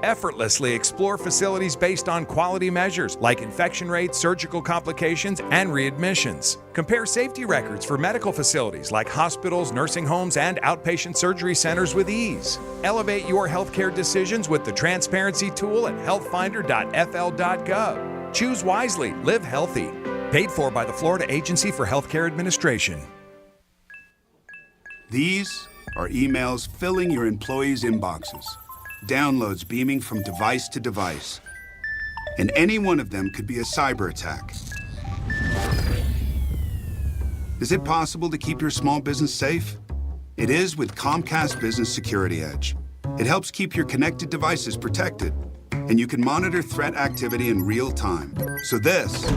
Effortlessly explore facilities based on quality measures like infection rates, surgical complications, and readmissions. Compare safety records for medical facilities like hospitals, nursing homes, and outpatient surgery centers with ease. Elevate your healthcare decisions with the transparency tool at healthfinder.fl.gov. Choose wisely, live healthy. Paid for by the Florida Agency for Healthcare Administration. These are emails filling your employees' inboxes, downloads beaming from device to device, and any one of them could be a cyber attack. Is it possible to keep your small business safe? It is with Comcast Business Security Edge. It helps keep your connected devices protected, and you can monitor threat activity in real time. So this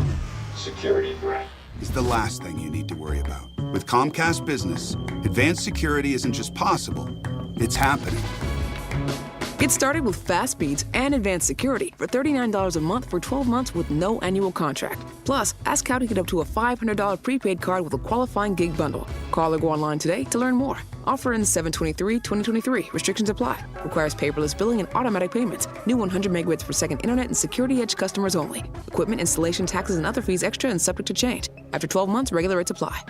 security threat is the last thing you need to worry about. With Comcast Business, advanced security isn't just possible, it's happening. Get started with fast speeds and advanced security for $39 a month for 12 months with no annual contract. Plus, ask how to get up to a $500 prepaid card with a qualifying gig bundle. Call or go online today to learn more. Offer ends 7/23/2023. Restrictions apply. Requires paperless billing and automatic payments. New 100 megabits per second internet and Security Edge customers only. Equipment, installation, taxes, and other fees extra and subject to change. After 12 months, regular rates apply.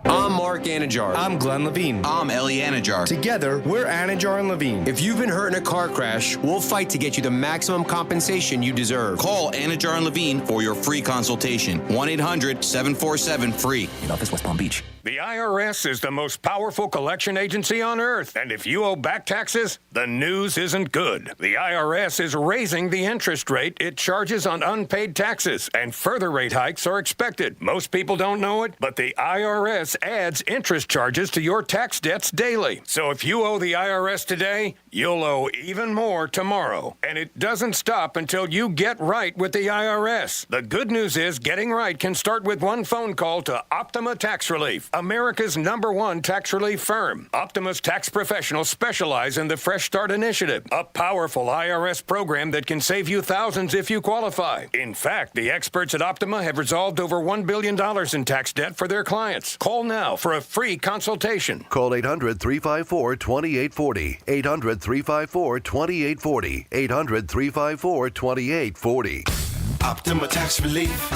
I'm Mark Anajar. I'm Glenn Levine. I'm Ellie Anajar. Together, we're Anajar and Levine. If you've been hurt in a car crash, we'll fight to get you the maximum compensation you deserve. Call Anajar and Levine for your free consultation. 1-800-747-FREE. In office, West Palm Beach. The IRS is the most powerful collection agency on earth, and if you owe back taxes, the news isn't good. The IRS is raising the interest rate it charges on unpaid taxes, and further rate hikes are expected. Most people don't know it, but the IRS adds interest charges to your tax debts daily. So if you owe the IRS today, you'll owe even more tomorrow. And it doesn't stop until you get right with the IRS. The good news is getting right can start with one phone call to Optima Tax Relief, America's #1 tax relief firm. Optima's tax professionals specialize in the Fresh Start Initiative, a powerful IRS program that can save you thousands if you qualify. In fact, the experts at Optima have resolved over $1 billion in tax debt for their clients. Call now for a free consultation. Call 800-354-2840. 800-354-2840. 800-354-2840. Optima Tax Relief.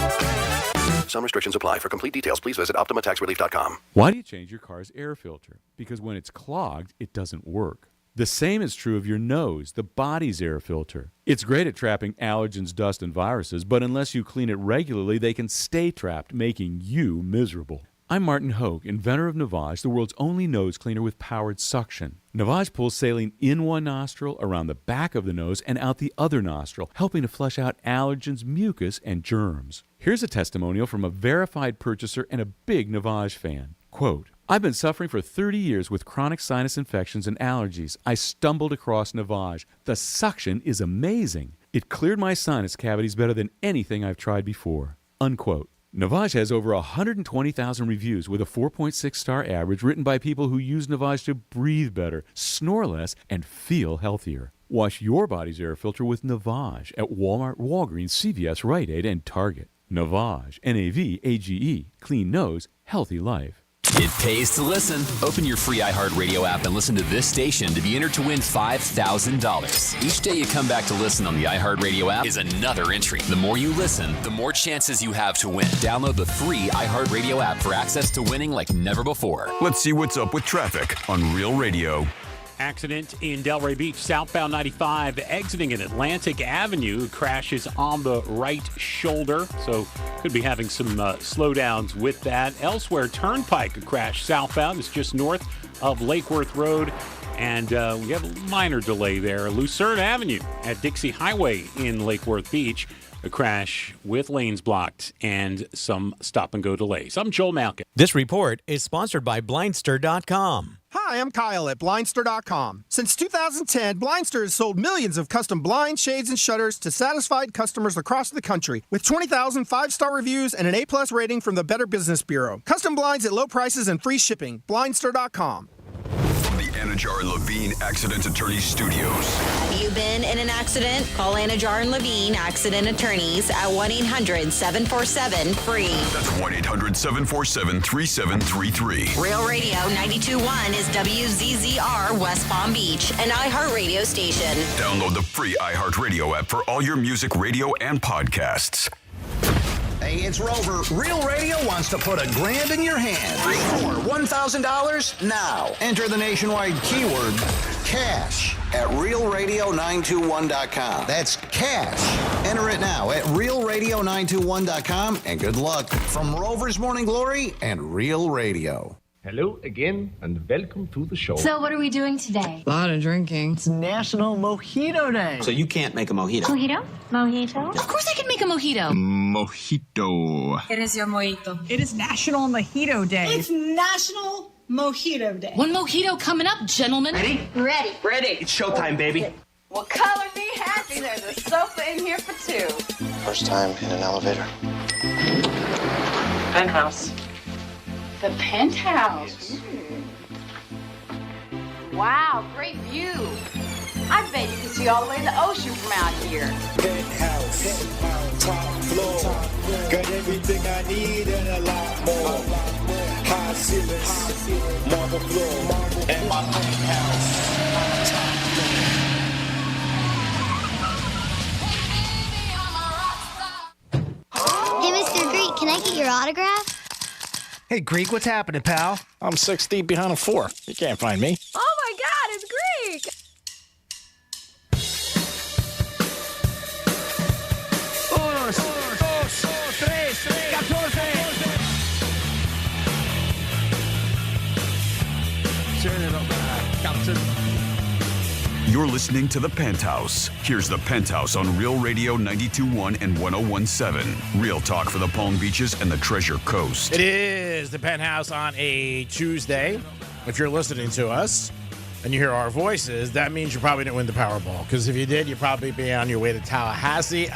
Some restrictions apply. For complete details, please visit OptimaTaxRelief.com. Why do you change your car's air filter? Because when it's clogged, it doesn't work. The same is true of your nose, the body's air filter. It's great at trapping allergens, dust, and viruses, but unless you clean it regularly, they can stay trapped, making you miserable. I'm Martin Hogue, inventor of Navage, the world's only nose cleaner with powered suction. Navage pulls saline in one nostril, around the back of the nose, and out the other nostril, helping to flush out allergens, mucus, and germs. Here's a testimonial from a verified purchaser and a big Navage fan. Quote, I've been suffering for 30 years with chronic sinus infections and allergies. I stumbled across Navage. The suction is amazing. It cleared my sinus cavities better than anything I've tried before. Unquote. Navage has over 120,000 reviews with a 4.6-star average written by people who use Navage to breathe better, snore less, and feel healthier. Wash your body's air filter with Navage at Walmart, Walgreens, CVS, Rite Aid, and Target. Navage, N-A-V-A-G-E, clean nose, healthy life. It pays to listen. Open your free iHeartRadio app and listen to this station to be entered to win $5,000. Each day you come back to listen on the iHeartRadio app is another entry. The more you listen, the more chances you have to win. Download the free iHeartRadio app for access to winning like never before. Let's see what's up with traffic on Real Radio. Accident in Delray Beach, southbound 95, exiting at Atlantic Avenue. Crashes on the right shoulder, so could be having some slowdowns with that. Elsewhere, Turnpike, a crash southbound is just north of Lake Worth Road, and we have a minor delay there. Lucerne Avenue at Dixie Highway in Lake Worth Beach. A crash with lanes blocked and some stop-and-go delays. I'm Joel Malkin. This report is sponsored by Blindster.com. Hi, I'm Kyle at Blindster.com. Since 2010, Blindster has sold millions of custom blinds, shades, and shutters to satisfied customers across the country with 20,000 five-star reviews and an A+ rating from the Better Business Bureau. Custom blinds at low prices and free shipping. Blindster.com. From the Anajar and Levine Accident Attorneys Studios. Have you been in an accident? Call Anajar and Levine Accident Attorneys at 1-800-747-FREE. That's 1-800-747-3733. Real Radio 92.1 is WZZR West Palm Beach, an iHeartRadio station. Download the free iHeartRadio app for all your music, radio, and podcasts. Hey, it's Rover. Real Radio wants to put $1,000 in your hand. For $1,000 now. Enter the nationwide keyword cash at realradio921.com. That's cash. Enter it now at realradio921.com, and good luck from Rover's Morning Glory and Real Radio. Hello again, and welcome to the show. So what are we doing today? A lot of drinking. It's National Mojito Day. So you can't make a mojito? Mojito? Mojito? Of course I can make a mojito. Mojito. It is your mojito. It is National Mojito Day. It's National Mojito Day. One mojito coming up, gentlemen. Ready? Ready. Ready. It's showtime, baby. Well, color me happy. There's a sofa in here for two. First time in an elevator. Penthouse. The Penthouse. Wow, great view. I bet you can see all the way to the ocean from out here. Penthouse, top floor. Got everything I need and a lot more. High ceilings, marble floor, and my penthouse. Top floor. Hey, Mr. Greek, can I get your autograph? Hey, Greek, what's happening, pal? I'm 6 deep behind a 4. You can't find me. Oh my God, it's Greek! You're listening to The Penthouse. Here's The Penthouse on Real Radio 92.1 and 101.7. Real talk for the Palm Beaches and the Treasure Coast. It is The Penthouse on a Tuesday. If you're listening to us and you hear our voices, that means you probably didn't win the Powerball. Because if you did, you'd probably be on your way to Tallahassee.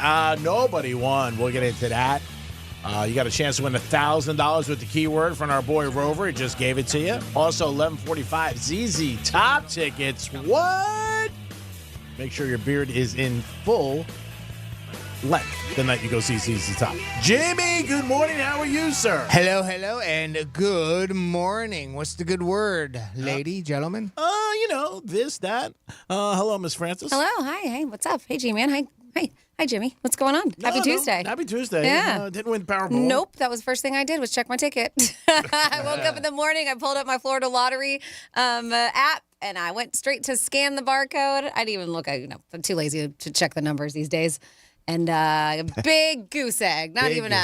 Nobody won. We'll get into that. You got a chance to win $1,000 with the keyword from our boy Rover. He just gave it to you. Also, 11:45 ZZ Top tickets. What? Make sure your beard is in full length the night you go see ZZ Top. Jimmy, good morning. How are you, sir? Hello, and good morning. What's the good word, lady, gentlemen? This, that. Hello, Miss Francis. Hello, hi, hey, what's up? Hey, G-Man, hi, Jimmy. What's going on? Happy Tuesday. Happy Tuesday. Yeah. Didn't win the Powerball. Nope, that was the first thing I did was check my ticket. I woke up in the morning, I pulled up my Florida Lottery app, and I went straight to scan the barcode. I didn't even look. I'm too lazy to check the numbers these days. And a big goose egg, not even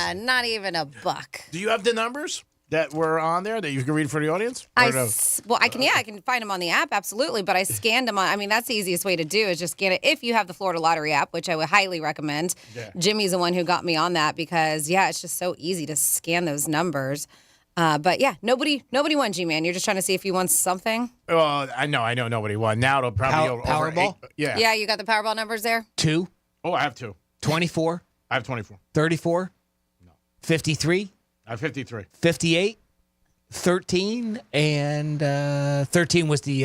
a buck. Do you have the numbers that were on there that you can read for the audience? I can find them on the app, absolutely. But I scanned them on. I mean, that's the easiest way to do is just scan it. If you have the Florida Lottery app, which I would highly recommend. Yeah. Jimmy's the one who got me on that because it's just so easy to scan those numbers. But yeah, nobody won, G-Man. You're just trying to see if you won something. Well, I know nobody won. Now it'll probably go over Powerball. 8. Yeah. Yeah, you got the Powerball numbers there. 2. Oh, I have 2. 24. I have 24. 34. No. 53. I have 53. 58. 13, and 13 was the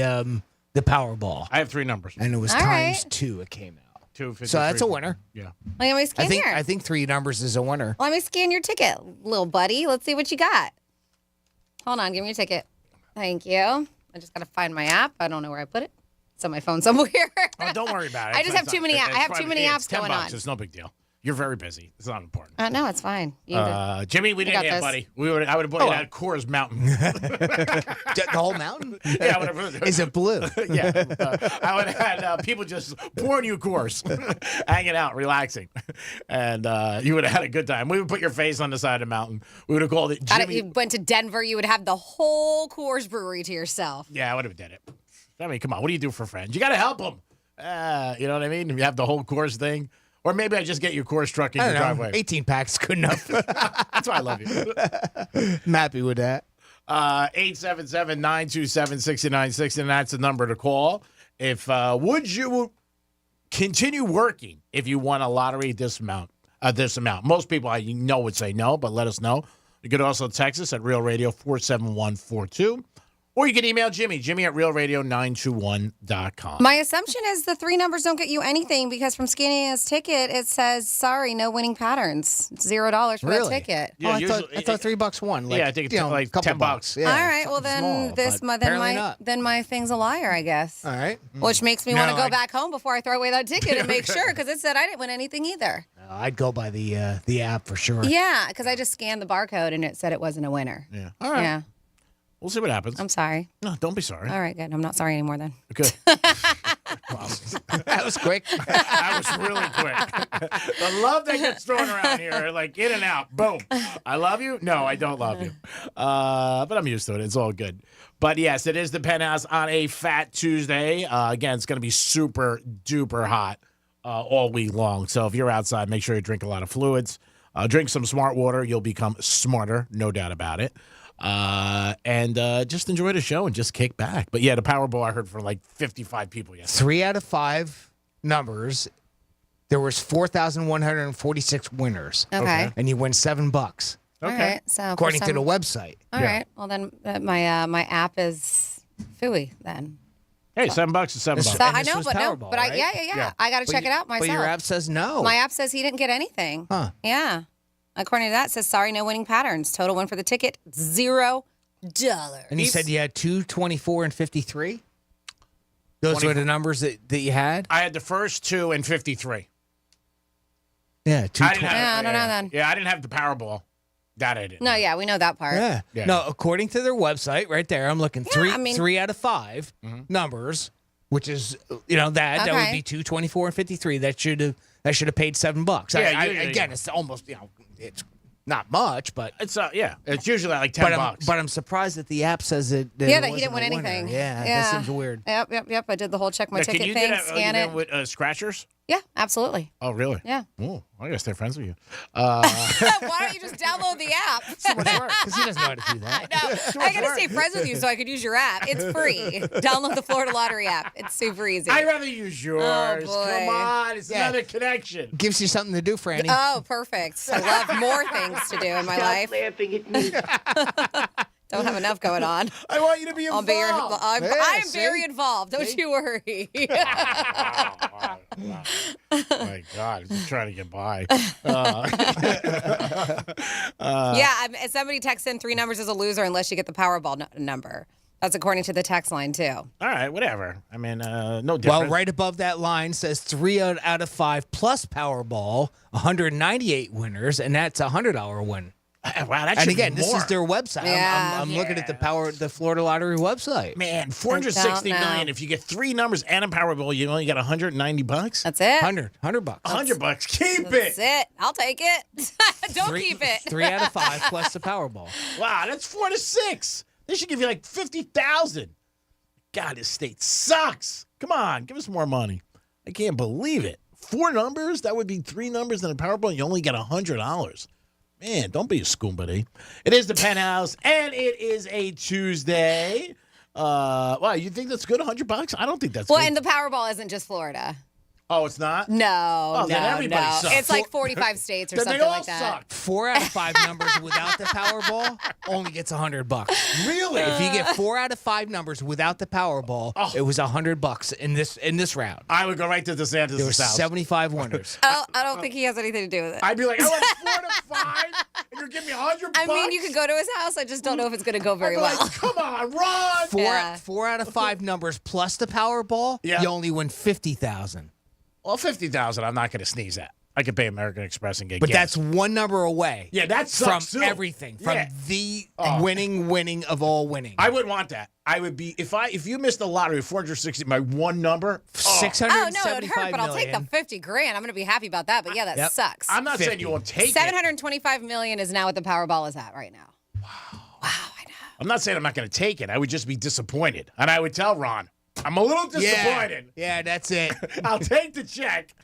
Powerball. I have 3 numbers. And it was All times right. 2 it came out. 2, 53. So that's a winner. Yeah. Let me scan here. I think 3 numbers is a winner. Let me scan your ticket, little buddy. Let's see what you got. Hold on, give me your ticket. Thank you. I just got to find my app. I don't know where I put it. It's on my phone somewhere. Oh, don't worry about it. I just have too many. I have too many apps going on. It's no big deal. You're very busy. It's not important. No, it's fine. Jimmy, we didn't have, buddy. I would have bought you that Coors Mountain. The whole mountain? Yeah, whatever. Is it blue? Yeah. I would have had people just pouring you Coors, hanging out, relaxing. And you would have had a good time. We would put your face on the side of the mountain. We would have called it Jimmy. You went to Denver, you would have the whole Coors Brewery to yourself. Yeah, I would have did it. I mean, come on. What do you do for friends? You got to help them. You know what I mean? You have the whole Coors thing. Or maybe I just get your Coors truck in your driveway. 18 packs good enough. That's why I love you. I'm happy with that. 877-927-6960. That's the number to call. If would you continue working if you won a lottery this amount? Most people I know would say no, but let us know. You could also text us at Real Radio 47142. Or you can email Jimmy at realradio921.com. My assumption is the 3 numbers don't get you anything because from scanning his ticket, it says, sorry, no winning patterns. It's $0 for that ticket. Yeah, I thought $3 won. Like, I think it's like couple $10. Yeah, all right, well then then my thing's a liar, I guess. All right. Which makes me want to go back home before I throw away that ticket and make sure, because it said I didn't win anything either. No, I'd go by the app for sure. Yeah, because I just scanned the barcode and it said it wasn't a winner. Yeah. All right. Yeah. We'll see what happens. I'm sorry. No, don't be sorry. All right, good. I'm not sorry anymore then. Good. That was quick. That was really quick. The love that gets thrown around here, like in and out. Boom. I love you? No, I don't love you. But I'm used to it. It's all good. But yes, it is the Penthouse on a Fat Tuesday. Again, it's going to be super duper hot all week long. So if you're outside, make sure you drink a lot of fluids. Drink some smart water. You'll become smarter, no doubt about it. And just enjoy the show and just kick back. But yeah, the Powerball I heard from like 55 people yesterday. 3 out of 5 numbers. There was 4,146 winners. Okay. And you win $7. Okay. All right, so according to the website. All right. Well, then my app is phooey then. Hey, $7 is $7. So I know, but Powerball, I right? I got to check it out myself. But your app says no. My app says he didn't get anything. Huh. Yeah. According to that, it says sorry, no winning patterns. Total win for the ticket, $0. And you said you had 2, 24, and 53? Those were the numbers that you had? I had the first 2 and 53. Yeah, 2. I don't know then. Yeah, I didn't have the Powerball. That I didn't. No, yeah, we know that part. Yeah. Yeah. No, according to their website, right there, I'm looking 3 out of 5 numbers, which is that would be 2, 24, and 53. That should have paid $7. Yeah, again, it's almost it's not much, but it's it's usually like $10. But I'm surprised that the app says that. That he didn't win anything. Yeah, that seems weird. Yep. I did the whole check my ticket can you thing, do that, scan it. with scratchers? Yeah, absolutely. Oh, really? Yeah. Oh, I gotta stay friends with you. Why don't you just download the app? Because he doesn't know how to do that. I gotta stay friends with you so I could use your app. It's free. Download the Florida Lottery app. It's super easy. I'd rather use yours. Oh, boy. Come on, it's another connection. Gives you something to do, Franny. Oh, perfect. I love more things to do in my life. laughing at me. Don't have enough going on. I want you to be involved. I am very involved. Don't you worry. My God, I'm just trying to get by. Somebody texts in 3 numbers as a loser unless you get the Powerball number. That's according to the text line, too. All right, whatever. I mean, no difference. Well, right above that line says 3 out of 5 plus Powerball, 198 winners, and that's a $100 win. Wow, that's and again, this is their website. Yeah. I'm looking at the Florida Lottery website. Man, $460 million. If you get 3 numbers and a Powerball, you only got $190. That's it. $100. $100. Keep That's it. it. I'll take it. Don't keep it. 3 out of 5 plus the Powerball. Wow, that's 4 to 6. They should give you like $50,000. God, this state sucks. Come on, give us more money. I can't believe it. 4 numbers? That would be 3 numbers and a Powerball. You only get $100. Man, don't be a scumbody. It is the Penthouse, and it is a Tuesday. Wow, you think that's good? $100? I don't think that's good. Well, and the Powerball isn't just Florida. Oh, it's not? No, then everybody sucks. It's like 45 states or Then something they all like that. suck. 4 out of 5 numbers without the Powerball only gets $100. Really? If you get 4 out of 5 numbers without the Powerball, it was $100 in this round. I would go right to DeSantis' There were house. 75 winners. I don't think he has anything to do with it. I'd be like, I want 4 to 5, and you're giving me $100. I mean, you could go to his house. I just don't know if it's going to go very I'd be well. like, come on, run. 4 out of 5 numbers plus the Powerball, you only win $50,000. Well, $50,000, I'm not going to sneeze at. I could pay American Express and get But gas. that's one number away. Yeah, that sucks from too. everything. From Yeah. the winning of all winning. I wouldn't want that. I would be if you missed the lottery, 460, my one number, $675 Oh, no, it would hurt, but I'll take the $50,000. I'm going to be happy about that. But yeah, that sucks. I'm not saying you won't take it. $725 million is now what the Powerball is at right now. Wow, I know. I'm not saying I'm not going to take it. I would just be disappointed, and I would tell Ron, I'm a little disappointed. Yeah, that's it. I'll take the check,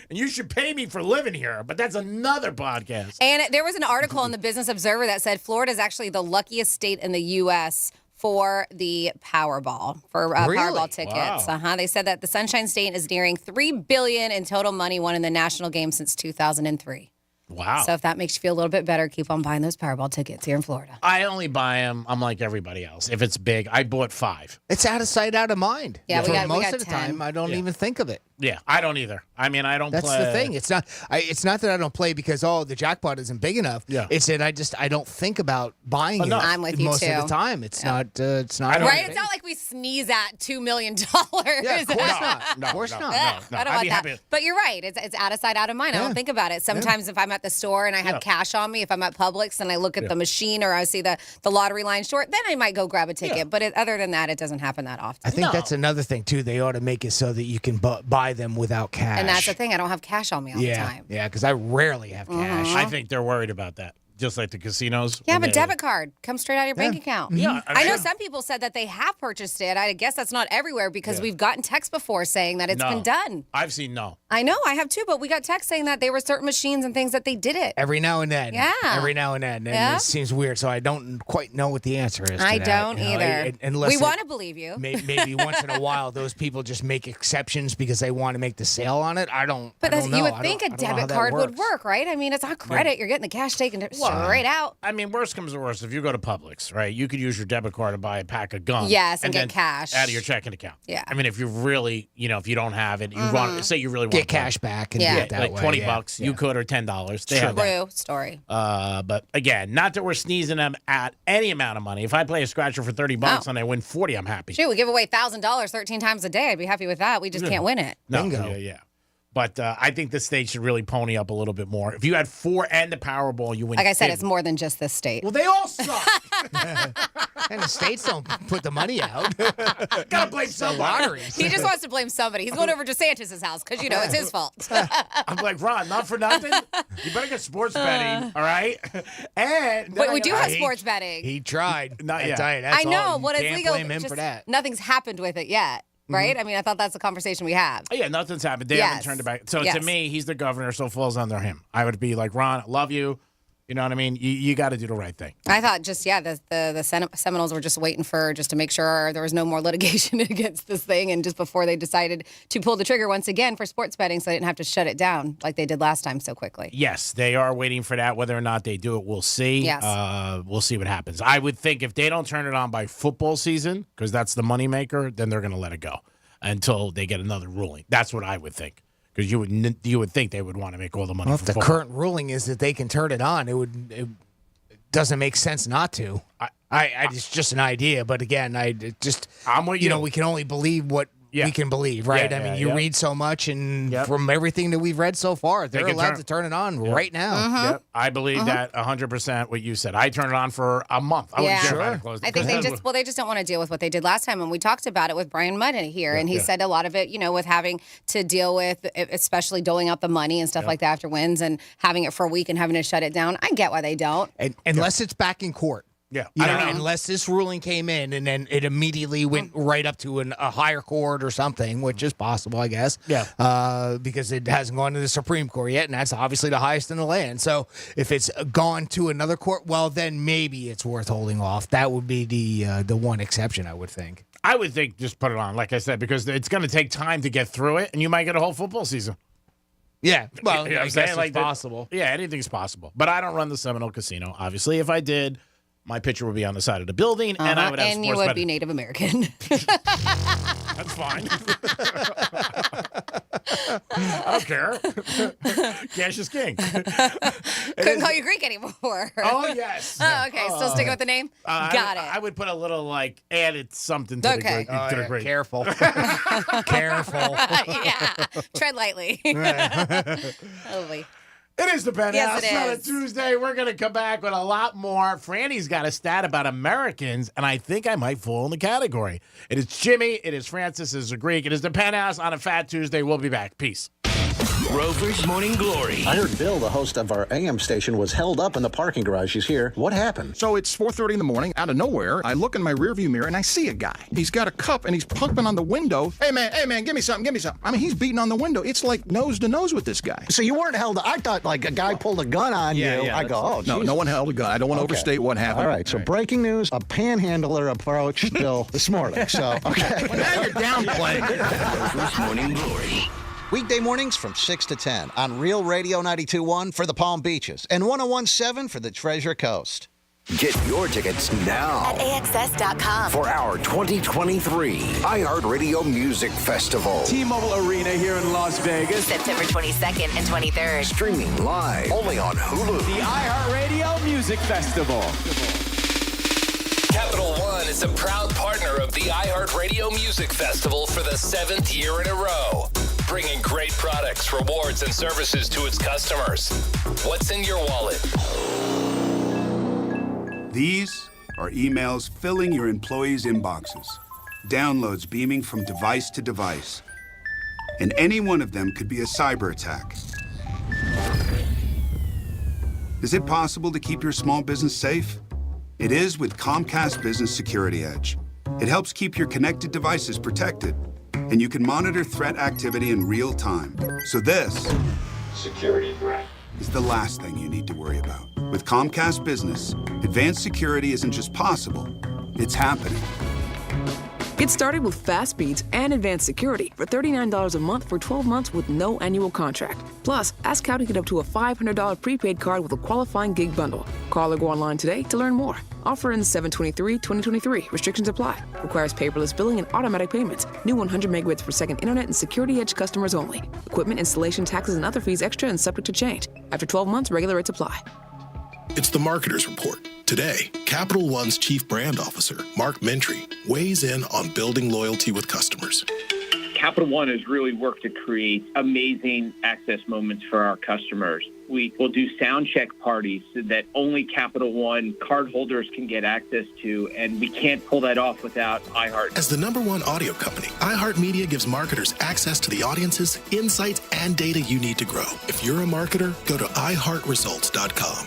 and you should pay me for living here, but that's another podcast. And there was an article in the Business Observer that said Florida is actually the luckiest state in the U.S. for the Powerball, for Powerball tickets. Wow. They said that the Sunshine State is nearing $3 billion in total money won in the national game since 2003. Wow. So if that makes you feel a little bit better, keep on buying those Powerball tickets here in Florida. I only buy them. I'm like everybody else. If it's big, I bought 5. It's out of sight, out of mind. Yeah, For we most got of the 10. time, I don't even think of it. Yeah, I don't either. I mean, I don't That's play. the thing. It's not. It's not that I don't play because the jackpot isn't big enough. Yeah. It's that I don't think about buying it. I'm with you, most too. of the time. It's not. It's not. Right? It's not like we sneeze at $2 million. Yeah, of course not. No, of course no, not. no. I don't I'd want be that. happy. But you're right. It's out of sight, out of mind. I don't think about it. Sometimes if I'm at the store and I have cash on me, if I'm at Publix and I look at the machine or I see the lottery line short, then I might go grab a ticket. Yeah. But other than that, it doesn't happen that often. I think that's another thing too. They ought to make it so that you can buy them without cash. And that's the thing. I don't have cash on me all the time. Yeah, because I rarely have cash. I think they're worried about that, just like the casinos. Yeah, when but they- debit card comes straight out of your bank account. Yeah, I know some people said that they have purchased it. I guess that's not everywhere because we've gotten texts before saying that it's been done. I've seen no. I know, I have too, but we got texts saying that there were certain machines and things that they did it. Every now and then. Yeah. Every now and then. And Yeah. it seems weird, so I don't quite know what the answer is. To I that, don't you know, either. unless We it- want to believe you. Maybe once in a while, those people just make exceptions because they want to make the sale on it. I don't. But I don't you know. would I think don't- a I don't know how debit that card would works. work, right? I mean, it's on credit. You're getting the cash taken straight out. I mean, worst comes to worst, if you go to Publix, right, you could use your debit card to buy a pack of gum. Yes, and get then cash. out of your checking account. Yeah. I mean, if you really, if you don't have it, you want, say you really want Get to play. cash back and Yeah. do it that like way. $20, you could, or $10. They have that. True story. But again, not that we're sneezing them at any amount of money. If I play a scratcher for $30 and I win 40, I'm happy. Shoot, we give away $1,000 13 times a day. I'd be happy with that. We just can't win it. No, Bingo. Yeah. But I think the state should really pony up a little bit more. If you had 4 and the Powerball, you win. Like I said, 50. it's more than just this state. Well, they all suck. And the states don't put the money out. Gotta blame The somebody. lotteries. He just wants to blame somebody. He's going over to DeSantis' house because, it's his fault. I'm like, Ron, not for nothing. You better get sports betting, all right? And But we do have sports betting. He tried. Not yet. tell you, that's I know. all. What You is can't legal? blame him just for that. Nothing's happened with it yet, right? I mean, I thought that's the conversation we have. Oh, yeah, nothing's happened. They haven't turned it back. So to Yes. me, he's the governor, so it falls under him. I would be like, Ron, I love you. You know what I mean? You got to do the right thing. I thought the Seminoles were just waiting to make sure there was no more litigation against this thing, and just before they decided to pull the trigger once again for sports betting, so they didn't have to shut it down like they did last time so quickly. Yes, they are waiting for that. Whether or not they do it, we'll see. Yes. We'll see what happens. I would think if they don't turn it on by football season, because that's the moneymaker, then they're going to let it go until they get another ruling. That's what I would think. Because you would think they would want to make all the money. Well, from if the football. current ruling is that they can turn it on, it doesn't make sense not to. It's just an idea, but again, I'm with you. We can only believe what we can believe, right? Yeah, I mean, yeah, you yeah. read so much, and from everything that we've read so far, they're can allowed to turn it on right now. Yep. I believe that 100% what you said. I turned it on for a month. I wouldn't care if I had closed it. I think they just don't want to deal with what they did last time. And we talked about it with Brian Mudd here. And he said a lot of it, with having to deal with, especially doling out the money and stuff like that after wins and having it for a week and having to shut it down. I get why they don't. And unless it's back in court. Yeah. I don't know. Unless this ruling came in and then it immediately went right up to a higher court or something, which is possible, I guess. Yeah. Because it hasn't gone to the Supreme Court yet, and that's obviously the highest in the land. So if it's gone to another court, well, then maybe it's worth holding off. That would be the one exception, I would think. I would think just put it on, like I said, because it's going to take time to get through it, and you might get a whole football season. Yeah, well, You know what I I'm guess saying? it's Like possible. Yeah, anything's possible. But I don't run the Seminole Casino, obviously. If I did, my picture would be on the side of the building, and I would have and you sports would be betting. Native American. That's fine. I don't care. Cash is king. Couldn't call you Greek anymore. Oh, yes. Oh, okay. Still sticking with the name? Got it. I would put a little, added something to the Okay. Greek. Careful. Careful. Yeah. Tread lightly. Holy. It is the Penthouse. Yes, it On a is. Tuesday, we're going to come back with a lot more. Franny's got a stat about Americans, and I think I might fall in the category. It is Jimmy. It is Francis. It is the Greek. It is the Penthouse on a Fat Tuesday. We'll be back. Peace. Rover's Morning Glory. I heard Bill, the host of our AM station, was held up in the parking garage. He's here. What happened? So it's 4:30 in the morning. Out of nowhere, I look in my rearview mirror and I see a guy. He's got a cup and he's pumping on the window. Hey man, give me something. I mean, he's beating on the window. It's like nose to nose with this guy. So you weren't held up. I thought like a guy pulled a gun on you. I go, oh, no, geez. no one held a gun. I don't want to overstate what happened. All right, so breaking news, a panhandler approached Bill this morning. So, okay. Well, now you're downplaying. Rover's Morning Glory. Weekday mornings from 6 to 10 on Real Radio 92.1 for the Palm Beaches and 101.7 for the Treasure Coast. Get your tickets now At AXS.com. for our 2023 iHeartRadio Music Festival. T-Mobile Arena here in Las Vegas. September 22nd and 23rd. Streaming live only on Hulu. The iHeartRadio Music Festival. Capital One is a proud partner of the iHeartRadio Music Festival for the 7th year in a row, bringing great products, rewards, and services to its customers. What's in your wallet? These are emails filling your employees' inboxes, downloads beaming from device to device, and any one of them could be a cyber attack. Is it possible to keep your small business safe? It is with Comcast Business Security Edge. It helps keep your connected devices protected, and you can monitor threat activity in real time. So this security threat is the last thing you need to worry about. With Comcast Business, advanced security isn't just possible, it's happening. Get started with fast speeds and advanced security for $39 a month for 12 months with no annual contract. Plus, ask how to get up to a $500 prepaid card with a qualifying gig bundle. Call or go online today to learn more. Offer ends 7/23/2023. Restrictions apply. Requires paperless billing and automatic payments. New 100 megabits per second internet and Security Edge customers only. Equipment, installation, taxes, and other fees extra and subject to change. After 12 months, regular rates apply. It's the Marketer's Report. Today, Capital One's Chief Brand Officer, Mark Mentry, weighs in on building loyalty with customers. Capital One has really worked to create amazing access moments for our customers. We will do sound check parties that only Capital One cardholders can get access to, and we can't pull that off without iHeart. As the #1 audio company, iHeartMedia gives marketers access to the audiences, insights, and data you need to grow. If you're a marketer, go to iHeartResults.com.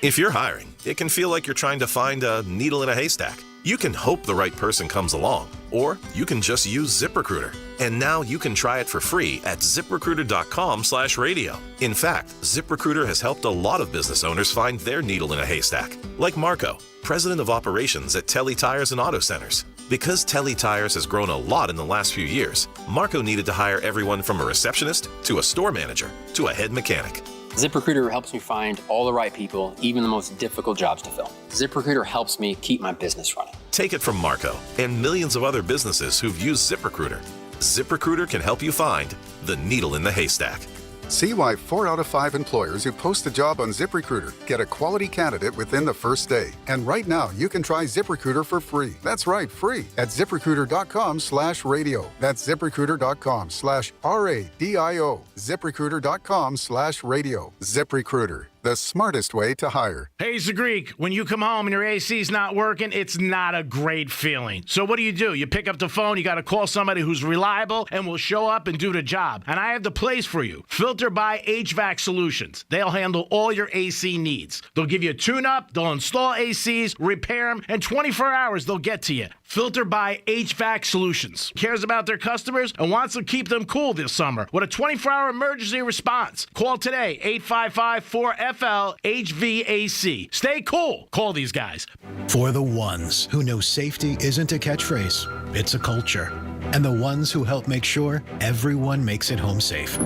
If you're hiring, it can feel like you're trying to find a needle in a haystack. You can hope the right person comes along, or you can just use ZipRecruiter. And now you can try it for free at ZipRecruiter.com/radio. In fact, ZipRecruiter has helped a lot of business owners find their needle in a haystack, like Marco, president of operations at Telly Tires and Auto Centers. Because Telly Tires has grown a lot in the last few years, Marco needed to hire everyone from a receptionist to a store manager to a head mechanic. ZipRecruiter helps me find all the right people, even the most difficult jobs to fill. ZipRecruiter helps me keep my business running. Take it from Marco and millions of other businesses who've used ZipRecruiter. ZipRecruiter can help you find the needle in the haystack. See why 4 out of 5 employers who post a job on ZipRecruiter get a quality candidate within the first day. And right now, you can try ZipRecruiter for free. That's right, free at ZipRecruiter.com/radio. That's ZipRecruiter.com/RADIO. ZipRecruiter.com/radio. ZipRecruiter, the smartest way to hire. Hey, it's the Greek. When you come home and your AC's not working, it's not a great feeling. So what do? You pick up the phone, you got to call somebody who's reliable and will show up and do the job. And I have the place for you. Filter by HVAC Solutions. They'll handle all your AC needs. They'll give you a tune-up, they'll install ACs, repair them, and 24 hours they'll get to you. Filter by HVAC Solutions. Cares about their customers and wants to keep them cool this summer with a 24-hour emergency response. Call today, 855-4FL-HVAC. Stay cool. Call these guys. For the ones who know safety isn't a catchphrase, it's a culture. And the ones who help make sure everyone makes it home safe.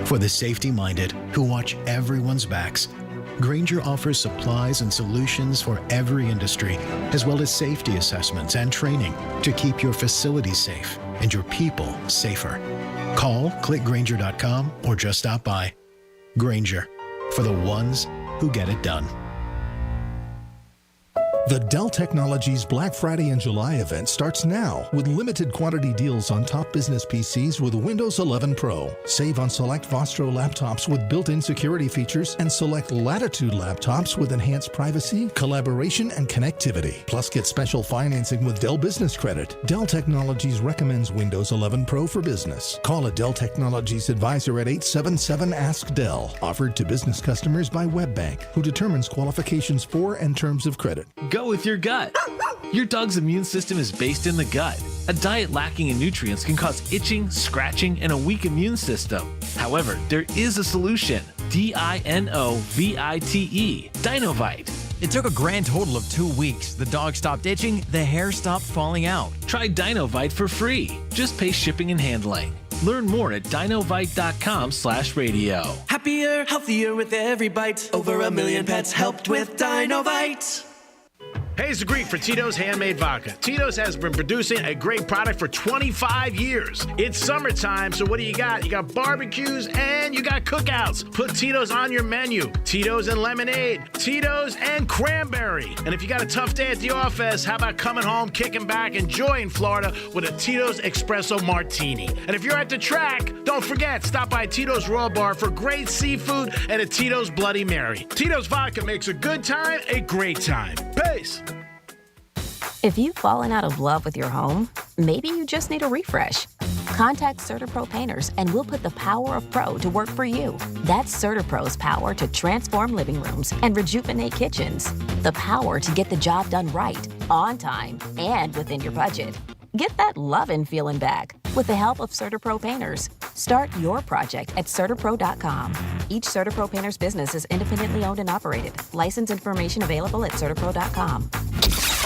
For the safety-minded who watch everyone's backs, Grainger offers supplies and solutions for every industry, as well as safety assessments and training to keep your facilities safe and your people safer. Call, click Grainger.com, or just stop by. Grainger, for the ones who get it done. The Dell Technologies Black Friday and July event starts now with limited quantity deals on top business PCs with Windows 11 Pro. Save on select Vostro laptops with built-in security features and select Latitude laptops with enhanced privacy, collaboration, and connectivity. Plus, get special financing with Dell Business Credit. Dell Technologies recommends Windows 11 Pro for business. Call a Dell Technologies advisor at 877-ASK-DELL. Offered to business customers by WebBank, who determines qualifications for and terms of credit. Go with your gut. Your dog's immune system is based in the gut. A diet lacking in nutrients can cause itching, scratching, and a weak immune system. However, there is a solution. DINOVITE. Dinovite. It took a grand total of 2 weeks. The dog stopped itching, the hair stopped falling out. Try Dinovite for free. Just pay shipping and handling. Learn more at dinovite.com/radio. Happier, healthier with every bite. Over 1 million pets helped with Dinovite. Hey, it's the Greek for Tito's Handmade Vodka. Tito's has been producing a great product for 25 years. It's summertime, so what do you got? You got barbecues and you got cookouts. Put Tito's on your menu. Tito's and lemonade. Tito's and cranberry. And if you got a tough day at the office, how about coming home, kicking back, enjoying Florida with a Tito's Espresso Martini? And if you're at the track, don't forget, stop by Tito's Royal Bar for great seafood and a Tito's Bloody Mary. Tito's Vodka makes a good time a great time. Peace. If you've fallen out of love with your home, maybe you just need a refresh. Contact CertaPro Painters and we'll put the power of pro to work for you. That's CertaPro's power to transform living rooms and rejuvenate kitchens. The power to get the job done right, on time, and within your budget. Get that lovin' feeling back with the help of CertaPro Painters. Start your project at CertaPro.com. Each CertaPro Painters business is independently owned and operated. License information available at CertaPro.com.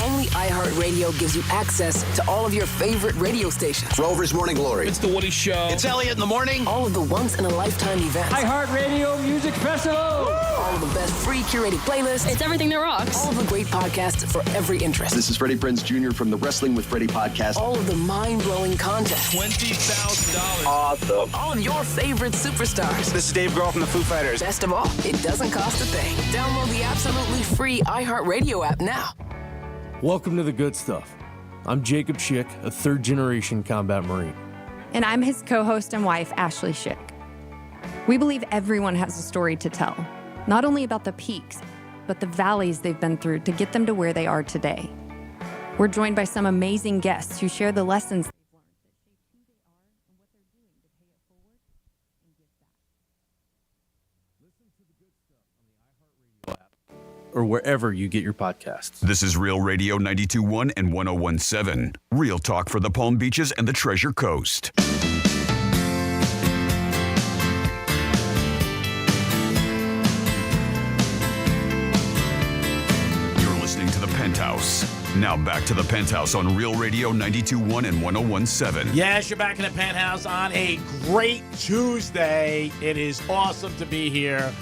Only iHeartRadio gives you access to all of your favorite radio stations. Rover's Morning Glory. It's The Woody Show. It's Elliot in the morning. All of the once-in-a-lifetime events. iHeartRadio Music Festival. All of the best free curated playlists. It's everything that rocks. All of the great podcasts for every interest. This is Freddie Prinze Jr. from the Wrestling with Freddie podcast. All of the mind-blowing contests. $20,000. Awesome. All of your favorite superstars. This is Dave Grohl from the Foo Fighters. Best of all, it doesn't cost a thing. Download the absolutely free iHeartRadio app now. Welcome to The Good Stuff. I'm Jacob Schick, a third-generation combat Marine. And I'm his co-host and wife, Ashley Schick. We believe everyone has a story to tell, not only about the peaks, but the valleys they've been through to get them to where they are today. We're joined by some amazing guests who share the lessons they've learned that shape who they are and what they're doing to pay it forward and give back. Listen to The Good Stuff on the iHeartRadio app or wherever you get your podcasts. This is Real Radio 92.1 and 101.7. Real talk for the Palm Beaches and the Treasure Coast. You're listening to the Penthouse. Now back to the Penthouse on Real Radio 92.1 and 101.7. Yes, you're back in the Penthouse on a great Tuesday. It is awesome to be here.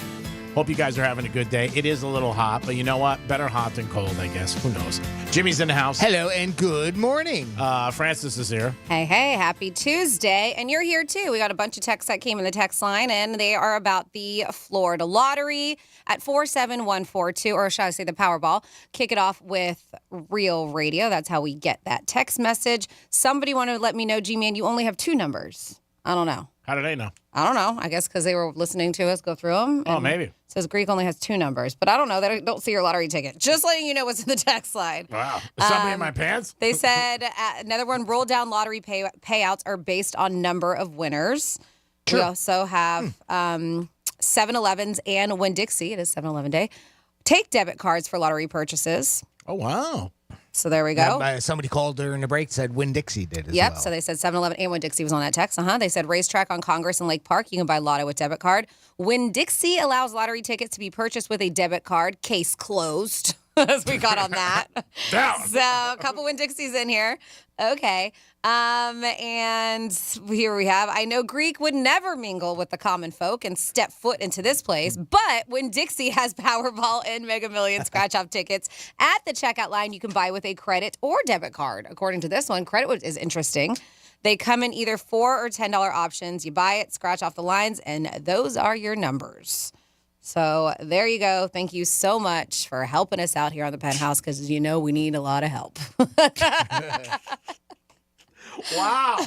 Hope you guys are having a good day. It is a little hot, but you know what? Better hot than cold, I guess. Who knows? Jimmy's in the house. Hello and good morning. Francis is here. Hey, happy Tuesday. And you're here too. We got a bunch of texts that came in the text line, and they are about the Florida Lottery at 47142, or shall I say the Powerball. Kick it off with Real Radio. That's how we get that text message. Somebody wanted to let me know, G-Man, you only have 2 numbers. I don't know. How do they know? I don't know. I guess because they were listening to us go through them. Oh, maybe. It says Greek only has 2 numbers, but I don't know. They don't see your lottery ticket. Just letting you know what's in the text line. Wow. Is somebody in my pants? They said another one, roll down lottery payouts are based on number of winners. Sure. We also have 7-Elevens and Winn-Dixie. It is 7-Eleven day. Take debit cards for lottery purchases. Oh, wow. So there we go. Somebody called during the break, said Winn-Dixie did as Yep, well. so they said 7-Eleven and Winn-Dixie was on that text. They said racetrack on Congress and Lake Park. You can buy lotto with debit card. Winn-Dixie allows lottery tickets to be purchased with a debit card. Case closed, as we got on that. Down. So a couple Winn-Dixies in here. Okay. And here we have, I know Greek would never mingle with the common folk and step foot into this place, but Winn-Dixie has Powerball and Mega Millions scratch-off tickets at the checkout line you can buy with a credit or debit card. According to this one, credit is interesting. They come in either $4 or $10 options. You buy it, scratch off the lines, and those are your numbers. So there you go. Thank you so much for helping us out here on the Penthouse, because you know we need a lot of help. Wow.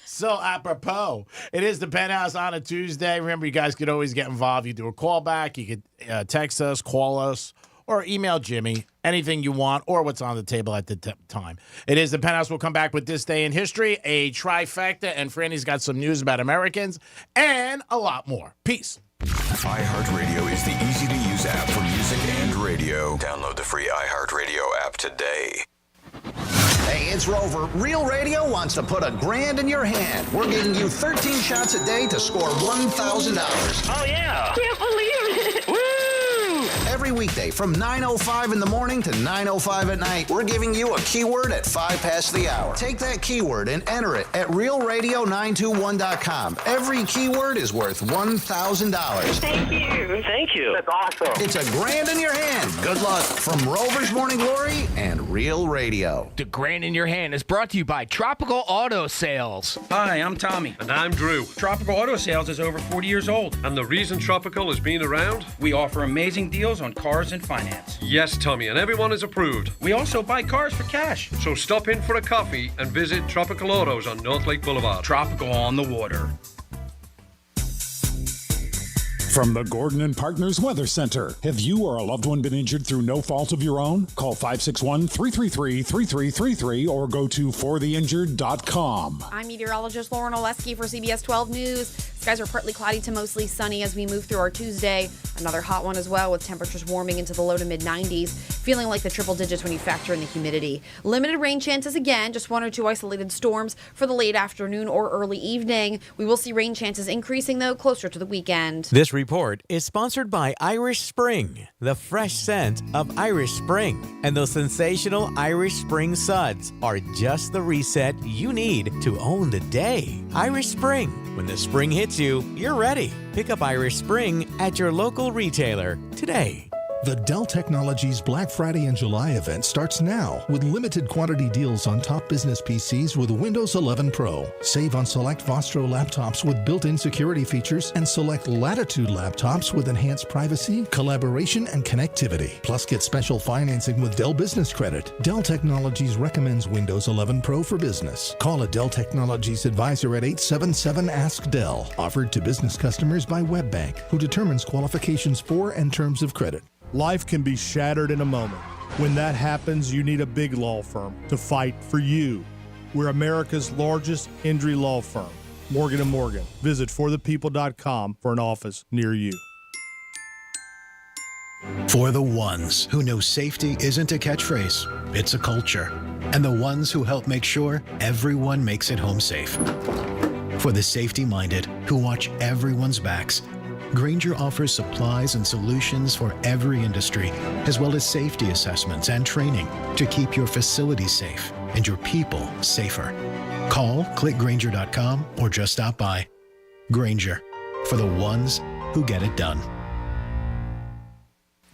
So apropos. It is the Penthouse on a Tuesday. Remember, you guys could always get involved. You do a call back. You could text us, call us, or email Jimmy. Anything you want or what's on the table at the time. It is the Penthouse. We'll come back with This Day in History, a trifecta, and Franny's got some news about Americans, and a lot more. Peace. iHeartRadio is the easy-to-use app for music and radio. Download the free iHeartRadio app today. Hey, it's Rover. Real Radio wants to put $1,000 in your hand. We're giving you 13 shots a day to score $1,000. Oh, yeah. Can't believe it. Woo! Every weekday from 9:05 in the morning to 9:05 at night, we're giving you a keyword at 5 past the hour. Take that keyword and enter it at realradio921.com. Every keyword is worth $1,000. Thank you. Thank you. That's awesome. It's a grand in your hand. Good luck from Rover's Morning Glory and Real Radio. The grand in your hand is brought to you by Tropical Auto Sales. Hi, I'm Tommy. And I'm Drew. Tropical Auto Sales is over 40 years old. And the reason Tropical has been around? We offer amazing deals on cars and finance. Yes, Tommy, and everyone is approved. We also buy cars for cash. So stop in for a coffee and visit Tropical Autos on North Lake Boulevard. Tropical on the water. From the Gordon and Partners Weather Center. Have you or a loved one been injured through no fault of your own? Call 561-333-3333 or go to fortheinjured.com. I'm meteorologist Lauren Oleski for CBS 12 News. Skies are partly cloudy to mostly sunny as we move through our Tuesday. Another hot one as well, with temperatures warming into the low to mid 90s, feeling like the triple digits when you factor in the humidity. Limited rain chances again, just 1 or 2 isolated storms for the late afternoon or early evening. We will see rain chances increasing, though, closer to the weekend. This report is sponsored by Irish Spring, the fresh scent of Irish Spring. And those sensational Irish Spring suds are just the reset you need to own the day. Irish Spring. When the spring hits you, you're ready. Pick up Irish Spring at your local retailer today. The Dell Technologies Black Friday and July event starts now with limited quantity deals on top business PCs with Windows 11 Pro. Save on select Vostro laptops with built-in security features and select Latitude laptops with enhanced privacy, collaboration, and connectivity. Plus, get special financing with Dell Business Credit. Dell Technologies recommends Windows 11 Pro for business. Call a Dell Technologies advisor at 877-ASK-DELL. Offered to business customers by WebBank, who determines qualifications for and terms of credit. Life can be shattered in a moment. When that happens, you need a big law firm to fight for you. We're America's largest injury law firm, Morgan & Morgan. Visit forthepeople.com for an office near you. For the ones who know safety isn't a catchphrase, it's a culture. And the ones who help make sure everyone makes it home safe. For the safety-minded who watch everyone's backs, Grainger offers supplies and solutions for every industry, as well as safety assessments and training to keep your facilities safe and your people safer. Call, click Grainger.com, or just stop by. Grainger, for the ones who get it done.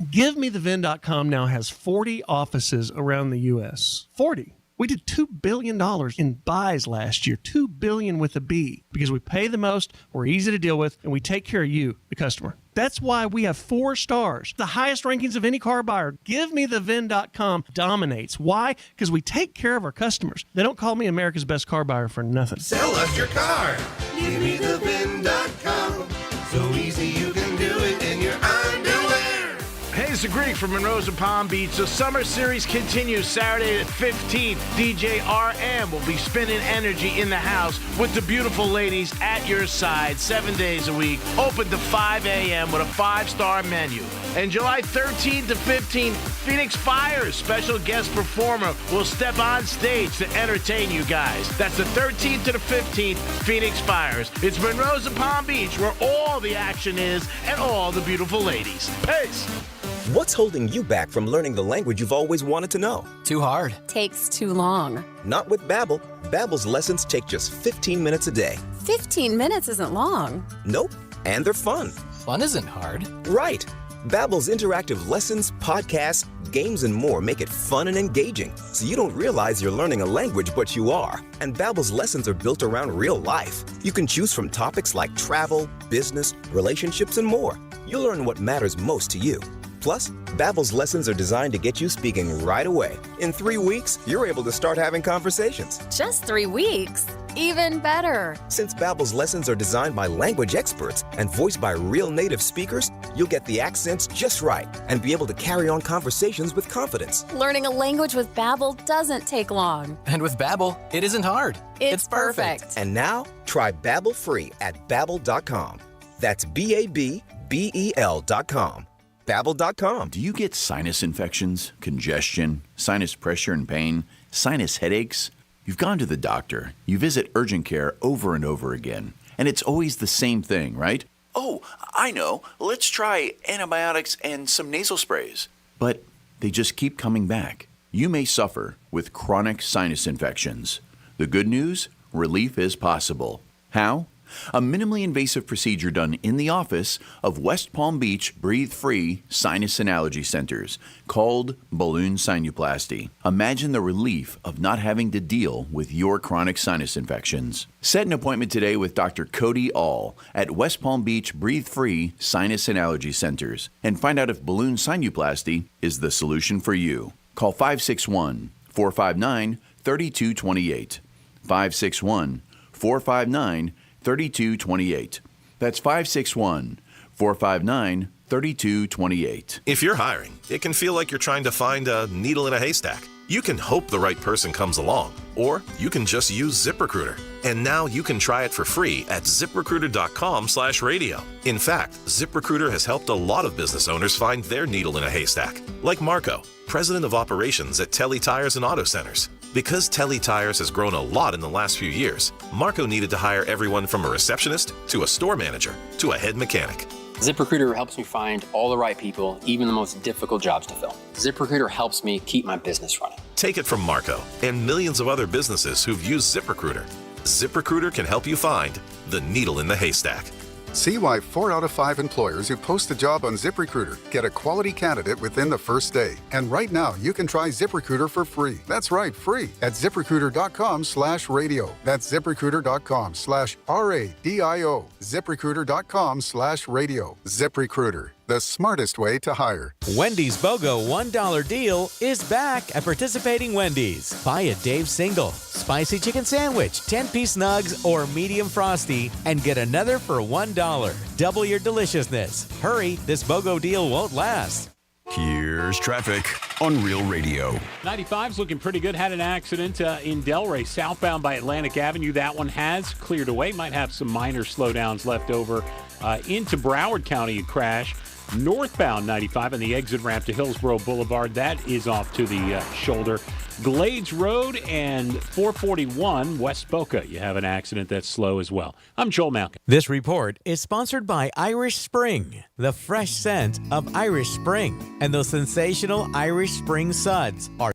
GiveMeTheVin.com now has 40 offices around the U.S. 40. We did $2 billion in buys last year, $2 billion with a B, because we pay the most, we're easy to deal with, and we take care of you, the customer. That's why we have 4 stars, the highest rankings of any car buyer. GiveMeTheVin.com dominates. Why? Because we take care of our customers. They don't call me America's best car buyer for nothing. Sell us your car. GiveMeTheVin.com. So easy you can do it in your underwear. Hey, it's the Greek from Monroe's and Palm Beach. The summer series continues Saturday the 15th. DJ RM will be spinning energy in the house with the beautiful ladies at your side 7 days a week, open to 5 a.m. with a 5-star menu. And July 13th to 15th, Phoenix Fire's special guest performer will step on stage to entertain you guys. That's the 13th to the 15th, Phoenix Fires. It's Monroe's and Palm Beach, where all the action is and all the beautiful ladies. Peace. What's holding you back from learning the language you've always wanted to know? Too hard. Takes too long. Not with Babbel. Babbel's lessons take just 15 minutes a day. 15 minutes isn't long. Nope. And they're fun. Fun isn't hard. Right. Babbel's interactive lessons, podcasts, games, and more make it fun and engaging, so you don't realize you're learning a language, but you are. And Babbel's lessons are built around real life. You can choose from topics like travel, business, relationships, and more. You'll learn what matters most to you. Plus, Babbel's lessons are designed to get you speaking right away. In 3 weeks, you're able to start having conversations. Just 3 weeks? Even better. Since Babbel's lessons are designed by language experts and voiced by real native speakers, you'll get the accents just right and be able to carry on conversations with confidence. Learning a language with Babbel doesn't take long. And with Babbel, it isn't hard. It's perfect. And now, try Babbel free at Babbel.com. That's Babbel.com. Babbel.com. Do you get sinus infections, congestion, sinus pressure and pain, sinus headaches? You've gone to the doctor. You visit urgent care over and over again. And it's always the same thing, right? oh, I know, let's try antibiotics and some nasal sprays. But they just keep coming back. You may suffer with chronic sinus infections. The good news? Relief is possible. How? A minimally invasive procedure done in the office of West Palm Beach breathe-free sinus and allergy centers called balloon sinuplasty. Imagine the relief of not having to deal with your chronic sinus infections. Set an appointment today with Dr. Cody All at West Palm Beach breathe-free sinus and allergy centers and find out if balloon sinuplasty is the solution for you. Call 561-459-3228. 561-459-3228. That's 561-459-3228. If you're hiring, it can feel like you're trying to find a needle in a haystack. You can hope the right person comes along, or you can just use ZipRecruiter. And now you can try it for free at ZipRecruiter.com/radio. In fact, ZipRecruiter has helped a lot of business owners find their needle in a haystack, like Marco, president of operations at Telly Tires and Auto Centers. Because Telly Tires has grown a lot in the last few years, Marco needed to hire everyone from a receptionist to a store manager to a head mechanic. ZipRecruiter helps me find all the right people, even the most difficult jobs to fill. ZipRecruiter helps me keep my business running. Take it from Marco and millions of other businesses who've used ZipRecruiter. ZipRecruiter can help you find the needle in the haystack. See why 4 out of 5 employers who post a job on ZipRecruiter get a quality candidate within the first day. And right now, you can try ZipRecruiter for free. That's right, free at ZipRecruiter.com/radio. That's ZipRecruiter.com/RADIO. ZipRecruiter.com/radio. ZipRecruiter, the smartest way to hire. Wendy's BOGO $1 deal is back at participating Wendy's. Buy a Dave single, spicy chicken sandwich, 10-piece nugs, or medium frosty, and get another for $1. Double your deliciousness. Hurry, this BOGO deal won't last. Here's traffic on Real Radio. 95's looking pretty good. Had an accident in Delray, southbound by Atlantic Avenue. That one has cleared away. Might have some minor slowdowns left over into Broward County. A crash. Northbound 95 on the exit ramp to Hillsborough Boulevard. That is off to the shoulder. Glades Road and 441 West Boca. You have an accident that's slow as well. I'm Joel Malkin. This report is sponsored by Irish Spring, the fresh scent of Irish Spring, and those sensational Irish Spring suds are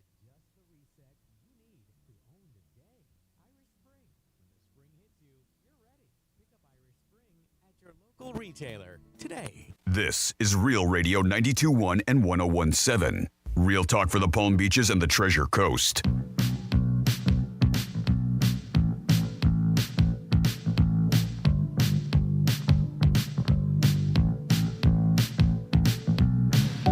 local retailer today. This is Real Radio 92.1 and 101.7. Real talk for the Palm Beaches and the Treasure Coast.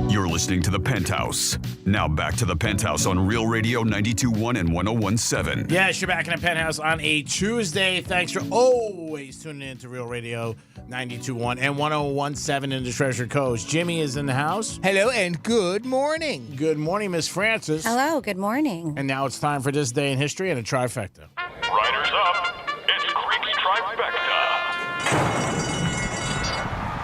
You're listening to the Penthouse. Now back to the Penthouse on Real Radio 92.1 and 101.7. Yes, you're back in the Penthouse on a Tuesday. Thanks for always tuning in to Real Radio 92.1 and 101.7 in the Treasure Coast. Jimmy is in the house. Hello and good morning. Good morning, Miss Francis. Hello, good morning. And now it's time for This Day in History and a trifecta. Riders up. It's Creepy Trifecta.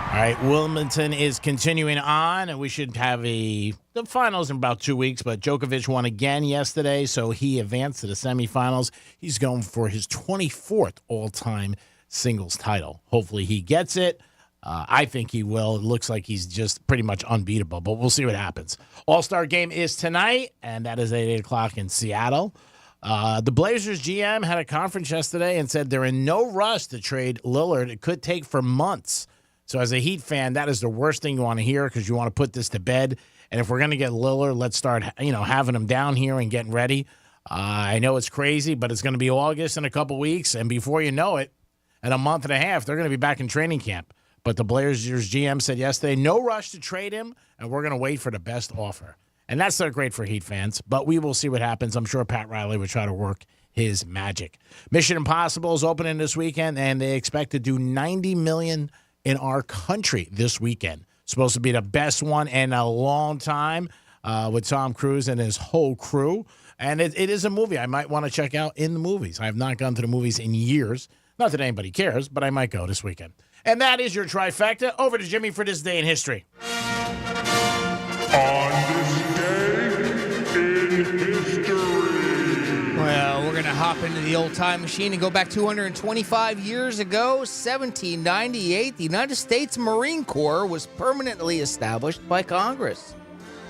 All right, Wilmington is continuing on, and we should have the finals in about 2 weeks, but Djokovic won again yesterday, so he advanced to the semifinals. He's going for his 24th all-time singles title. Hopefully he gets it. I think he will. It looks like he's just pretty much unbeatable, but we'll see what happens. All-Star game is tonight, and that is at 8 o'clock in Seattle. The Blazers GM had a conference yesterday and said they're in no rush to trade Lillard. It could take for months. So as a Heat fan, that is the worst thing you want to hear because you want to put this to bed. And if we're going to get Lillard, let's start, having him down here and getting ready. I know it's crazy, but it's going to be August in a couple weeks. And before you know it, in a month and a half, they're going to be back in training camp. But the Blazers GM said yesterday, no rush to trade him, and we're going to wait for the best offer. And that's not great for Heat fans, but we will see what happens. I'm sure Pat Riley will try to work his magic. Mission Impossible is opening this weekend, and they expect to do $90 million in our country this weekend. Supposed to be the best one in a long time with Tom Cruise and his whole crew. And it is a movie I might want to check out in the movies. I have not gone to the movies in years. Not that anybody cares, but I might go this weekend. And that is your trifecta. Over to Jimmy for This Day in History. On this day in history. Well, we're going to hop into the old time machine and go back 225 years ago, 1798. The United States Marine Corps was permanently established by Congress.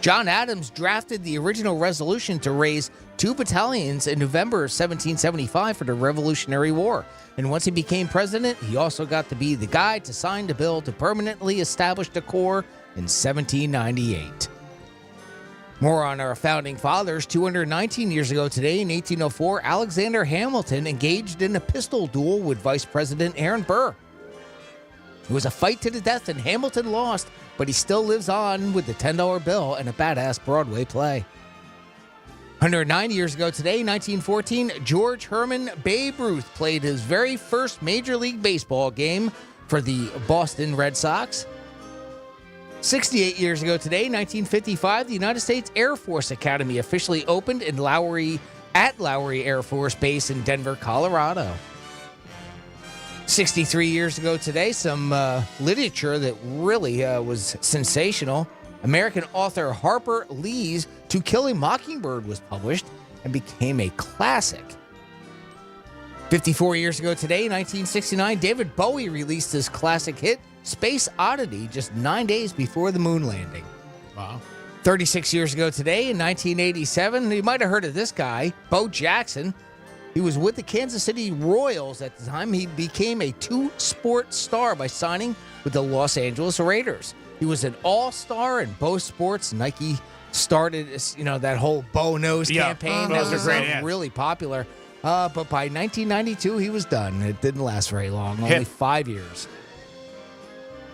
John Adams drafted the original resolution to raise 2 battalions in November 1775 for the Revolutionary War. And once he became president, he also got to be the guy to sign the bill to permanently establish the Corps in 1798. More on our founding fathers. 219 years ago today, in 1804, Alexander Hamilton engaged in a pistol duel with Vice President Aaron Burr. It was a fight to the death, and Hamilton lost, but he still lives on with the $10 bill and a badass Broadway play. 109 years ago today, 1914, George Herman Babe Ruth played his very first Major League Baseball game for the Boston Red Sox. 68 years ago today, 1955, the United States Air Force Academy officially opened at Lowry Air Force Base in Denver, Colorado. 63 years ago today, some literature that really was sensational. American author Harper Lee's To Kill a Mockingbird was published and became a classic. 54 years ago today, 1969, David Bowie released his classic hit, Space Oddity, just 9 days before the moon landing. Wow. 36 years ago today, in 1987, you might have heard of this guy, Bo Jackson. He was with the Kansas City Royals at the time. He became a 2-sport star by signing with the Los Angeles Raiders. He was an all-star in both sports. Nike started, that whole Bo Knows campaign. That was really popular. But by 1992, he was done. It didn't last very long, only 5 years.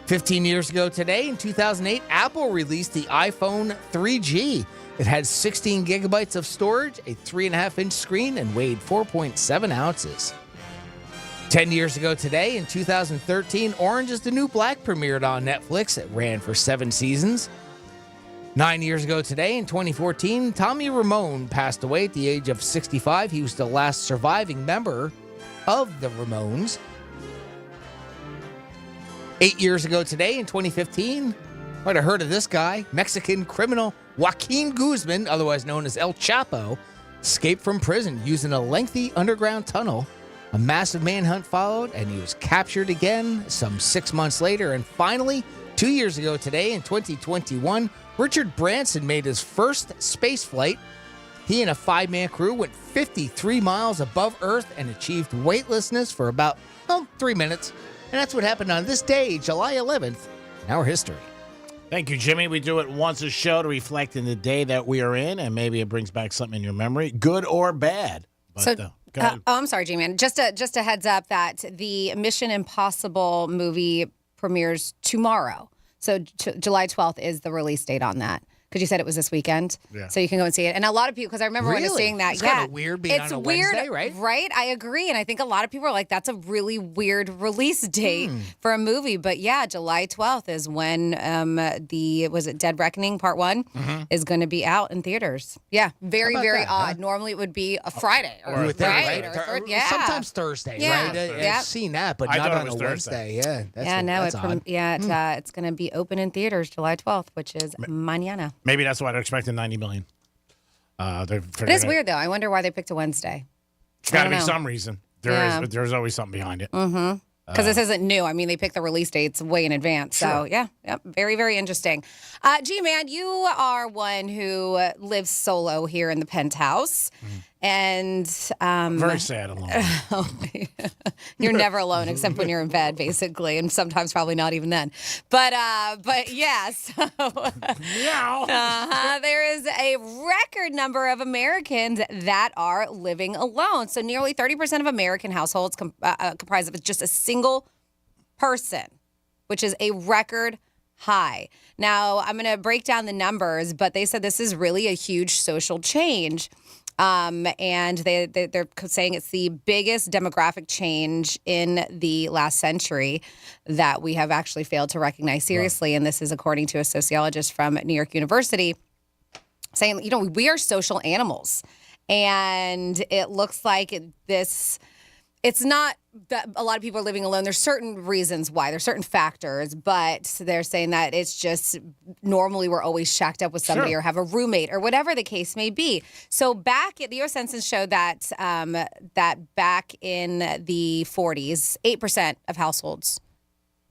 15 years ago today, in 2008, Apple released the iPhone 3G. It had 16 gigabytes of storage, a 3.5-inch screen, and weighed 4.7 ounces. 10 years ago today, in 2013, Orange is the New Black premiered on Netflix. It ran for 7 seasons. 9 years ago today, in 2014, Tommy Ramone passed away at the age of 65. He was the last surviving member of the Ramones. 8 years ago today, in 2015, might have heard of this guy, Mexican criminal Joaquin Guzman, otherwise known as El Chapo, escaped from prison using a lengthy underground tunnel. A massive manhunt followed, and he was captured again some 6 months later. And finally, 2 years ago today, in 2021, Richard Branson made his first space flight. He and a 5-man crew went 53 miles above Earth and achieved weightlessness for about 3 minutes. And that's what happened on this day, July 11th, in our history. Thank you, Jimmy. We do it once a show to reflect in the day that we are in, and maybe it brings back something in your memory, good or bad. But, go ahead. I'm sorry, G-Man. Just a heads up that the Mission Impossible movie premieres tomorrow. So July 12th is the release date on that. Because you said it was this weekend. Yeah. So you can go and see it. And a lot of people, because I remember when I was seeing that. It's kind of weird being on a Wednesday, right? Right? I agree. And I think a lot of people are like, that's a really weird release date for a movie. But yeah, July 12th is when was it Dead Reckoning Part 1 is going to be out in theaters. Yeah. Very, very odd. Normally it would be a Friday. Or sometimes Thursday, right? I've seen that, but not on a Wednesday. Yeah. It's going to be open in theaters July 12th, which is mañana. Maybe that's why they're expecting $90 million. It is weird, though. I wonder why they picked a Wednesday. It's got to be some reason. There's always something behind it. Mm-hmm. Because this isn't new. I mean, they pick the release dates way in advance. Sure. So, very, very interesting. G-Man, you are one who lives solo here in the Penthouse. And very sad alone. You're never alone except when you're in bed, basically, and sometimes probably not even then. But yeah, so there is a record number of Americans that are living alone. So nearly 30% of American households comprise of just a single person, which is a record high. Now, I'm going to break down the numbers, but they said this is really a huge social change. And they're saying it's the biggest demographic change in the last century that we have actually failed to recognize seriously. Right. And this is according to a sociologist from New York University saying, we are social animals. And it looks like this It's not that a lot of people are living alone. There's certain reasons why. There's certain factors, but they're saying that it's just normally we're always shacked up with somebody or have a roommate or whatever the case may be. So back at the U.S. Census showed that that back in the 40s, 8% of households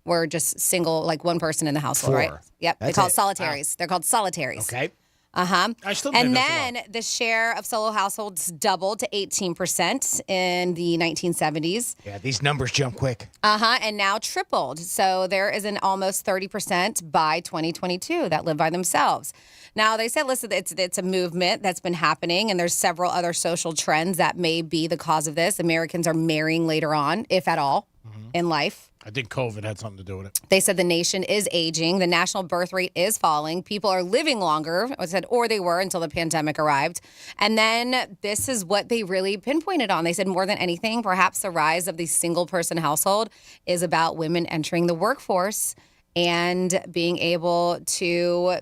were just single, like one person in the household, right? Yep. They call it solitaries. They're called solitaries. Okay. I still and think that's then the share of solo households doubled to 18% in the 1970s. Yeah, these numbers jump quick. And now tripled. So there is an almost 30% by 2022 that live by themselves. Now, they said, listen, it's a movement that's been happening, and there's several other social trends that may be the cause of this. Americans are marrying later on, if at all, in life. I think COVID had something to do with it. They said the nation is aging. The national birth rate is falling. People are living longer, or they were until the pandemic arrived. And then this is what they really pinpointed on. They said more than anything, perhaps the rise of the single-person household is about women entering the workforce and being able to,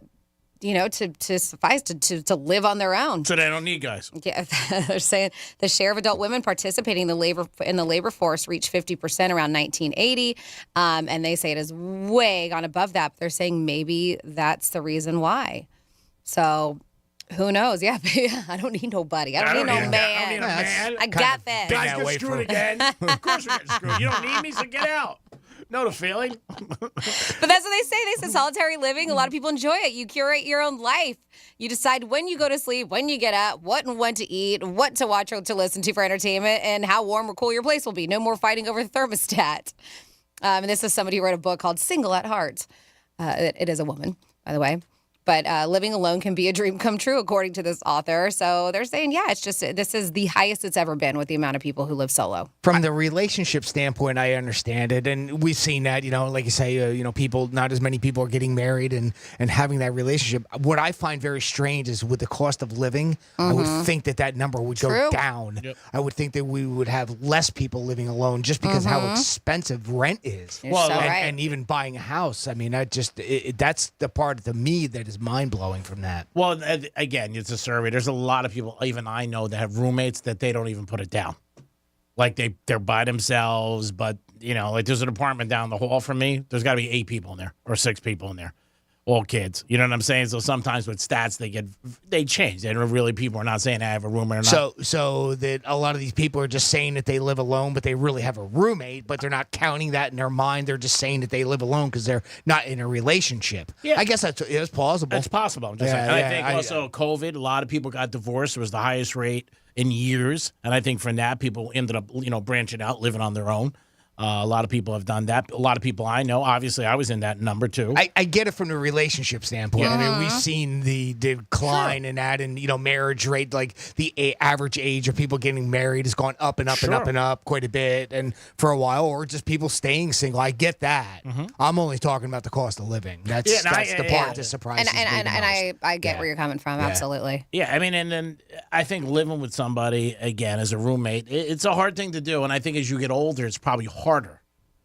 to suffice, to live on their own. So they don't need guys. Yeah, they're saying the share of adult women participating in the labor force reached 50% around 1980, and they say it has way gone above that. But they're saying maybe that's the reason why. So who knows? Yeah, I don't need nobody. I don't need no man. I don't need a man. I got this. Guys get screwed again. Of course we're getting screwed. You don't need me, so get out. Know the feeling. But that's what they say. They said solitary living. A lot of people enjoy it. You curate your own life. You decide when you go to sleep, when you get up, what and when to eat, what to watch or to listen to for entertainment, and how warm or cool your place will be. No more fighting over the thermostat. And this is somebody who wrote a book called Single at Heart. It is a woman, by the way. But living alone can be a dream come true, according to this author. So they're saying, yeah, it's just this is the highest it's ever been with the amount of people who live solo. From the relationship standpoint, I understand it. And we've seen that, like you say, people, not as many people are getting married and having that relationship. What I find very strange is with the cost of living, I would think that number would go down. Yep. I would think that we would have less people living alone just because how expensive rent is. And even buying a house. I mean, that's the part to me that is mind-blowing from that. Well, again, it's a survey. There's a lot of people, even I know, that have roommates that they don't even put it down. Like they're by themselves, but, like there's an apartment down the hall from me. There's got to be 8 people in there or 6 people in there. All kids. You know what I'm saying? So sometimes with stats, they change. People are not saying I have a roommate or not. So that a lot of these people are just saying that they live alone, but they really have a roommate, but they're not counting that in their mind. They're just saying that they live alone because they're not in a relationship. Yeah. I guess it's plausible. It's possible. I'm just saying. I think also COVID, a lot of people got divorced. It was the highest rate in years. And I think from that, people ended up, branching out, living on their own. A lot of people have done that. A lot of people I know, obviously, I was in that number too. I get it from the relationship standpoint. I mean, we've seen the decline in that, and marriage rate, like the average age of people getting married has gone up and up and up and up quite a bit, and for a while, or just people staying single. I get that. I'm only talking about the cost of living. That's the part that surprises me. And I get where you're coming from. Absolutely. Yeah, I mean, and then I think living with somebody again as a roommate, it's a hard thing to do, and I think as you get older, it's probably harder.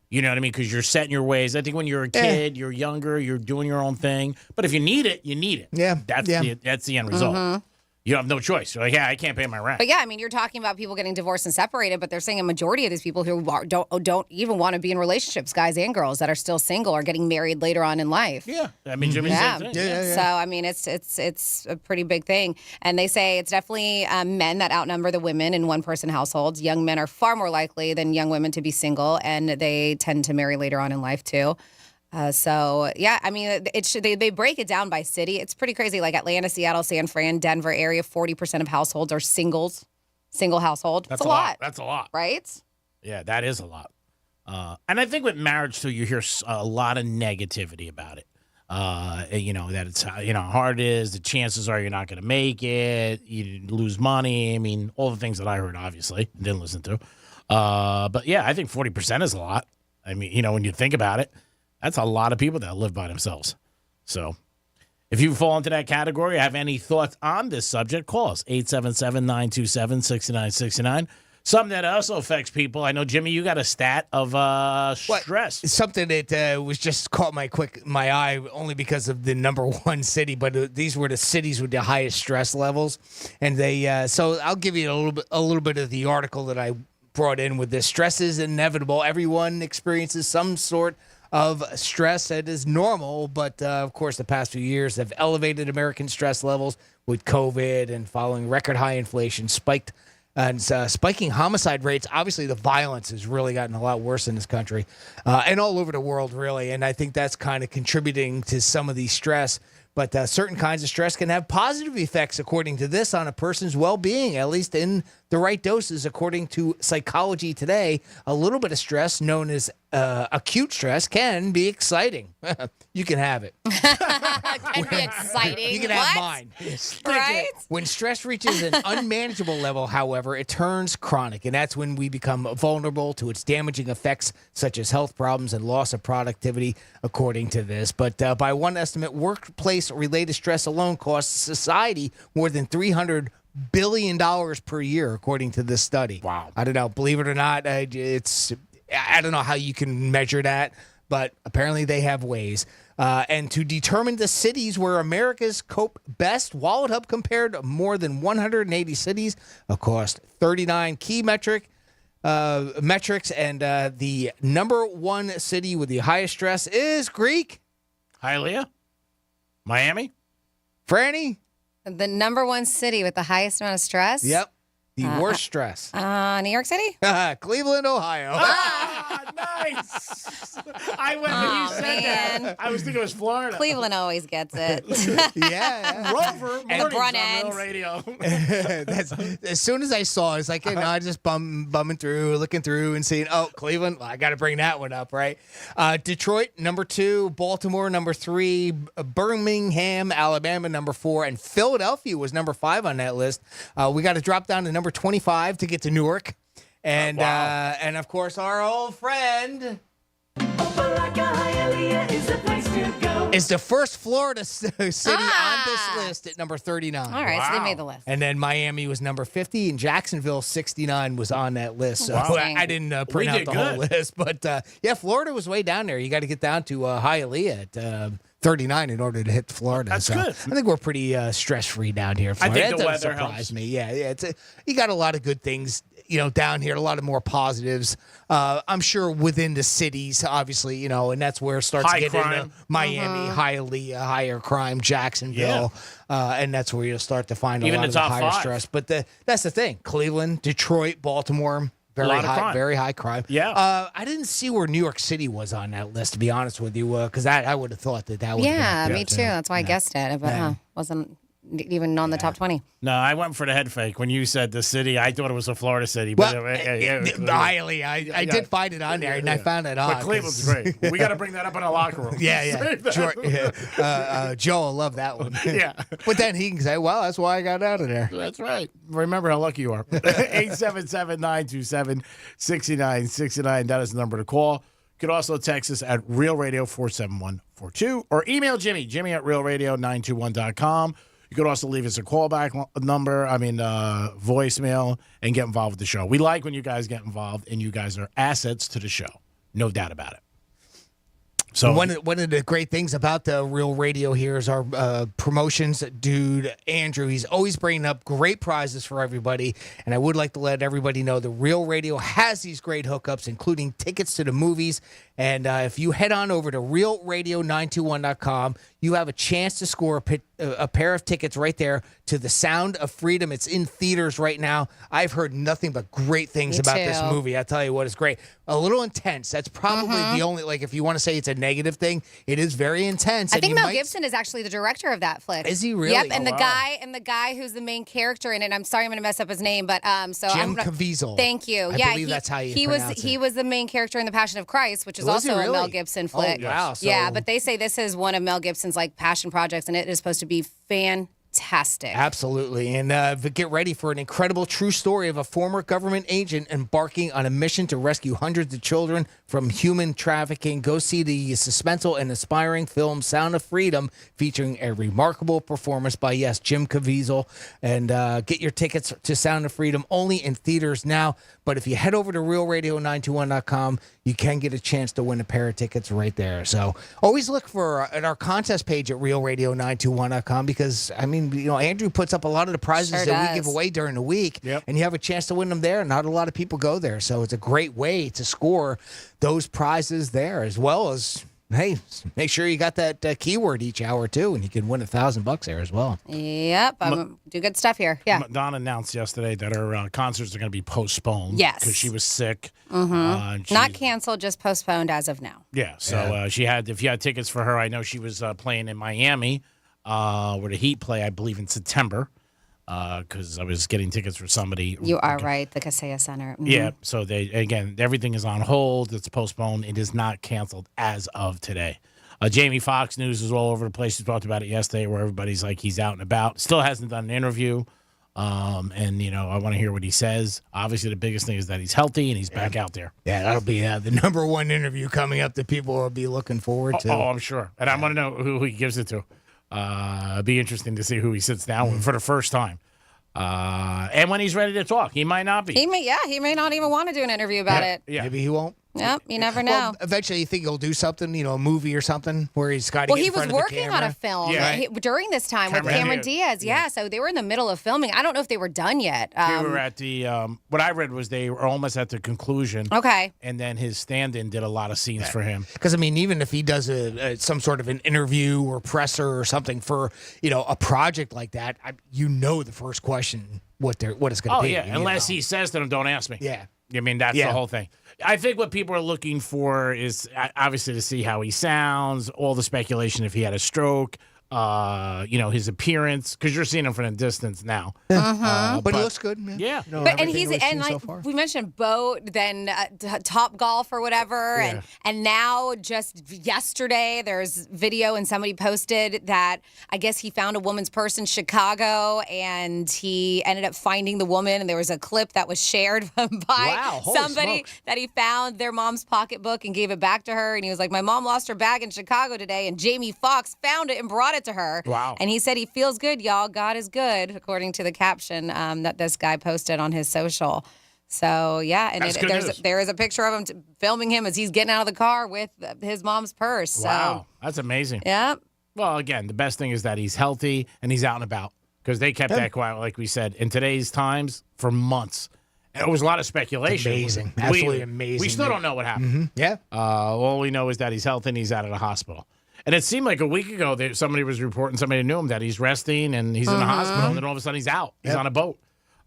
You know what I mean? Because you're set in your ways. I think when you're a kid, you're younger, you're doing your own thing. But if you need it, you need it. Yeah. That's the end result. You have no choice. You're like, I can't pay my rent. But yeah, I mean, you're talking about people getting divorced and separated, but they're saying a majority of these people who don't even want to be in relationships, guys and girls that are still single, are getting married later on in life. Yeah, I mean, Jimmy's same thing. So I mean, it's a pretty big thing, and they say it's definitely men that outnumber the women in one-person households. Young men are far more likely than young women to be single, and they tend to marry later on in life too. Yeah, I mean, they break it down by city. It's pretty crazy. Like Atlanta, Seattle, San Fran, Denver area, 40% of households are single household. That's a lot. That's a lot. Right? Yeah, that is a lot. And I think with marriage, too, you hear a lot of negativity about it. That it's, how hard it is. The chances are you're not going to make it. You lose money. I mean, all the things that I heard, obviously, didn't listen to. But yeah, I think 40% is a lot. I mean, when you think about it. That's a lot of people that live by themselves. So if you fall into that category, have any thoughts on this subject, call us, 877-927-6969. Something that also affects people. I know, Jimmy, you got a stat of stress. Something that was just caught my eye only because of the number one city, but these were the cities with the highest stress levels. And they so I'll give you a little bit of the article that I brought in with this. Stress is inevitable. Everyone experiences some sort of stress that is normal, but of course, the past few years have elevated American stress levels with COVID and following record high inflation, spiking homicide rates. Obviously, the violence has really gotten a lot worse in this country and all over the world, really. And I think that's kind of contributing to some of the stress. But certain kinds of stress can have positive effects, according to this, on a person's well-being, at least in the right doses, according to Psychology Today. A little bit of stress, known as acute stress, can be exciting. You can have it. Can be exciting. You can have mine. Right? When stress reaches an unmanageable level, however, it turns chronic, and that's when we become vulnerable to its damaging effects, such as health problems and loss of productivity, according to this. But by one estimate, workplace-related stress alone costs society more than $300 billion per year, according to this study. Wow. I don't know. Believe it or not, I don't know how you can measure that, but apparently they have ways. And to determine the cities where Americans cope best, Wallet Hub compared more than 180 cities across 39 key metrics, and the number one city with the highest stress is Greek. Hialeah? Miami? Franny? The number one city with the highest amount of stress? Yep. The worst stress. New York City? Cleveland, Ohio. Nice. I went when you said that. I was thinking it was Florida. Cleveland always gets it. Yeah. Rover, mornings brunt on end. Real Radio. As soon as I saw it, it's like, I just bumming through, looking through and seeing, Cleveland, well, I got to bring that one up, right? Detroit, number 2. Baltimore, number 3. Birmingham, Alabama, number 4. And Philadelphia was number 5 on that list. We got to drop down to number 25 to get to Newark. And and of course, our old friend is the first Florida city on this list at number 39. All right, so they made the list. And then Miami was number 50, and Jacksonville 69 was on that list. So I didn't print out the whole list, but Florida was way down there. You got to get down to Hialeah at 39 in order to hit Florida. That's so good. I think we're pretty stress-free down here. Florida. I think that the doesn't weather surprise helps. me. Yeah, you got a lot of good things, down here. A lot of more positives. I'm sure within the cities, obviously, and that's where it starts High getting crime. into Miami, Hialeah, higher crime, Jacksonville, and that's where you'll start to find Even a lot the of the top higher 5. stress. But that's the thing: Cleveland, Detroit, Baltimore. A lot of crime. Very high crime. Yeah. I didn't see where New York City was on that list, to be honest with you, because I would have thought that would. Yeah, me too. That's why I guessed it, but wasn't even on the top 20. No, I went for the head fake. When you said the city, I thought it was a Florida city. But Hialeah, I did find it on there, and I found it on. But Cleveland's great. We got to bring that up in our locker room. Yeah. Joe will love that one. Yeah. But then he can say, well, that's why I got out of there. That's right. Remember how lucky you are. 877-927-6969. That is the number to call. You could also text us at Real Radio 47142 or email Jimmy at realradio921.com. You could also leave us a callback number, voicemail, and get involved with the show. We like when you guys get involved, and you guys are assets to the show. No doubt about it. So one of the great things about the Real Radio here is our promotions dude, Andrew. He's always bringing up great prizes for everybody. And I would like to let everybody know the Real Radio has these great hookups, including tickets to the movies. And if you head on over to realradio921.com, you have a chance to score a pair of tickets right there to The Sound of Freedom. It's in theaters right now. I've heard nothing but great things about this movie. I tell you what, it's great. A little intense. That's probably the only, if you want to say it's a negative thing, it is very intense. I think Mel Gibson is actually the director of that flick. Is he really? Yep, and the guy who's the main character in it. I'm sorry, I'm going to mess up his name, but Jim Caviezel. Thank you. I believe that's how you pronounce it. He was the main character in The Passion of Christ, which is also a Mel Gibson flick. Oh, wow. Yeah, but they say this is one of Mel Gibson's passion projects, and it is supposed to be fantastic. Absolutely. And get ready for an incredible true story of a former government agent embarking on a mission to rescue hundreds of children from human trafficking. Go see the suspenseful and inspiring film Sound of Freedom, featuring a remarkable performance by, Jim Caviezel. And get your tickets to Sound of Freedom only in theaters now. But if you head over to realradio921.com, you can get a chance to win a pair of tickets right there. So always look for at our contest page at realradio921.com because, I mean, Andrew puts up a lot of the prizes that we give away during the week, and you have a chance to win them there. Not a lot of people go there, so it's a great way to score those prizes there, as well as, hey, make sure you got that keyword each hour, too, and you can win $1,000 there as well. Yep. Do good stuff here. Yeah. Madonna announced yesterday that her concerts are going to be postponed. Yes. Because she was sick. Not canceled, just postponed as of now. Yeah. So she had, if you had tickets for her, I know she was playing in Miami where the Heat play, I believe, in September. Because I was getting tickets for somebody. You are right, the Kaseya Center. Mhm. Yeah, so everything is on hold. It's postponed. It is not canceled as of today. Jamie Foxx news is all over the place. We talked about it yesterday where everybody's like he's out and about. Still hasn't done an interview. And, I want to hear what he says. Obviously, the biggest thing is that he's healthy and he's back out there. Yeah, that'll be the number one interview coming up that people will be looking forward to. Oh, I'm sure. And I want to know who he gives it to. It'd be interesting to see who he sits down with for the first time. And when he's ready to talk, he might not be. He may not even want to do an interview about it. Yeah. Maybe he won't. Yep, you never know. Well, eventually, you think he'll do something, a movie or something where he's got to Well, get he in front was of the working camera. on a film during this time Cameron with Cameron Diaz. Diaz. Yeah, so they were in the middle of filming. I don't know if they were done yet. They were at the, what I read was they were almost at the conclusion. Okay. And then his stand-in did a lot of scenes for him. Because, even if he does some sort of an interview or presser or something for, a project like that, the first question what it's going to be. Oh, yeah, unless he says to them, don't ask me. Yeah. That's the whole thing. I think what people are looking for is obviously to see how he sounds, all the speculation if he had a stroke, his appearance, because you're seeing him from a distance now. But he looks good. Yeah. We mentioned boat, then Top Golf or whatever, and now just yesterday there's video and somebody posted that I guess he found a woman's purse in Chicago and he ended up finding the woman, and there was a clip that was shared by somebody that he found their mom's pocketbook and gave it back to her, and he was like, my mom lost her bag in Chicago today, and Jamie Foxx found it and brought it to her. Wow. And he said he feels good, y'all. God is good, according to the caption that this guy posted on his social. So, yeah, and there is a picture of him filming him as he's getting out of the car with his mom's purse. Wow, that's amazing. Yeah. Well, again, the best thing is that he's healthy and he's out and about because they kept that quiet, like we said, in today's times for months. It was a lot of speculation. Amazing. Absolutely amazing. We still don't know what happened. Mm-hmm. Yeah. All we know is that he's healthy and he's out of the hospital. And it seemed like a week ago that somebody was reporting, somebody knew him, that he's resting and he's in the hospital, and then all of a sudden he's out. He's on a boat.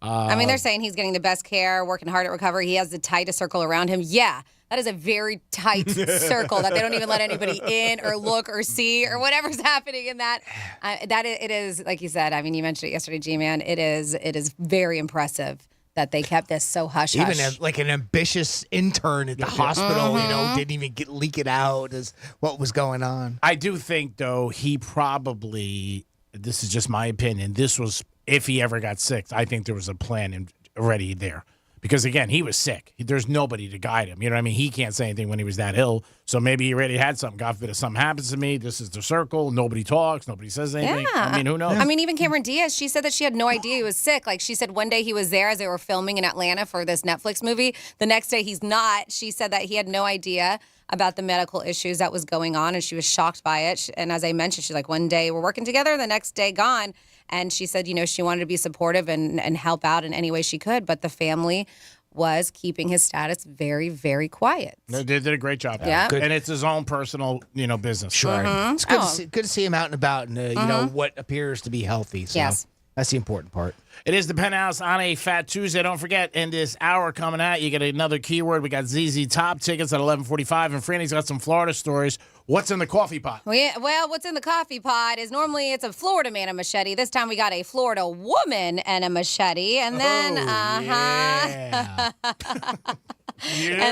They're saying he's getting the best care, working hard at recovery. He has the tightest circle around him. Yeah, that is a very tight circle that they don't even let anybody in or look or see or whatever's happening in that. It is, like you said, you mentioned it yesterday, G-Man. It is very impressive that they kept this so hush-hush. Even like an ambitious intern at the hospital, didn't even leak it out as what was going on. I do think, though, he probably, this is just my opinion, this was, if he ever got sick, I think there was a plan already there. Because, again, he was sick. There's nobody to guide him. You know what I mean? He can't say anything when he was that ill. So maybe he already had something. God forbid if something happens to me, this is the circle. Nobody talks. Nobody says anything. Yeah. Who knows? Even Cameron Diaz, she said that she had no idea he was sick. Like, she said one day he was there as they were filming in Atlanta for this Netflix movie. The next day he's not. She said that he had no idea about the medical issues that was going on, and she was shocked by it. And as I mentioned, she's like, one day we're working together, the next day gone. And she said, she wanted to be supportive and help out in any way she could, but the family was keeping his status very, very quiet. They did a great job. Yeah. And it's his own personal, business. Sure. It's good to see him out and about and, what appears to be healthy. So yes. That's the important part. It is the Penthouse on a Fat Tuesday. Don't forget, in this hour coming out, you get another keyword. We got ZZ Top tickets at 11:45, and Franny's got some Florida stories. What's in the coffee pot? Well, what's in the coffee pot is normally it's a Florida man and a machete. This time we got a Florida woman and a machete, and then and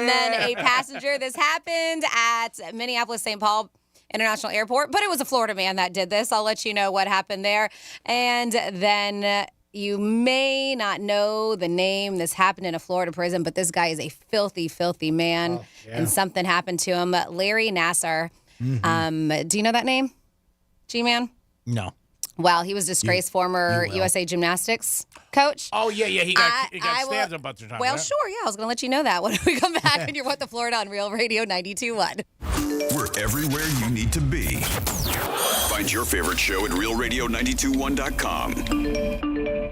then a passenger. This happened at Minneapolis-St. Paul International Airport, but it was a Florida man that did this. I'll let you know what happened there. And then you may not know the name. This happened in a Florida prison, but this guy is a filthy, filthy man, and something happened to him. Larry Nassar. Do you know that name, G-Man? No. Well, he was disgraced former USA Gymnastics coach. Oh, yeah. He got stabbed a bunch of times. Well, right? sure, yeah. I was going to let you know that when we come back and you're What the Florida on Real Radio 92.1. We're everywhere you need to be. Find your favorite show at realradio921.com.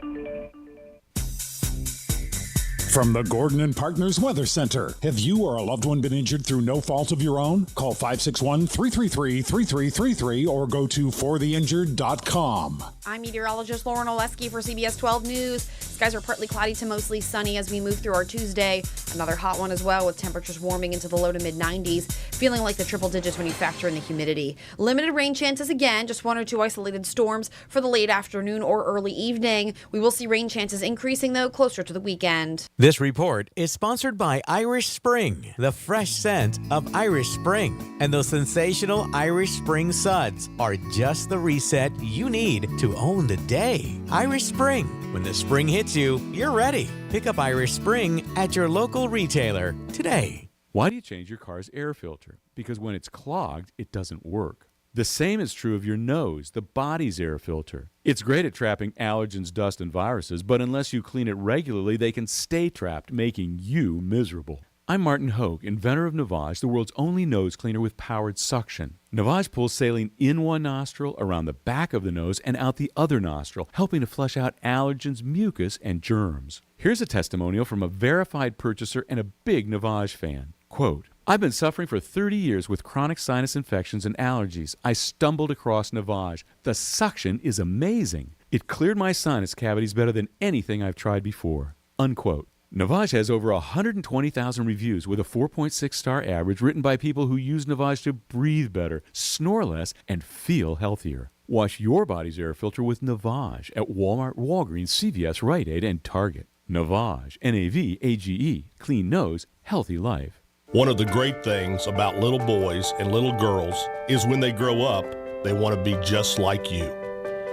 From the Gordon and Partners Weather Center. Have you or a loved one been injured through no fault of your own? Call 561-333-3333 or go to fortheinjured.com. I'm meteorologist Lauren Oleski for CBS 12 News. Skies are partly cloudy to mostly sunny as we move through our Tuesday. Another hot one as well, with temperatures warming into the low to mid 90s, feeling like the triple digits when you factor in the humidity. Limited rain chances again, just 1 or 2 isolated storms for the late afternoon or early evening. We will see rain chances increasing, though, closer to the weekend. This report is sponsored by Irish Spring, the fresh scent of Irish Spring. And those sensational Irish Spring suds are just the reset you need to own the day. Irish Spring. When the spring hits you, you're ready. Pick up Irish Spring at your local retailer today. Why do you change your car's air filter? Because when it's clogged, it doesn't work. The same is true of your nose, the body's air filter. It's great at trapping allergens, dust, and viruses, but unless you clean it regularly, they can stay trapped, making you miserable. I'm Martin Hogue, inventor of Navage, the world's only nose cleaner with powered suction. Navage pulls saline in one nostril, around the back of the nose, and out the other nostril, helping to flush out allergens, mucus, and germs. Here's a testimonial from a verified purchaser and a big Navage fan. Quote, I've been suffering for 30 years with chronic sinus infections and allergies. I stumbled across Navage. The suction is amazing. It cleared my sinus cavities better than anything I've tried before. Unquote. Navage has over 120,000 reviews with a 4.6-star average written by people who use Navage to breathe better, snore less, and feel healthier. Wash your body's air filter with Navage at Walmart, Walgreens, CVS, Rite Aid, and Target. Navage, N-A-V-A-G-E, clean nose, healthy life. One of the great things about little boys and little girls is when they grow up, they want to be just like you.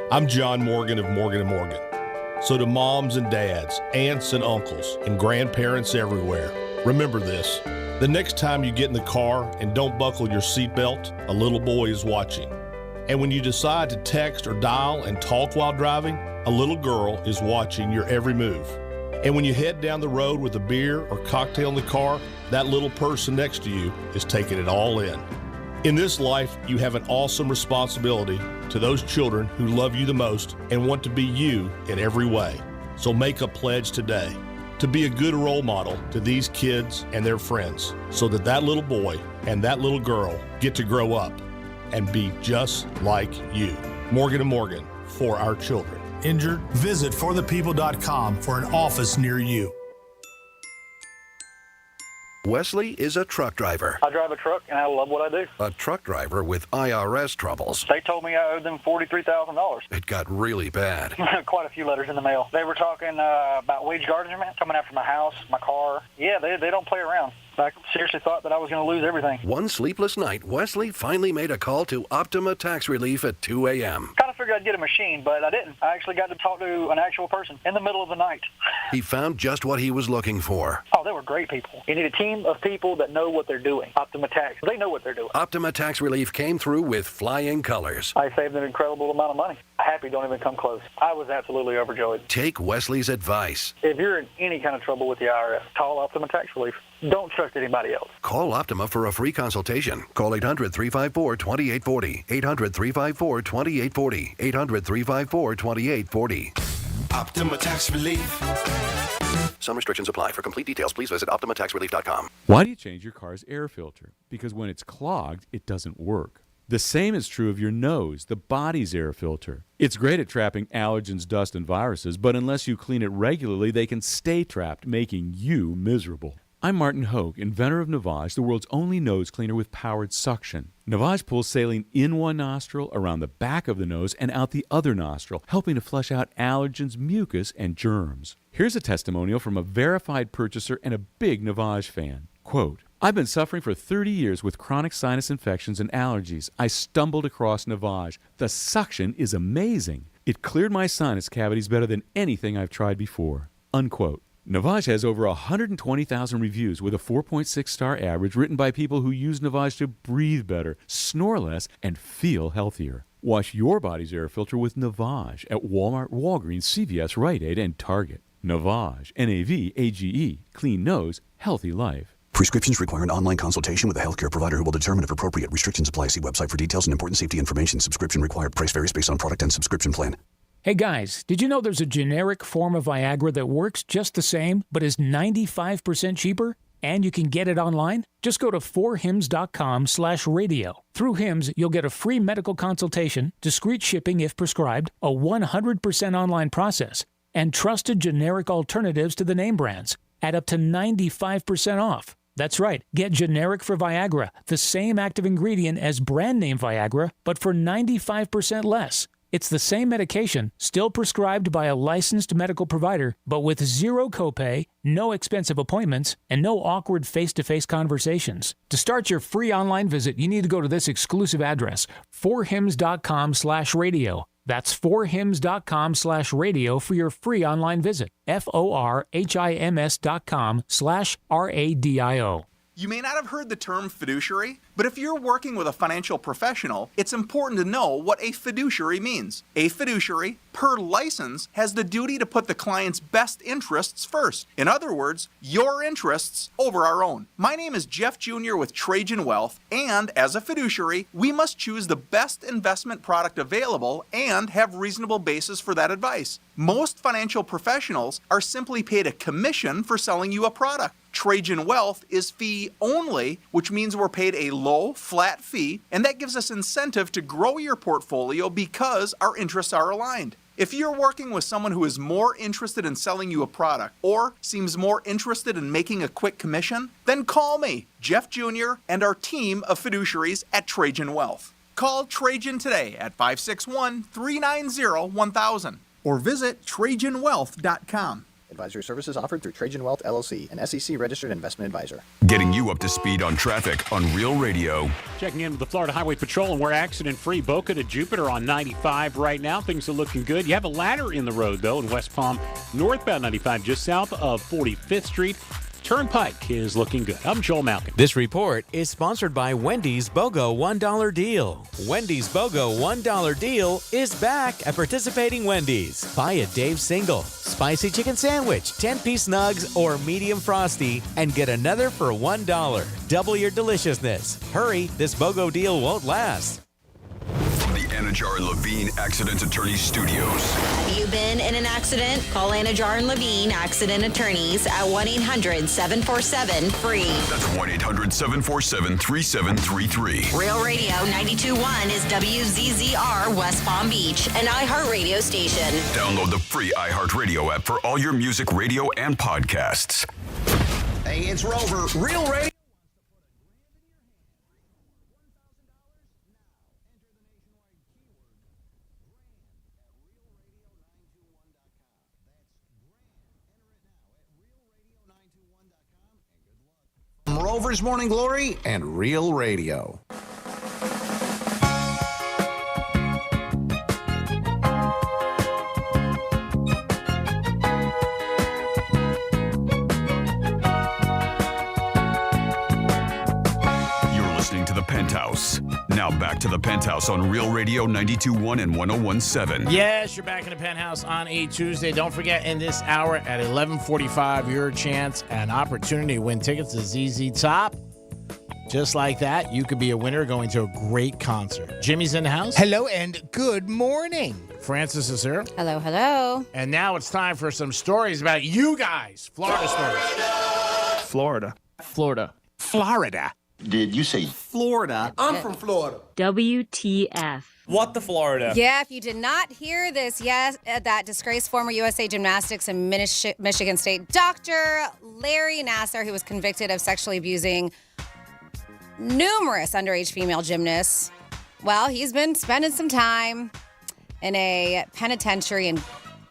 I'm John Morgan of Morgan & Morgan. So to moms and dads, aunts and uncles, and grandparents everywhere, remember this. The next time you get in the car and don't buckle your seatbelt, a little boy is watching. And when you decide to text or dial and talk while driving, a little girl is watching your every move. And when you head down the road with a beer or cocktail in the car, that little person next to you is taking it all in. In this life, you have an awesome responsibility to those children who love you the most and want to be you in every way. So make a pledge today to be a good role model to these kids and their friends so that that little boy and that little girl get to grow up and be just like you. Morgan & Morgan, for our children. Injured? Visit forthepeople.com for an office near you. Wesley is a truck driver. I drive a truck, and I love what I do. A truck driver with IRS troubles. They told me I owed them $43,000. It got really bad. Quite a few letters in the mail. They were talking about wage garnishment, coming after my house, my car. Yeah, they don't play around. I seriously thought that I was going to lose everything. One sleepless night, Wesley finally made a call to Optima Tax Relief at 2 a.m. Kind of figured I'd get a machine, but I didn't. I actually got to talk to an actual person in the middle of the night. He found just what he was looking for. Oh, they were great people. You need a team of people that know what they're doing. Optima Tax, they know what they're doing. Optima Tax Relief came through with flying colors. I saved an incredible amount of money. Happy don't even come close. I was absolutely overjoyed. Take Wesley's advice. If you're in any kind of trouble with the IRS, call Optima Tax Relief. Don't trust anybody else. Call Optima for a free consultation. Call 800-354-2840. 800-354-2840. 800-354-2840. Optima Tax Relief. Some restrictions apply. For complete details, please visit OptimaTaxRelief.com. Why do you change your car's air filter? Because when it's clogged, it doesn't work. The same is true of your nose, the body's air filter. It's great at trapping allergens, dust, and viruses, but unless you clean it regularly, they can stay trapped, making you miserable. I'm Martin Hogue, inventor of Navage, the world's only nose cleaner with powered suction. Navage pulls saline in one nostril, around the back of the nose, and out the other nostril, helping to flush out allergens, mucus, and germs. Here's a testimonial from a verified purchaser and a big Navage fan. Quote, I've been suffering for 30 years with chronic sinus infections and allergies. I stumbled across Navage. The suction is amazing. It cleared my sinus cavities better than anything I've tried before. Unquote. Navage has over 120,000 reviews with a 4.6-star average written by people who use Navage to breathe better, snore less, and feel healthier. Wash your body's air filter with Navage at Walmart, Walgreens, CVS, Rite Aid, and Target. Navage, N-A-V-A-G-E. Clean nose, healthy life. Prescriptions require an online consultation with a healthcare provider who will determine if appropriate. Restrictions apply. See website for details and important safety information. Subscription required. Price varies based on product and subscription plan. Hey guys, did you know there's a generic form of Viagra that works just the same, but is 95% cheaper? And you can get it online? Just go to 4hims.com/radio. Through Hims, you'll get a free medical consultation, discreet shipping if prescribed, a 100% online process, and trusted generic alternatives to the name brands at up to 95% off. That's right. Get generic for Viagra, the same active ingredient as brand name Viagra, but for 95% less. It's the same medication, still prescribed by a licensed medical provider, but with zero copay, no expensive appointments, and no awkward face-to-face conversations. To start your free online visit, you need to go to this exclusive address, 4hims.com/radio. That's 4hims.com/radio for your free online visit. FORHIMS.com/RADIO. You may not have heard the term fiduciary, but if you're working with a financial professional, it's important to know what a fiduciary means. A fiduciary, per license, has the duty to put the client's best interests first. In other words, your interests over our own. My name is Jeff Jr. with Trajan Wealth, and as a fiduciary, we must choose the best investment product available and have reasonable basis for that advice. Most financial professionals are simply paid a commission for selling you a product. Trajan Wealth is fee only, which means we're paid a low, flat fee, and that gives us incentive to grow your portfolio because our interests are aligned. If you're working with someone who is more interested in selling you a product or seems more interested in making a quick commission, then call me, Jeff Jr., and our team of fiduciaries at Trajan Wealth. Call Trajan today at 561-390-1000 or visit TrajanWealth.com. Advisory services offered through Trajan Wealth, LLC, an SEC-registered investment advisor. Getting you up to speed on traffic on Real Radio. Checking in with the Florida Highway Patrol, and we're accident-free. Boca to Jupiter on 95 right now. Things are looking good. You have a ladder in the road, though, in West Palm, northbound 95, just south of 45th Street. Turnpike is looking good. I'm Joel Malkin. This report is sponsored by Wendy's BOGO $1 deal. Wendy's BOGO $1 deal is back at participating Wendy's. Buy a Dave single, spicy chicken sandwich, 10-piece nugs, or medium frosty, and get another for $1. Double your deliciousness. Hurry, this BOGO deal won't last. From the Anajar and Levine Accident Attorneys Studios. Have you been in an accident? Call Anajar and Levine Accident Attorneys at 1-800-747-FREE. That's 1-800-747-3733. Real Radio 92.1 is WZZR West Palm Beach, an iHeartRadio station. Download the free iHeartRadio app for all your music, radio, and podcasts. Hey, it's Rover. Real Radio. Rover's Morning Glory and Real Radio. You're listening to The Penthouse. Now back to The Penthouse on Real Radio 92.1 and 101.7. Yes, you're back in the Penthouse on a Tuesday. Don't forget, in this hour at 11:45, your chance and opportunity to win tickets to ZZ Top. Just like that, you could be a winner going to a great concert. Jimmy's in the house. Hello and good morning. Francis is here. Hello, hello. And now it's time for some stories about you guys. Florida stories. Florida. Florida. Did you say Florida? I'm from Florida. WTF. What the Florida? Yeah, if you did not hear this, yes, that disgraced former USA Gymnastics and Michigan State Dr. Larry Nassar, who was convicted of sexually abusing numerous underage female gymnasts. Well, he's been spending some time in a penitentiary in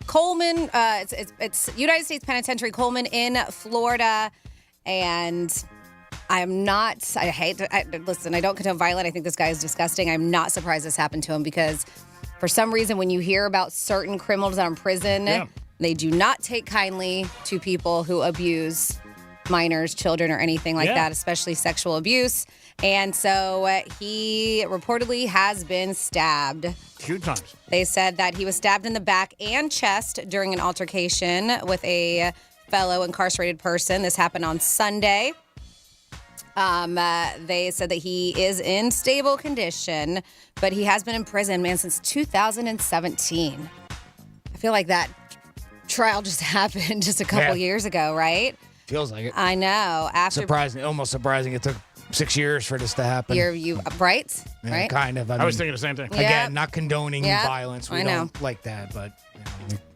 Coleman. It's United States Penitentiary Coleman in Florida, and I don't condone violence. I think this guy is disgusting. I'm not surprised this happened to him because for some reason, when you hear about certain criminals that are in prison, they do not take kindly to people who abuse minors, children, or anything like that, especially sexual abuse. And so he reportedly has been stabbed. 2 times. They said that he was stabbed in the back and chest during an altercation with a fellow incarcerated person. This happened on Sunday. They said that he is in stable condition, but he has been in prison, man, since 2017. I feel like that trial just happened just a couple years ago, right? Feels like it. I know. Almost surprising. It took 6 years for this to happen. You right? Yeah, Right? Kind of. I was thinking the same thing. Again, not condoning violence. We I know. don't like that, but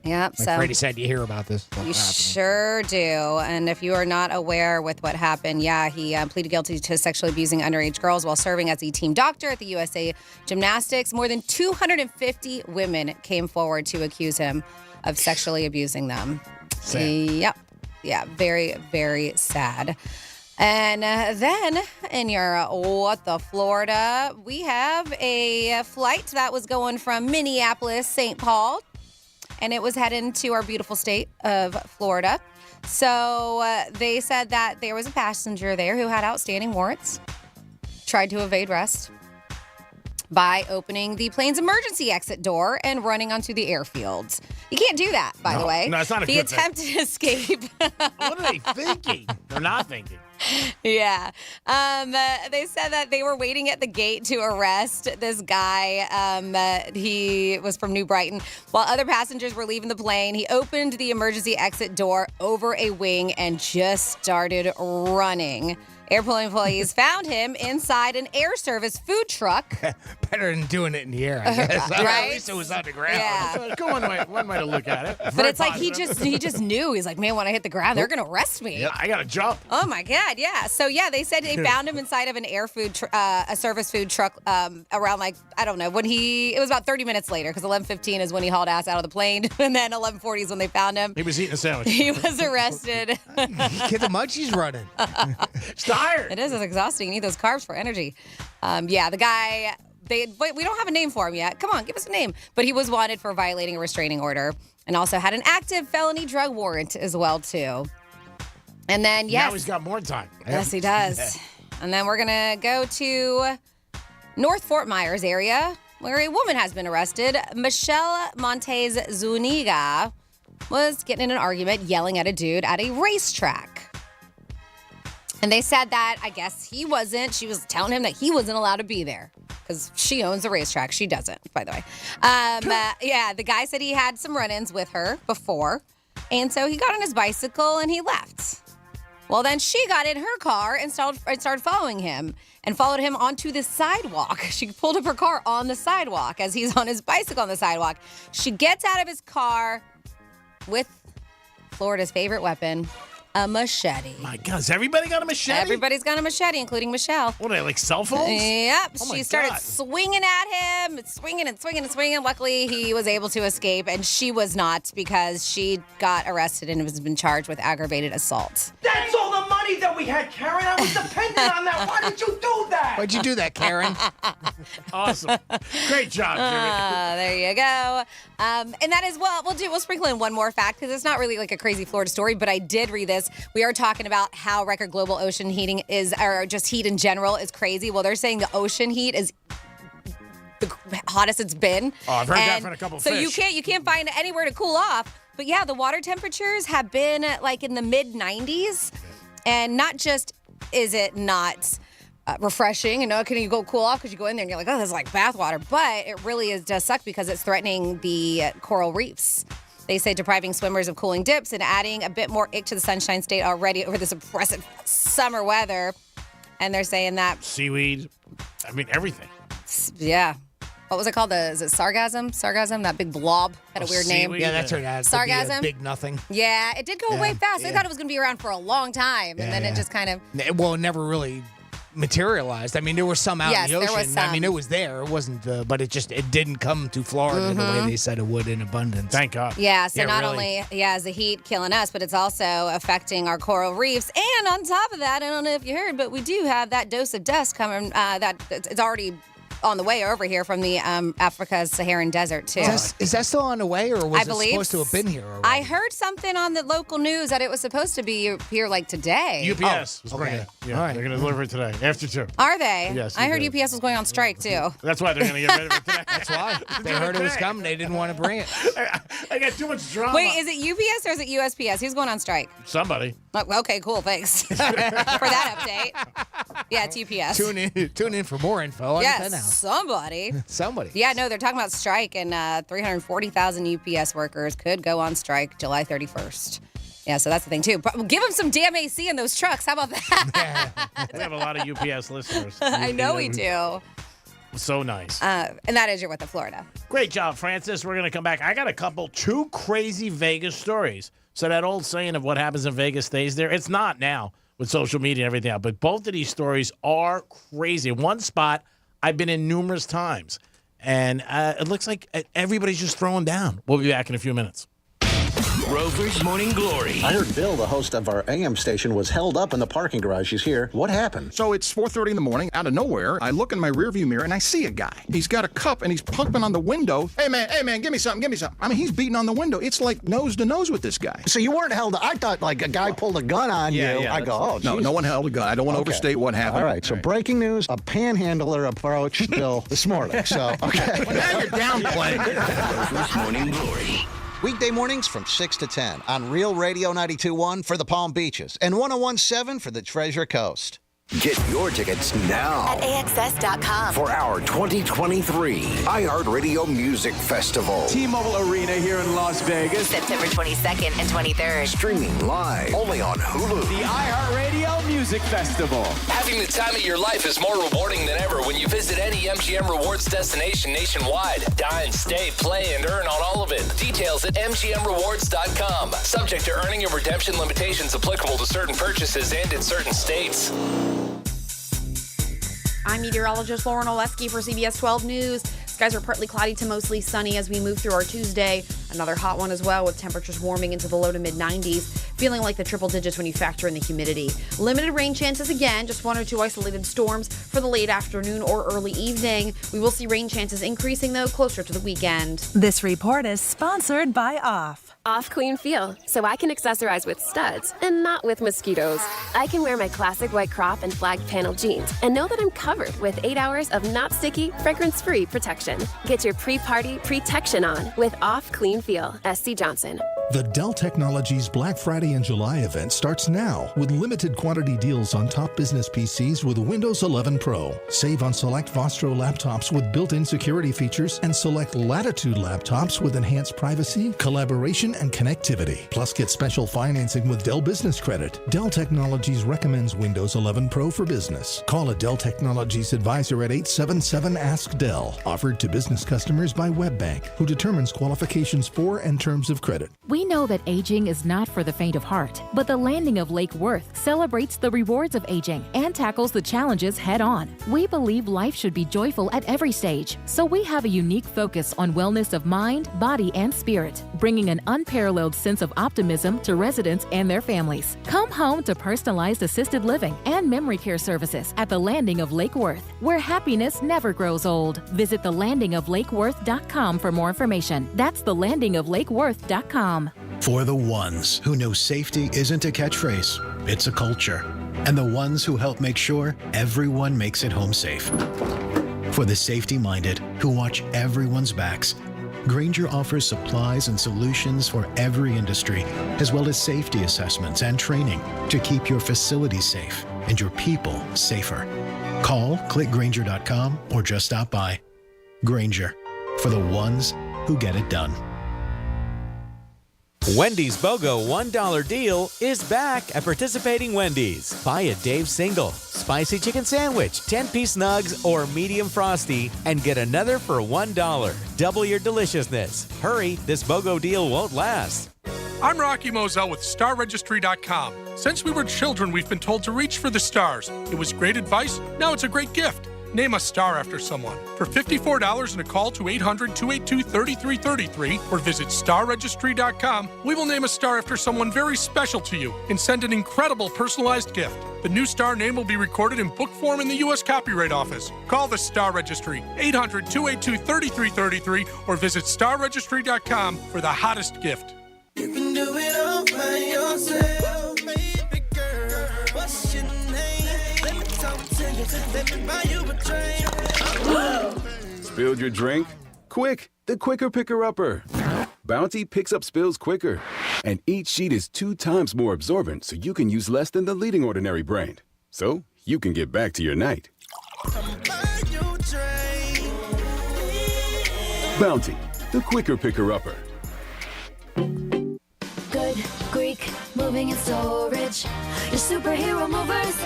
Yep. like So Freddie said, you hear about this stuff you happening. sure do. And if you are not aware with what happened, he pleaded guilty to sexually abusing underage girls while serving as a team doctor at the USA Gymnastics. More than 250 women came forward to accuse him of sexually abusing them. Sad. Yep. Yeah, very, very sad. And then in your Florida, we have a flight that was going from Minneapolis, St. Paul, and it was heading to our beautiful state of Florida. So they said that there was a passenger there who had outstanding warrants, tried to evade arrest by opening the plane's emergency exit door and running onto the airfield. You can't do that, by the way. No, it's not a The good thing. attempt to escape. What are they thinking? They're not thinking. Yeah. They said that they were waiting at the gate to arrest this guy. He was from New Brighton. While other passengers were leaving the plane, he opened the emergency exit door over a wing and just started running. Airport employees found him inside an air service food truck. Better than doing it in the air, I guess. Right? At least it was on the ground. Yeah. Go one way to look at it. But it's like he just knew. He's like, man, when I hit the ground, they're going to arrest me. Yeah, I got to jump. Oh my God, yeah. So yeah, they said they found him inside of an air food, a service food truck, around like I don't know when it was about 30 minutes later because 11:15 is when he hauled ass out of the plane, and then 11:40 is when they found him. He was eating a sandwich. He was arrested. Get the munchies running. It's tired. It is. It's exhausting. You need those carbs for energy. The guy. We don't have a name for him yet. Come on, give us a name. But he was wanted for violating a restraining order and also had an active felony drug warrant as well too. And then Now he's got more time. Yes, he does. And then we're going to go to North Fort Myers area where a woman has been arrested. Michelle Montez Zuniga was getting in an argument, yelling at a dude at a racetrack. And they said that, I guess she was telling him that he wasn't allowed to be there because she owns the racetrack. She doesn't, by the way. The guy said he had some run-ins with her before. And so he got on his bicycle and he left. Well, then she got in her car and started following him and followed him onto the sidewalk. She pulled up her car on the sidewalk as he's on his bicycle on the sidewalk. She gets out of his car with Florida's favorite weapon, a machete. My God, has everybody got a machete? Everybody's got a machete, including Michelle. What are they, like cell phones? Yep. Oh my She started God. swinging at him, swinging and swinging and swinging. Luckily, he was able to escape, and she was not because she got arrested and has been charged with aggravated assault. That's all the money that we had, Karen. I was dependent on that. Why did you do that? Why'd you do that, Karen? Awesome. Great job, Jimmy. There you go. And that is we'll sprinkle in one more fact because it's not really like a crazy Florida story, but I did read this. We are talking about how record global ocean heating or just heat in general is crazy. Well, they're saying the ocean heat is the hottest it's been. Oh, I've heard that from a couple of so fish. you can't find anywhere to cool off. But yeah, the water temperatures have been like in the mid 90s, and not just is it not refreshing, and can you go cool off because you go in there and you're like, oh, this is like bath water, but it really does suck because it's threatening the coral reefs. They say depriving swimmers of cooling dips and adding a bit more ick to the Sunshine State already over this oppressive summer weather. And they're saying that Seaweed. I mean, everything. yeah. What was it called? Is it sargasm? Sargasm? That big blob had a weird name. seaweed. Yeah, that's what it has. Sargasm? Big nothing. Yeah, it did go away fast. They yeah. thought it was going to be around for a long time, and then it just kind of. Well, it never really materialized. I mean, there were some out Yes, in the there ocean. was some. I mean, it was there. It wasn't, but it didn't come to Florida the way they said it would in abundance. Thank God. Yeah, so not really. only is the heat killing us, but it's also affecting our coral reefs. And on top of that, I don't know if you heard, but we do have that dose of dust coming. That it's already on the way over here from the Africa's Saharan desert, too. Is that still on the way, or was I it believe supposed to have been here already? I heard something on the local news that it was supposed to be here like today. UPS was bringing it. Yeah, All right. they're going to deliver it today, after 2. Are they? Yes, I heard did. UPS was going on strike, too. That's why they're going to get rid of it today. That's why. They heard it was coming. They didn't want to bring it. I got too much drama. Wait, is it UPS or is it USPS? Who's going on strike? Somebody. Oh, okay, cool. Thanks for that update. Yeah, it's UPS. Tune in for more info on the Penthouse. Yes, somebody. Somebody. Yeah, no, they're talking about strike, and 340,000 UPS workers could go on strike July 31st. Yeah, so that's the thing, too. But give them some damn AC in those trucks. How about that? We have a lot of UPS listeners. I know we do. So nice. And that is your What the Florida. Great job, Francis. We're going to come back. I got two crazy Vegas stories. So that old saying of what happens in Vegas stays there, it's not now with social media and everything else. But both of these stories are crazy. One spot I've been in numerous times. And it looks like everybody's just throwing down. We'll be back in a few minutes. Rover's Morning Glory. I heard Bill, the host of our AM station, was held up in the parking garage. He's here. What happened? So it's 4:30 in the morning. Out of nowhere, I look in my rearview mirror and I see a guy. He's got a cup and he's pumping on the window. Hey man, give me something. I mean, he's beating on the window. It's like nose to nose with this guy. So you weren't held up. I thought like a guy pulled a gun on you. I go, oh, no, geez. no one held a gun. I don't want to overstate what happened. All right, so breaking news, a panhandler approached Bill this morning. So, okay. Well, now you're downplaying. Rover's Morning Glory. Weekday mornings from 6 to 10 on Real Radio 92.1 for the Palm Beaches and 101.7 for the Treasure Coast. Get your tickets now At AXS.com. for our 2023 iHeartRadio Music Festival. T-Mobile Arena here in Las Vegas. September 22nd and 23rd. Streaming live only on Hulu. The iHeartRadio Music Festival. Having the time of your life is more rewarding than ever when you visit any MGM Rewards destination nationwide. Dine, stay, play, and earn on all of it. Details at MGMRewards.com. Subject to earning and redemption limitations applicable to certain purchases and in certain states. I'm meteorologist Lauren Oleski for CBS 12 News. Skies are partly cloudy to mostly sunny as we move through our Tuesday. Another hot one as well, with temperatures warming into the low to mid 90s, feeling like the triple digits when you factor in the humidity. Limited rain chances again, just 1 or 2 isolated storms for the late afternoon or early evening. We will see rain chances increasing, though, closer to the weekend. This report is sponsored by Off. Off Clean Feel, so I can accessorize with studs and not with mosquitoes. I can wear my classic white crop and flag panel jeans and know that I'm covered with 8 hours of not sticky, fragrance-free protection. Get your pre-party protection on with Off Clean Feel. SC Johnson. The Dell Technologies Black Friday and July event starts now with limited quantity deals on top business PCs with Windows 11 Pro. Save on select Vostro laptops with built-in security features and select Latitude laptops with enhanced privacy, collaboration, and connectivity. Plus, get special financing with Dell Business Credit. Dell Technologies recommends Windows 11 Pro for business. Call a Dell Technologies advisor at 877-ASK-DELL. Offered to business customers by WebBank, who determines qualifications for and terms of credit. We know that aging is not for the faint of heart, but the Landing of Lake Worth celebrates the rewards of aging and tackles the challenges head on. We believe life should be joyful at every stage, so we have a unique focus on wellness of mind, body, and spirit, bringing an unparalleled sense of optimism to residents and their families. Come home to personalized assisted living and memory care services at the Landing of Lake Worth, where happiness never grows old. Visit thelandingoflakeworth.com for more information. That's thelandingoflakeworth.com. For the ones who know safety isn't a catchphrase, it's a culture. And the ones who help make sure everyone makes it home safe. For the safety-minded who watch everyone's backs, Grainger offers supplies and solutions for every industry, as well as safety assessments and training to keep your facilities safe and your people safer. Call, click Grainger.com, or just stop by. Grainger, for the ones who get it done. Wendy's BOGO $1 deal is back at participating Wendy's. Buy a Dave Single, spicy chicken sandwich, 10-piece nugs, or medium frosty, and get another for $1. Double your deliciousness. Hurry, this BOGO deal won't last. I'm Rocky Moselle with StarRegistry.com. Since we were children, we've been told to reach for the stars. It was great advice. Now it's a great gift. Name a star after someone. For $54 and a call to 800-282-3333 or visit starregistry.com, we will name a star after someone very special to you and send an incredible personalized gift. The new star name will be recorded in book form in the U.S. Copyright Office. Call the Star Registry, 800-282-3333 or visit starregistry.com for the hottest gift. You can do it all by yourself, baby girl. What's your name? Let me talk to you. Let me buy you a drink. Spilled your drink? Quick, the quicker picker-upper. Bounty picks up spills quicker. And each sheet is 2 times more absorbent, so you can use less than the leading ordinary brand. So you can get back to your night. Bounty, the quicker picker-upper. Good Greek moving and storage. Your superhero movers.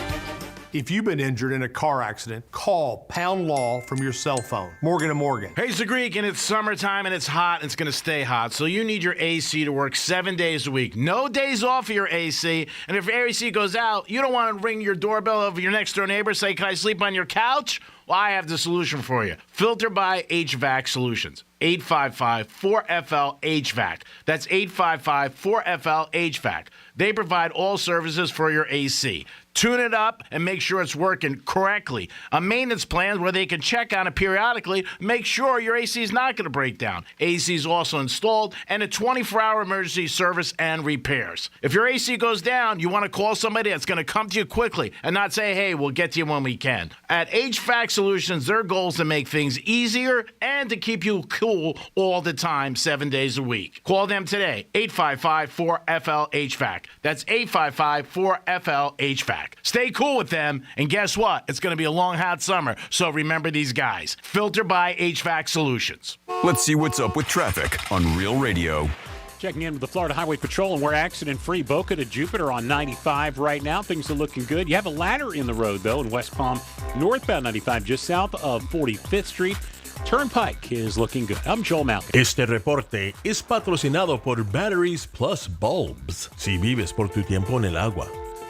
If you've been injured in a car accident, call Pound Law from your cell phone. Morgan & Morgan. Hey, it's the Greek, and it's summertime, and it's hot, and it's going to stay hot. So you need your AC to work 7 days a week. No days off for your AC. And if your AC goes out, you don't want to ring your doorbell of your next-door neighbor, say, can I sleep on your couch? Well, I have the solution for you. Filter by HVAC Solutions. 855-4FL-HVAC. That's 855-4FL-HVAC. They provide all services for your AC. Tune it up and make sure it's working correctly. A maintenance plan where they can check on it periodically, make sure your AC is not going to break down. AC is also installed, and a 24-hour emergency service and repairs. If your AC goes down, you want to call somebody that's going to come to you quickly and not say, hey, we'll get to you when we can. At HVAC Solutions, their goal is to make things easier and to keep you cool all the time, 7 days a week. Call them today, 855-4FL-HVAC. That's 855-4FL-HVAC. Stay cool with them, and guess what? It's going to be a long, hot summer, so remember these guys. Filter by HVAC Solutions. Let's see what's up with traffic on Real Radio. Checking in with the Florida Highway Patrol, and we're accident-free Boca to Jupiter on 95 right now. Things are looking good. You have a ladder in the road, though, in West Palm, northbound 95, just south of 45th Street. Turnpike is looking good. I'm Joel Malcolm. Este reporte es patrocinado por Batteries Plus Bulbs. Si vives por tu tiempo en el agua,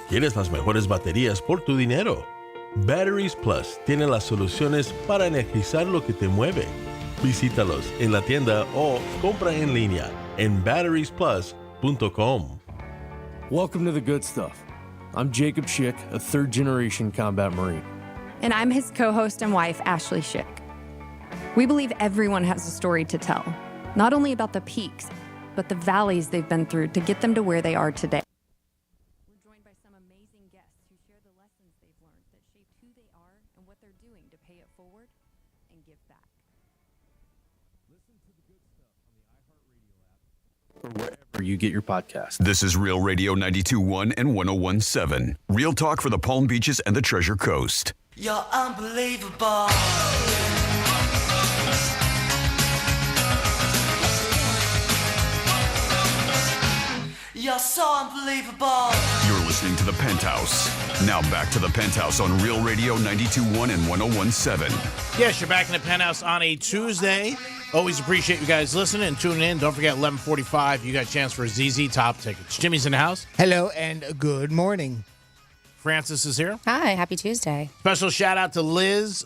¿quieres las mejores baterías por tu dinero? Batteries Plus tiene las soluciones para energizar lo que te mueve. Visítalos en la tienda o compra en línea en batteriesplus.com. Welcome to the good stuff. I'm Jacob Schick, a third-generation combat Marine. And I'm his co-host and wife, Ashley Schick. We believe everyone has a story to tell, not only about the peaks, but the valleys they've been through to get them to where they are today. We're joined by some amazing guests who share the lessons they've learned that shape who they are and what they're doing to pay it forward and give back. Listen to the good stuff on the iHeartRadio app or wherever you get your podcasts. This is Real Radio 92.1 and 101.7. Real talk for the Palm Beaches and the Treasure Coast. You're unbelievable. You're so unbelievable. You're listening to The Penthouse. Now back to The Penthouse on Real Radio 92.1 and 101.7. Yes, you're back in The Penthouse on a Tuesday. Always appreciate you guys listening and tuning in. Don't forget, 11:45, you got a chance for ZZ Top tickets. Jimmy's in the house. Hello and good morning. Francis is here. Hi, happy Tuesday. Special shout out to Liz.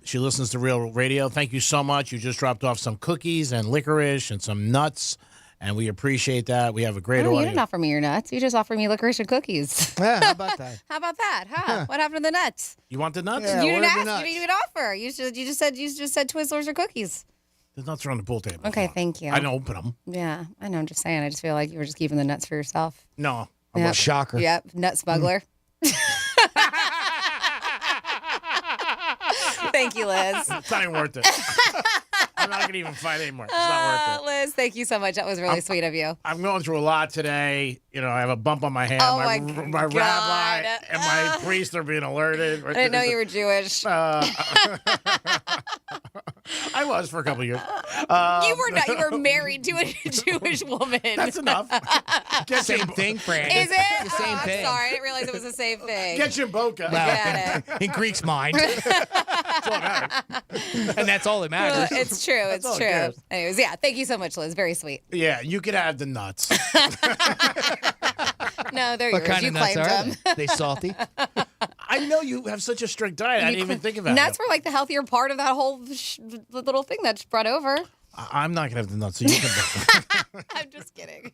She listens to Real Radio. Thank you so much. You just dropped off some cookies and licorice and some nuts. And we appreciate that. We have a great audience. You didn't offer me your nuts. You just offered me licorice and cookies. Yeah, how about that? How about that, huh? What happened to the nuts? You want the nuts? Yeah, you didn't what are ask. the nuts? You didn't even offer. You just said Twizzlers or cookies. The nuts are on the pool table. Okay, thank you. I didn't open them. Yeah, I know. I'm just saying. I just feel like you were just keeping the nuts for yourself. No. I'm a shocker. Yep, nut smuggler. Thank you, Liz. It's not even worth it. I'm not going to even fight anymore. It's not worth it. Liz, thank you so much. That was really sweet of you. I'm going through a lot today. You know, I have a bump on my hand. Oh, my rabbi and my priest are being alerted. I didn't know you were Jewish. I was for a couple of years. You were not. You were married to a Jewish woman. That's enough. Same thing, Fran. Is it? It's the same I'm thing. sorry. I didn't realize it was the same thing. Get your boca. Get it. In Greek's mind. That's all that matters. And that's all that matters. It's true. It's all that true. cares. Anyways, yeah. Thank you so much, Liz. Very sweet. Yeah, you could have the nuts. No, they're What yours. kind You of nuts claimed are them. they? They salty? I know you have such a strict diet. I didn't even think about Nuts it. were like the healthier part of that whole little thing that's brought over. I'm not going to have the nuts, so you can I'm just kidding.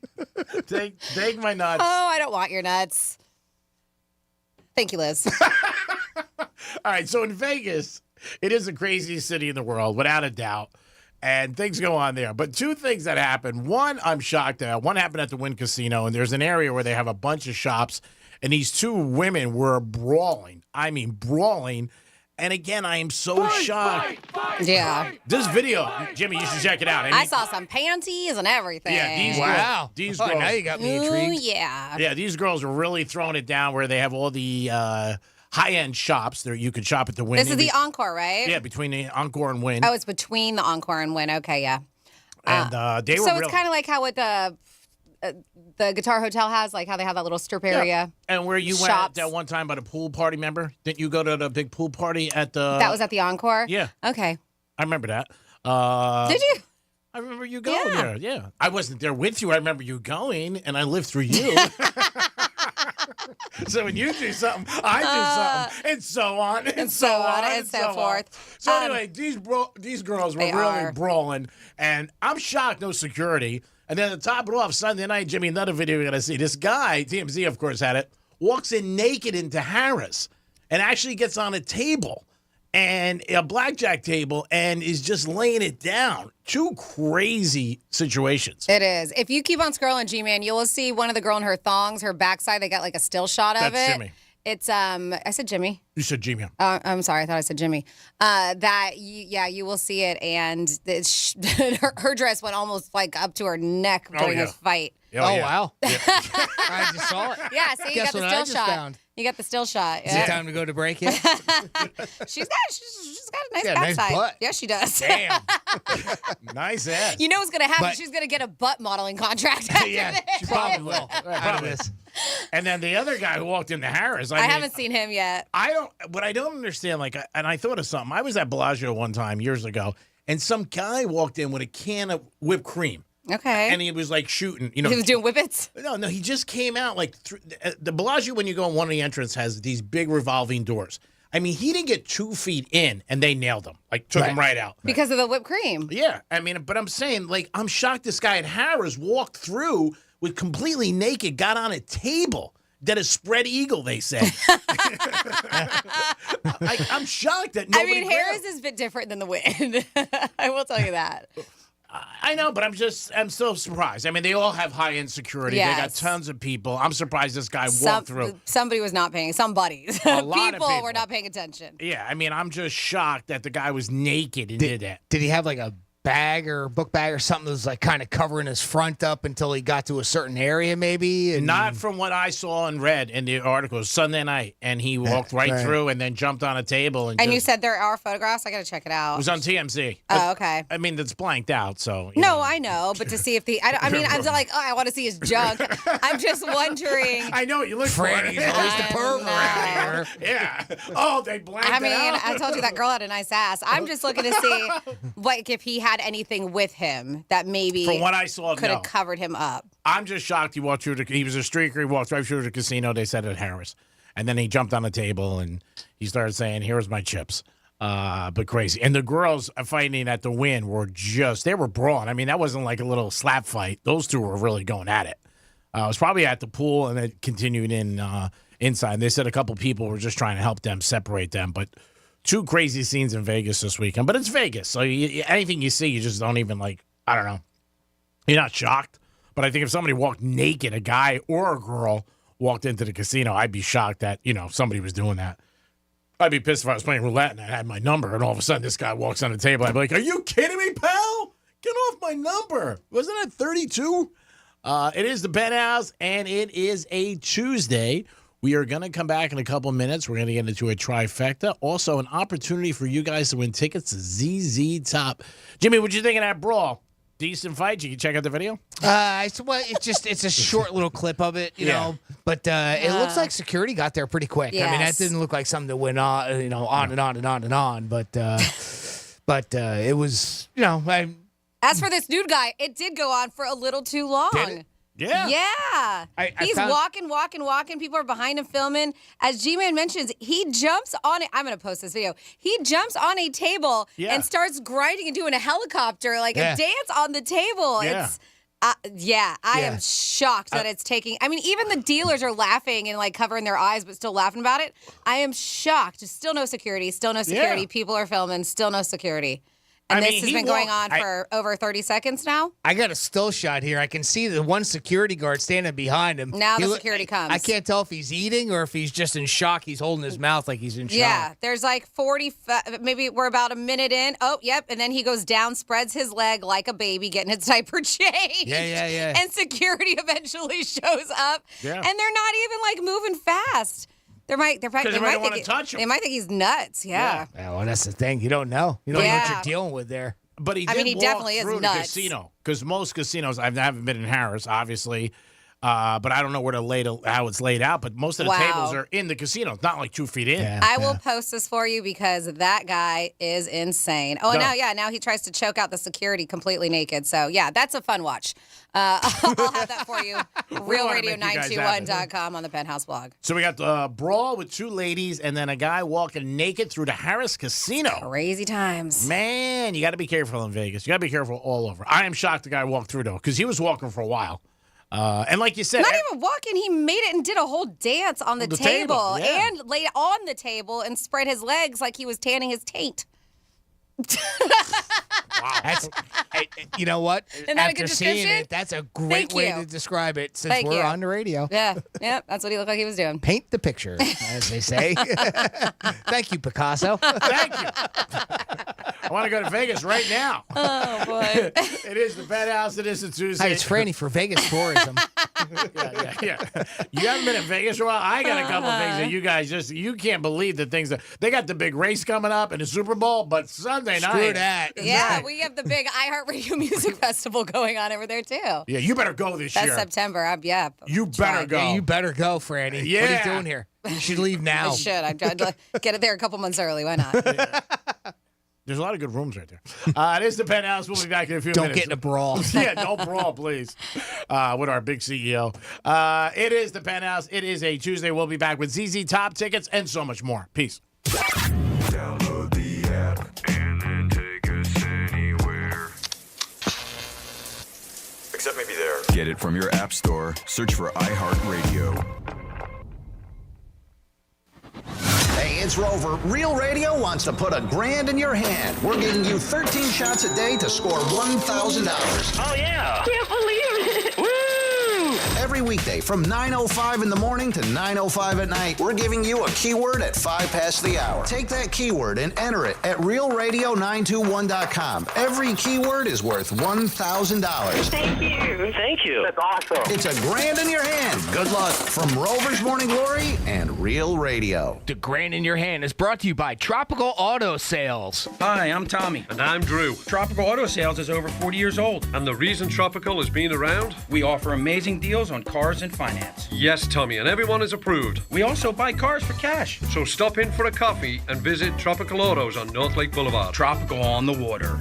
take my nuts. Oh, I don't want your nuts. Thank you, Liz. All right, so in Vegas, it is the craziest city in the world, without a doubt. And things go on there. But two things that happened. One, I'm shocked at. One happened at the Wynn Casino, and there's an area where they have a bunch of shops, and these two women were brawling. I mean, brawling. And again, I am so shocked. Yeah. This video, Jimmy, you should check it out. I saw some panties and everything. Yeah, these girls. Now you got me intrigued. Ooh, yeah. Yeah, these girls are really throwing it down where they have all the high-end shops there. You could shop at the Wynn. This is the Encore, right? Yeah, between the Encore and Wynn. Oh, it's between the Encore and Wynn. Okay, yeah. And they were So it's kind of like how with the Guitar Hotel has, like how they have that little strip area. And where you went that one time by the pool party, remember? Didn't you go to the big pool party at the... That was at the Encore? Yeah. Okay. I remember that. Did you? I remember you going there, yeah. I wasn't there with you. I remember you going, and I lived through you. So when you do something, I do something, and so on, and so on, and so forth. So anyway, these girls were really brawling, and I'm shocked no security. And then to top it off, Sunday night, Jimmy, another video you're going to see. This guy, TMZ, of course, had it, walks in naked into Harris and actually gets on a table, and a blackjack table, and is just laying it down. Two crazy situations. It is. If you keep on scrolling, G-Man, you will see one of the girl in her thongs, her backside, they got like a still shot of That's it. Jimmy. It's, I said Jimmy. You said Jimmy. I'm sorry, I thought I said Jimmy. You will see it, and her dress went almost like up to her neck during this fight. Wow. I just saw it. Yeah, see, you Guess got the what I still just shot. found? You got the still shot. Is it time to go to break yet? She's got a nice got a nice backside. butt. Yeah, she does. Damn. Nice ass. You know what's gonna happen? But- She's gonna get a butt modeling contract. After Yeah, this. she probably will. Out of this. And then the other guy who walked into Harris. I haven't seen him yet. What I don't understand, and I thought of something. I was at Bellagio one time years ago, and some guy walked in with a can of whipped cream. Okay. And he was like shooting, He was doing whippets? No, he just came out like the Bellagio. When you go in, one of the entrance has these big revolving doors. I mean, he didn't get 2 feet in, and they nailed him. Like took him right out Because of the whipped cream. Yeah, I mean, but I'm saying, like, I'm shocked this guy at Harris walked through with completely naked, got on a table. That is spread eagle, they say. I'm shocked that nobody. I mean, Harris is a bit different than the Wynn. I will tell you that. I know, but I'm so surprised. I mean, they all have high-end security. They got Yes. tons of people. I'm surprised this guy walked through. Somebody was not paying. Somebody. A lot of people were not paying attention. Yeah, I mean, I'm just shocked that the guy was naked and did that. Did he have like a bag or book bag or something that was like kind of covering his front up until he got to a certain area maybe? And Not from what I saw and read in the article. It was Sunday night, and he walked right through and then jumped on a table. And And you just- said there are photographs? I got to check it out. it was on TMZ. Oh, okay. I mean, it's blanked out, so. you No, know. I know, but to see if I'm not like, I want to see his junk. I'm just wondering. I know what you look Franny's for. always the perv around here. Yeah. Oh, they blanked I mean, it out. I told you that girl had a nice ass. I'm just looking to see like if he had anything with him that maybe From what I saw, could no. have covered him up. I'm just shocked he walked through he was a streaker. He walked right through the casino. They said at Harris. And then he jumped on the table and he started saying, "Here's my chips." But crazy. And the girls fighting at the Wynn were they were brawling. I mean, that wasn't like a little slap fight. Those two were really going at it. It was probably at the pool and it continued inside. They said a couple people were just trying to help them, separate them. But two crazy scenes in Vegas this weekend. But it's Vegas. So anything you see, you just don't even I don't know. You're not shocked. But I think if somebody walked naked, a guy or a girl walked into the casino, I'd be shocked that, somebody was doing that. I'd be pissed if I was playing roulette and I had my number and all of a sudden this guy walks on the table. I'd be like, "Are you kidding me, pal? Get off my number." Wasn't that 32? It is the Penthouse and it is a Tuesday. We are going to come back in a couple minutes. We're going to get into a trifecta. Also, an opportunity for you guys to win tickets to ZZ Top. Jimmy, what you think of that brawl? Decent fight. You can check out the video. It's a short little clip of it, you know. But it looks like security got there pretty quick. I mean, that Yes. didn't look like something that went on, on and on and on and on. But it was, As for this nude guy, it did go on for a little too long. Did it? Yeah. He's walking. People are behind him filming. As G-Man mentions, he jumps on it. I'm going to post this video. He jumps on a table and starts grinding and doing a helicopter, a dance on the table. Yeah. It's I am shocked that it's taking. I mean, even the dealers are laughing and covering their eyes, but still laughing about it. I am shocked. Still no security. Yeah. People are filming. Still no security. And this has been going on for over 30 seconds now. I got a still shot here. I can see the one security guard standing behind him. Now the security comes. I can't tell if he's eating or if he's just in shock. He's holding his mouth like he's in shock. Yeah, there's 40, maybe we're about a minute in. Oh, yep. And then he goes down, spreads his leg like a baby getting its diaper changed. Yeah. And security eventually shows up. Yeah. And they're not even moving fast. They might touch him. They might think he's nuts. Yeah. Well, that's the thing. You don't know. You don't know what you're dealing with there. But he did definitely walk through is the nuts. casino because most casinos, I haven't been in Harris, obviously, but I don't know how it's laid out. But most of the tables are in the casino. It's not 2 feet in. I will post this for you because that guy is insane. Oh, now he tries to choke out the security completely naked. So, yeah, that's a fun watch. I'll have that for you. RealRadio921.com on the Penthouse blog. So we got the brawl with 2 ladies and then a guy walking naked through the Harris Casino. Crazy times. Man, you got to be careful in Vegas. You got to be careful all over. I am shocked the guy walked through, though, because he was walking for a while. And like you said, not even walking, he made it and did a whole dance on the table and laid on the table and spread his legs like he was tanning his taint. Wow. You know what? Isn't that a good seeing description? it, that's a great way to describe it since Thank we're you. on the radio. Yeah, that's what he looked like he was doing. Paint the picture, as they say. Thank you, Picasso. Thank you. I want to go to Vegas right now. Oh, boy. It is the Penthouse. It is a Tuesday. Hey, it's Franny for Vegas tourism. Yeah. You haven't been in Vegas for a while? I got a couple of things that you guys you can't believe the things that they got the big race coming up and the Super Bowl, but Sunday night. Screw that. Yeah, we have the big iHeartRadio Music Festival going on over there, too. Yeah, you better go this year. That's September. You better go. Yeah, you better go, Franny. Yeah. What are you doing here? You should leave now. I should. I'd get it there a couple months early. Why not? There's a lot of good rooms right there. It is the Penthouse. We'll be back in a few Don't minutes. get in a brawl. Yeah, don't brawl, please. With our big CEO. It is the Penthouse. It is a Tuesday. We'll be back with ZZ Top tickets and so much more. Peace. Download the app and then take us anywhere. Except maybe there. Get it from your app store. Search for iHeartRadio. Hey, it's Rover. Real Radio wants to put $1,000 in your hand. We're giving you 13 shots a day to score $1,000. Oh, yeah. Can't believe it. Woo! Every weekday from 9:05 in the morning to 9:05 at night, we're giving you a keyword at 5 past the hour. Take that keyword and enter it at realradio921.com. Every keyword is worth $1,000. Thank you. Thank you. That's awesome. It's $1,000 in your hand. Good luck from Rover's Morning Glory and Real Radio. The grand in your hand is brought to you by Tropical Auto Sales. Hi, I'm Tommy. And I'm Drew. Tropical Auto Sales is over 40 years old. And the reason Tropical has been around? We offer amazing deals on cars and finance. Yes, Tommy, and everyone is approved. We also buy cars for cash. So stop in for a coffee and visit Tropical Autos on North Lake Boulevard. Tropical on the water.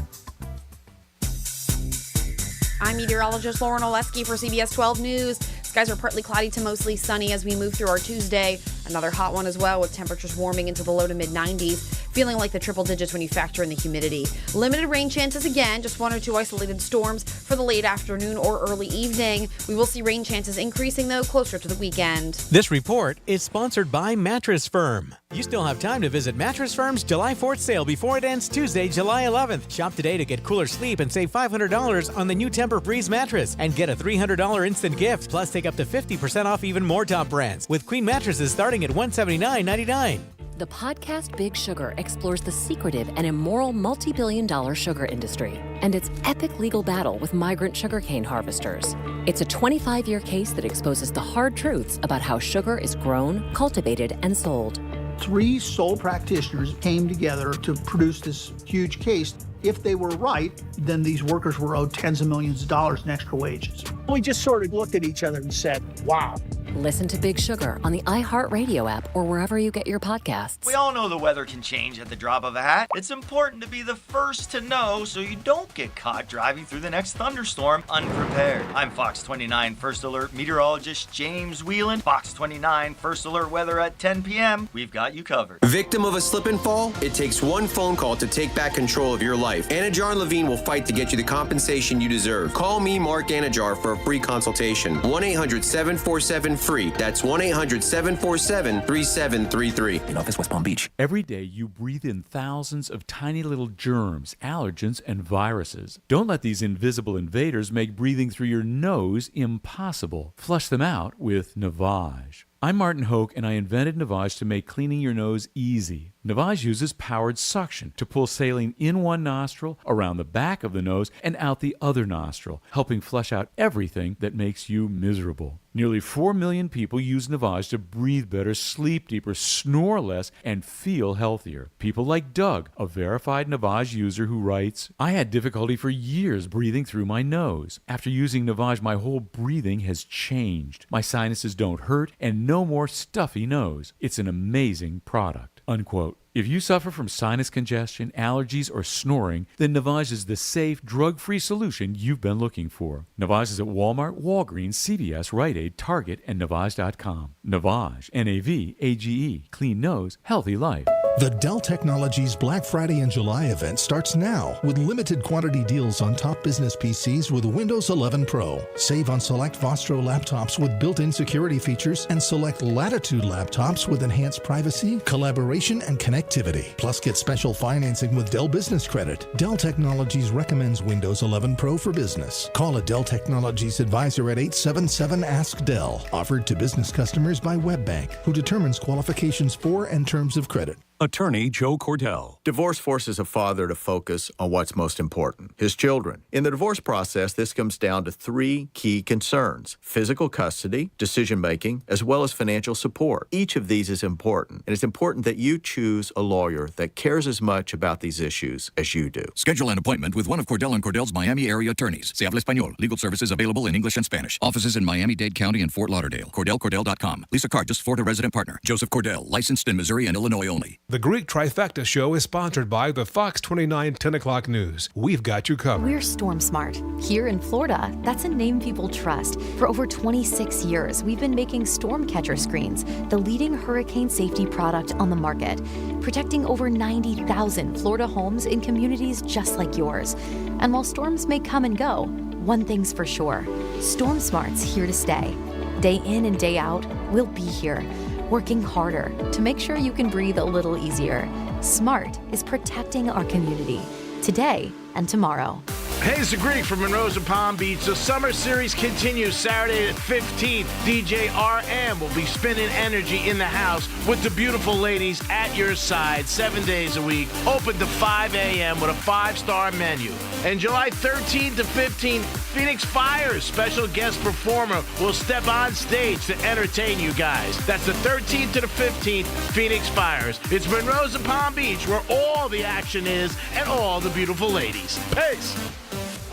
I'm meteorologist Lauren Oleski for CBS 12 News. Skies are partly cloudy to mostly sunny as we move through our Tuesday. Another hot one as well, with temperatures warming into the low to mid 90s, feeling like the triple digits when you factor in the humidity. Limited rain chances again, just 1 or 2 isolated storms for the late afternoon or early evening. We will see rain chances increasing, though, closer to the weekend. This report is sponsored by Mattress Firm. You still have time to visit Mattress Firm's July 4th sale before it ends Tuesday, July 11th. Shop today to get cooler sleep and save $500 on the new Tempur-Breeze mattress and get a $300 instant gift. Plus, take up to 50% off even more top brands, with queen mattresses starting at $179.99. The podcast Big Sugar explores the secretive and immoral multi-billion-dollar sugar industry and its epic legal battle with migrant sugarcane harvesters. It's a 25-year case that exposes the hard truths about how sugar is grown, cultivated, and sold. 3 sole practitioners came together to produce this huge case. If they were right, then these workers were owed tens of millions of dollars in extra wages. We just sort of looked at each other and said, wow. Listen to Big Sugar on the iHeartRadio app or wherever you get your podcasts. We all know the weather can change at the drop of a hat. It's important to be the first to know so you don't get caught driving through the next thunderstorm unprepared. I'm Fox 29 First Alert meteorologist James Whelan. Fox 29 First Alert weather at 10 p.m. We've got you covered. Victim of a slip and fall? It takes one phone call to take back control of your life. Anajar and Levine will fight to get you the compensation you deserve. Call me, Mark Anajar, for a free consultation. 1-800-747-FREE. That's 1-800-747-3733. In office, West Palm Beach. Every day you breathe in thousands of tiny little germs, allergens, and viruses. Don't let these invisible invaders make breathing through your nose impossible. Flush them out with Navage. I'm Martin Hoke, and I invented Navage to make cleaning your nose easy. Navage uses powered suction to pull saline in one nostril, around the back of the nose, and out the other nostril, helping flush out everything that makes you miserable. Nearly 4 million people use Navage to breathe better, sleep deeper, snore less, and feel healthier. People like Doug, a verified Navage user who writes, I had difficulty for years breathing through my nose. After using Navage, my whole breathing has changed. My sinuses don't hurt, and no more stuffy nose. It's an amazing product. Unquote. If you suffer from sinus congestion, allergies, or snoring, then Navage is the safe, drug-free solution you've been looking for. Navage is at Walmart, Walgreens, CVS, Rite Aid, Target, and Navage.com. Navage, N-A-V-A-G-E. Clean nose, healthy life. The Dell Technologies Black Friday and July event starts now with limited quantity deals on top business PCs with Windows 11 Pro. Save on select Vostro laptops with built-in security features and select Latitude laptops with enhanced privacy, collaboration, and connectivity. Plus, get special financing with Dell Business Credit. Dell Technologies recommends Windows 11 Pro for business. Call a Dell Technologies advisor at 877-ASK-DELL. Offered to business customers by WebBank, who determines qualifications for and terms of credit. Attorney Joe Cordell. Divorce forces a father to focus on what's most important, his children. In the divorce process, this comes down to 3 key concerns: physical custody, decision-making, as well as financial support. Each of these is important, and it's important that you choose a lawyer that cares as much about these issues as you do. Schedule an appointment with one of Cordell & Cordell's Miami area attorneys. Se habla español. Legal services available in English and Spanish. Offices in Miami-Dade County and Fort Lauderdale. CordellCordell.com. Lisa Cardis, Florida resident partner. Joseph Cordell, licensed in Missouri and Illinois only. The Greek Trifecta Show is sponsored by the Fox 29 10 o'clock news. We've got you covered. We're Storm Smart. Here in Florida, that's a name people trust. For over 26 years, we've been making storm catcher screens, the leading hurricane safety product on the market, protecting over 90,000 Florida homes in communities just like yours. And while storms may come and go, one thing's for sure, Storm Smart's here to stay. Day in and day out, we'll be here, working harder to make sure you can breathe a little easier. SMART is protecting our community today and tomorrow. Hey, it's the Greek from Monroe's and Palm Beach. The Summer Series continues Saturday the 15th. DJ RM will be spinning energy in the house with the beautiful ladies at your side 7 days a week. Open to 5 a.m. with a 5-star menu. And July 13th to 15th, Phoenix Fire's special guest performer will step on stage to entertain you guys. That's the 13th to the 15th, Phoenix Fires. It's Monroe's and Palm Beach, where all the action is and all the beautiful ladies. Peace.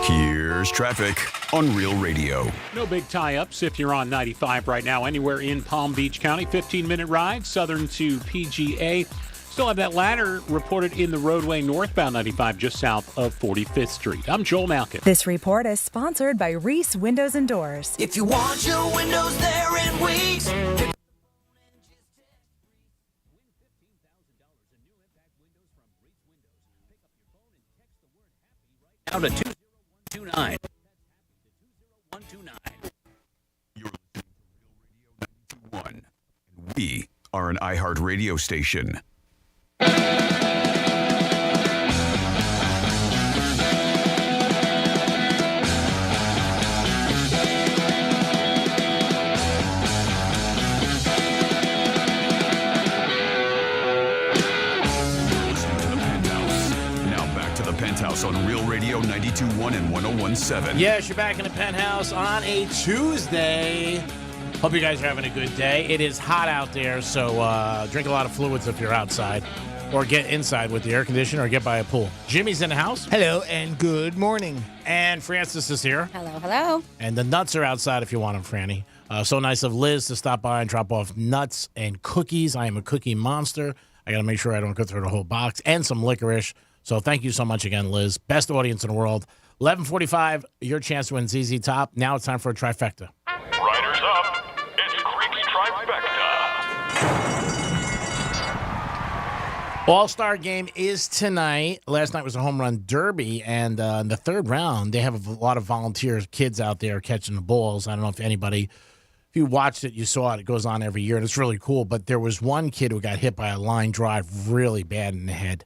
Here's traffic on Real Radio. No big tie-ups if you're on 95 right now anywhere in Palm Beach County. 15-minute ride, southern to PGA. Still have that ladder reported in the roadway northbound 95 just south of 45th Street. I'm Joel Malkin. This report is sponsored by Reese Windows and Doors. If you want your windows there in weeks, Now to 20129. You're listening to Real Radio 92.1. We are an iHeart radio station. Penthouse on Real Radio 92.1 and 101.7. Yes, you're back in the Penthouse on a Tuesday. Hope you guys are having a good day. It is hot out there, so drink a lot of fluids if you're outside. or get inside with the air conditioner or get by a pool. Jimmy's in the house. Hello and good morning. And Francis is here. Hello, hello. And the nuts are outside if you want them, Franny. So nice of Liz to stop by and drop off nuts and cookies. I am a cookie monster. I got to make sure I don't go through the whole box, and some licorice. So thank you so much again, Liz. Best audience in the world. 11:45, your chance to win ZZ Top. Now it's time for a trifecta. Riders up. It's Creek's Trifecta. All-Star game is tonight. Last night was a home run derby, and in the third round, they have a lot of volunteers, kids out there catching the balls. I don't know if anybody, if you watched it, you saw it. It goes on every year, and it's really cool. But there was one kid who got hit by a line drive really bad in the head.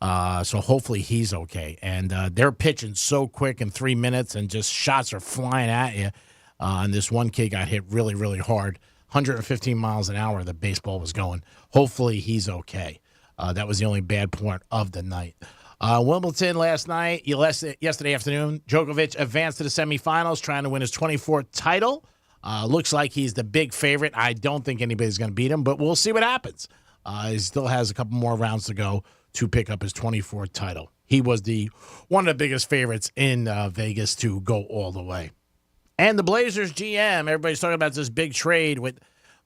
So hopefully he's okay. And they're pitching so quick in 3 minutes, and just shots are flying at you. And this one kid got hit really, really hard. 115 miles an hour the baseball was going. Hopefully he's okay. That was the only bad point of the night. Wimbledon last night, yesterday afternoon, Djokovic advanced to the semifinals, trying to win his 24th title. Looks like he's the big favorite. I don't think anybody's going to beat him, but we'll see what happens. He still has a couple more rounds to go to pick up his 24th title. He was one of the biggest favorites in Vegas to go all the way. And the Blazers GM, everybody's talking about this big trade with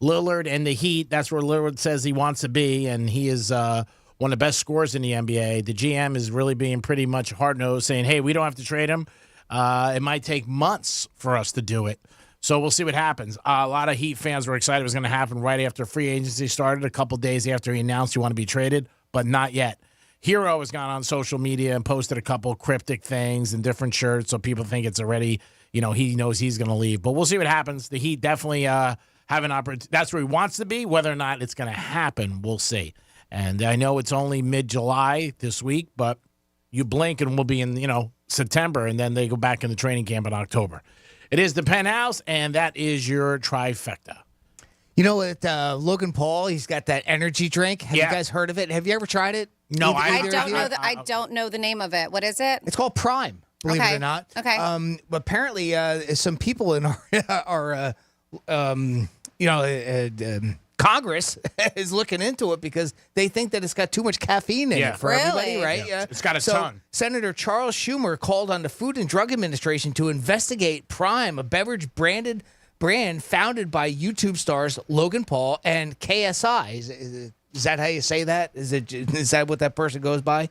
Lillard and the Heat. That's where Lillard says he wants to be, and he is one of the best scorers in the NBA. The GM is really being pretty much hard-nosed, saying, hey, we don't have to trade him. It might take months for us to do it. So we'll see what happens. A lot of Heat fans were excited it was going to happen right after free agency started, a couple days after he announced he wanted to be traded, but not yet. Hero has gone on social media and posted a couple cryptic things and different shirts, so people think it's already, he knows he's going to leave. But we'll see what happens. The Heat definitely have an opportunity. That's where he wants to be. Whether or not it's going to happen, we'll see. And I know it's only mid-July this week, but you blink and we'll be in, September, and then they go back into training camp in October. It is the Penthouse, and that is your trifecta. With Logan Paul, he's got that energy drink. Have you guys heard of it? Have you ever tried it? No, I don't know. I don't know the name of it. What is it? It's called Prime. Believe it or not. Okay. Apparently, some people in our Congress is looking into it because they think that it's got too much caffeine in it for everybody, right? Yeah. It's got a ton. Senator Charles Schumer called on the Food and Drug Administration to investigate Prime, a beverage brand founded by YouTube stars Logan Paul and KSI. Is that how you say that? Is that what that person goes by?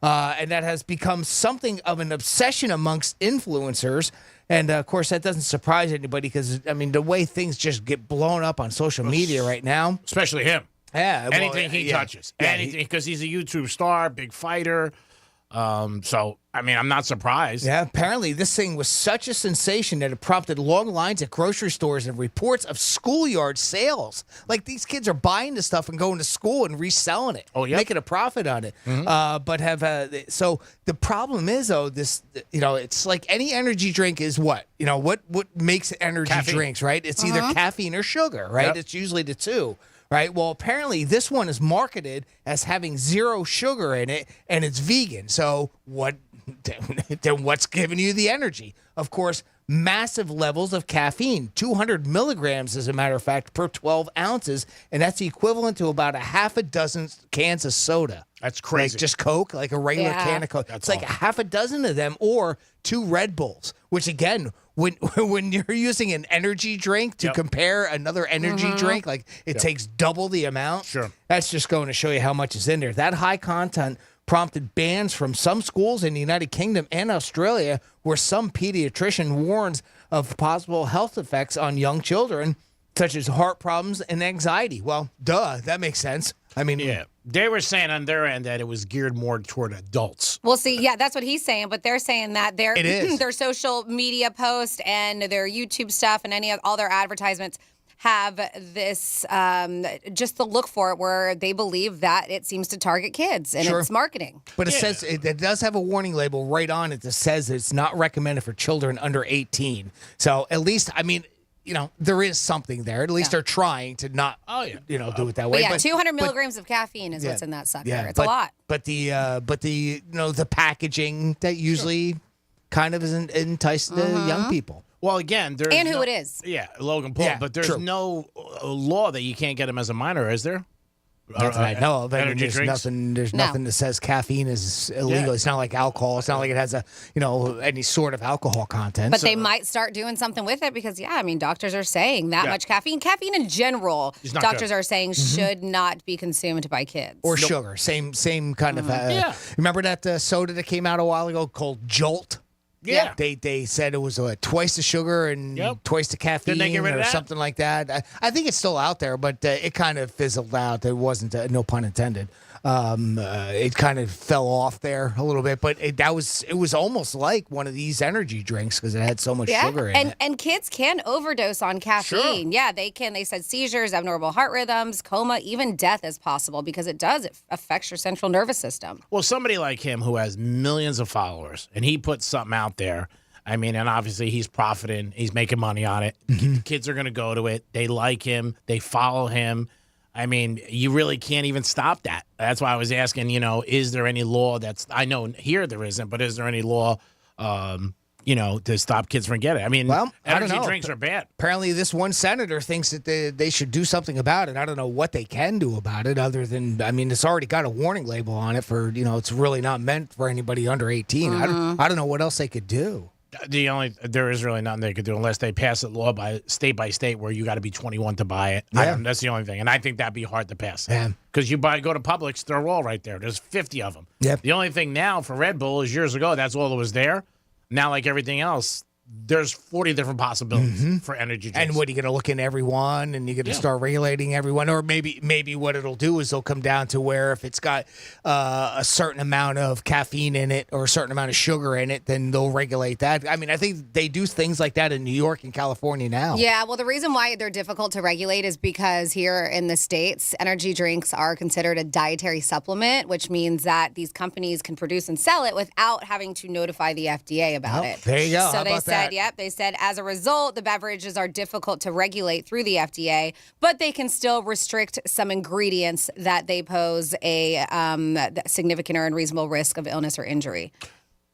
And that has become something of an obsession amongst influencers. And, of course, that doesn't surprise anybody because, the way things just get blown up on social media right now. Especially him. Yeah. Anything he touches. Anything, because he's a YouTube star, big fighter. So, I'm not surprised. Yeah, apparently this thing was such a sensation that it prompted long lines at grocery stores and reports of schoolyard sales. Like, these kids are buying the stuff and going to school and reselling it. Oh, yeah. Making a profit on it. Mm-hmm. So the problem is, though, this, it's like any energy drink is what? What makes energy drinks, right? It's either caffeine or sugar, right? Yep. It's usually the two. Right. Well, apparently this one is marketed as having zero sugar in it, and it's vegan. So then what's giving you the energy? Of course, massive levels of caffeine, 200 milligrams, as a matter of fact, per 12 ounces, and that's equivalent to about a half a dozen cans of soda. That's crazy. Like just Coke, like a regular can of Coke. It's like a half a dozen of them, or 2 Red Bulls, which again, when you're using an energy drink to compare another energy drink, like it takes double the amount. Sure. That's just going to show you how much is in there. That high content prompted bans from some schools in the United Kingdom and Australia, where some pediatrician warns of possible health effects on young children, such as heart problems and anxiety. Well, that makes sense. They were saying on their end that it was geared more toward adults. Well, see, that's what he's saying, but they're saying that their social media posts and their YouTube stuff and all their advertisements have this, just the look for it where they believe that it seems to target kids and it's marketing. But it says it does have a warning label right on it that says it's not recommended for children under 18. So at least, there is something there. At least they're trying to not, do it that way. But 200 milligrams of caffeine is what's in that sucker. Yeah, it's a lot. But the packaging that usually kind of isn't entice the young people. Well, again, there's and who it is. Yeah, Logan Paul. Yeah, but there's no law that you can't get him as a minor, is there? Nothing I know of. Energy There's drinks? nothing. There's No. nothing that says caffeine is illegal. Yeah. It's not like alcohol. It's not like it has any sort of alcohol content. But they might start doing something with it because, doctors are saying that much caffeine. Caffeine in general, It's not doctors good. are saying should not be consumed by kids. or sugar. Same kind of. Yeah. Remember that soda that came out a while ago called Jolt? Yeah. They said it was twice the sugar and twice the caffeine Didn't they get rid of or that? something like that. I think it's still out there, but it kind of fizzled out. It wasn't, no pun intended. It kind of fell off there a little bit, but it was almost like one of these energy drinks because it had so much sugar in it. And kids can overdose on caffeine. Sure. Yeah, they can. They said seizures, abnormal heart rhythms, coma, even death is possible because it affects your central nervous system. Well, somebody like him who has millions of followers and he puts something out there. I mean, and obviously he's profiting. He's making money on it. The kids are going to go to it. They like him. They follow him. I mean, you really can't even stop that. That's why I was asking, is there any law I know here there isn't, but is there any law, to stop kids from getting it? I mean, I don't energy know. drinks are bad. Apparently, this one senator thinks that they should do something about it. I don't know what they can do about it other than, it's already got a warning label on it for, it's really not meant for anybody under 18. I don't know what else they could do. There is really nothing they could do unless they pass a law by state where you got to be 21 to buy it. Yeah. That's the only thing, and I think that'd be hard to pass. Yeah. Because go to Publix, they're all right there. There's 50 of them. Yep. The only thing now for Red Bull is years ago that's all that was there. Now, like everything else, there's 40 different possibilities for energy drinks. And what, are you going to look in every one and you're going to start regulating everyone? Or maybe what it'll do is they'll come down to where if it's got a certain amount of caffeine in it or a certain amount of sugar in it, then they'll regulate that. I think they do things like that in New York and California now. Yeah, well, the reason why they're difficult to regulate is because here in the States, energy drinks are considered a dietary supplement, which means that these companies can produce and sell it without having to notify the FDA about it. There you go. So How they about said, that? they said as a result, the beverages are difficult to regulate through the FDA, but they can still restrict some ingredients that they pose a significant or unreasonable risk of illness or injury.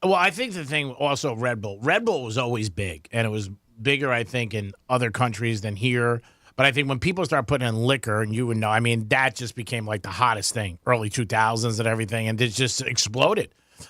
Well, I think the thing also Red Bull was always big, and it was bigger, I think, in other countries than here. But I think when people start putting in liquor, and you would know, that just became like the hottest thing, early 2000s and everything, and it just exploded.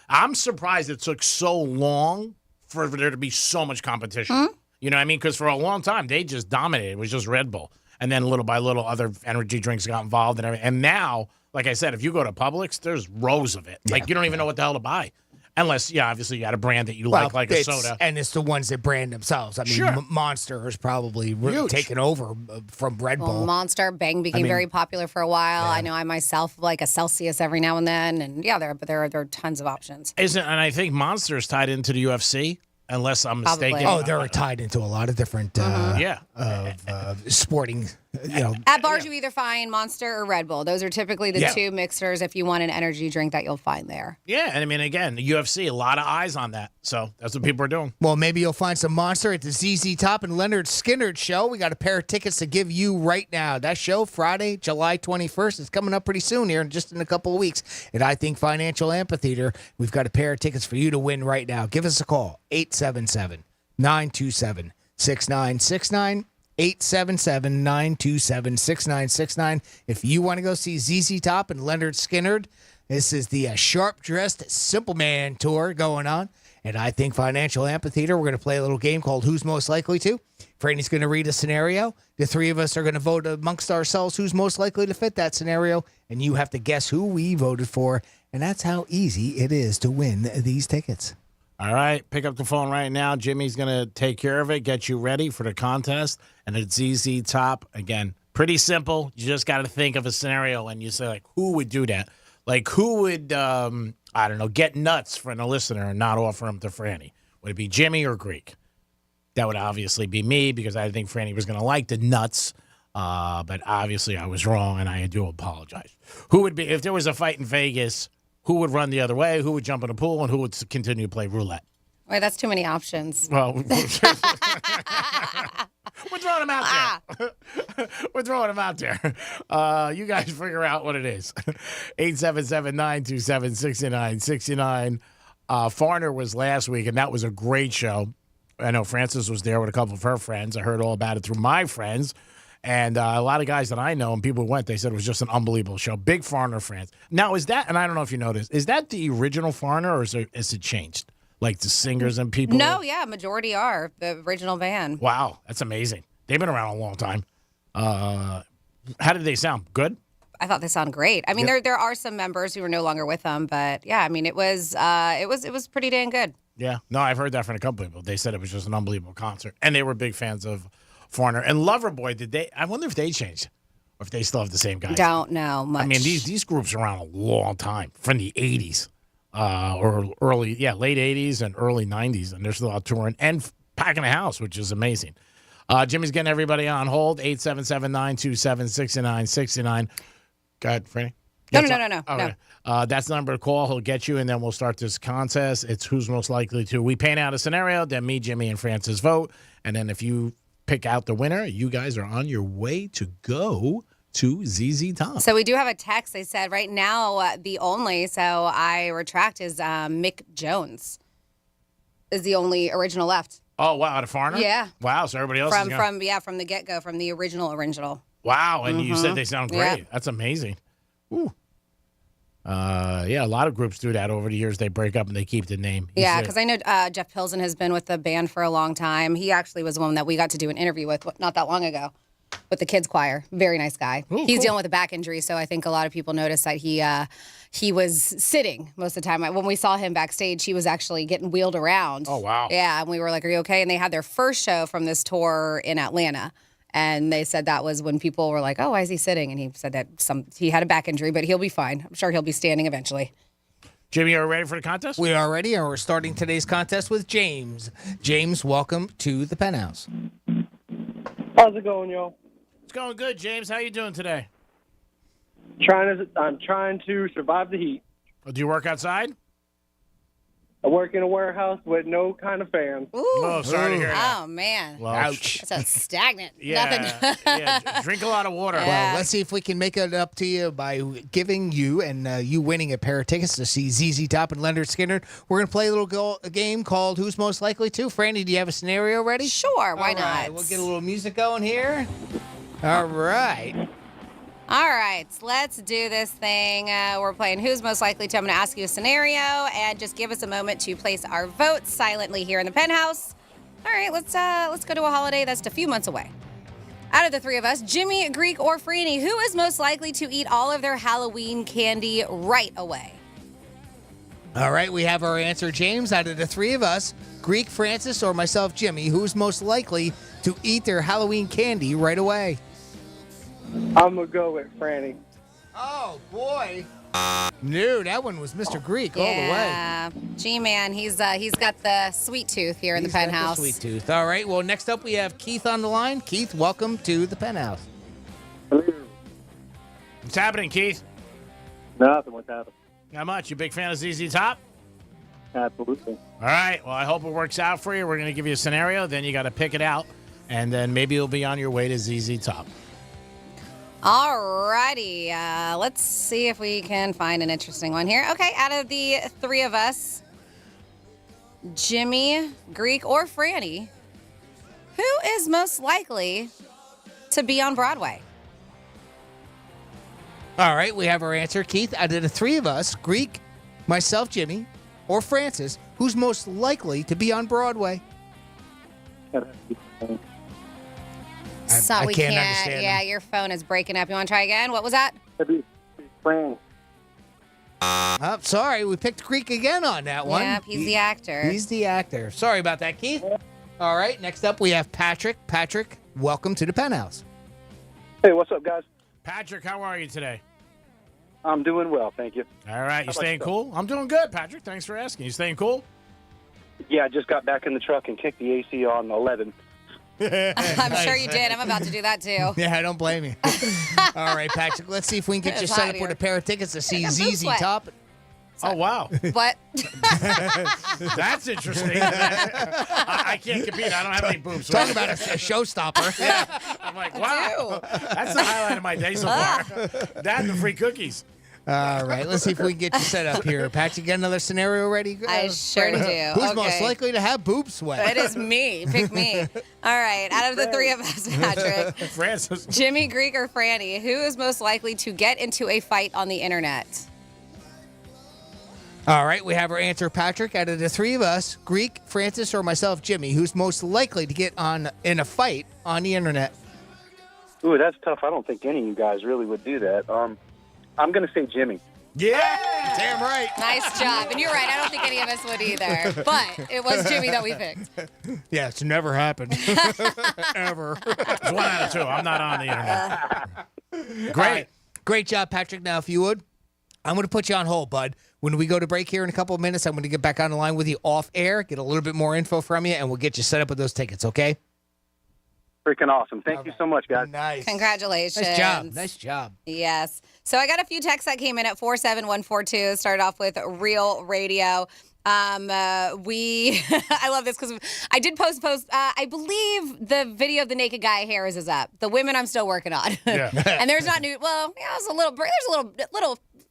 I'm surprised it took so long for there to be so much competition. You know what I mean? Because for a long time, they just dominated. It was just Red Bull. And then little by little, other energy drinks got involved and everything. And now, like I said, if you go to Publix, there's rows of it. Like, you don't even know what the hell to buy. Unless, obviously you had a brand that you like a soda. And it's the ones that brand themselves. Sure. Monster is probably taken over from Red Bull. Well, Monster, Bang became very popular for a while. I know I myself like a Celsius every now and then. And there are tons of options. And I think Monster is tied into the UFC. Unless I'm mistaken. Probably. They're tied into a lot of different sporting, At bars, you either find Monster or Red Bull. Those are typically the two mixers if you want an energy drink that you'll find there. Yeah, and again, the UFC, a lot of eyes on that. So that's what people are doing. Well, maybe you'll find some Monster at the ZZ Top and Leonard Skinner show. We got a pair of tickets to give you right now. That show, Friday, July 21st, is coming up pretty soon here, just in a couple of weeks at I Think Financial Amphitheater. We've got a pair of tickets for you to win right now. Give us a call, 877-927-6969. 877-927-6969. If you want to go see ZZ Top and Leonard Skinner, this is the Sharp-Dressed Simple Man tour going on. And I Think Financial Amphitheater, we're going to play a little game called Who's Most Likely To. Franny's going to read a scenario. The three of us are going to vote amongst ourselves who's most likely to fit that scenario. And you have to guess who we voted for. And that's how easy it is to win these tickets. All right, pick up the phone right now. Jimmy's going to take care of it, get you ready for the contest. And it's ZZ Top. Again, pretty simple. You just got to think of a scenario and you say, like, who would do that? Like, who would, get nuts from a listener and not offer them to Franny? Would it be Jimmy or Greek? That would obviously be me because I think Franny was going to like the nuts. But obviously I was wrong, and I do apologize. Who would be, if there was a fight in Vegas, who would run the other way, who would jump in the pool, and who would continue to play roulette? Wait, that's too many options. Well, we're throwing them out there. We're throwing them out there. You guys figure out what it is. 877-927-6969. Farner was last week, and that was a great show. I know Frances was there with a couple of her friends. I heard all about it through my friends. And a lot of guys that I know and people who went, they said it was just an unbelievable show. Big Foreigner fans. Now, is that, and I don't know if you noticed, is that the original Foreigner or is it changed? Like the singers and people? No, yeah, majority are the original band. Wow, that's amazing. They've been around a long time. How did they sound? Good? I thought they sounded great. I mean, there are some members who are no longer with them, but yeah, I mean, it was pretty dang good. Yeah. No, I've heard that from a couple people. They said it was just an unbelievable concert, and they were big fans of Foreigner and Loverboy. I wonder if they changed, or if they still have the same guys. Don't know much. I mean, these groups are around a long time, from the '80s, or late '80s and early '90s, and they're still out touring and packing a house, which is amazing. Jimmy's getting everybody on hold. 877-927-6969. Go ahead, Franny. No. Okay. That's the number to call. He'll get you, and then we'll start this contest. It's who's most likely to. We paint out a scenario, then me, Jimmy, and Francis vote. And then if you pick out the winner, you guys are on your way to go to ZZ Top. So we do have a text. They said right now the only, so I retract, is Mick Jones is the only original left. Oh, wow, the Foreigner? Yeah. Wow, so everybody else from is from the get-go, from the original. Wow, and you said they sound great. Yeah. That's amazing. Ooh. Yeah, a lot of groups do that over the years. They break up and they keep the name. Yeah, because I know Jeff Pilsen has been with the band for a long time. He actually was one that we got to do an interview with not that long ago with the kids choir. Very nice guy. Ooh, He's cool. dealing with a back injury, so I think a lot of people noticed that he was sitting most of the time. When we saw him backstage, he was actually getting wheeled around. Oh, wow. Yeah, and we were like, are you okay? And they had their first show from this tour in Atlanta. And they said that was when people were like, oh, why is he sitting? And he said that he had a back injury, but he'll be fine. I'm sure he'll be standing eventually. Jimmy, are you ready for the contest? We are ready, and we're starting today's contest with James. James, welcome to the Penthouse. How's it going, y'all? It's going good, James. How you doing today? I'm trying to survive the heat. Do you work outside? I work in a warehouse with no kind of fans. Ooh. Oh, sorry to hear that. Oh, man. Ouch. That sounds stagnant. Yeah, Nothing. yeah. Drink a lot of water. Well, let's see if we can make it up to you by giving you and you winning a pair of tickets to see ZZ Top and Leonard Skinner. We're going to play a game called Who's Most Likely To. Franny, do you have a scenario ready? Sure, why All right, not? we'll get a little music going here. All right. All right, let's do this thing. We're playing Who's Most Likely To. I'm going to ask you a scenario, and just give us a moment to place our votes silently here in the Penthouse. All right, let's go to a holiday that's a few months away. Out of the three of us, Jimmy, Greek, or Franny, who is most likely to eat all of their Halloween candy right away? All right, we have our answer, James. Out of the three of us, Greek, Francis, or myself, Jimmy, who's most likely to eat their Halloween candy right away? I'm going to go with Franny. Oh, boy. No, that one was Mr. Greek all the way. Yeah, G-Man, he's got the sweet tooth here in the Penthouse. Sweet tooth. All right, well, next up we have Keith on the line. Keith, welcome to the Penthouse. What's happening, Keith? Nothing. What's happening? Not much. You a big fan of ZZ Top? Absolutely. All right. Well, I hope it works out for you. We're going to give you a scenario. Then you got to pick it out. And then maybe you'll be on your way to ZZ Top. All righty. Let's see if we can find an interesting one here. Okay, out of the three of us, Jimmy, Greek, or Franny, who is most likely to be on Broadway? All right, we have our answer. Keith, out of the three of us, Greek, myself, Jimmy, or Francis, who's most likely to be on Broadway? So I we can't can't. understand Yeah, them. your phone is breaking up. You want to try again? What was that? Franny. Oh, sorry, we picked Greek again on that one. Yep, he's the actor. He's the actor. Sorry about that, Keith. All right, next up we have Patrick. Patrick, welcome to the Penthouse. Hey, what's up, guys? Patrick, how are you today? I'm doing well, thank you. All right. You about staying yourself? cool? I'm doing good, Patrick. Thanks for asking. You staying cool? Yeah, I just got back in the truck and kicked the AC on 11. I'm sure you did. I'm about to do that too. Yeah, I don't blame you. All right, Patrick, let's see if we can get you It's set hot up here. with a pair of tickets to see I got boob ZZ sweat. Top. Oh, wow. What? That's interesting. I can't compete. I don't have any boobs. Talk about a showstopper. Yeah. I'm like, wow. That's the highlight of my day so far. That and the free cookies. All right, let's see if we can get you set up here. Pat, you got another scenario ready? I sure do. Who's most likely to have boob sweat? It is me. Pick me. All right. Out of the three of us, Patrick, Francis. Jimmy, Greek, or Franny, who is most likely to get into a fight on the internet? All right, we have our answer, Patrick. Out of the three of us, Greek, Francis, or myself, Jimmy, who's most likely to get in a fight on the internet? Ooh, that's tough. I don't think any of you guys really would do that. I'm going to say Jimmy. Yeah, damn right. Nice job. And you're right. I don't think any of us would either. But it was Jimmy that we picked. Yeah, it's never happened. Ever. It's 1 out of 2. I'm not on the internet. Great. Right. Great job, Patrick. Now, if you would, I'm going to put you on hold, bud. When we go to break here in a couple of minutes, I'm going to get back on the line with you off air, get a little bit more info from you, and we'll get you set up with those tickets, okay? Freaking awesome. Thank you so much, guys. Nice. Congratulations. Nice job. Nice job. Yes. So I got a few texts that came in at 47142. Started off with Real Radio. I love this because I did post. I believe the video of the naked guy hairs is up. The women I'm still working on. Yeah. And there's not new. Well, yeah, there's a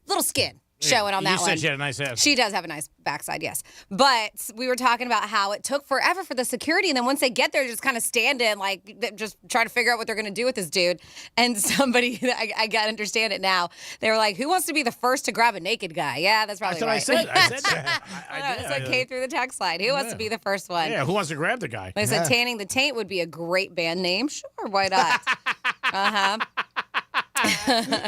little skin showing on that one. You said she had a nice ass. She does have a nice backside, yes. But we were talking about how it took forever for the security, and then once they get there, just kind of standing, like, just trying to figure out what they're going to do with this dude. And somebody, I got to understand it now, they were like, who wants to be the first to grab a naked guy? Yeah, that's probably right. That's what I said. I did. It's like came through the text line. Who wants to be the first one? Yeah, who wants to grab the guy? They said Tanning the Taint would be a great band name. Sure, why not? Uh-huh.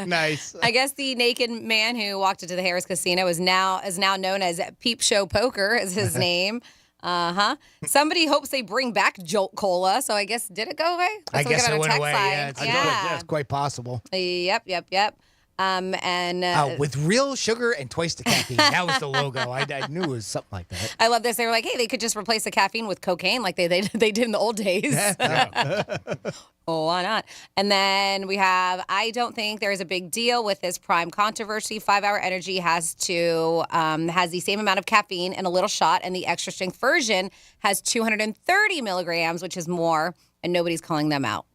Nice. I guess the naked man who walked into the Harris Casino is now known as Peep Show Poker is his name. Uh-huh. Somebody hopes they bring back Jolt Cola, so I guess did it go away? I guess it went away. Line. Yeah, it's quite possible. Yep. With real sugar and twice the caffeine. That was the logo. I knew it was something like that. I love this. They were like, hey, they could just replace the caffeine with cocaine like they did in the old days. Oh, why not? And then we have, I don't think there's a big deal with this Prime controversy. 5-Hour Energy has the same amount of caffeine in a little shot, and the extra strength version has 230 milligrams, which is more, and nobody's calling them out.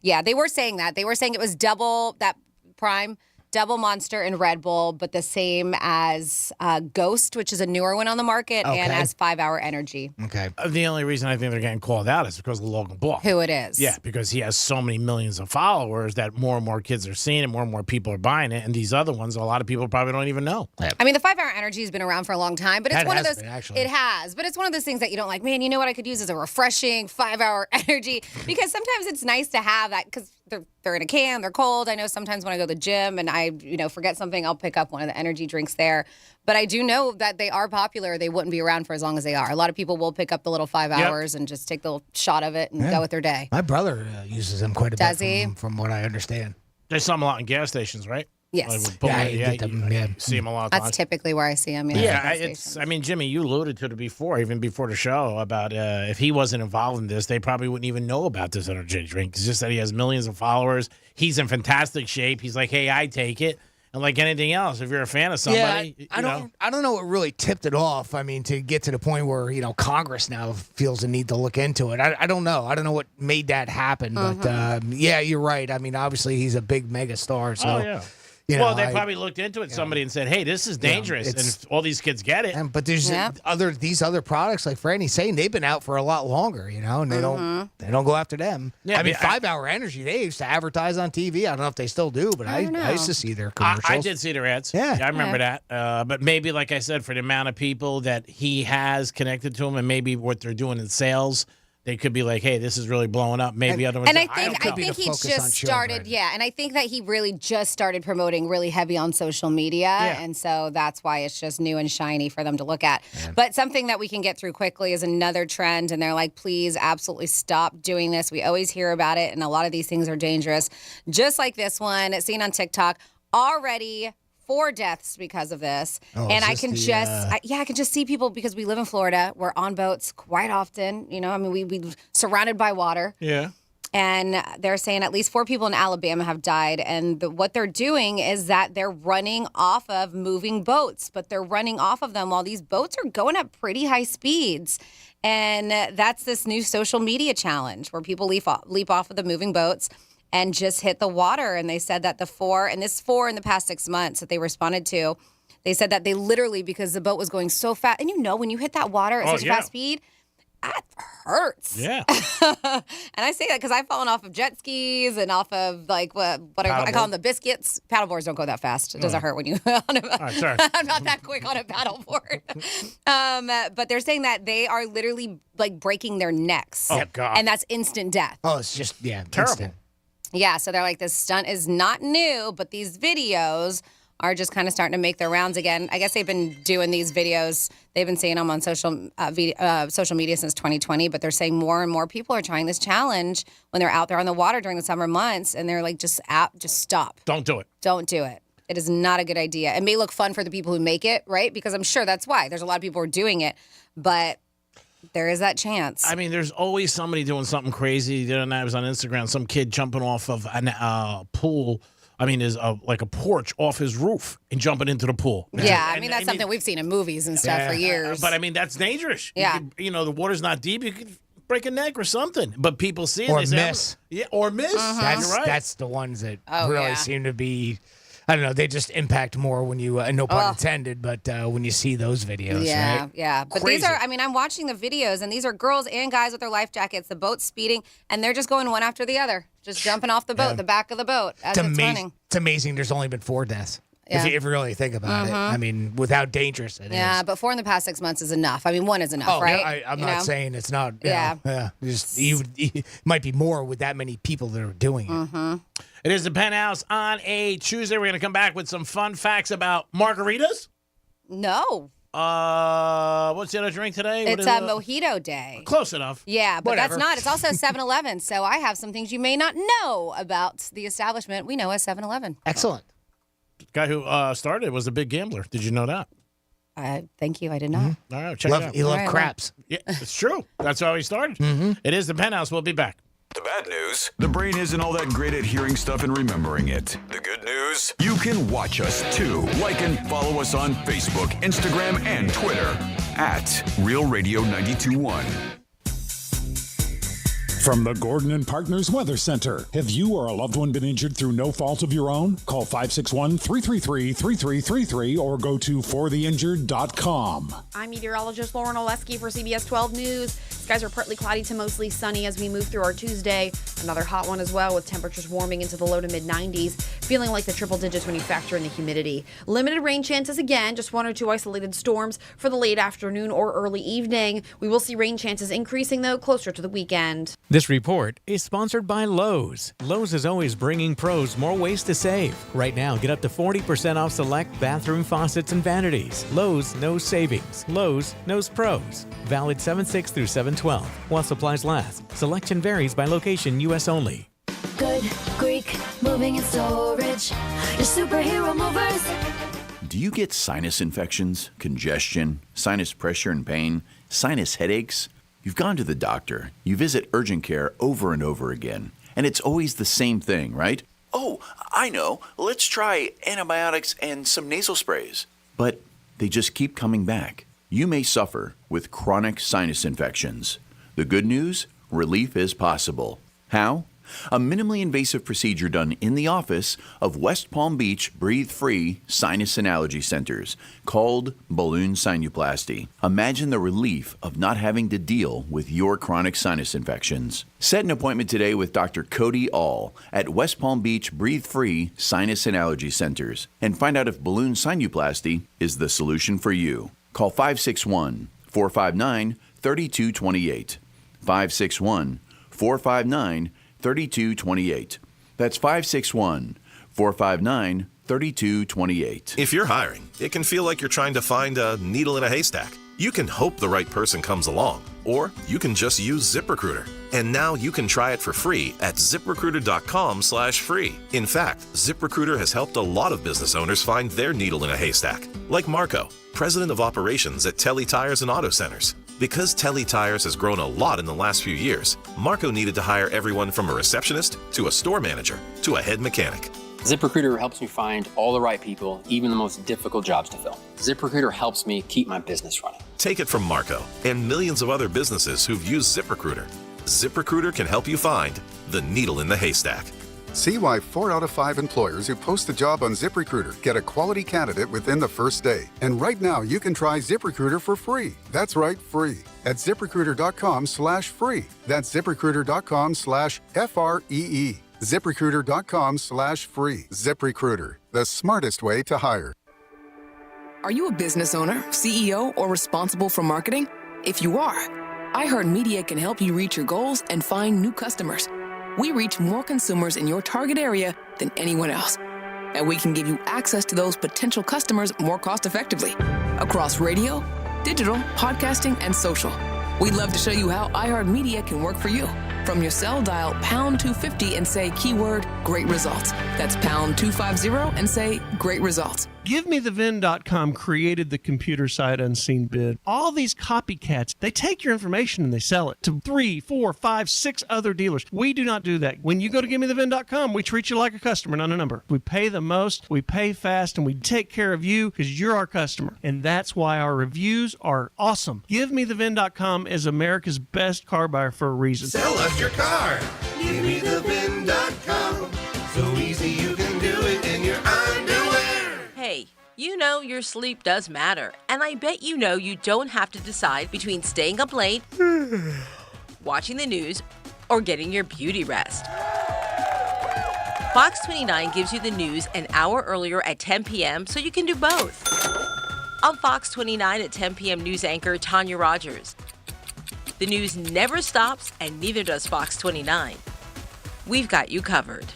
Yeah, they were saying that. They were saying it was double that Prime, double Monster and Red Bull, but the same as Ghost, which is a newer one on the market, and as 5-Hour Energy. Okay. The only reason I think they're getting called out is because of Logan Paul. Who it is. Yeah, because he has so many millions of followers that more and more kids are seeing it, more and more people are buying it, and these other ones, a lot of people probably don't even know. I mean, the 5-Hour Energy has been around for a long time, but it's one of those. Actually. It has, but it's one of those things that you don't like. Man, you know what I could use is a refreshing 5-Hour Energy, because sometimes it's nice to have that because they're in a can, they're cold. I know sometimes when I go to the gym and I, forget something, I'll pick up one of the energy drinks there. But I do know that they are popular. They wouldn't be around for as long as they are. A lot of people will pick up the little 5 hours and just take the little shot of it and go with their day. My brother uses them quite a Does bit he? From what I understand. They sell them a lot in gas stations, right? Yes. You see them a lot of times. That's typically where I see them. Jimmy, you alluded to it before, even before the show, about if he wasn't involved in this, they probably wouldn't even know about this energy drink. It's just that he has millions of followers. He's in fantastic shape. He's like, hey, I take it. And like anything else, if you're a fan of somebody, I don't know what really tipped it off. I mean, to get to the point where Congress now feels the need to look into it. I don't know. I don't know what made that happen, but you're right. I mean, obviously he's a big mega star. So, they probably looked into it. Somebody and said, "Hey, this is dangerous," and all these kids get it. But there's these other products, like Franny's saying, they've been out for a lot longer, and they don't go after them. Yeah, I mean, 5-Hour Energy, they used to advertise on TV. I don't know if they still do, but I used to see their commercials. I did see their ads. Yeah, I remember that. But maybe, like I said, for the amount of people that he has connected to him, and maybe what they're doing in sales. They could be like, hey, this is really blowing up. Maybe other ones. And I think he just started, and I think that he really just started promoting really heavy on social media. Yeah. And so that's why it's just new and shiny for them to look at. Yeah. But something that we can get through quickly is another trend. And they're like, please absolutely stop doing this. We always hear about it. And a lot of these things are dangerous. Just like this one, seen on TikTok, already 4 deaths because of this. And I can I can just see people, because we live in Florida. We're on boats quite often. I mean, we surrounded by water. Yeah. And they're saying at least 4 people in Alabama have died. And what they're doing is that they're running off of moving boats, but they're running off of them while these boats are going at pretty high speeds. And that's this new social media challenge where people leap off of the moving boats. and just hit the water. And they said that the four in the past 6 months that they responded to, they said that they literally, because the boat was going so fast, and when you hit that water at such a fast speed, that hurts. Yeah. And I say that because I've fallen off of jet skis and off of like what I call them, the biscuits. Paddleboards don't go that fast. It doesn't hurt when you. Sorry. I'm not that quick on a paddleboard. But they're saying that they are literally like breaking their necks. Oh God. And that's instant death. Oh, it's just terrible. instant. Yeah. So they're like, this stunt is not new, but these videos are just kind of starting to make their rounds again. I guess they've been doing these videos. They've been seeing them on social media since 2020, but they're saying more and more people are trying this challenge when they're out there on the water during the summer months, and they're like, just stop. Don't do it. Don't do it. It is not a good idea. It may look fun for the people who make it, right? Because I'm sure that's why. There's a lot of people who are doing it, but there is that chance. I mean, there's always somebody doing something crazy. The other night I was on Instagram, some kid jumping off of a pool. I mean, there's like a porch off his roof and jumping into the pool. Yeah, that's something we've seen in movies and stuff for years. But I mean, that's dangerous. Yeah. The water's not deep. You could break a neck or something. But people see it. Or they say, miss. Yeah, or miss. You're right. That's the ones that Oh, really yeah. seem to be, I don't know, they just impact more when you, no pun intended, but when you see those videos, Yeah, right? yeah. But Crazy. these are, I'm watching the videos, and these are girls and guys with their life jackets. The boat's speeding, and they're just going one after the other, just jumping off the boat, the back of the boat as it's running. It's amazing there's only been 4 deaths. Yeah. If you really think about it. I mean, with how dangerous it is. Yeah, but 4 in the past 6 months is enough. I mean, 1 is enough, right? Yeah, I'm not saying it's not. Yeah. You might be more with that many people that are doing it. Mm-hmm. It is the Penthouse on a Tuesday. We're going to come back with some fun facts about margaritas. No. What's the other drink today? It's a mojito day. Close enough. Yeah, but Whatever. that's not. It's also 7-Eleven, so I have some things you may not know about the establishment we know as 7-Eleven. Excellent. The guy who started it was a big gambler. Did you know that? Thank you. I did not. All right, check it out. You love craps. Yeah, it's true. That's how he started. It is the Penthouse. We'll be back. The bad news, the brain isn't all that great at hearing stuff and remembering it. The good news, you can watch us too. Like and follow us on Facebook, Instagram, and Twitter at Real Radio 92.1. From the Gordon and Partners Weather Center. Have you or a loved one been injured through no fault of your own? Call 561-333-3333 or go to fortheinjured.com. I'm meteorologist Lauren Oleski for CBS 12 News. Skies are partly cloudy to mostly sunny as we move through our Tuesday. Another hot one as well, with temperatures warming into the low to mid 90s, feeling like the triple digits when you factor in the humidity. Limited rain chances again, just 1 or 2 isolated storms for the late afternoon or early evening. We will see rain chances increasing, though, closer to the weekend. This report is sponsored by Lowe's. Lowe's is always bringing pros more ways to save. Right now, get up to 40% off select bathroom faucets and vanities. Lowe's knows savings. Lowe's knows pros. Valid 7/6 through 7/12 while supplies last. Selection varies by location, U.S. only. Good Greek moving and storage. Your superhero movers. Do you get sinus infections, congestion, sinus pressure and pain, sinus headaches? You've gone to the doctor, you visit urgent care over and over again, and it's always the same thing, right? Oh, I know. Let's try antibiotics and some nasal sprays. But they just keep coming back. You may suffer with chronic sinus infections. The good news? Relief is possible. How? A minimally invasive procedure done in the office of West Palm Beach Breathe Free Sinus and Allergy Centers, called balloon sinuplasty. Imagine the relief of not having to deal with your chronic sinus infections. Set an appointment today with Dr. Cody All at West Palm Beach Breathe Free Sinus and Allergy Centers and find out if balloon sinuplasty is the solution for you. Call 561-459-3228. 561-459-3228. That's 561-459-3228. If you're hiring, it can feel like you're trying to find a needle in a haystack. You can hope the right person comes along, or you can just use ZipRecruiter. And now you can try it for free at ZipRecruiter.com/free. In fact, ZipRecruiter has helped a lot of business owners find their needle in a haystack, like Marco, president of operations at Telly Tires and Auto Centers. Because Telly Tires has grown a lot in the last few years, Marco needed to hire everyone from a receptionist to a store manager to a head mechanic. ZipRecruiter helps me find all the right people, even the most difficult jobs to fill. ZipRecruiter helps me keep my business running. Take it from Marco and millions of other businesses who've used ZipRecruiter. ZipRecruiter can help you find the needle in the haystack. See why 4 out of 5 employers who post a job on ZipRecruiter get a quality candidate within the first day. And right now, you can try ZipRecruiter for free. That's right, free. At ZipRecruiter.com/free. That's ZipRecruiter.com/FREE. ZipRecruiter.com/free. ZipRecruiter, the smartest way to hire. Are you a business owner, CEO, or responsible for marketing? If you are, iHeartMedia can help you reach your goals and find new customers. We reach more consumers in your target area than anyone else. And we can give you access to those potential customers more cost-effectively across radio, digital, podcasting, and social. We'd love to show you how iHeartMedia can work for you. From your cell, dial pound 250 and say keyword great results. That's pound 250 and say great results. GiveMeTheVin.com created the computer site Unseen Bid. All these copycats, they take your information and they sell it to 3, 4, 5, 6 other dealers. We do not do that. When you go to GiveMeTheVin.com, we treat you like a customer, not a number. We pay the most, we pay fast, and we take care of you because you're our customer. And that's why our reviews are awesome. GiveMeTheVin.com is America's best car buyer for a reason. Sell us your car. GiveMeTheVin.com. So easy you can do it in your underwear. Hey, you know your sleep does matter, and I bet you know you don't have to decide between staying up late, watching the news, or getting your beauty rest. Fox 29 gives you the news an hour earlier at 10 p.m. so you can do both. On Fox 29 at 10 p.m. news anchor Tanya Rogers. The news never stops, and neither does Fox 29. We've got you covered.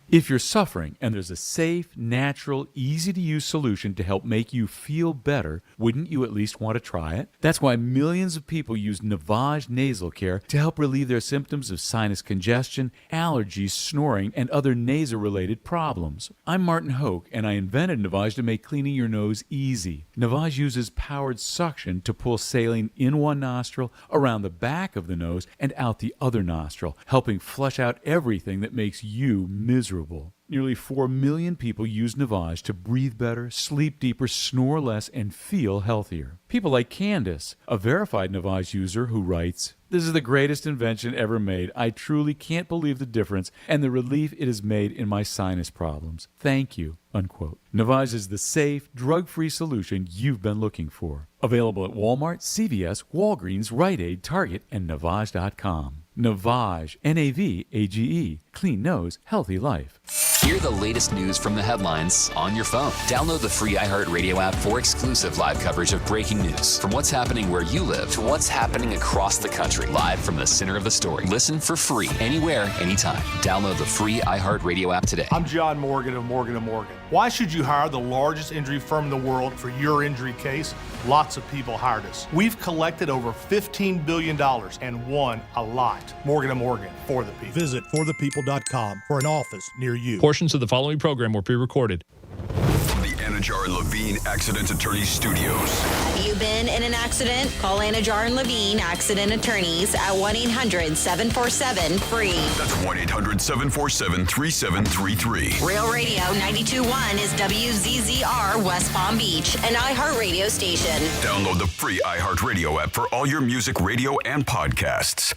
If you're suffering and there's a safe, natural, easy-to-use solution to help make you feel better, wouldn't you at least want to try it? That's why millions of people use Navage Nasal Care to help relieve their symptoms of sinus congestion, allergies, snoring, and other nasal-related problems. I'm Martin Hoke, and I invented Navage to make cleaning your nose easy. Navage uses powered suction to pull saline in one nostril, around the back of the nose, and out the other nostril, helping flush out everything that makes you miserable. Nearly 4 million people use Navage to breathe better, sleep deeper, snore less, and feel healthier. People like Candace, a verified Navage user who writes, "This is the greatest invention ever made. I truly can't believe the difference and the relief it has made in my sinus problems. Thank you." Unquote. Navage is the safe, drug-free solution you've been looking for. Available at Walmart, CVS, Walgreens, Rite Aid, Target, and Navage.com. Navage, Navage, clean nose, healthy life. Hear the latest news from the headlines on your phone. Download the free iHeartRadio app for exclusive live coverage of breaking news. From what's happening where you live to what's happening across the country. Live from the center of the story. Listen for free anywhere, anytime. Download the free iHeartRadio app today. I'm John Morgan of Morgan & Morgan. Why should you hire the largest injury firm in the world for your injury case? Lots of people hired us. We've collected over $15 billion and won a lot. Morgan & Morgan, for the people. Visit forthepeople.com for an office near you. Portions of the following program were pre-recorded. From the Anajar and Levine Accident Attorney Studios. Have you been in an accident? Call Anajar and Levine Accident Attorneys at 1-800-747-FREE. That's 1-800-747-3733. Real Radio 92.1 is WZZR West Palm Beach, an iHeartRadio station. Download the free iHeartRadio app for all your music, radio, and podcasts.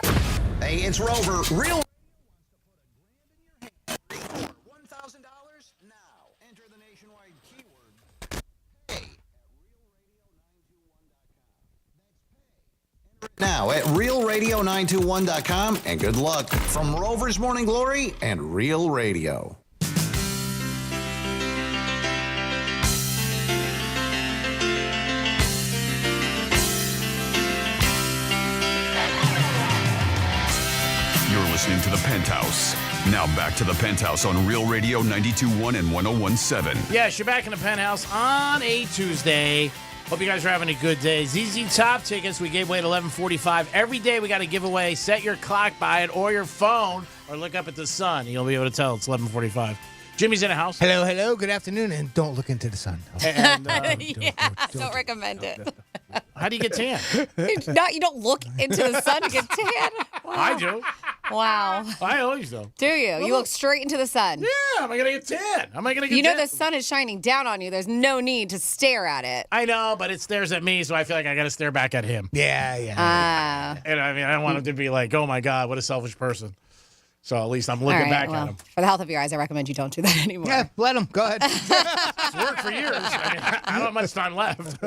Hey, it's Rover. Real now at realradio921.com, and good luck from Rover's Morning Glory and Real Radio. You're listening to The Penthouse. Now back to The Penthouse on Real Radio 92.1 and 101.7. Yes, you're back in the Penthouse on a Tuesday. Hope you guys are having a good day. ZZ Top tickets we gave away at 11:45. Every day we got a giveaway. Set your clock by it or your phone or look up at the sun. You'll be able to tell it's 11:45. Jimmy's in the house. Hello, hello. Good afternoon, and don't look into the sun. And, don't recommend it. How do you get tan? You don't look into the sun to get tan. Wow. I do. Wow. I always do. Do you? You look straight into the sun. Yeah, how am I going to get tan? How am I going to get You know tan? the sun is shining down on you. There's no need to stare at it. I know, but it stares at me, so I feel like I got to stare back at him. Yeah. And I mean, I don't want him to be like, oh my God, what a selfish person. So at least I'm looking All right, back well, at them. For the health of your eyes, I recommend you don't do that anymore. Yeah, let them. Go ahead. It's worked for years. I mean, I don't have much time left.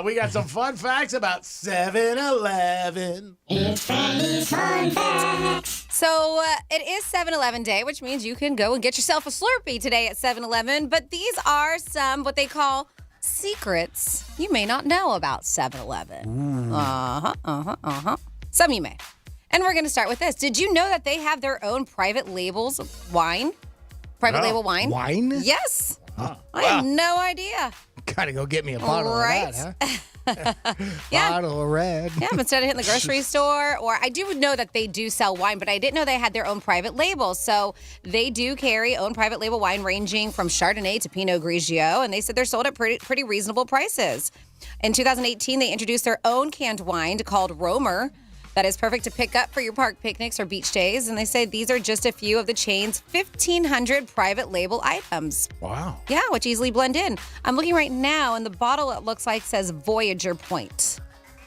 We got some fun facts about 7-Eleven. It's Freddy's Fun Facts. So it is 7-Eleven Day, which means you can go and get yourself a Slurpee today at 7-Eleven. But these are some what they call secrets you may not know about 7-Eleven. Some you may. And we're going to start with this. Did you know that they have their own private labels of wine? Private label wine? Wine? Yes. Oh, I had no idea. Gotta go get me a bottle Right? of that, huh? Yeah. Bottle of red. Yeah, but instead of hitting the grocery store, or I do know that they do sell wine, but I didn't know they had their own private labels. So they do carry own private label wine ranging from Chardonnay to Pinot Grigio, and they said they're sold at pretty reasonable prices. In 2018, they introduced their own canned wine called Romer. That is perfect to pick up for your park picnics or beach days. And they say these are just a few of the chain's 1,500 private label items. Wow. Yeah, which easily blend in. I'm looking right now, and the bottle, it looks like, says Voyager Point.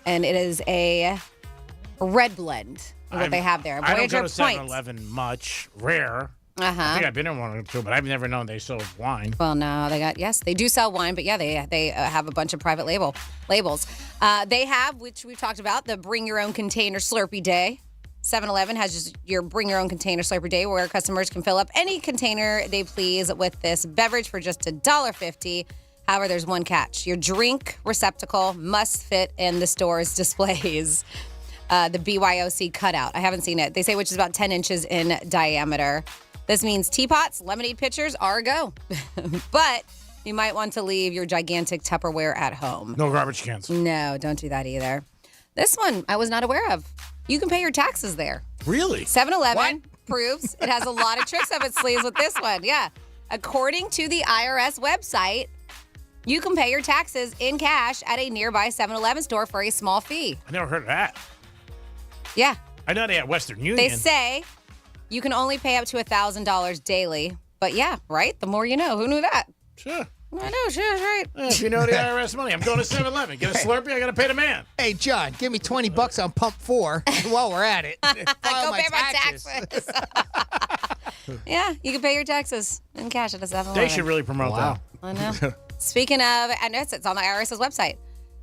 And it is a red blend, is what they have there. I don't Voyager go to Point. 7-Eleven much. Rare. Uh-huh. I think I've been in one or two, but I've never known they sold wine. Well, no, they do sell wine, but yeah, they have a bunch of private labels. They have, which we've talked about, the Bring Your Own Container Slurpee Day. 7-Eleven has just your Bring Your Own Container Slurpee Day, where customers can fill up any container they please with this beverage for just $1.50. However, there's one catch. Your drink receptacle must fit in the store's displays. The BYOC cutout. I haven't seen it. They say which is about 10 inches in diameter. This means teapots, lemonade pitchers are a go. But you might want to leave your gigantic Tupperware at home. No garbage cans. No, don't do that either. This one I was not aware of. You can pay your taxes there. Really? 7-Eleven proves it has a lot of tricks up its sleeves with this one. Yeah. According to the IRS website, you can pay your taxes in cash at a nearby 7-Eleven store for a small fee. I never heard of that. Yeah. I know they have Western Union. They say you can only pay up to $1,000 daily. But yeah, right? The more you know. Who knew that? Sure. I know, sure, right. If you know the IRS money, I'm going to 7-Eleven. Get a Slurpee, I got to pay the man. Hey, John, give me $20 on pump 4 while we're at it. Go pay my taxes. Yeah, you can pay your taxes in cash at a 7-Eleven. They should really promote that. I know. Speaking of, I know it's on the IRS's website.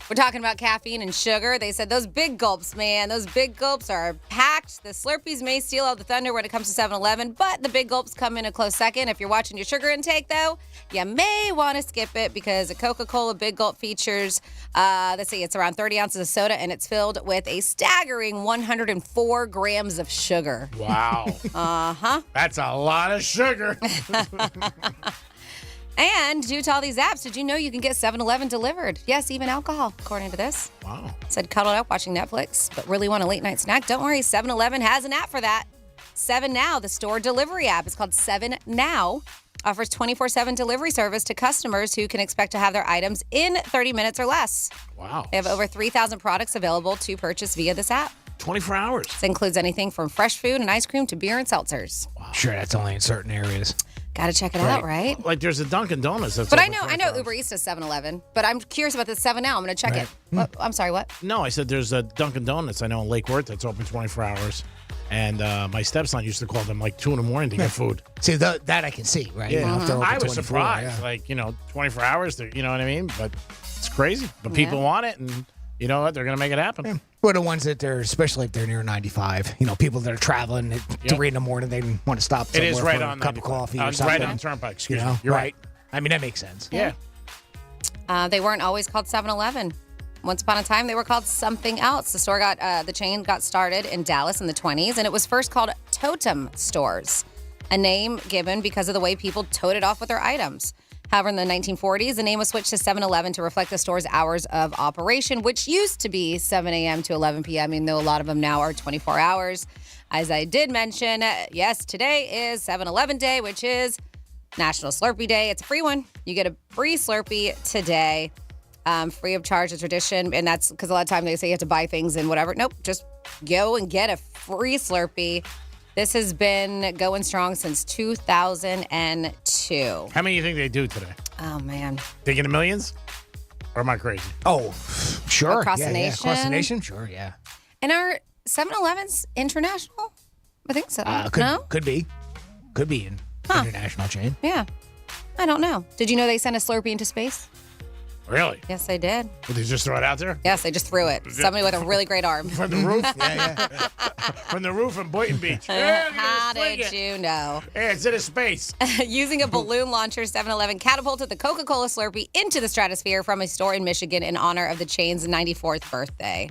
We're talking about caffeine and sugar. They said those big gulps, man, those big gulps are packed. The Slurpees may steal all the thunder when it comes to 7-Eleven, but the big gulps come in a close second. If you're watching your sugar intake, though, you may want to skip it because the Coca-Cola Big Gulp features, let's see, it's around 30 ounces of soda, and it's filled with a staggering 104 grams of sugar. Wow. Uh-huh. That's a lot of sugar. And due to all these apps, did you know you can get 7-Eleven delivered? Yes, even alcohol, according to this. Wow. Said cuddled up watching Netflix, but really want a late night snack? Don't worry, 7-Eleven has an app for that. 7 Now, the store delivery app. It's called 7 Now. Offers 24/7 delivery service to customers who can expect to have their items in 30 minutes or less. Wow. They have over 3,000 products available to purchase via this app. 24 hours. This includes anything from fresh food and ice cream to beer and seltzers. Wow. Sure, that's only in certain areas. Got to check it out, right? Like there's a Dunkin' Donuts that's But I open know 24 hours. Uber Eats does 7-Eleven, but I'm curious about the 7 Now. I'm going to check it. What? I'm sorry, what? No, I said there's a Dunkin' Donuts I know in Lake Worth that's open 24 hours. And my stepson used to call them like 2 in the morning to get food. See, that I can see, right? Yeah, If they're open I was 24, surprised. yeah. Like, 24 hours, you know what I mean? But it's crazy. But people Yeah. want it, and you know what? They're going to make it happen. Well, the ones that they're, especially if they're near 95, people that are traveling at 3 in the morning, they want to stop It somewhere is right for on a cup of 95. coffee or It's something. right on Turnpike, excuse me. You're right. I mean, that makes sense. Yeah. They weren't always called 7-Eleven. Once upon a time, they were called something else. The chain got started in Dallas in the 20s, and it was first called Totem Stores, a name given because of the way people toted off with their items. However, in the 1940s, the name was switched to 7-Eleven to reflect the store's hours of operation, which used to be 7 a.m. to 11 p.m., even though a lot of them now are 24 hours. As I did mention, yes, today is 7-Eleven Day, which is National Slurpee Day. It's a free one. You get a free Slurpee today, free of charge, a tradition. And that's because a lot of times they say you have to buy things and whatever. Nope, just go and get a free Slurpee. This has been going strong since 2002. How many do you think they do today? Oh, man. Thinking of millions? Or am I crazy? Oh, sure. Across the Yeah, nation? across the nation? Sure, yeah. And are 7-Elevens international? I think so. Could be an international chain. Yeah. I don't know. Did you know they sent a Slurpee into space? Really? Yes, they did. Did they just throw it out there? Yes, they just threw it. Somebody with a really great arm. From the roof? Yeah. From the roof of Boynton Beach. How did you know? Hey, it's in space. Using a balloon launcher, 7-Eleven catapulted the Coca-Cola Slurpee into the stratosphere from a store in Michigan in honor of the chain's 94th birthday.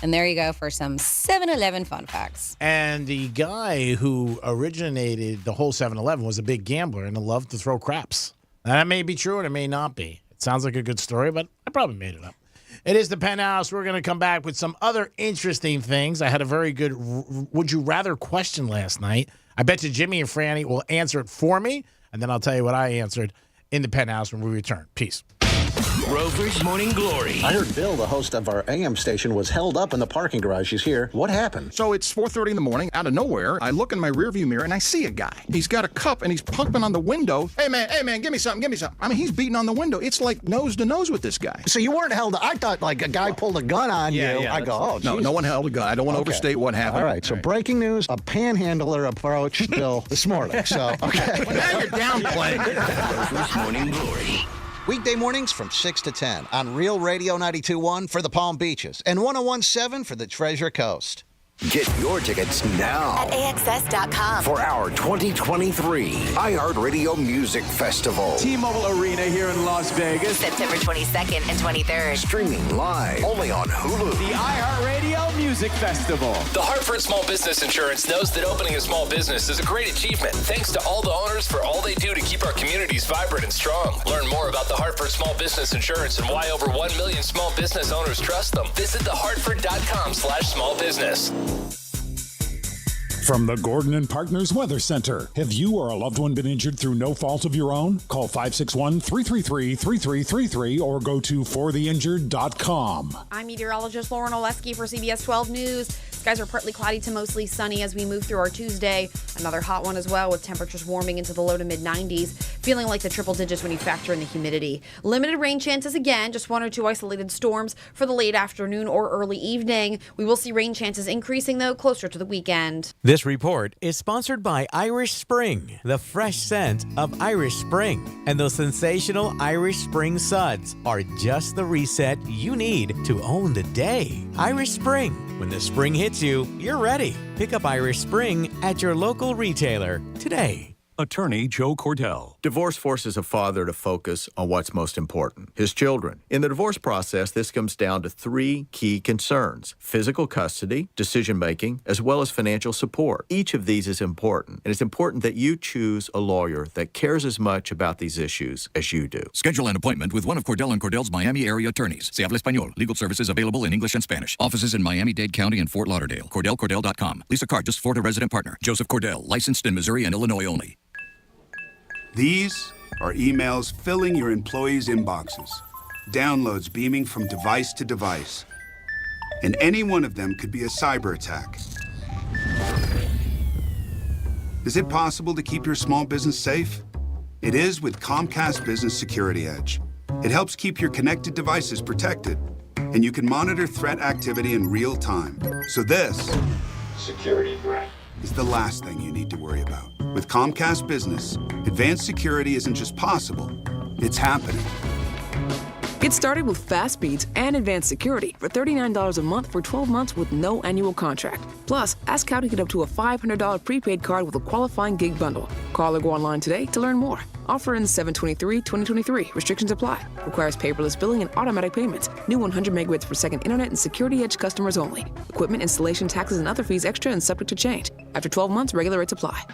And there you go for some 7-Eleven fun facts. And the guy who originated the whole 7-Eleven was a big gambler and loved to throw craps. Now, that may be true and it may not be. It sounds like a good story, but I probably made it up. It is the Penthouse. We're going to come back with some other interesting things. I had a very good would you rather question last night. I bet you Jimmy and Franny will answer it for me, and then I'll tell you what I answered in the Penthouse when we return. Peace. Rover's Morning Glory. I heard Bill, the host of our AM station, was held up in the parking garage. He's here. What happened? So it's 4:30 in the morning. Out of nowhere, I look in my rearview mirror and I see a guy. He's got a cup and he's pumping on the window. Hey man, give me something. I mean, he's beating on the window. It's like nose to nose with this guy. So you weren't held up. I thought like a guy pulled a gun on you. I go, oh, no, geez. no one held a gun. I don't want to overstate what happened. All right, so breaking news, a panhandler approached Bill this morning. So, okay. Well, now you're downplaying. Rover's Morning Glory. Weekday mornings from 6 to 10 on Real Radio 92.1 for the Palm Beaches and 101.7 for the Treasure Coast. Get your tickets now At AXS.com. for our 2023 iHeartRadio Music Festival. T-Mobile Arena here in Las Vegas. September 22nd and 23rd. Streaming live only on Hulu. The iHeartRadio Music Festival. The Hartford Small Business Insurance knows that opening a small business is a great achievement. Thanks to all the owners for all they do to keep our communities vibrant and strong. Learn more about the Hartford Small Business Insurance and why over 1 million small business owners trust them. Visit thehartford.com/smallbusiness. From the Gordon and Partners Weather Center. Have you or a loved one been injured through no fault of your own? Call 561-333-3333 or go to fortheinjured.com. I'm meteorologist Lauren Oleski for CBS 12 News. Skies are partly cloudy to mostly sunny as we move through our Tuesday. Another hot one as well, with temperatures warming into the low to mid-90s, feeling like the triple digits when you factor in the humidity. Limited rain chances again, just 1 or 2 isolated storms for the late afternoon or early evening. We will see rain chances increasing, though, closer to the weekend. This report is sponsored by Irish Spring, the fresh scent of Irish Spring. And those sensational Irish Spring suds are just the reset you need to own the day. Irish Spring. When the spring hits you, you're ready. Pick up Irish Spring at your local retailer today. Attorney Joe Cordell. Divorce forces a father to focus on what's most important, his children. In the divorce process, this comes down to 3 key concerns: physical custody, decision-making, as well as financial support. Each of these is important, and it's important that you choose a lawyer that cares as much about these issues as you do. Schedule an appointment with one of Cordell & Cordell's Miami area attorneys. Se habla español. Legal services available in English and Spanish. Offices in Miami-Dade County and Fort Lauderdale. CordellCordell.com. Lisa Cardis, Florida resident partner. Joseph Cordell, licensed in Missouri and Illinois only. These are emails filling your employees' inboxes, downloads beaming from device to device, and any one of them could be a cyber attack. Is it possible to keep your small business safe? It is with Comcast Business Security Edge. It helps keep your connected devices protected, and you can monitor threat activity in real time. So this security threat is the last thing you need to worry about. With Comcast Business, advanced security isn't just possible, it's happening. Get started with fast speeds and advanced security for $39 a month for 12 months with no annual contract. Plus, ask how to get up to a $500 prepaid card with a qualifying gig bundle. Call or go online today to learn more. Offer ends 7/23/2023. Restrictions apply. Requires paperless billing and automatic payments. New 100 megabits per second internet and Security Edge customers only. Equipment, installation, taxes, and other fees extra and subject to change. After 12 months, regular rates apply.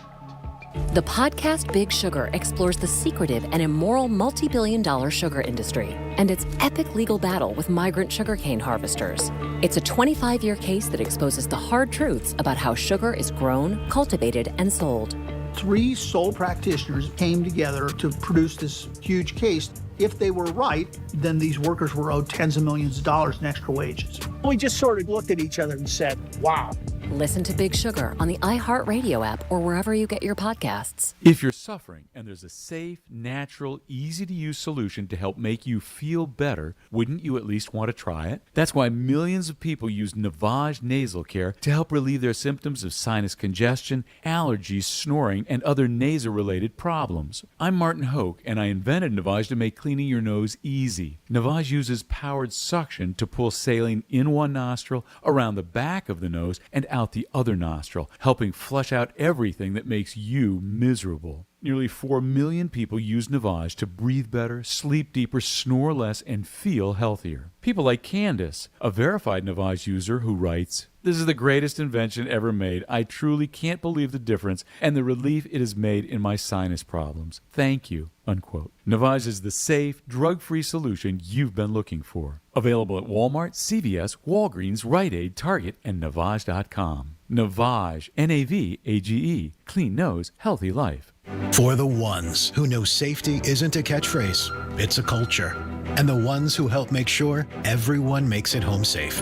The podcast Big Sugar explores the secretive and immoral multi-billion-dollar sugar industry and its epic legal battle with migrant sugarcane harvesters. It's a 25-year case that exposes the hard truths about how sugar is grown, cultivated, and sold. 3 sole practitioners came together to produce this huge case. If they were right, then these workers were owed tens of millions of dollars in extra wages. We just sort of looked at each other and said, wow, Listen to Big Sugar on the iHeartRadio app or wherever you get your podcasts. If you're suffering and there's a safe, natural, easy-to-use solution to help make you feel better, wouldn't you at least want to try it? That's why millions of people use Navage Nasal Care to help relieve their symptoms of sinus congestion, allergies, snoring, and other nasal-related problems. I'm Martin Hoke, and I invented Navage to make cleaning your nose easy. Navage uses powered suction to pull saline in one nostril, around the back of the nose, and out the other nostril, helping flush out everything that makes you miserable. Nearly 4 million people use Navage to breathe better, sleep deeper, snore less, and feel healthier. People like Candace, a verified Navage user who writes, "This is the greatest invention ever made. I truly can't believe the difference and the relief it has made in my sinus problems. Thank you," unquote. Navage is the safe, drug-free solution you've been looking for. Available at Walmart, CVS, Walgreens, Rite Aid, Target, and Navage.com. Navage, Navage, clean nose, healthy life. For the ones who know safety isn't a catchphrase, it's a culture. And the ones who help make sure everyone makes it home safe.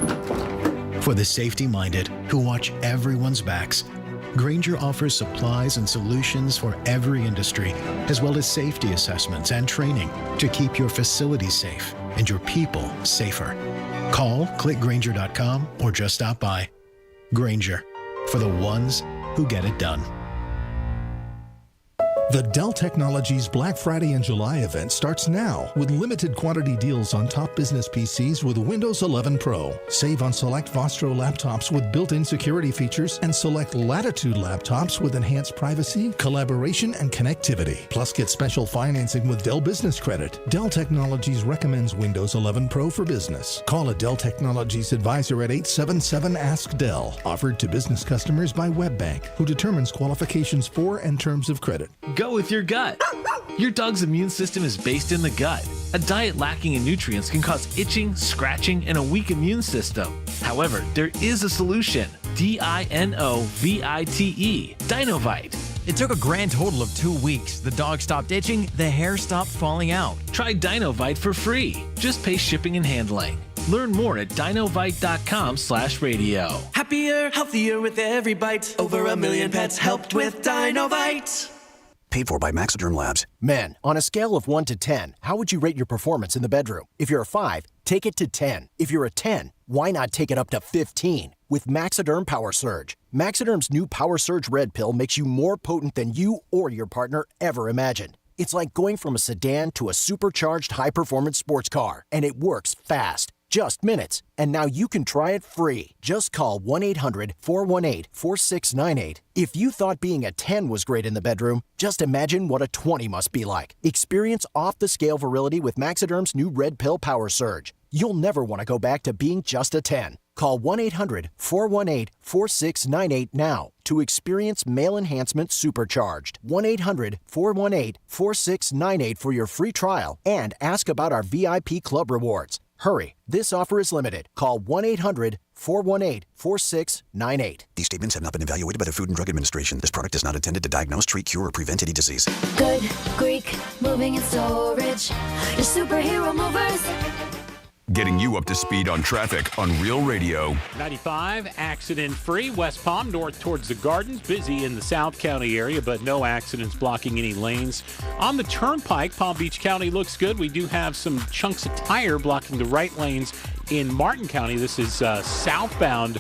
For the safety-minded who watch everyone's backs, Grainger offers supplies and solutions for every industry, as well as safety assessments and training to keep your facilities safe and your people safer. Call, click Grainger.com, or just stop by. Grainger, for the ones who get it done. The Dell Technologies Black Friday and July event starts now with limited quantity deals on top business PCs with Windows 11 Pro. Save on select Vostro laptops with built-in security features and select Latitude laptops with enhanced privacy, collaboration, and connectivity. Plus, get special financing with Dell Business Credit. Dell Technologies recommends Windows 11 Pro for business. Call a Dell Technologies advisor at 877-ASK-DELL. Offered to business customers by WebBank, who determines qualifications for and terms of credit. Go with your gut. Your dog's immune system is based in the gut. A diet lacking in nutrients can cause itching, scratching, and a weak immune system. However, there is a solution. DINOVITE, Dinovite. It took a grand total of 2 weeks. The dog stopped itching, the hair stopped falling out. Try Dinovite for free. Just pay shipping and handling. Learn more at dinovite.com/radio. Happier, healthier with every bite. Over 1 million pets helped with Dinovite. Paid for by Maxiderm Labs. Men, on a scale of 1 to 10, how would you rate your performance in the bedroom? If you're a 5, take it to 10. If you're a 10, why not take it up to 15? With Maxiderm Power Surge. Maxiderm's new Power Surge Red Pill makes you more potent than you or your partner ever imagined. It's like going from a sedan to a supercharged high-performance sports car, and it works fast. Just minutes. And now you can try it free. Just call 1-800-418-4698. If you thought being a 10 was great in the bedroom, just imagine what a 20 must be like. Experience off-the-scale virility with Maxiderm's new Red Pill Power Surge. You'll never want to go back to being just a 10. Call 1-800-418-4698 now to experience male enhancement supercharged. 1-800-418-4698 for your free trial and ask about our VIP club rewards. Hurry, this offer is limited. Call 1-800-418-4698. These statements have not been evaluated by the Food and Drug Administration. This product is not intended to diagnose, treat, cure, or prevent any disease. Good Greek moving and storage. Your superhero movers. Getting you up to speed on traffic on Real Radio. 95, accident-free. West Palm, north towards the Gardens. Busy in the South County area, but no accidents blocking any lanes. On the Turnpike, Palm Beach County looks good. We do have some chunks of tire blocking the right lanes in Martin County. This is southbound,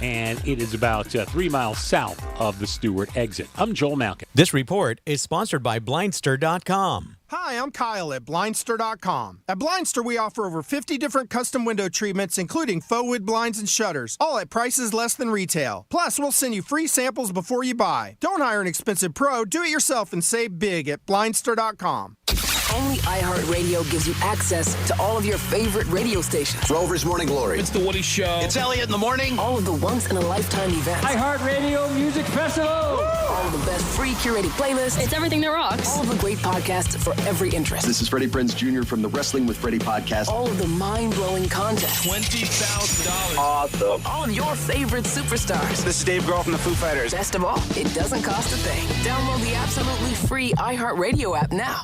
and it is about 3 miles south of the Stewart exit. I'm Joel Malkin. This report is sponsored by Blindster.com. Hi, I'm Kyle at Blindster.com. At Blindster, we offer over 50 different custom window treatments, including faux wood blinds and shutters, all at prices less than retail. Plus, we'll send you free samples before you buy. Don't hire an expensive pro. Do it yourself and save big at Blindster.com. Only iHeartRadio gives you access to all of your favorite radio stations. Rover's Morning Glory. It's The Woody Show. It's Elliot in the morning. All of the once-in-a-lifetime events. iHeartRadio Music Festival. All of the best free curated playlists. It's everything that rocks. All of the great podcasts for every interest. This is Freddie Prinze Jr. from the Wrestling with Freddie podcast. All of the mind-blowing contests. $20,000. Awesome. All of your favorite superstars. This is Dave Grohl from the Foo Fighters. Best of all, it doesn't cost a thing. Download the absolutely free iHeartRadio app now.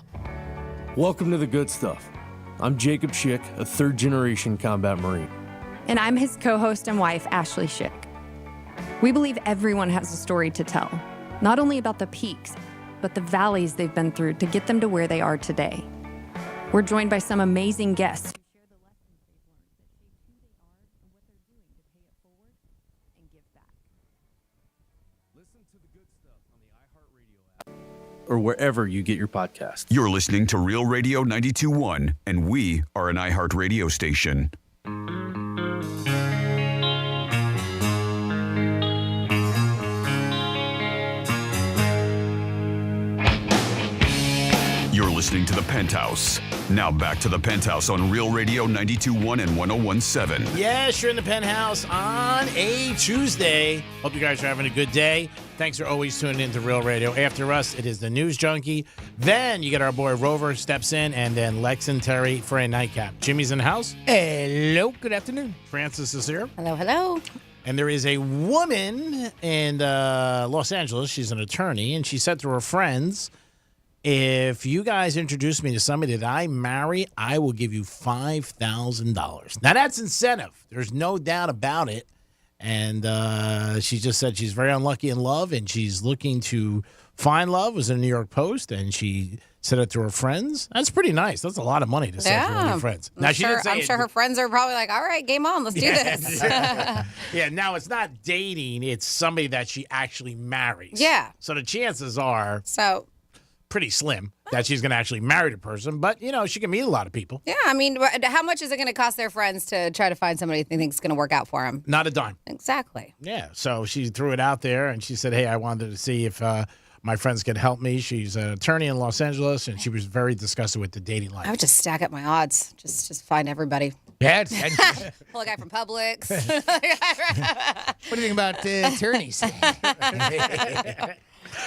Welcome to the good stuff. I'm Jacob Schick, a third-generation combat Marine. And I'm his co-host and wife, Ashley Schick. We believe everyone has a story to tell, not only about the peaks, but the valleys they've been through to get them to where they are today. We're joined by some amazing guests. Or wherever you get your podcasts. You're listening to Real Radio 92.1, and we are an iHeart radio station. You're listening to The Penthouse. Now back to The Penthouse on Real Radio 92.1 and 101.7. Yes, you're in The Penthouse on a Tuesday. Hope you guys are having a good day. Thanks for always tuning in to Real Radio. After us, it is the News Junkie. Then you get our boy Rover steps in, and then Lex and Terry for a nightcap. Jimmy's in the house. Hello, good afternoon. Francis is here. Hello, hello. And there is a woman in Los Angeles. She's an attorney, and she said to her friends, if you guys introduce me to somebody that I marry, I will give you $5,000. Now, that's incentive. There's no doubt about it. And she just said she's very unlucky in love, and she's looking to find love. It was in the New York Post, and she said it to her friends. That's pretty nice. That's a lot of money to say to one of your friends. Now, I'm sure her friends are probably like, all right, game on. Let's do this. Yeah, now it's not dating. It's somebody that she actually marries. Yeah. So the chances are pretty slim that she's going to actually marry the person. But, you know, she can meet a lot of people. Yeah, I mean, how much is it going to cost their friends to try to find somebody they think is going to work out for them? Not a dime. Exactly. Yeah, so she threw it out there, and she said, hey, I wanted to see if my friends could help me. She's an attorney in Los Angeles, and she was very disgusted with the dating life. I would just stack up my odds. Just find everybody. Yeah. Pull a guy from Publix. What do you think about attorneys?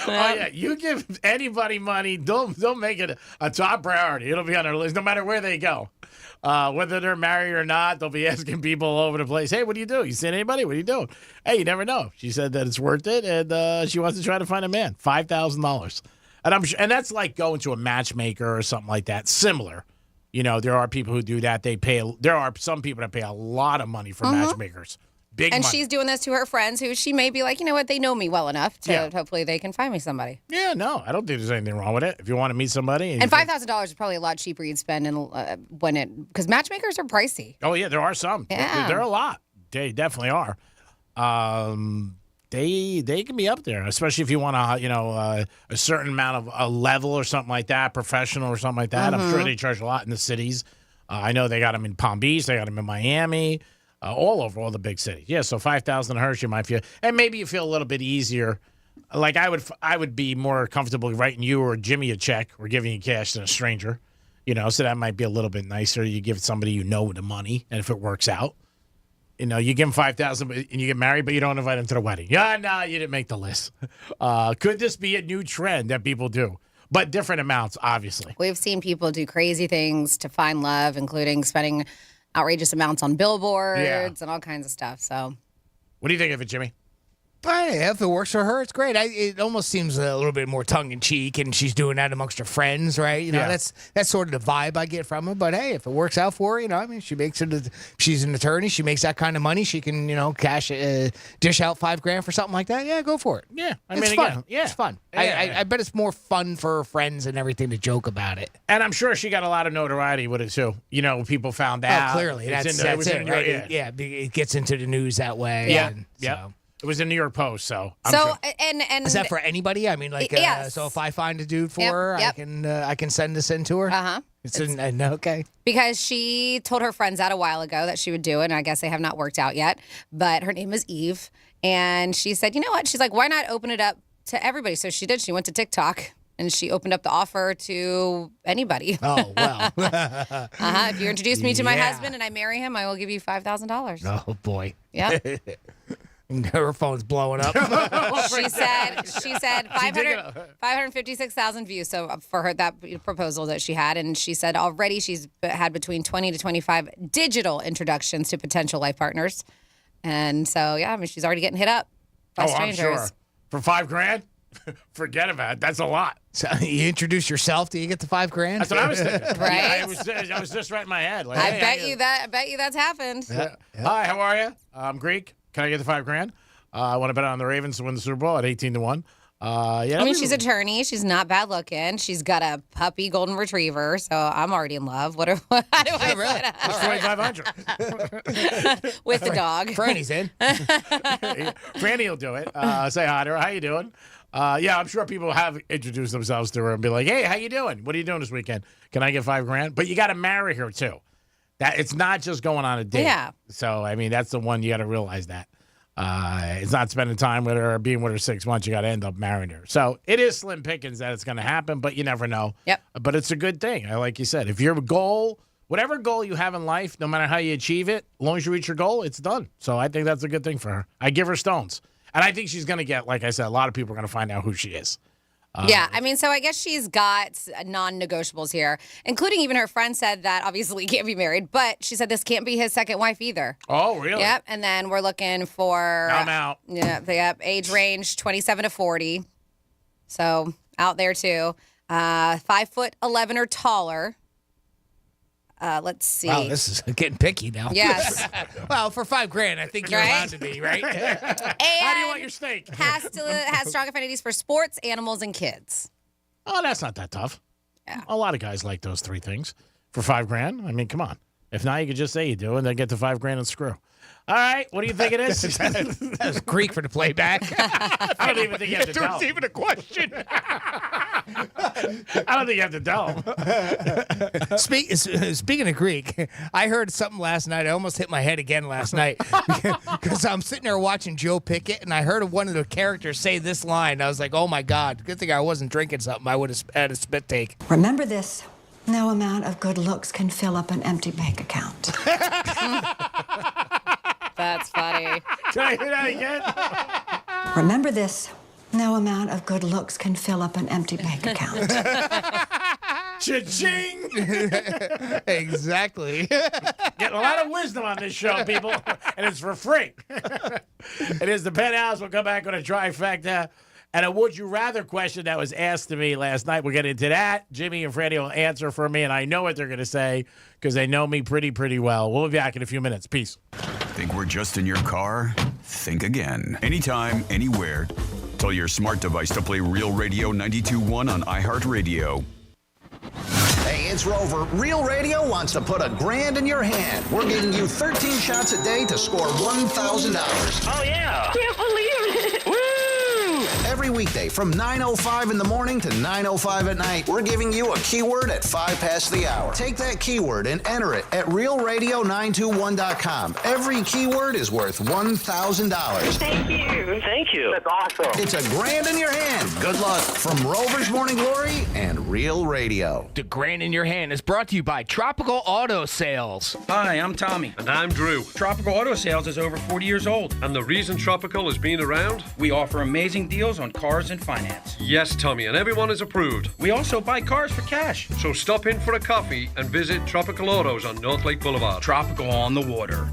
Oh, yeah. You give anybody money, don't make it a top priority. It'll be on their list no matter where they go. Whether they're married or not, they'll be asking people all over the place, hey, what do you do? You seen anybody? What are you doing? Hey, you never know. She said that it's worth it, and she wants to try to find a man. $5,000. And that's like going to a matchmaker or something like that. Similar. You know, there are people who do that. There are some people that pay a lot of money for matchmakers. Big and money. She's doing this to her friends who she may be like, you know what, they know me well enough to hopefully they can find me somebody. Yeah, no, I don't think there's anything wrong with it. If you want to meet somebody. And $5,000 is probably a lot cheaper you'd spend because matchmakers are pricey. Oh, yeah, there are some. Yeah. There are a lot. They definitely are. They can be up there, especially if you want a certain amount of a level or something like that, professional or something like that. I'm sure they charge a lot in the cities. I know they got them in Palm Beach. They got them in Miami. All over all the big cities. Yeah, so $5,000 hurts you might feel, and maybe you feel a little bit easier. Like I would be more comfortable writing you or Jimmy a check or giving you cash than a stranger, so that might be a little bit nicer. You give somebody you know the money, and if it works out, you give them $5,000 and you get married, but you don't invite them to the wedding. Yeah, no, you didn't make the list. Could this be a new trend that people do? But different amounts, obviously. We've seen people do crazy things to find love, including spending outrageous amounts on billboards and all kinds of stuff. So, what do you think of it, Jimmy? If it works for her, it's great. It almost seems a little bit more tongue in cheek, and she's doing that amongst her friends, right? That's sort of the vibe I get from her. But hey, if it works out for her, I mean, she makes it. She's an attorney. She makes that kind of money. She can, dish out $5,000 for something like that. Yeah, go for it. Yeah, It's fun. It's fun. Yeah. I bet it's more fun for her friends and everything to joke about it. And I'm sure she got a lot of notoriety with it too. People found out. Oh, clearly, that's it. Right? Yeah, it gets into the news that way. Yeah, So. It was in New York Post, so I'm so sure. and is that for anybody? I mean, yes. So if I find a dude for her, I can send this in to her. It's okay. Because she told her friends out a while ago that she would do it, and I guess they have not worked out yet. But her name is Eve, and she said, you know what? She's like, why not open it up to everybody? So she did. She went to TikTok. And she opened up the offer to anybody. Oh, well. If you introduce me to my husband and I marry him, I will give you $5,000. Oh, boy. Yeah. Her phone's blowing up. She said 556,000 views. So for her, that proposal that she had. And she said already she's had between 20 to 25 digital introductions to potential life partners. And so, she's already getting hit up by strangers. I'm sure. For $5,000? Forget about it. That's a lot. So you introduce yourself, do you get the $5,000? That's what I was thinking. Right? I was just right in my head. Like, I bet you that's happened. Yeah. Hi, how are you? I'm Greek. Can I get the $5,000? I want to bet on the Ravens to win the Super Bowl at 18-1. I mean, she's an attorney. She's not bad looking. She's got a puppy golden retriever, so I'm already in love. How do I $2,500 with the dog? Franny's in. Franny will do it. Say hi to her. How you doing? Yeah, I'm sure people have introduced themselves to her and be like, "Hey, how you doing? What are you doing this weekend? Can I get $5,000?" But you got to marry her too. That it's not just going on a date. Yeah. So I mean, that's the one you got to realize that. It's not spending time with her or being with her 6 months. You got to end up marrying her. So it is slim pickings that it's going to happen, but you never know. Yep. But it's a good thing. Like you said, if your goal, whatever goal you have in life, no matter how you achieve it, as long as you reach your goal, it's done. So I think that's a good thing for her. I give her stones. And I think she's going to get, like I said, a lot of people are going to find out who she is. Yeah, I mean, so I guess she's got non-negotiables here, including even her friend said that obviously he can't be married, but she said this can't be his second wife either. Oh, really? Yep, and then we're looking for... I'm out. Yeah, age range 27 to 40. So out there too. 5'11" or taller. Let's see. Wow, this is getting picky now. Yes. Well, for $5,000, I think you're allowed to be, right? How do you want your steak? Has strong affinities for sports, animals, and kids. Oh, that's not that tough. Yeah. A lot of guys like those three things for $5,000. I mean, come on. If not, you could just say you do and then get the $5,000 and screw. All right, what do you think it is? That was Greek for the playback. I don't even think you have to tell. There's even a question. I don't think you have to tell him. Speaking of Greek, I heard something last night. I almost hit my head again last night because I'm sitting there watching Joe Pickett, and I heard one of the characters say this line. I was like, oh, my God. Good thing I wasn't drinking something. I would have had a spit take. Remember this. No amount of good looks can fill up an empty bank account. That's funny. Can I hear that again? Remember this. No amount of good looks can fill up an empty bank account. Cha-ching! Exactly. Getting a lot of wisdom on this show, people, and it's for free. It is the Penthouse. We'll come back on a trifecta. And a would you rather question that was asked to me last night. We'll get into that. Jimmy and Freddie will answer for me, and I know what they're going to say because they know me pretty well. We'll be back in a few minutes. Peace. Think we're just in your car? Think again. Anytime, anywhere. Tell your smart device to play Real Radio 92.1 on iHeartRadio. Hey, it's Rover. Real Radio wants to put $1,000 in your hand. We're giving you 13 shots a day to score $1,000. Oh, yeah. Can't believe it. Woo! Every weekday from 9:05 in the morning to 9:05 at night, we're giving you a keyword at 5 past the hour. Take that keyword and enter it at realradio921.com. Every keyword is worth $1,000. Thank you. Thank you. That's awesome. It's $1,000 in your hand. Good luck from Rover's Morning Glory and Real Radio. The $1,000 in your hand is brought to you by Tropical Auto Sales. Hi, I'm Tommy. And I'm Drew. Tropical Auto Sales is over 40 years old. And the reason Tropical has been around? We offer amazing deals on cars and finance. Yes, Tommy, and everyone is approved. We also buy cars for cash. So stop in for a coffee and visit Tropical Autos on North Lake Boulevard. Tropical on the water.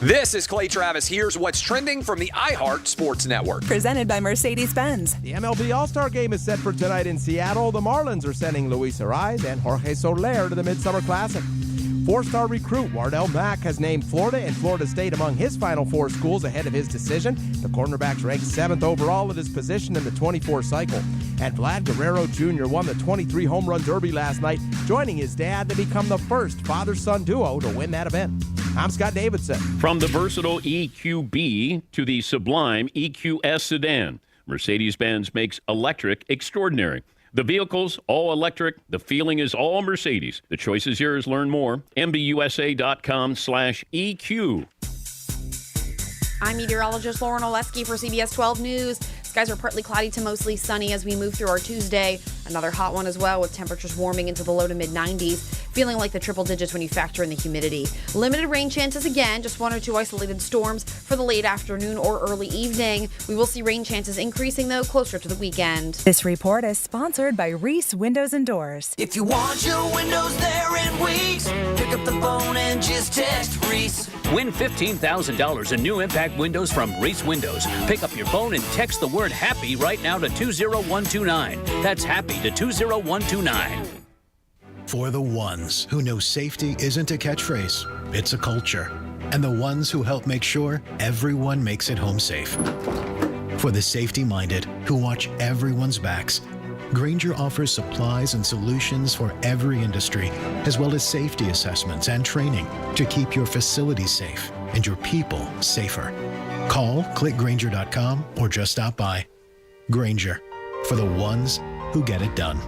This is Clay Travis. Here's what's trending from the iHeart Sports Network. Presented by Mercedes-Benz. The MLB All-Star Game is set for tonight in Seattle. The Marlins are sending Luis Arraez and Jorge Soler to the Midsummer Classic. Four-star recruit Wardell Mack has named Florida and Florida State among his Final Four schools ahead of his decision. The cornerback's ranked 7th overall at his position in the 24 cycle. And Vlad Guerrero Jr. won the 23 home run derby last night, joining his dad to become the first father-son duo to win that event. I'm Scott Davidson. From the versatile EQB to the sublime EQS sedan, Mercedes-Benz makes electric extraordinary. The vehicle's all electric. The feeling is all Mercedes. The choice is yours. Learn more. MBUSA.com/EQ. I'm meteorologist Lauren Oleski for CBS 12 News. Skies are partly cloudy to mostly sunny as we move through our Tuesday. Another hot one as well, with temperatures warming into the low to mid 90s, feeling like the triple digits when you factor in the humidity. Limited rain chances again, just 1 or 2 isolated storms for the late afternoon or early evening. We will see rain chances increasing, though, closer to the weekend. This report is sponsored by Reese Windows and Doors. If you want your windows there in weeks, pick up the phone and just text Reese. Win $15,000 in new impact windows from Reese Windows. Pick up your phone and text the word HAPPY right now to 20129. That's HAPPY to 20129. For the ones who know safety isn't a catchphrase, it's a culture. and the ones who help make sure everyone makes it home safe. For the safety-minded who watch everyone's backs, Grainger offers supplies and solutions for every industry, as well as safety assessments and training to keep your facilities safe and your people safer. Call, clickgrainger.com, or just stop by. Grainger, for the ones who get it done.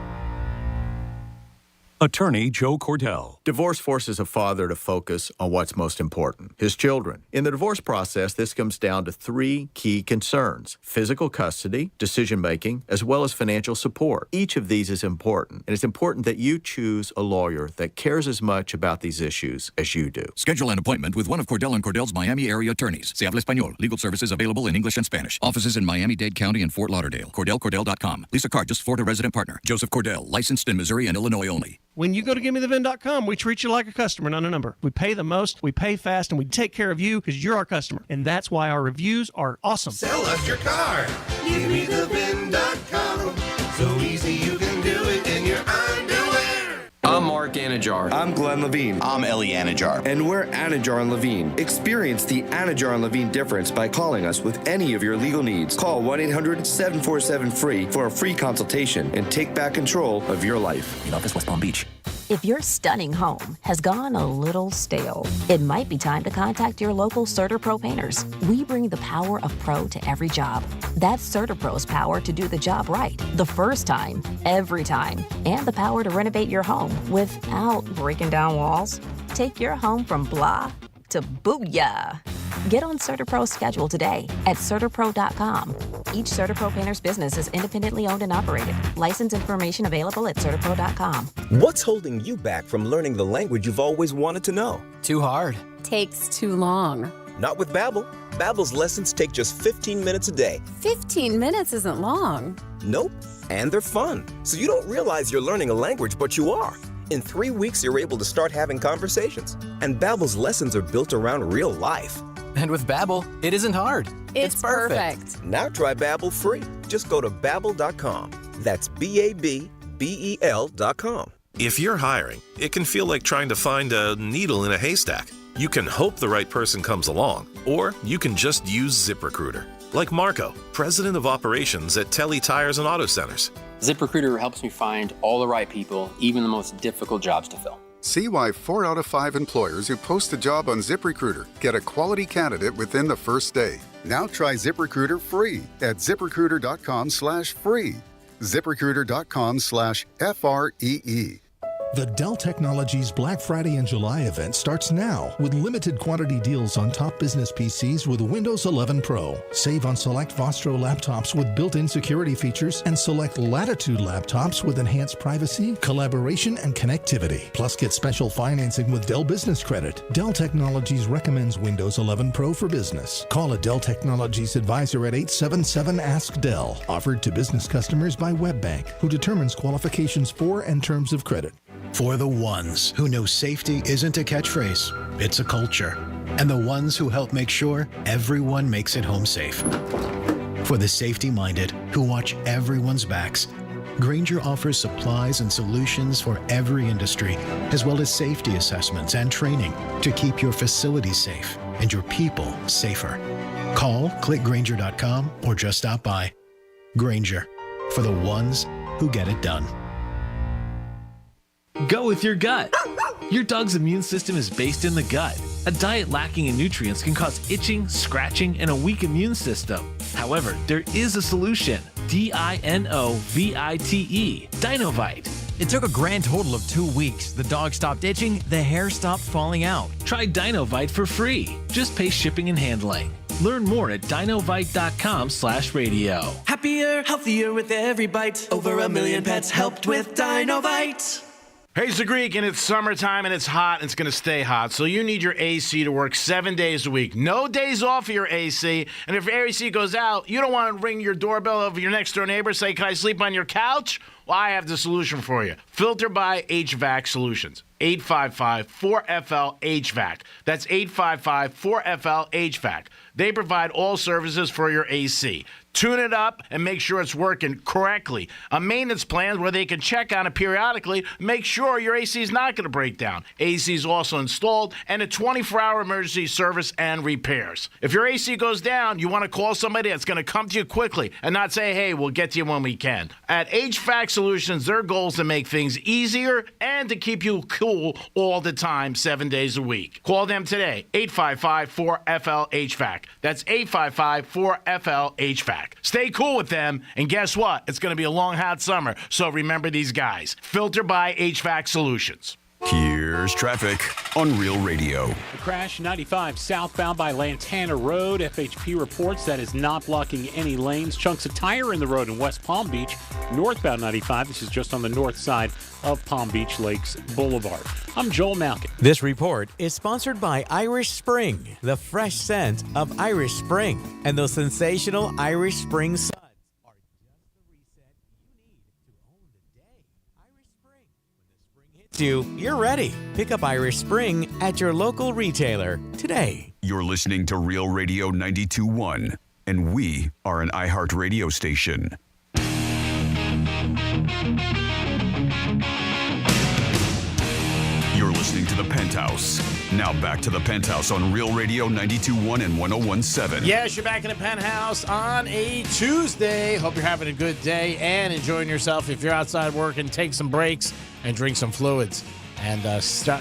Attorney Joe Cordell. Divorce forces a father to focus on what's most important, his children. In the divorce process, this comes down to three key concerns: physical custody, decision-making, as well as financial support. Each of these is important, and it's important that you choose a lawyer that cares as much about these issues as you do. Schedule an appointment with one of Cordell & Cordell's Miami area attorneys. Se habla español. Legal services available in English and Spanish. Offices in Miami-Dade County and Fort Lauderdale. CordellCordell.com. Lisa Cargis, Florida resident partner. Joseph Cordell, licensed in Missouri and Illinois only. When you go to GiveMeTheVIN.com, we treat you like a customer, not a number. We pay the most, we pay fast, and we take care of you because you're our customer. And that's why our reviews are awesome. Sell us your car. GiveMeTheVIN.com. So easy you can do it in your underwear. I'm Mark Anajar. I'm Glenn Levine. I'm Ellie Anajar. And we're Anajar and Levine. Experience the Anajar and Levine difference by calling us with any of your legal needs. Call 1-800-747-FREE for a free consultation and take back control of your life. In office, West Palm Beach. If your stunning home has gone a little stale, it might be time to contact your local CertaPro painters. We bring the power of pro to every job. That's CertaPro's power to do the job right, the first time, every time, and the power to renovate your home without breaking down walls. Take your home from blah to booyah. Get on CertaPro's schedule today at CertaPro.com. Each CertaPro painter's business is independently owned and operated. License information available at CertaPro.com. What's holding you back from learning the language you've always wanted to know? Too hard. Takes too long. Not with Babbel. Babbel's lessons take just 15 minutes a day. 15 minutes isn't long. Nope. And they're fun. So you don't realize you're learning a language, but you are. In 3 weeks, you're able to start having conversations. And Babbel's lessons are built around real life. And with Babbel, it isn't hard. It's perfect. Now try Babbel free. Just go to Babbel.com. That's BABBEL.com. If you're hiring, it can feel like trying to find a needle in a haystack. You can hope the right person comes along, or you can just use ZipRecruiter. Like Marco, president of operations at Telly Tires and Auto Centers. ZipRecruiter helps me find all the right people, even the most difficult jobs to fill. See why 4 out of 5 employers who post a job on ZipRecruiter get a quality candidate within the first day. Now try ZipRecruiter free at ZipRecruiter.com/free. ZipRecruiter.com/FREE. The Dell Technologies Black Friday and July event starts now with limited quantity deals on top business PCs with Windows 11 Pro. Save on select Vostro laptops with built-in security features and select Latitude laptops with enhanced privacy, collaboration, and connectivity. Plus, get special financing with Dell Business Credit. Dell Technologies recommends Windows 11 Pro for business. Call a Dell Technologies advisor at 877-ASK-DELL. Offered to business customers by WebBank, who determines qualifications for and terms of credit. For the ones who know safety isn't a catchphrase, it's a culture. And the ones who help make sure everyone makes it home safe. For the safety-minded who watch everyone's backs, Grainger offers supplies and solutions for every industry, as well as safety assessments and training to keep your facilities safe and your people safer. Call, clickgrainger.com, or just stop by. Grainger, for the ones who get it done. Go with your gut. Your dog's immune system is based in the gut. A diet lacking in nutrients can cause itching, scratching, and a weak immune system. However, there is a solution. DINOVITE, Dinovite. It took a grand total of 2 weeks. The dog stopped itching, the hair stopped falling out. Try Dinovite for free. Just pay shipping and handling. Learn more at dinovite.com/radio. Happier, healthier with every bite. Over 1 million pets helped with Dinovite. Hey, it's the Greek, and it's summertime, and it's hot, and it's going to stay hot. So you need your AC to work 7 days a week. No days off of your AC. And if your AC goes out, you don't want to ring your doorbell of your next-door neighbor, say, can I sleep on your couch? Well, I have the solution for you. Filter by HVAC Solutions. 855-4FL-HVAC. That's 855-4FL-HVAC. They provide all services for your AC. Tune it up and make sure it's working correctly. A maintenance plan where they can check on it periodically, make sure your AC is not going to break down. AC is also installed, and a 24-hour emergency service and repairs. If your AC goes down, you want to call somebody that's going to come to you quickly and not say, hey, we'll get to you when we can. At HVAC Solutions, their goal is to make things easier and to keep you cool all the time, 7 days a week. Call them today, 855-4FL-HVAC. That's 855-4FL-HVAC. Stay cool with them, and guess what? It's going to be a long, hot summer, so remember these guys. Filter by HVAC Solutions. Here's traffic on Real Radio. A crash 95 southbound by Lantana Road. FHP reports that is not blocking any lanes. Chunks of tire in the road in West Palm Beach. Northbound 95. This is just on the north side of Palm Beach Lakes Boulevard. I'm Joel Malkin. This report is sponsored by Irish Spring, the fresh scent of Irish Spring, and those sensational Irish Spring suds. You're ready. Pick up Irish Spring at your local retailer today. You're listening to Real Radio 92.1, and we are an iHeart radio station. You're listening to The Penthouse. Now back to The Penthouse on Real Radio 92.1 and 101.7. Yes, you're back in the Penthouse on a Tuesday. Hope you're having a good day and enjoying yourself. If you're outside working, take some breaks and drink some fluids and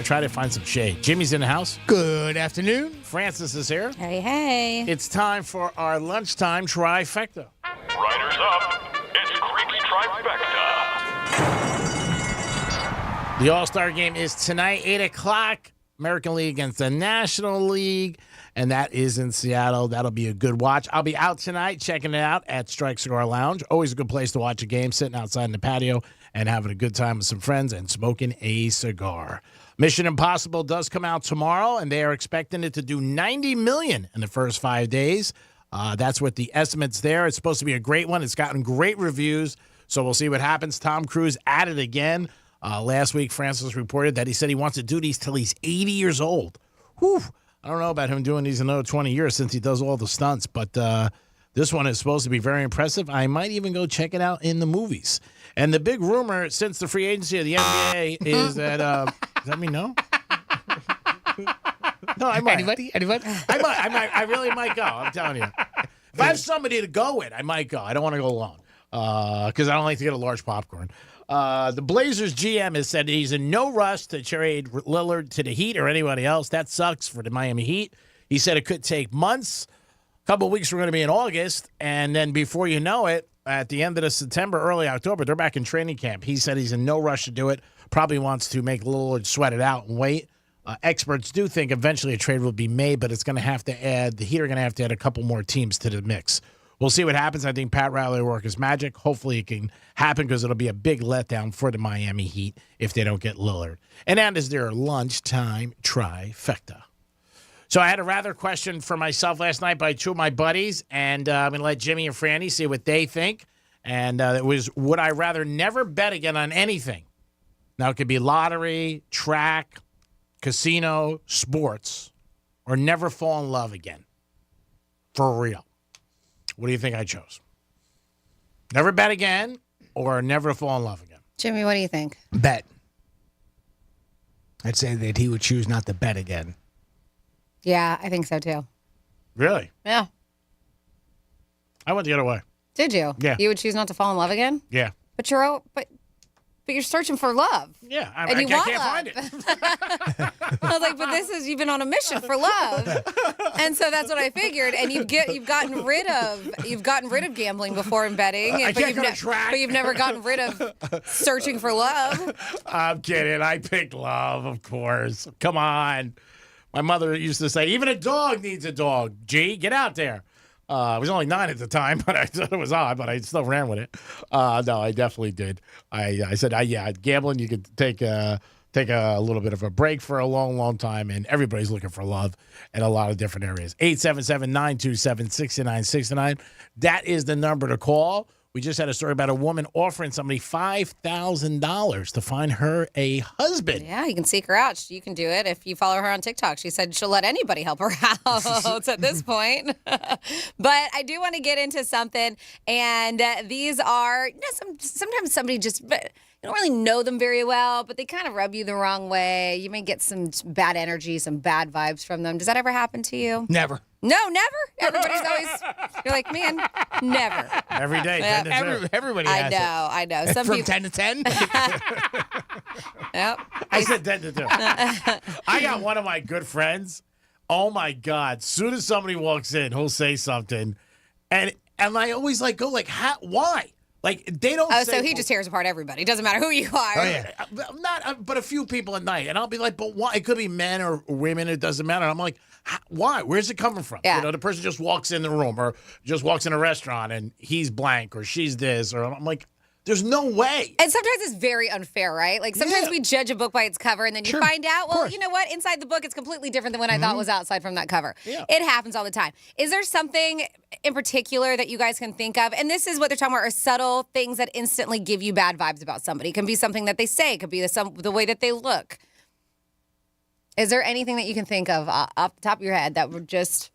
try to find some shade. Jimmy's in the house. Good afternoon. Francis is here. Hey, hey. It's time for our lunchtime trifecta. Riders up. It's Creek's trifecta. The All-Star game is tonight, 8 o'clock. American League against the National League, and that is in Seattle. That'll be a good watch. I'll be out tonight checking it out at Strike Cigar Lounge. Always a good place to watch a game, sitting outside in the patio and having a good time with some friends and smoking a cigar. Mission Impossible does come out tomorrow, and they are expecting it to do $90 million in the first 5 days. That's what the estimate's there. It's supposed to be a great one. It's gotten great reviews, so we'll see what happens. Tom Cruise at it again. Last week, Francis reported that he said he wants to do these till he's 80 years old. Whew. I don't know about him doing these another 20 years since he does all the stunts, but this one is supposed to be very impressive. I might even go check it out in the movies. And the big rumor since the free agency of the NBA is that, does that mean no? No, I might. Anybody? I really might go. I'm telling you. If I have somebody to go with, I might go. I don't want to go alone because I don't like to get a large popcorn. The Blazers GM has said he's in no rush to trade Lillard to the Heat or anybody else. That sucks for the Miami Heat. He said it could take months. A couple of weeks, we're going to be in August. And then before you know it, at the end of the September, early October, they're back in training camp. He said he's in no rush to do it. Probably wants to make Lillard sweat it out and wait. Experts do think eventually a trade will be made, but it's going to have to add, the Heat are going to have to add a couple more teams to the mix. We'll see what happens. I think Pat Riley will work his magic. Hopefully it can happen because it'll be a big letdown for the Miami Heat if they don't get Lillard. And that is their lunchtime trifecta. So I had a rather question for myself last night by two of my buddies, and I'm going to let Jimmy and Franny see what they think. And it was, would I rather never bet again on anything? Now, it could be lottery, track, casino, sports, or never fall in love again. For real. What do you think I chose? Never bet again or never fall in love again? Jimmy, what do you think? Bet. I'd say that he would choose not to bet again. Yeah, I think so too. Really? Yeah. I went the other way. Did you? Yeah. You would choose not to fall in love again? Yeah. But you're searching for love. Yeah, I can't find it. I was like, but you've been on a mission for love, and so that's what I figured. And you've gotten rid of gambling before and betting, but you've never gotten rid of searching for love. I'm kidding. I picked love, of course. Come on. My mother used to say, even a dog needs a dog. G, get out there. I was only 9 at the time, but I thought it was odd, but I still ran with it. No, I definitely did. I said, gambling, you could take a little bit of a break for a long, long time, and everybody's looking for love in a lot of different areas. 877-927-6969. That is the number to call. We just had a story about a woman offering somebody $5,000 to find her a husband. Yeah, you can seek her out. You can do it if you follow her on TikTok. She said she'll let anybody help her out at this point. But I do want to get into something, and these are sometimes somebody just. You don't really know them very well, but they kind of rub you the wrong way. You may get some bad energy, some bad vibes from them. Does that ever happen to you? Never. No, never. Everybody's always, you're like, man, never. Every day, 10 to 2. Everybody has it. I know. Some From people, 10 to 10? Yep. I said 10 to 2. I got one of my good friends. Oh, my God. As soon as somebody walks in, he'll say something. And I always go why? Like, they don't say... so he just tears apart everybody. It doesn't matter who you are. Oh, yeah. But a few people at night. And I'll be like, but why? It could be men or women. It doesn't matter. I'm like, why? Where's it coming from? Yeah. The person just walks in the room or just walks in a restaurant and he's blank or she's this. Or I'm like, there's no way. And sometimes it's very unfair, right? Like sometimes we judge a book by its cover and then you find out, well, you know what? Inside the book, it's completely different than what I thought was outside from that cover. Yeah. It happens all the time. Is there something in particular that you guys can think of? And this is what they're talking about are subtle things that instantly give you bad vibes about somebody. It can be something that they say. It could be the way that they look. Is there anything that you can think of off the top of your head that would just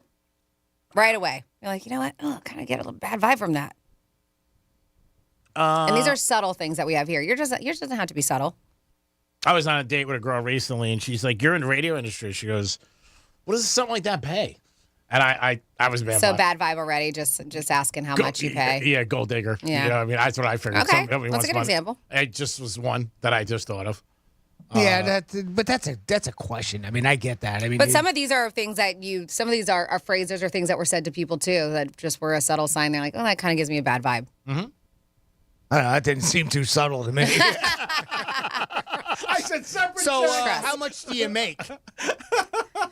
right away? You're like, you know what? Oh, kind of get a little bad vibe from that. And these are subtle things that we have here. Yours doesn't have to be subtle. I was on a date with a girl recently, and she's like, "You're in the radio industry." She goes, "What does something like that pay?" And I was bad. So bad vibe already. Just asking how much you pay. Yeah, gold digger. Yeah, you know, I mean, that's what I figured. Okay, that's a good example. It just was one that I just thought of. Yeah, but that's a question. I mean, I get that. I mean, but some of these are things that some of these are phrases or things that were said to people too that just were a subtle sign. They're like, oh, that kind of gives me a bad vibe. Mm-hmm. I don't know. That didn't seem too subtle to me. I said separate. So, how much do you make?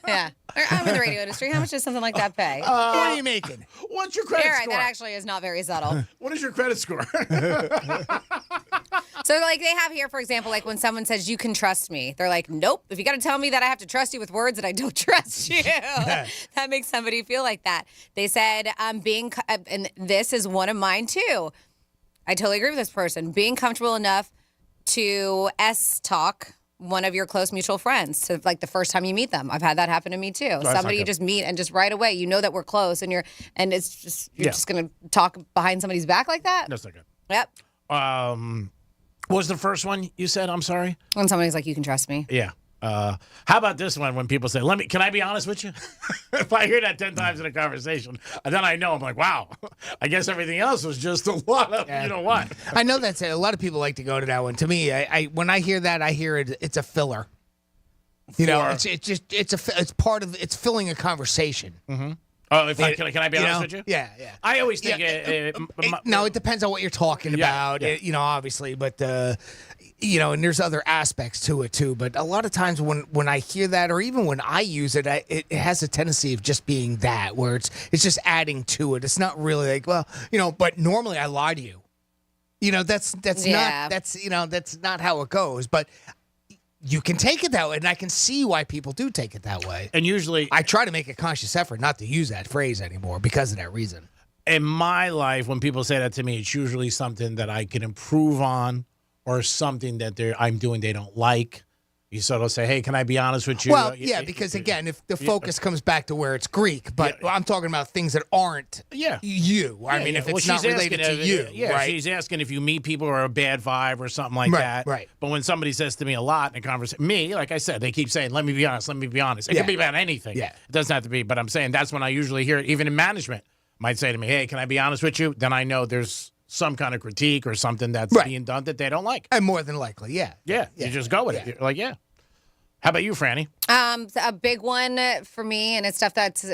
Yeah, I'm in the radio industry. How much does something like that pay? What are you making? What's your credit score? That actually is not very subtle. What is your credit score? So, like, they have here, for example, like when someone says, you can trust me, they're like, nope. If you got to tell me that I have to trust you with words that I don't trust you, that makes somebody feel like that. They said, and this is one of mine too. I totally agree with this person. Being comfortable enough to talk one of your close mutual friends to like the first time you meet them. I've had that happen to me too. Somebody you just meet and just right away you know that we're close and you're just gonna talk behind somebody's back like that. That's not good. Yep. What was the first one you said? I'm sorry. When somebody's like, you can trust me. Yeah. How about this one when people say, can I be honest with you? If I hear that 10 times in a conversation, then I know I'm like, wow, I guess everything else was just a lot of, you know what? I know that's it. A lot of people like to go to that one. To me, I when I hear that, I hear it's a filler. You know, it's part of it's filling a conversation. Mm-hmm. Oh, can I be honest with you? Yeah. I always think no, it depends on what you're talking about. Yeah. You know, obviously, but and there's other aspects to it too. But a lot of times when I hear that, or even when I use it, it has a tendency of just being that, where it's just adding to it. It's not really like, well, but normally I lie to you. That's not how it goes. But you can take it that way, and I can see why people do take it that way. And usually, I try to make a conscious effort not to use that phrase anymore because of that reason. In my life, when people say that to me, it's usually something that I can improve on, or something that I'm doing they don't like. You sort of say, hey, can I be honest with you? Well, yeah, because again, if the focus comes back to where it's Greek, but I'm talking about things that aren't you. I mean, if it's not related to you, right? She's asking if you meet people who are a bad vibe or something like that. Right. But when somebody says to me a lot in a conversation, like I said, they keep saying, let me be honest, let me be honest. It can be about anything. Yeah. It doesn't have to be, but I'm saying that's when I usually hear it, even in management, might say to me, hey, can I be honest with you? Then I know there's some kind of critique or something that's being done that they don't like. And more than likely, yeah. You just go with it. You're like, yeah. How about you, Franny? A big one for me, and it's stuff that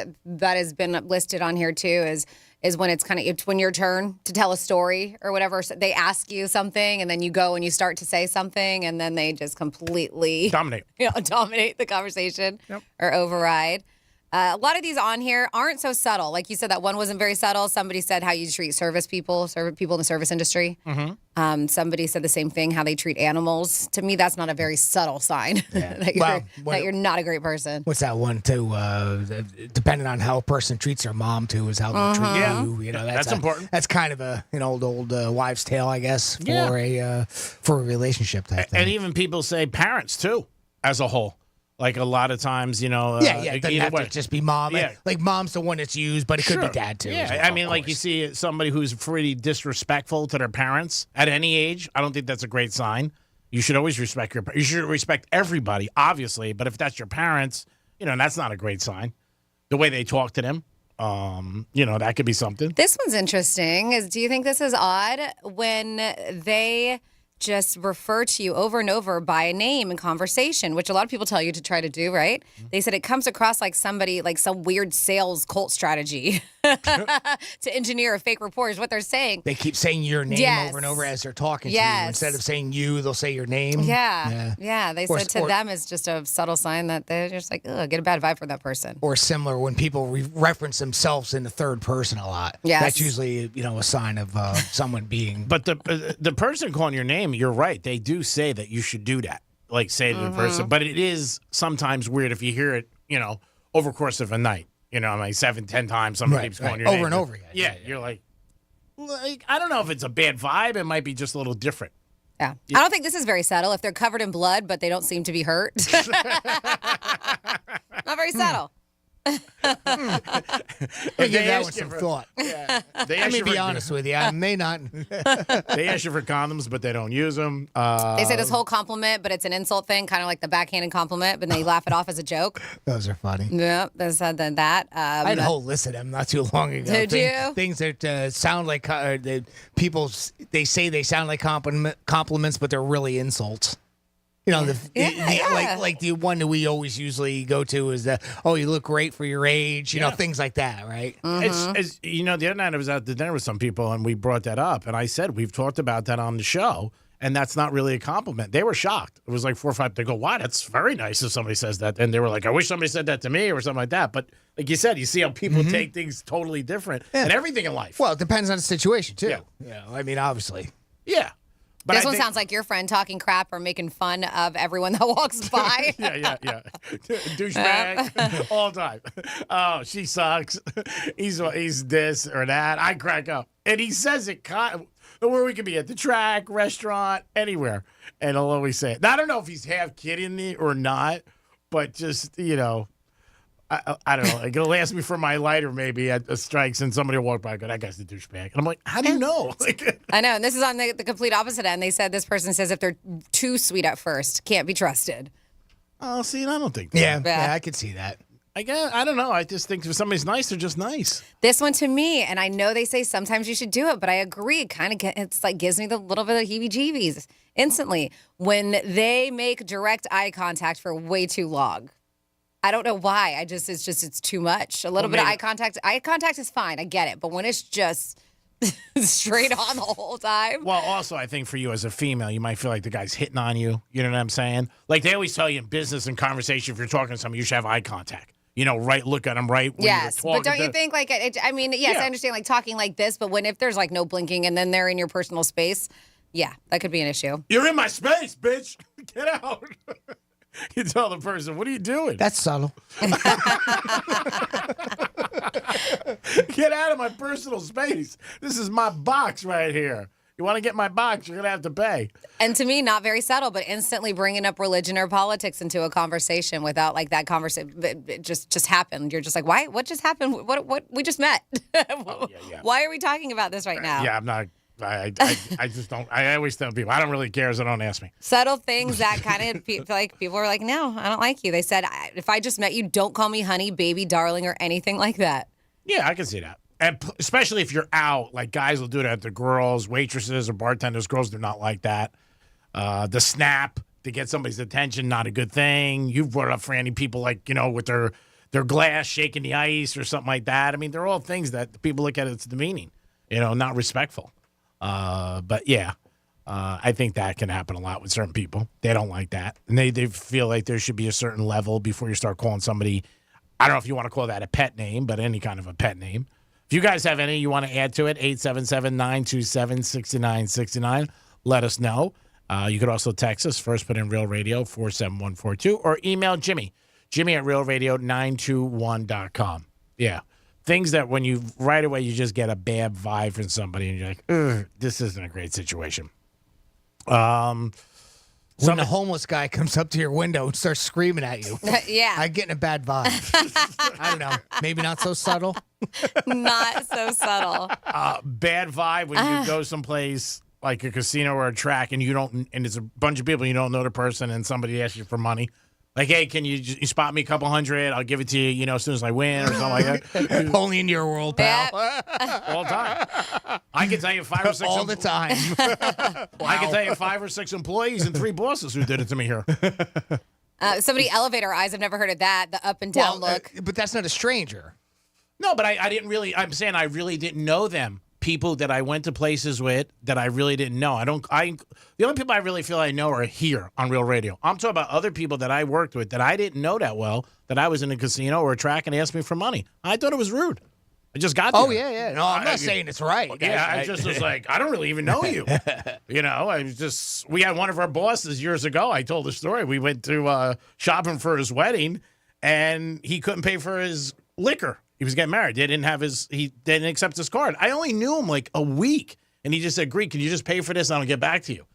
has been listed on here too, is when it's when your turn to tell a story or whatever. So they ask you something, and then you go and you start to say something, and then they just completely dominate the conversation or override. A lot of these on here aren't so subtle. Like you said, that one wasn't very subtle. Somebody said how you treat people in the service industry. Mm-hmm. Somebody said the same thing, how they treat animals. To me, that's not a very subtle sign that you're not a great person. What's that one too? Depending on how a person treats their mom too, is how they treat you. You know, that's important. That's kind of an old wives' tale, I guess, for a relationship type thing. And even people say parents too, as a whole. Like a lot of times, you know. It doesn't have to just be mom. Yeah. Like mom's the one that's used, but it could be dad too. Yeah, as well, I mean, like you see somebody who's pretty disrespectful to their parents at any age. I don't think that's a great sign. You should always respect you should respect everybody, obviously. But if that's your parents, you know, that's not a great sign. The way they talk to them, you know, that could be something. This one's interesting. Do you think this is odd when they just refer to you over and over by a name in conversation, which a lot of people tell you to try to do, right? They said it comes across like somebody, like some weird sales cult strategy to engineer a fake report is what they're saying. They keep saying your name over and over as they're talking to you. Instead of saying you, they'll say your name. Yeah. They said to them it's just a subtle sign that they're just like, ugh, get a bad vibe from that person. Or similar when people reference themselves in the third person a lot. Yes. That's usually, a sign of someone being. But the person calling your name, you're right. They do say that you should do that. Like say to the person. But it is sometimes weird if you hear it, over the course of a night. Like 7-10 times somebody keeps calling your name. Over and over again. Yeah, you're like, I don't know if it's a bad vibe. It might be just a little different. Yeah. I don't think this is very subtle. If they're covered in blood, but they don't seem to be hurt. Not very subtle. Give that one some thought. Yeah. Let me be honest with you. I may not. They ask you for condoms, but they don't use them. They say this whole compliment, but it's an insult thing, kind of like the backhanded compliment, but they laugh it off as a joke. Those are funny. Yeah, they said that. I had a whole list of them not too long ago. Did you? Things that sound like that people, they say they sound like compliments, but they're really insults. Like the one that we always usually go to is that, oh, you look great for your age, things like that, right? It's the other night I was out to dinner with some people and we brought that up. And I said, we've talked about that on the show. And that's not really a compliment. They were shocked. It was like 4 or 5. They go, wow, that's very nice if somebody says that. And they were like, I wish somebody said that to me or something like that. But like you said, you see how people take things totally different and everything in life. Well, it depends on the situation, too. Yeah. I mean, obviously. Yeah. But this one sounds like your friend talking crap or making fun of everyone that walks by. Yeah. Douchebag all the time. Oh, she sucks. He's this or that. I crack up. And he says it where we can be at the track, restaurant, anywhere. And he'll always say it. Now, I don't know if he's half kidding me or not, but just, I don't know. Like, he'll ask me for my lighter maybe at the Strikes, and somebody will walk by and go, that guy's the douchebag. And I'm like, how do you know? I know. And this is on the complete opposite end. They said this person says if they're too sweet at first, can't be trusted. Oh, see, I don't think that. Yeah, I could see that. I don't know. I just think if somebody's nice, they're just nice. This one to me, and I know they say sometimes you should do it, but I agree. It kind of gives me the little bit of heebie-jeebies instantly when they make direct eye contact for way too long. I don't know why. It's too much. A little bit of eye contact. Eye contact is fine. I get it. But when it's just straight on the whole time. Well, also, I think for you as a female, you might feel like the guy's hitting on you. You know what I'm saying? Like they always tell you in business and conversation, if you're talking to somebody, you should have eye contact. Right, look at them right when you're talking. But don't you think I understand like talking like this, but if there's like no blinking and then they're in your personal space, yeah, that could be an issue. You're in my space, bitch. Get out. You tell the person, what are you doing? That's subtle. Get out of my personal space. This is my box right here. You want to get my box, you're going to have to pay. And to me, not very subtle, but instantly bringing up religion or politics into a conversation without like that conversation. It just happened. You're just like, why? What just happened? What? We just met. Why are we talking about this right now? Yeah, I'm not. I just don't. I always tell people, I don't really care, so don't ask me. Subtle things that kind of feel like people are like, no, I don't like you. They said, if I just met you, don't call me honey, baby, darling, or anything like that. Yeah, I can see that. And especially if you're out, like guys will do that to girls, waitresses or bartenders. Girls do not like that. The snap to get somebody's attention, not a good thing. You've brought it up for any people like, with their glass shaking the ice or something like that. I mean, they're all things that people look at as demeaning, not respectful. But yeah, I think that can happen a lot with certain people. They don't like that. And they feel like there should be a certain level before you start calling somebody I don't know if you want to call that a pet name, but any kind of a pet name. If you guys have any you want to add to it, 877-927-6969. Let us know. You could also text us. First put in Real Radio 47142 or email Jimmy at realradio921.com. Yeah. Things that when you right away you just get a bad vibe from somebody and you're like, ugh, this isn't a great situation. When a homeless guy comes up to your window and starts screaming at you. Yeah. I'm getting a bad vibe. I don't know. Maybe not so subtle. Not so subtle. Bad vibe when you go someplace like a casino or a track and it's a bunch of people, you don't know the person and somebody asks you for money. Like, hey, can you spot me a couple hundred? I'll give it to you, as soon as I win or something like that. Only in your world, pal. All the time. I can tell you 5 or 6. All the time. I can tell you 5 or 6 employees and 3 bosses who did it to me here. Somebody elevator eyes. I've never heard of that. The up and down look. But that's not a stranger. No, but I didn't really. I'm saying I really didn't know them. People that I went to places with that I really didn't know. The only people I really feel I know are here on Real Radio. I'm talking about other people that I worked with that I didn't know that well, that I was in a casino or a track and asked me for money. I thought it was rude. I just got there. Oh, yeah. No, I'm not saying it's right. Yeah, I just was like, I don't really even know you. We had one of our bosses years ago. I told the story. We went to shopping for his wedding, and he couldn't pay for his liquor. He was getting married. He didn't accept his card. I only knew him like a week. And he just said, Greek, can you just pay for this and I'll get back to you?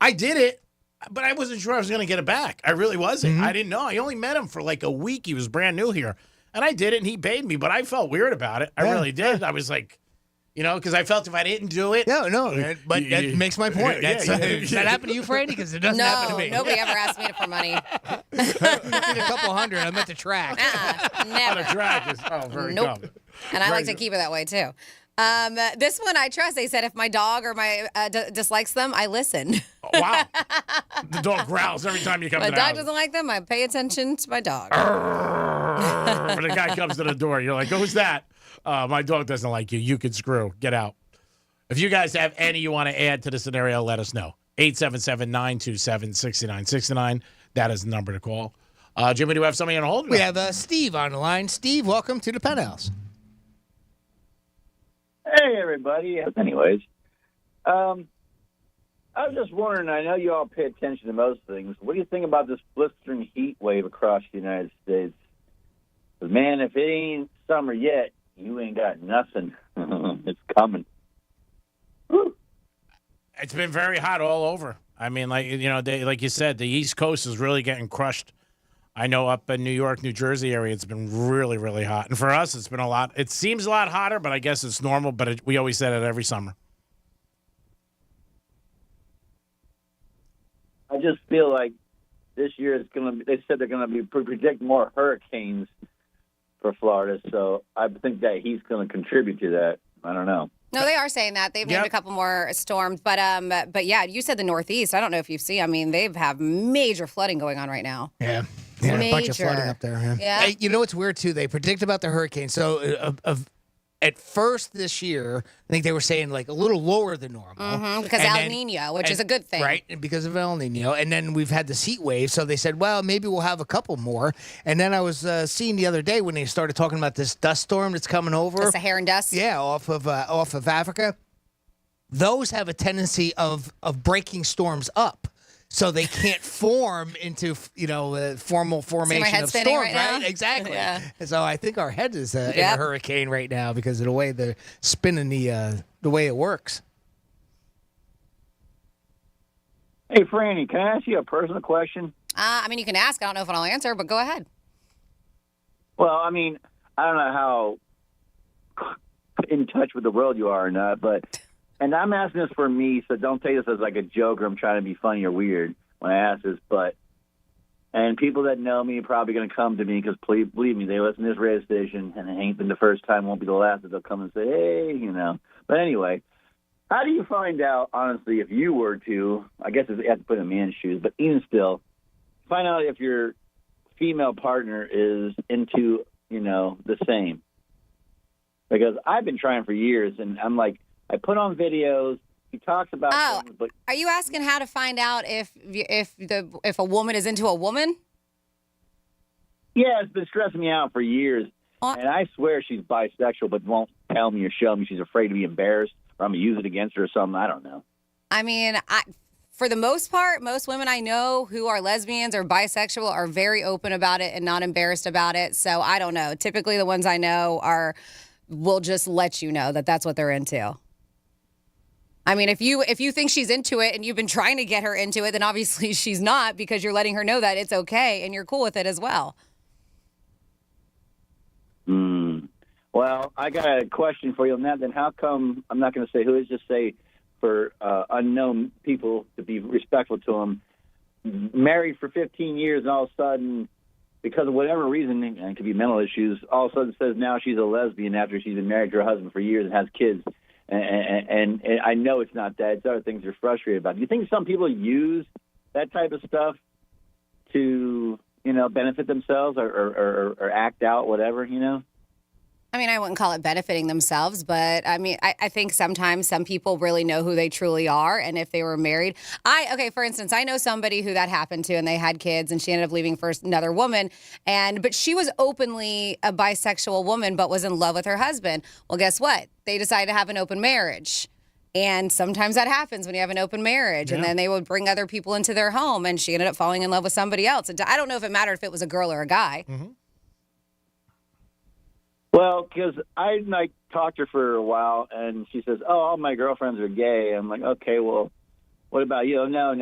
I did it, but I wasn't sure I was going to get it back. I really wasn't. Mm-hmm. I didn't know. I only met him for like a week. He was brand new here. And I did it and he paid me, but I felt weird about it. I really did. I was like, because I felt if I didn't do it. No, but that makes my point. Does that happen to you, Franny? Because it doesn't happen to me. Nobody ever asked me for money. You need a couple hundred. I'm at the track. Never. On a track is very common. And I like to keep it that way, too. This one I trust. They said if my dog or my dislikes them, I listen. Oh, wow. The dog growls every time you come to the house. My dog doesn't like them, I pay attention to my dog. When a guy comes to the door, you're like, who's that? My dog doesn't like you. You can screw. Get out. If you guys have any you want to add to the scenario, let us know. 877-927-6969. That is the number to call. Jimmy, do we have somebody on hold? We have Steve on the line. Steve, welcome to the Penthouse. Hey, everybody. Anyways, I was just wondering, I know you all pay attention to most things. What do you think about this blistering heat wave across the United States? 'Cause, man, if it ain't summer yet, you ain't got nothing. It's coming. Woo. It's been very hot all over. I mean, like you said, the East Coast is really getting crushed. I know up in New York, New Jersey area, it's been really, really hot. And for us, it's been a lot. It seems a lot hotter, but I guess it's normal. But we always said it every summer. I just feel like this year it's going to be, they said they're going to be predict more hurricanes for Florida. So I think that he's going to contribute to that. I don't know. No, they are saying that. They've named a couple more storms. But yeah, you said the Northeast. I don't know if you've seen. I mean, they have major flooding going on right now. Yeah. A bunch of flooding up there. Yeah. Hey, you know what's weird, too? They predict about the hurricane. So at first this year, I think they were saying like a little lower than normal. Mm-hmm, because El Nino, which is a good thing. Right, and because of El Nino. And then we've had this heat wave. So they said, well, maybe we'll have a couple more. And then I was seeing the other day when they started talking about this dust storm that's coming over. The Saharan dust? Yeah, off of Africa. Those have a tendency of breaking storms up. So they can't form into, formal formation of storms, right? Exactly. Yeah. And so I think our head is in a hurricane right now because of the way they're spinning the way it works. Hey, Franny, can I ask you a personal question? I mean, you can ask. I don't know if I'll answer, but go ahead. Well, I mean, I don't know how in touch with the world you are or not, but... And I'm asking this for me, so don't take this as like a joke or I'm trying to be funny or weird when I ask this. And people that know me are probably going to come to me because, believe me, they listen to this radio station, and it ain't been the first time, won't be the last that they'll come and say, hey, But anyway, how do you find out, honestly, if you were to, I guess you have to put in a man's shoes, but even still, find out if your female partner is into, the same? Because I've been trying for years, and I'm like, I put on videos. He talks about. Things, but are you asking how to find out if a woman is into a woman? Yeah, it's been stressing me out for years. And I swear she's bisexual, but won't tell me or show me. She's afraid to be embarrassed, or I'm going to use it against her or something. I don't know. I mean, for the most part, most women I know who are lesbians or bisexual are very open about it and not embarrassed about it. So I don't know. Typically, the ones I know will just let you know that that's what they're into. I mean, if you think she's into it and you've been trying to get her into it, then obviously she's not, because you're letting her know that it's okay and you're cool with it as well. Well, I got a question for you on that. Then how come, I'm not going to say who it is, just say for unknown people to be respectful to them, married for 15 years and all of a sudden, because of whatever reason, and it could be mental issues, all of a sudden says now she's a lesbian after she's been married to her husband for years and has kids. And I know it's not that. It's other things they're frustrated about. Do you think some people use that type of stuff to, benefit themselves or act out, whatever, I mean, I wouldn't call it benefiting themselves, but I mean, I think sometimes some people really know who they truly are. And if they were married, for instance, I know somebody who that happened to, and they had kids and she ended up leaving for another woman. But she was openly a bisexual woman, but was in love with her husband. Well, guess what? They decided to have an open marriage. And sometimes that happens when you have an open marriage. And then they would bring other people into their home, and she ended up falling in love with somebody else. And I don't know if it mattered if it was a girl or a guy. Mm-hmm. Well, because I talked to her for a while, and she says, "Oh, all my girlfriends are gay." I'm like, "Okay, well, what about you?" No,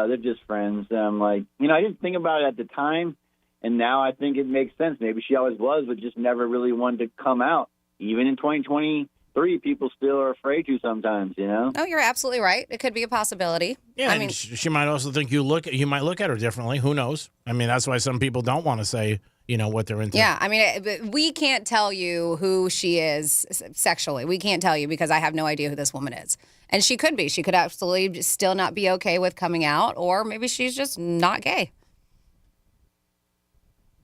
they're just friends. And I'm like, I didn't think about it at the time, and now I think it makes sense. Maybe she always was, but just never really wanted to come out. Even in 2023, people still are afraid to sometimes. Oh, you're absolutely right. It could be a possibility. Yeah, I mean, she might also think you might look at her differently. Who knows? I mean, that's why some people don't want to say, what they're into. Yeah, I mean, we can't tell you who she is sexually. We can't tell you because I have no idea who this woman is. And she could be. She could absolutely still not be okay with coming out, or maybe she's just not gay.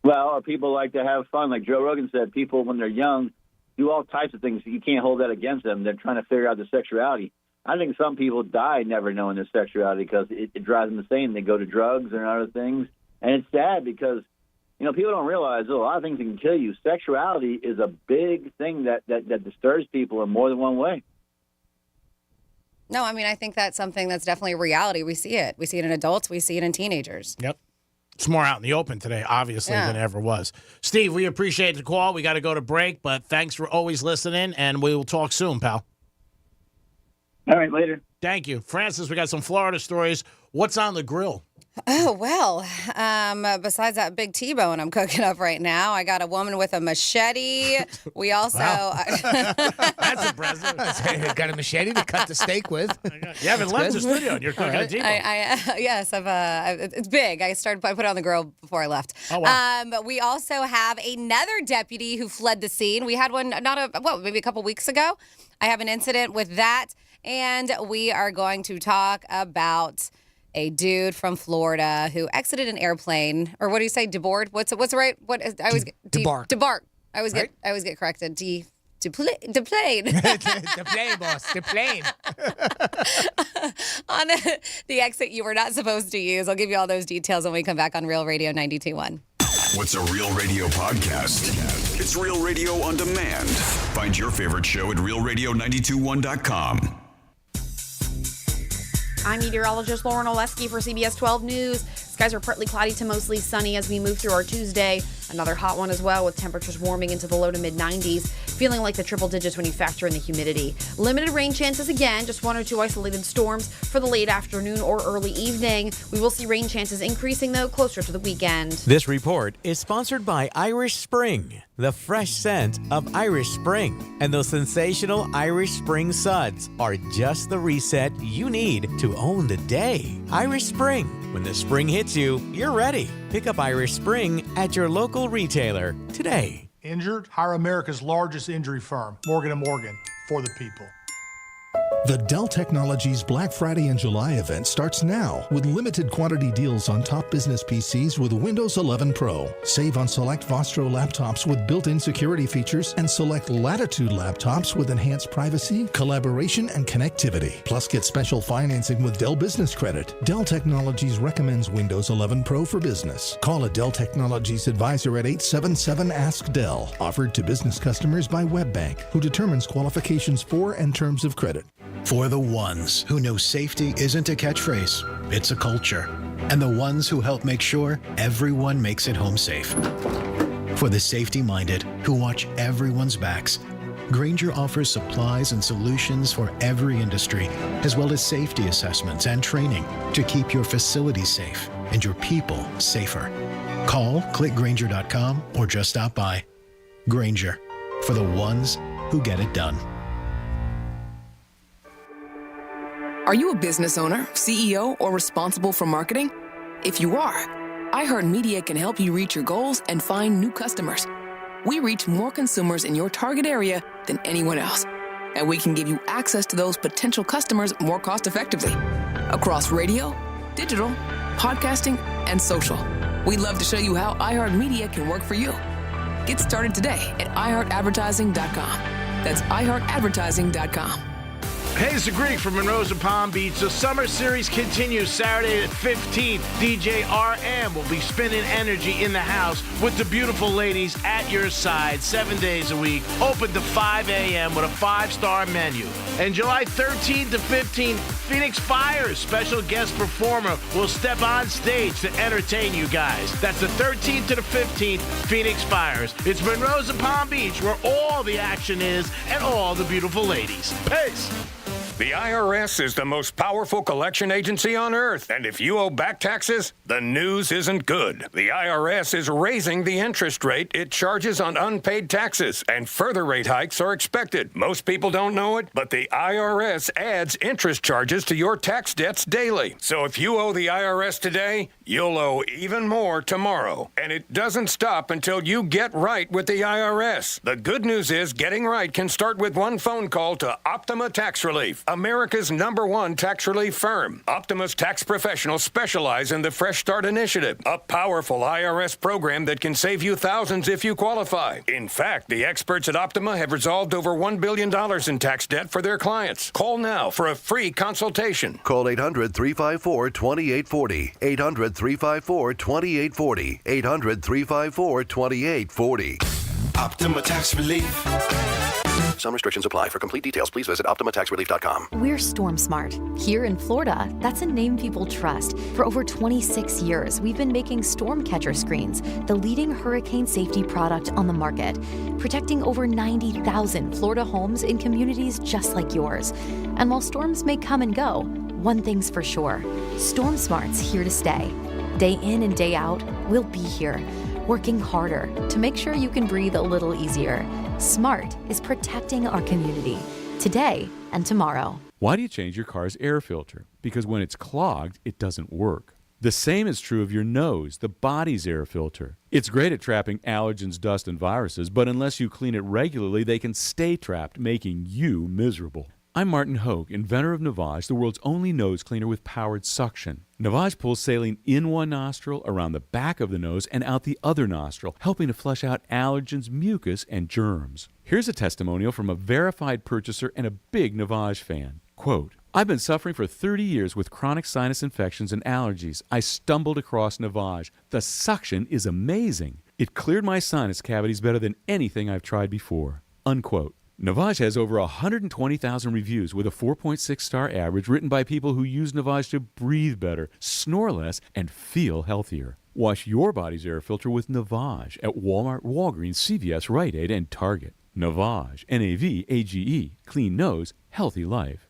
Well, or people like to have fun. Like Joe Rogan said, people, when they're young, do all types of things. You can't hold that against them. They're trying to figure out their sexuality. I think some people die never knowing their sexuality because it drives them insane. They go to drugs and other things. And it's sad because people don't realize a lot of things can kill you. Sexuality is a big thing that disturbs people in more than one way. No, I mean, I think that's something that's definitely a reality. We see it. We see it in adults. We see it in teenagers. Yep. It's more out in the open today, obviously, than it ever was. Steve, we appreciate the call. We got to go to break, but thanks for always listening, and we will talk soon, pal. All right, later. Thank you. Francis, we got some Florida stories. What's on the grill? Oh, well, besides that big T-bone I'm cooking up right now, I got a woman with a machete. We also... That's impressive. Got a machete to cut the steak with. You haven't left the studio and you're cooking a T-bone. Yes, it's big. I put it on the grill before I left. Oh, wow. But we also have another deputy who fled the scene. We had one maybe a couple weeks ago. I have an incident with that, and we are going to talk about a dude from Florida who exited an airplane, or what do you say, deboard? What's the right? What is, I always get debark. I always get corrected. Deplane. The plane, boss. The plane. On the exit you were not supposed to use. I'll give you all those details when we come back on Real Radio 92.1. What's a Real Radio podcast? It's Real Radio on demand. Find your favorite show at realradio921.com. I'm meteorologist Lauren Oleski for CBS 12 News. Skies are partly cloudy to mostly sunny as we move through our Tuesday. Another hot one as well, with temperatures warming into the low to mid-90s, feeling like the triple digits when you factor in the humidity. Limited rain chances again, just one or two isolated storms for the late afternoon or early evening. We will see rain chances increasing, though, closer to the weekend. This report is sponsored by Irish Spring, the fresh scent of Irish Spring. And those sensational Irish Spring suds are just the reset you need to own the day. Irish Spring. When the spring hits you, you're ready. Pick up Irish Spring at your local retailer today. Injured? Hire America's largest injury firm, Morgan & Morgan, for the people. The Dell Technologies Black Friday and July event starts now with limited quantity deals on top business PCs with Windows 11 Pro. Save on select Vostro laptops with built-in security features and select Latitude laptops with enhanced privacy, collaboration, and connectivity. Plus, get special financing with Dell Business Credit. Dell Technologies recommends Windows 11 Pro for business. Call a Dell Technologies advisor at 877-ASK-DELL. Offered to business customers by WebBank, who determines qualifications for and terms of credit. For the ones who know safety isn't a catchphrase, it's a culture. And the ones who help make sure everyone makes it home safe. For the safety-minded who watch everyone's backs, Grainger offers supplies and solutions for every industry, as well as safety assessments and training to keep your facilities safe and your people safer. Call, click Grainger.com, or just stop by. Grainger, for the ones who get it done. Are you a business owner, CEO, or responsible for marketing? If you are, iHeartMedia can help you reach your goals and find new customers. We reach more consumers in your target area than anyone else, and we can give you access to those potential customers more cost-effectively across radio, digital, podcasting, and social. We'd love to show you how iHeartMedia can work for you. Get started today at iHeartAdvertising.com. That's iHeartAdvertising.com. Hey, it's the Greek from Monroe's and Palm Beach. The Summer Series continues Saturday the 15th. DJ RM will be spinning energy in the house with the beautiful ladies at your side 7 days a week, open to 5 a.m. with a 5-star menu. And July 13th to 15th, Phoenix Fires special guest performer will step on stage to entertain you guys. That's the 13th to the 15th, Phoenix Fires. It's Monroe's and Palm Beach, where all the action is and all the beautiful ladies. Peace. The IRS is the most powerful collection agency on earth, and if you owe back taxes, the news isn't good. The IRS is raising the interest rate it charges on unpaid taxes, and further rate hikes are expected. Most people don't know it, but the IRS adds interest charges to your tax debts daily. So if you owe the IRS today, you'll owe even more tomorrow. And it doesn't stop until you get right with the IRS. The good news is getting right can start with one phone call to Optima Tax Relief, America's #1 tax relief firm. Optima's tax professionals specialize in the Fresh Start Initiative, a powerful IRS program that can save you thousands if you qualify. In fact, the experts at Optima have resolved over $1 billion in tax debt for their clients. Call now for a free consultation. Call 800-354-2840. 800-354-2840. 800-354-2840. Optima Tax Relief. Some restrictions apply. For complete details, please visit OptimaTaxRelief.com. We're Storm Smart. Here in Florida, that's a name people trust. For over 26 years, we've been making storm catcher screens, the leading hurricane safety product on the market, protecting over 90,000 Florida homes in communities just like yours. And while storms may come and go, one thing's for sure, Storm Smart's here to stay. Day in and day out, we'll be here, working harder to make sure you can breathe a little easier. SMART is protecting our community today and tomorrow. Why do you change your car's air filter? Because when it's clogged, it doesn't work. The same is true of your nose, the body's air filter. It's great at trapping allergens, dust, and viruses, but unless you clean it regularly, they can stay trapped, making you miserable. I'm Martin Hogue, inventor of Navage, the world's only nose cleaner with powered suction. Navage pulls saline in one nostril, around the back of the nose, and out the other nostril, helping to flush out allergens, mucus, and germs. Here's a testimonial from a verified purchaser and a big Navage fan. Quote, I've been suffering for 30 years with chronic sinus infections and allergies. I stumbled across Navage. The suction is amazing. It cleared my sinus cavities better than anything I've tried before. Unquote. Navage has over 120,000 reviews with a 4.6-star average written by people who use Navage to breathe better, snore less, and feel healthier. Wash your body's air filter with Navage at Walmart, Walgreens, CVS, Rite Aid, and Target. Navage, N-A-V-A-G-E, clean nose, healthy life.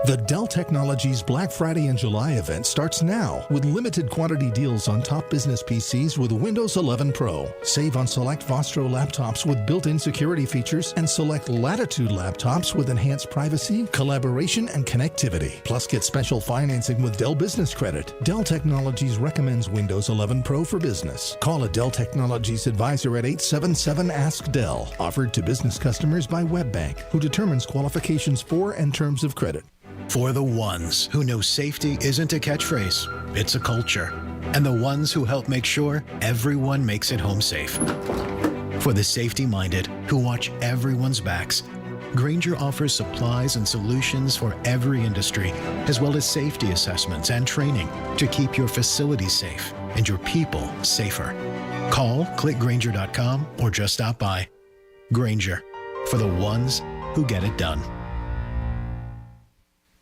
The Dell Technologies Black Friday and July event starts now with limited quantity deals on top business PCs with Windows 11 Pro. Save on select Vostro laptops with built-in security features and select Latitude laptops with enhanced privacy, collaboration, and connectivity. Plus, get special financing with Dell Business Credit. Dell Technologies recommends Windows 11 Pro for business. Call a Dell Technologies advisor at 877-ASK-DELL. Offered to business customers by WebBank, who determines qualifications for and terms of credit. For the ones who know safety isn't a catchphrase, it's a culture. And the ones who help make sure everyone makes it home safe. For the safety-minded who watch everyone's backs, Grainger offers supplies and solutions for every industry, as well as safety assessments and training to keep your facilities safe and your people safer. Call, click Grainger.com, or just stop by. Grainger, for the ones who get it done.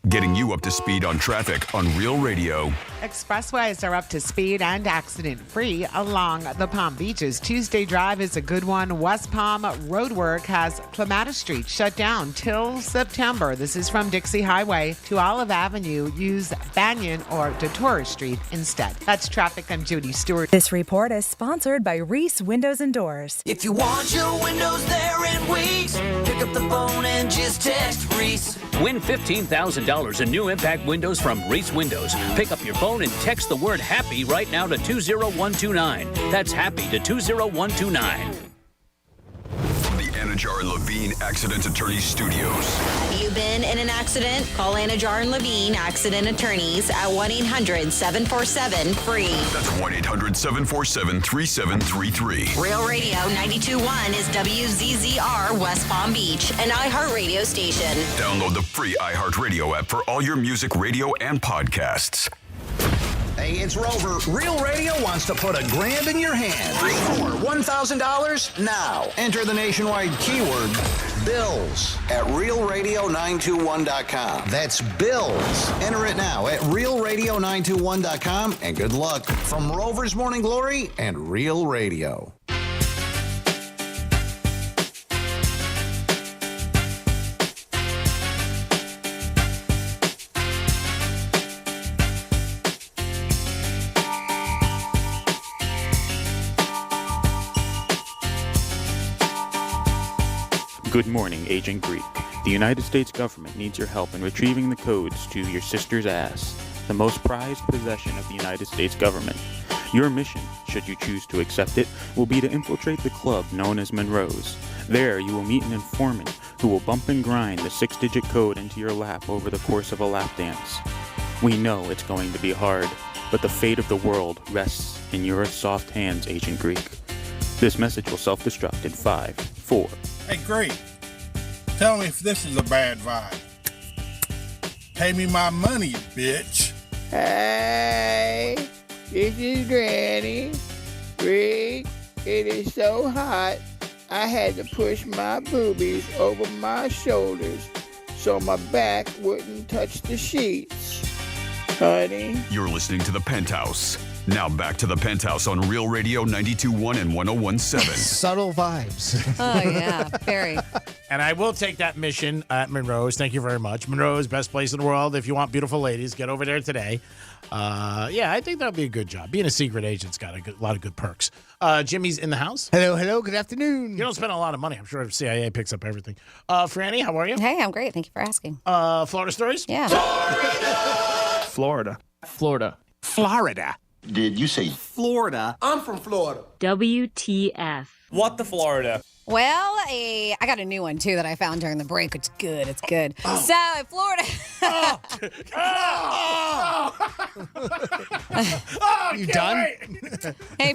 Getting you up to speed on traffic on Real Radio. Expressways are up to speed and accident-free along the Palm Beaches. Tuesday Drive is a good one. West Palm roadwork has Clematis Street shut down till September. This is from Dixie Highway to Olive Avenue. Use Banyan or Detorah Street instead. That's traffic. I'm Judy Stewart. This report is sponsored by Reese Windows and Doors. If you want your windows there in weeks, pick up the phone and just text Reese. Win $15,000 in new impact windows from Reese Windows. Pick up your phone and text the word HAPPY right now to 20129. That's HAPPY to 20129. From the Anajar and Levine Accident Attorneys Studios. Have you been in an accident? Call Anajar and Levine Accident Attorneys at 1-800-747-FREE. That's 1-800-747-3733. Real Radio 92.1 is WZZR West Palm Beach, an iHeartRadio station. Download the free iHeartRadio app for all your music, radio, and podcasts. Hey, it's Rover. Real Radio wants to put $1,000 in your hand. Score $1,000 now. Enter the nationwide keyword BILLS at realradio921.com. That's BILLS. Enter it now at realradio921.com, and good luck from Rover's Morning Glory and Real Radio. Good morning, Agent Greek. The United States government needs your help in retrieving the codes to your sister's ass, the most prized possession of the United States government. Your mission, should you choose to accept it, will be to infiltrate the club known as Monroe's. There, you will meet an informant who will bump and grind the 6-digit code into your lap over the course of a lap dance. We know it's going to be hard, but the fate of the world rests in your soft hands, Agent Greek. This message will self-destruct in 5, 4. Hey, Greek, tell me if this is a bad vibe. Pay me my money, bitch. Hey, this is Granny. Greek, it is so hot, I had to push my boobies over my shoulders so my back wouldn't touch the sheets. Honey. You're listening to The Penthouse. Now back to The Penthouse on Real Radio 92.1 and 101.7. Subtle vibes. Oh, yeah, very. And I will take that mission at Monroe's. Thank you very much. Monroe's, best place in the world. If you want beautiful ladies, get over there today. Yeah, I think that would be a good job. Being a secret agent's got a lot of good perks. Jimmy's in the house. Hello, good afternoon. You don't spend a lot of money. I'm sure the CIA picks up everything. Franny, how are you? Hey, I'm great. Thank you for asking. Florida stories? Yeah. Florida. Did you say Florida? I'm from Florida. WTF. What the Florida? Well, I got a new one, too, that I found during the break. It's good. It's good. So, in Florida... You done? A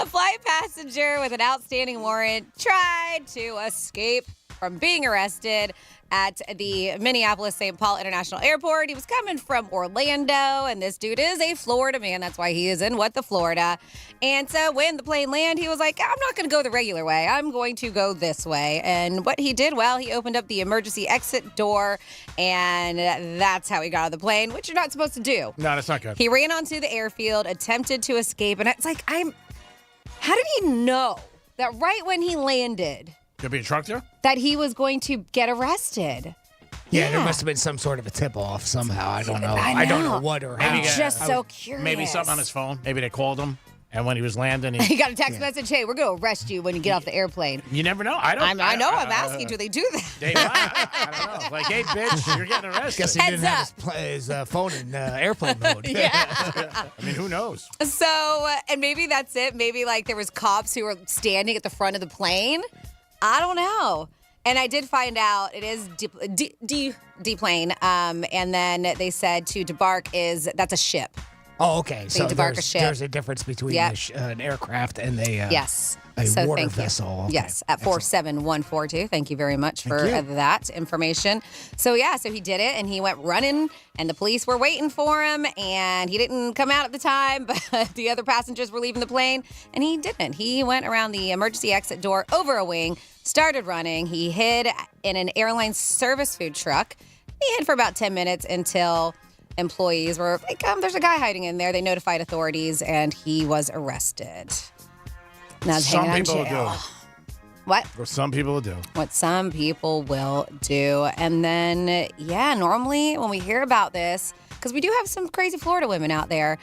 flight passenger with an outstanding warrant tried to escape from being arrested at the Minneapolis-St. Paul International Airport. He was coming from Orlando, and this dude is a Florida man. That's why he is in Florida. And so when the plane landed, he was like, I'm not going to go the regular way. I'm going to go this way. And what he did, well, he opened up the emergency exit door, and that's how he got out of the plane, which you're not supposed to do. No, that's not good. He ran onto the airfield, attempted to escape, and it's like, how did he know that right when he landed... Could be a truck there? That he was going to get arrested. Yeah, there must have been some sort of a tip-off somehow. I don't know. I don't know. know what or how. I'm just so curious. Maybe something on his phone. Maybe they called him, and when he was landing, He got a text message, hey, we're going to arrest you when you get off the airplane. You never know. I'm asking, do they do that? I don't know. Like, hey, bitch, you're getting arrested. Guess he didn't have his phone in airplane mode. I mean, who knows? So, and maybe that's it. Maybe, like, there was cops who were standing at the front of the plane. I don't know. And I did find out it is deplane. And then they said to debark that's a ship. Oh, okay. So debark a ship. There's a difference between an aircraft and a water vessel. Okay. Yes, at 47142. Thank you very much for that information. So, so he did it, and he went running, and the police were waiting for him, and he didn't come out at the time, but the other passengers were leaving the plane, and he didn't. He went around the emergency exit door over a wing, started running. He hid in an airline service food truck. He hid for about 10 minutes until employees were like, there's a guy hiding in there. They notified authorities, and he was arrested. Now he's hanging out in jail. What? Or some people will do. What some people will do. And then, normally when we hear about this, because we do have some crazy Florida women out there,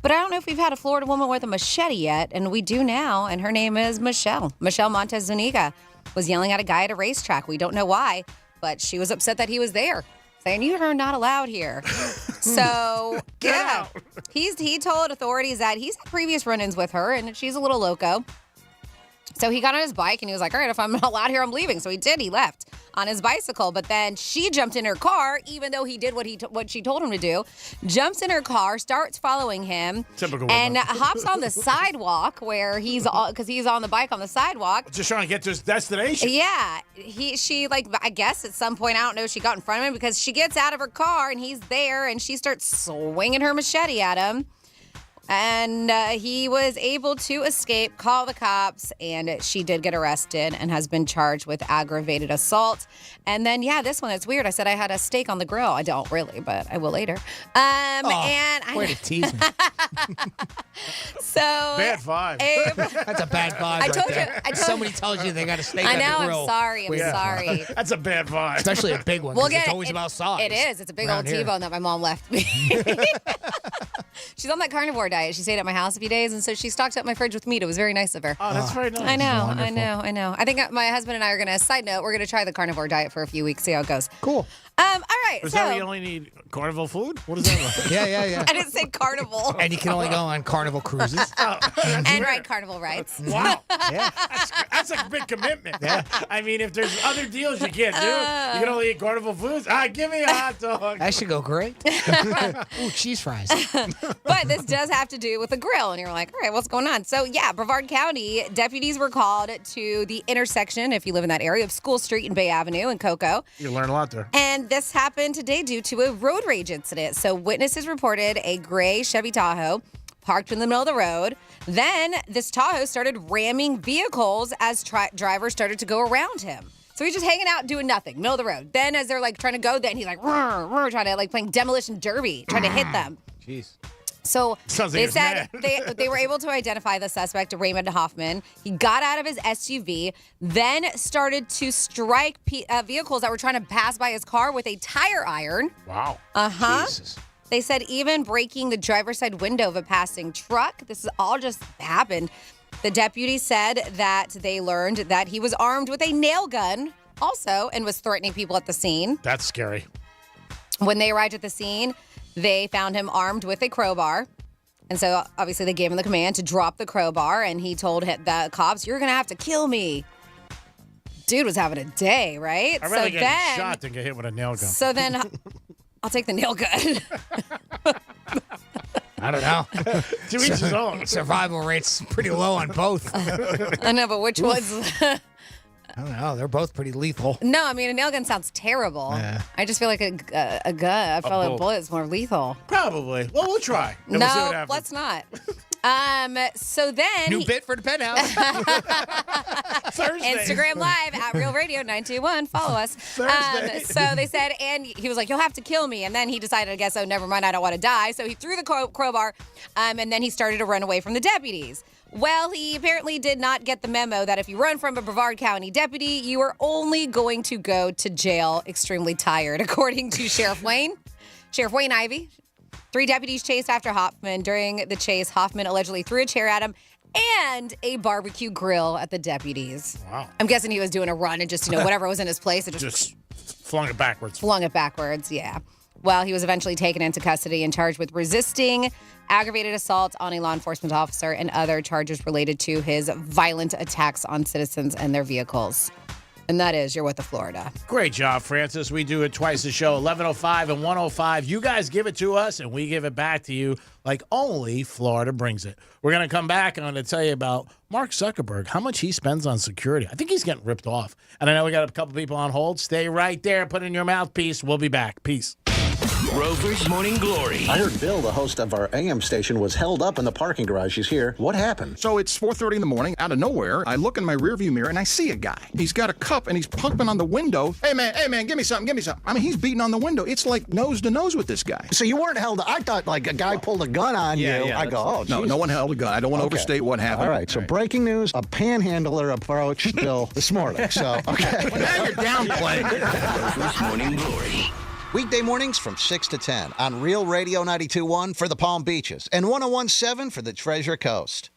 but I don't know if we've had a Florida woman with a machete yet, and we do now, and her name is Michelle. Michelle Montes Zuniga was yelling at a guy at a racetrack. We don't know why, but she was upset that he was there, saying, you are not allowed here. So, he told authorities that he's had previous run-ins with her, and she's a little loco. So he got on his bike, and he was like, all right, if I'm not allowed here, I'm leaving. So he did. He left on his bicycle. But then she jumped in her car, even though he did what she told him to do, jumps in her car, starts following him, and hops on the sidewalk where because he's on the bike on the sidewalk. Just trying to get to his destination. Yeah. She I guess at some point, I don't know, she got in front of him because she gets out of her car, and he's there, and she starts swinging her machete at him. And he was able to escape, call the cops, and she did get arrested and has been charged with aggravated assault. And then, this one, it's weird. I said I had a steak on the grill. I don't really, but I will later. Way to tease me. So bad vibe. That's a bad vibe. I told you. Somebody tells you they got a steak on the grill. I'm sorry. I'm sorry. That's a bad vibe. Especially a big one. It's always about size. It is. It's a big old T-bone that my mom left me. She's on that carnivore diet. She stayed at my house a few days, and so she stocked up my fridge with meat. It was very nice of her. Oh, that's very nice. I know. I think my husband and I are going to, side note, we're going to try the carnivore diet for a few weeks, see how it goes. Cool. All right. Is that where you only need carnival food? What is that like? Yeah. I didn't say carnival. And you can only go on carnival cruises. And ride carnival rides. Wow. That's a big commitment. Yeah. I mean, if there's other deals you can't do, you can only eat carnival foods. Give me a hot dog. That should go great. Ooh, cheese fries. But this does have to do with the grill. And you're like, all right, what's going on? So, Brevard County deputies were called to the intersection, if you live in that area, of School Street and Bay Avenue in Cocoa. You learn a lot there. And this happened today due to a road rage incident. So witnesses reported a gray Chevy Tahoe parked in the middle of the road. Then this Tahoe started ramming vehicles as drivers started to go around him. So he's just hanging out doing nothing, middle of the road. Then as they're trying to go, then he's trying to playing demolition derby, trying to hit them. Jeez. So they said they were able to identify the suspect, Raymond Hoffman. He got out of his SUV, then started to strike vehicles that were trying to pass by his car with a tire iron. Wow. Jesus. They said even breaking the driver's side window of a passing truck. This has all just happened. The deputy said that they learned that he was armed with a nail gun also and was threatening people at the scene. That's scary. When they arrived at the scene, they found him armed with a crowbar. And so obviously they gave him the command to drop the crowbar, and he told the cops, you're going to have to kill me. Dude was having a day, right? I'd rather get shot than get hit with a nail gun. So then I'll take the nail gun. I don't know. To each his own. Survival rate's pretty low on both. I know, but which one's... I don't know. They're both pretty lethal. No, I mean, a nail gun sounds terrible. Yeah. I just feel like a gun. I feel like a bullet is more lethal. Probably. Well, we'll try. No, let's not. So then new bit for the Penthouse. Thursday. Instagram Live at Real Radio 921. Follow us. Thursday. So they said, and he was like, "You'll have to kill me." And then he decided, I guess, oh, never mind, I don't want to die. So he threw the crowbar, and then he started to run away from the deputies. Well, he apparently did not get the memo that if you run from a Brevard County deputy, you are only going to go to jail extremely tired, according to Sheriff Wayne. Sheriff Wayne Ivey. 3 deputies chased after Hoffman. During the chase, Hoffman allegedly threw a chair at him and a barbecue grill at the deputies. Wow. I'm guessing he was doing a run and just, whatever was in his place, it Just flung it backwards. Flung it backwards, yeah. Well, he was eventually taken into custody and charged with resisting, aggravated assault on a law enforcement officer, and other charges related to his violent attacks on citizens and their vehicles. And that is You're With the Florida. Great job, Francis. We do it twice a show, 11:05 and 1:05. You guys give it to us, and we give it back to you like only Florida brings it. We're going to come back, and I'm going to tell you about Mark Zuckerberg, how much he spends on security. I think he's getting ripped off. And I know we got a couple people on hold. Stay right there. Put it in your mouthpiece. We'll be back. Peace. Rover's Morning Glory. I heard Bill, the host of our AM station, was held up in the parking garage. He's here. What happened? So it's 4:30 in the morning. Out of nowhere, I look in my rearview mirror and I see a guy. He's got a cup and he's pumping on the window. Hey man, give me something. I mean, he's beating on the window. It's like nose to nose with this guy. So you weren't held up. I thought like a guy pulled a gun on you. I go, oh, no, geez. no one held a gun. I don't want to overstate what happened. All right, so breaking news, a panhandler approached Bill this morning. So, okay. Well, now you're downplaying. Rover's Morning Glory. Weekday mornings from 6 to 10 on Real Radio 92.1 for the Palm Beaches and 101.7 for the Treasure Coast.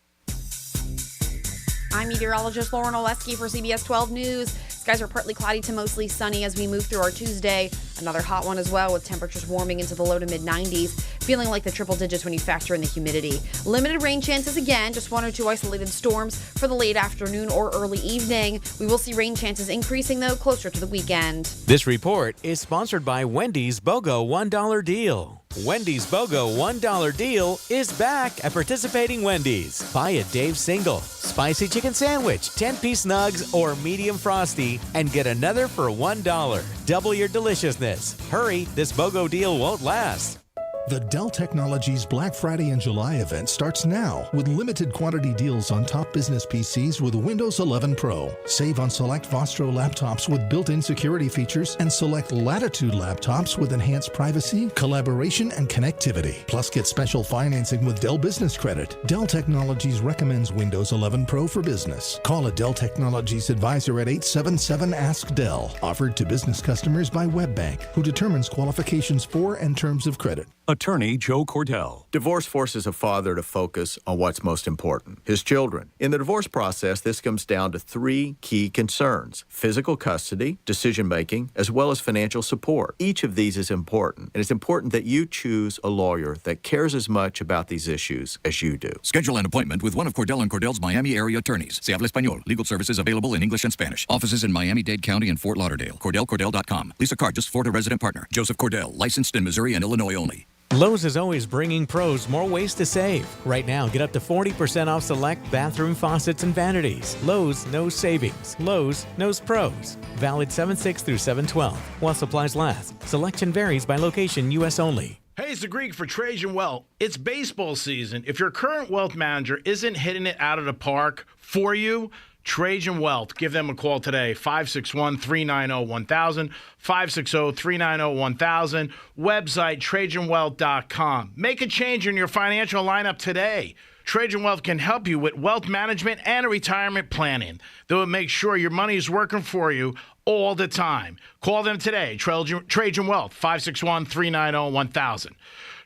I'm meteorologist Lauren Oleski for CBS 12 News. Skies are partly cloudy to mostly sunny as we move through our Tuesday. Another hot one as well, with temperatures warming into the low to mid-90s, feeling like the triple digits when you factor in the humidity. Limited rain chances again, just 1 or 2 isolated storms for the late afternoon or early evening. We will see rain chances increasing, though, closer to the weekend. This report is sponsored by Wendy's BOGO $1 deal. Wendy's BOGO $1 deal is back at participating Wendy's. Buy a Dave's Single, Spicy Chicken Sandwich, 10-piece nugs, or medium frosty, and get another for $1. Double your deliciousness. Hurry, this BOGO deal won't last. The Dell Technologies Black Friday in July event starts now with limited quantity deals on top business PCs with Windows 11 Pro. Save on select Vostro laptops with built-in security features and select Latitude laptops with enhanced privacy, collaboration, and connectivity. Plus, get special financing with Dell Business Credit. Dell Technologies recommends Windows 11 Pro for business. Call a Dell Technologies advisor at 877-ASK-DELL. Offered to business customers by WebBank, who determines qualifications for and terms of credit. Attorney Joe Cordell. Divorce forces a father to focus on what's most important, his children. In the divorce process, this comes down to 3 key concerns: physical custody, decision-making, as well as financial support. Each of these is important, and it's important that you choose a lawyer that cares as much about these issues as you do. Schedule an appointment with one of Cordell & Cordell's Miami area attorneys. Se habla español. Legal services available in English and Spanish. Offices in Miami-Dade County and Fort Lauderdale. CordellCordell.com. Lisa Cargis, Florida resident partner. Joseph Cordell, licensed in Missouri and Illinois only. Lowe's is always bringing pros more ways to save. Right now, get up to 40% off select bathroom faucets and vanities. Lowe's knows savings. Lowe's knows pros. Valid 7/6 through 7/12 while supplies last. Selection varies by location, U.S. only. Hey, it's the Greek for Trajan Wealth. It's baseball season. If your current wealth manager isn't hitting it out of the park for you, Trajan Wealth. Give them a call today, 561-390-1000, 560-390-1000, website trajanwealth.com. Make a change in your financial lineup today. Trajan Wealth can help you with wealth management and retirement planning. They will make sure your money is working for you all the time. Call them today, Trajan Wealth, 561-390-1000.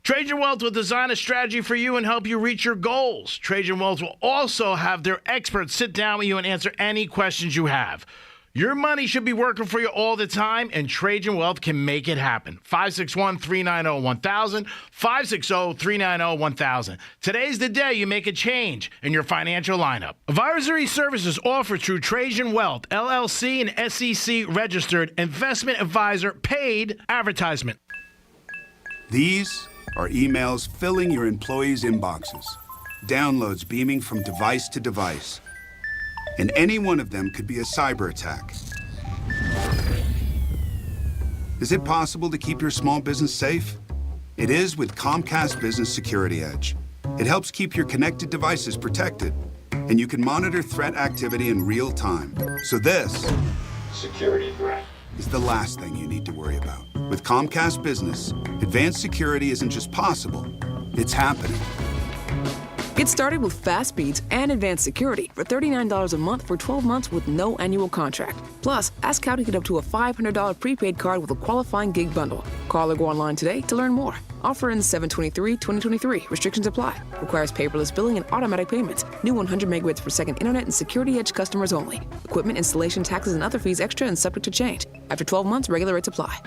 Trajan Wealth will design a strategy for you and help you reach your goals. Trajan Wealth will also have their experts sit down with you and answer any questions you have. Your money should be working for you all the time, and Trajan Wealth can make it happen. 561-390-1000, 560-390-1000. Today's the day you make a change in your financial lineup. Advisory services offered through Trajan Wealth, LLC, and SEC registered investment advisor, paid advertisement. These are emails filling your employees' inboxes, downloads beaming from device to device. And any one of them could be a cyber attack. Is it possible to keep your small business safe? It is with Comcast Business Security Edge. It helps keep your connected devices protected, and you can monitor threat activity in real time. So this security threat is the last thing you need to worry about. With Comcast Business, advanced security isn't just possible, it's happening. Get started with fast speeds and advanced security for $39 a month for 12 months with no annual contract. Plus, ask how to get up to a $500 prepaid card with a qualifying gig bundle. Call or go online today to learn more. Offer ends 7/23/2023. Restrictions apply. Requires paperless billing and automatic payments. New 100 megabits per second internet and Security Edge customers only. Equipment, installation, taxes, and other fees extra and subject to change. After 12 months, regular rates apply.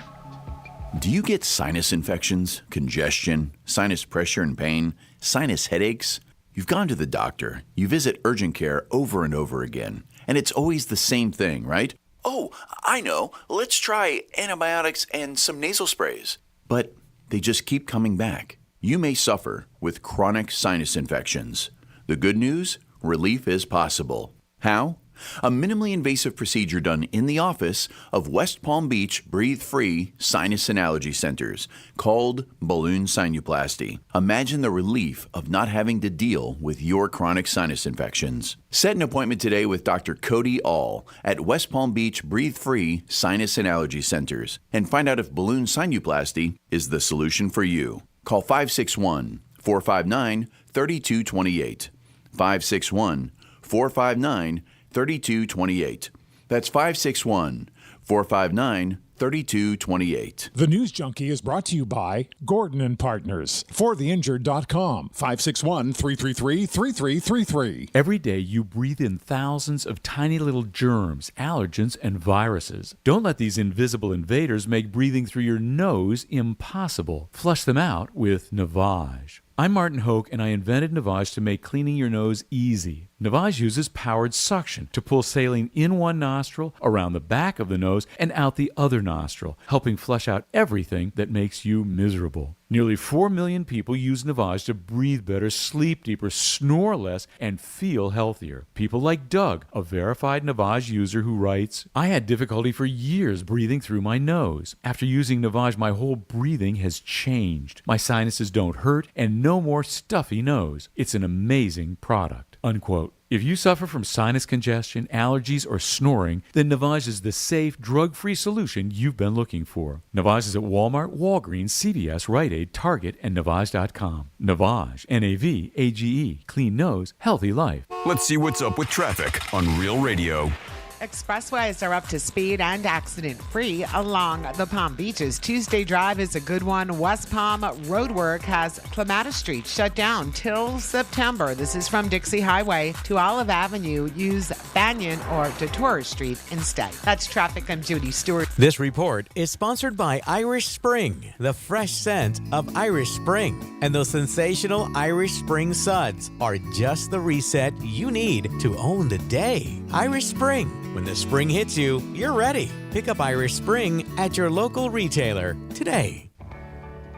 Do you get sinus infections, congestion, sinus pressure and pain, sinus headaches? You've gone to the doctor, you visit urgent care over and over again, and it's always the same thing, right? Oh, I know, let's try antibiotics and some nasal sprays. But they just keep coming back. You may suffer with chronic sinus infections. The good news? Relief is possible. How? A minimally invasive procedure done in the office of West Palm Beach breathe-free sinus and allergy centers called balloon sinuplasty. Imagine the relief of not having to deal with your chronic sinus infections. Set an appointment today with Dr. Cody All at West Palm Beach breathe-free sinus and allergy centers and find out if balloon sinuplasty is the solution for you. Call 561-459-3228. 561-459-3228. 3228. That's 561-459-3228. The News Junkie is brought to you by Gordon and Partners. ForTheInjured.com. 561-333-3333. Every day you breathe in thousands of tiny little germs, allergens, and viruses. Don't let these invisible invaders make breathing through your nose impossible. Flush them out with Navage. I'm Martin Hoke, and I invented Navage to make cleaning your nose easy. Navage uses powered suction to pull saline in one nostril, around the back of the nose, and out the other nostril, helping flush out everything that makes you miserable. Nearly 4 million people use Navage to breathe better, sleep deeper, snore less, and feel healthier. People like Doug, a verified Navage user who writes, I had difficulty for years breathing through my nose. After using Navage, my whole breathing has changed. My sinuses don't hurt, and no more stuffy nose. It's an amazing product. Unquote. If you suffer from sinus congestion, allergies, or snoring, then Navage is the safe, drug-free solution you've been looking for. Navage is at Walmart, Walgreens, CVS, Rite Aid, Target, and Navage.com. Navage, N-A-V-A-G-E, clean nose, healthy life. Let's see what's up with traffic on Real Radio. Expressways are up to speed and accident-free along the Palm Beaches. Tuesday Drive is a good one. West Palm roadwork has Clematis Street shut down till September. This is from Dixie Highway to Olive Avenue. Use Banyan or Detorah Street instead. That's traffic. I'm Judy Stewart. This report is sponsored by Irish Spring, the fresh scent of Irish Spring. And those sensational Irish Spring suds are just the reset you need to own the day. Irish Spring. When the spring hits you, you're ready. Pick up Irish Spring at your local retailer today.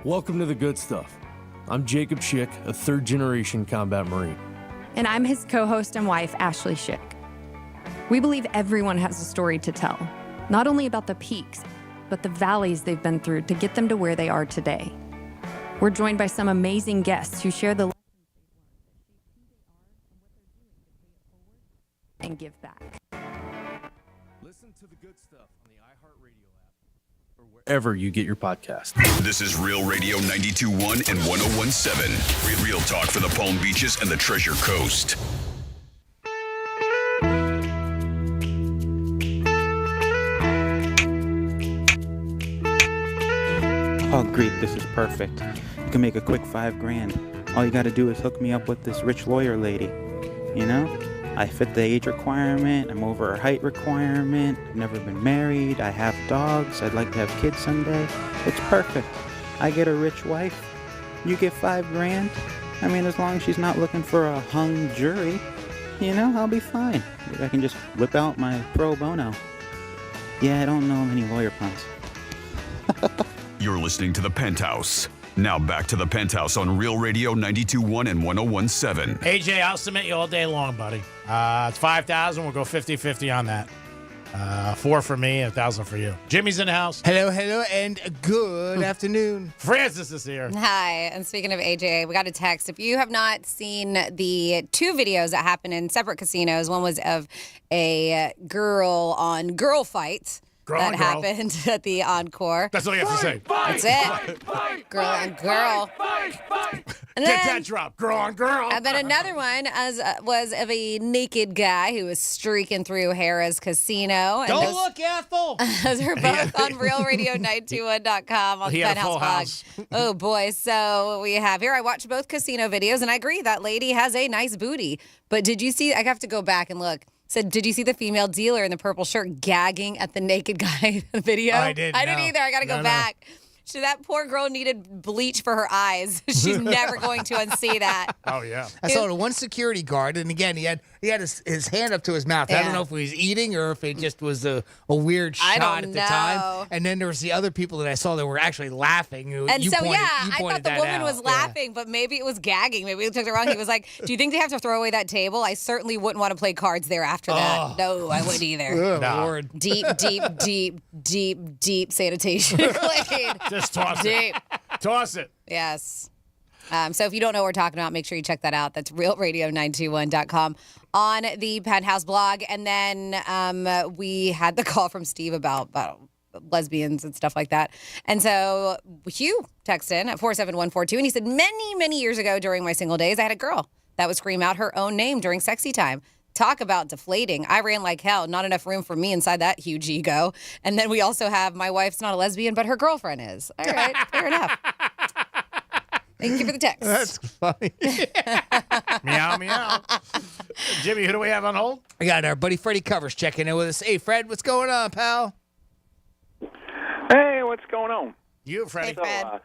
Welcome to the good stuff. I'm Jacob Schick, a third-generation combat Marine. And I'm his co-host and wife, Ashley Schick. We believe everyone has a story to tell, not only about the peaks, but the valleys they've been through to get them to where they are today. We're joined by some amazing guests who share the lessons they've learned and give back. Listen to the good stuff on the iHeartRadio app or wherever you get your podcast. This is Real Radio 92.1 and 101.7. Real talk for the Palm Beaches and the Treasure Coast. Oh, great, this is perfect. You can make a quick $5,000. All you gotta do is hook me up with this rich lawyer lady. You know? I fit the age requirement, I'm over a height requirement, I've never been married, I have dogs, I'd like to have kids someday. It's perfect. I get a rich wife, you get $5,000. I mean, as long as she's not looking for a hung jury, you know, I'll be fine. I can just whip out my pro bono. Yeah, I don't know many lawyer puns. You're listening to the Penthouse. Now back to the Penthouse on Real Radio 92.1 and 101.7. AJ, I'll submit you all day long, buddy. It's $5,000. We'll go 50-50 on that. 4 for me, 1,000 for you. Jimmy's in the house. Hello, and good afternoon. Francis is here. Hi. And speaking of AJ, we got a text. If you have not seen the 2 videos that happened in separate casinos, one was of a girl on girl fight. That happened at the Encore. That's all you have to say. That's it. Girl on girl. And Get that drop. Girl on girl. And then another one was of a naked guy who was streaking through Harrah's casino. And Don't look, Ethel. Those are both on realradio921.com on the Penthouse blog. Oh, boy. So we have here, I watched both casino videos, and I agree that lady has a nice booty. But did you see, I have to go back and look. Said, did you see the female dealer in the purple shirt gagging at the naked guy in the video? I didn't either. I got to go back. So that poor girl needed bleach for her eyes. She's never going to unsee that. Oh, yeah. I saw the one security guard, and again, he had his hand up to his mouth. I don't know if he was eating or if it just was a weird shot at the time. And then there was the other people that I saw that were actually laughing. And I thought the woman was laughing, but maybe it was gagging. Maybe we took it wrong. He was like, do you think they have to throw away that table? I certainly wouldn't want to play cards there after that. No, I wouldn't either. Good Lord. Deep sanitation clean. Just toss Deep. it. Toss it. Yes. So if you don't know what we're talking about, make sure you check that out. That's realradio921.com on the Penthouse blog. And then we had the call from Steve about lesbians and stuff like that. And so Hugh texted in at 47142, and he said, many years ago during my single days, I had a girl that would scream out her own name during sexy time. Talk about deflating. I ran like hell. Not enough room for me inside that huge ego. And then we also have my wife's not a lesbian, but her girlfriend is. All right, fair enough. Thank you for the text. That's funny. Meow, meow. Jimmy, who do we have on hold? We got our buddy Freddie Covers checking in with us. Hey, Fred, what's going on, pal? Hey, what's going on? You, Freddie. Hey, Fred.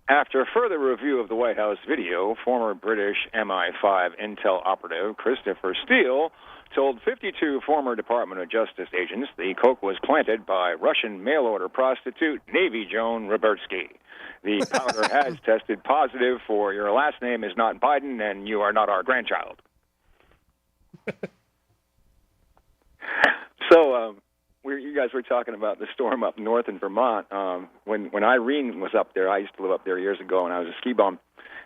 After further review of the White House video, former British MI5 intel operative Christopher Steele told 52 former Department of Justice agents the coke was planted by Russian mail-order prostitute Navy Joan Robertsky. The powder has tested positive for your last name is not Biden and you are not our grandchild. So, you guys were talking about the storm up north in Vermont. When Irene was up there, I used to live up there years ago, and I was a ski bum.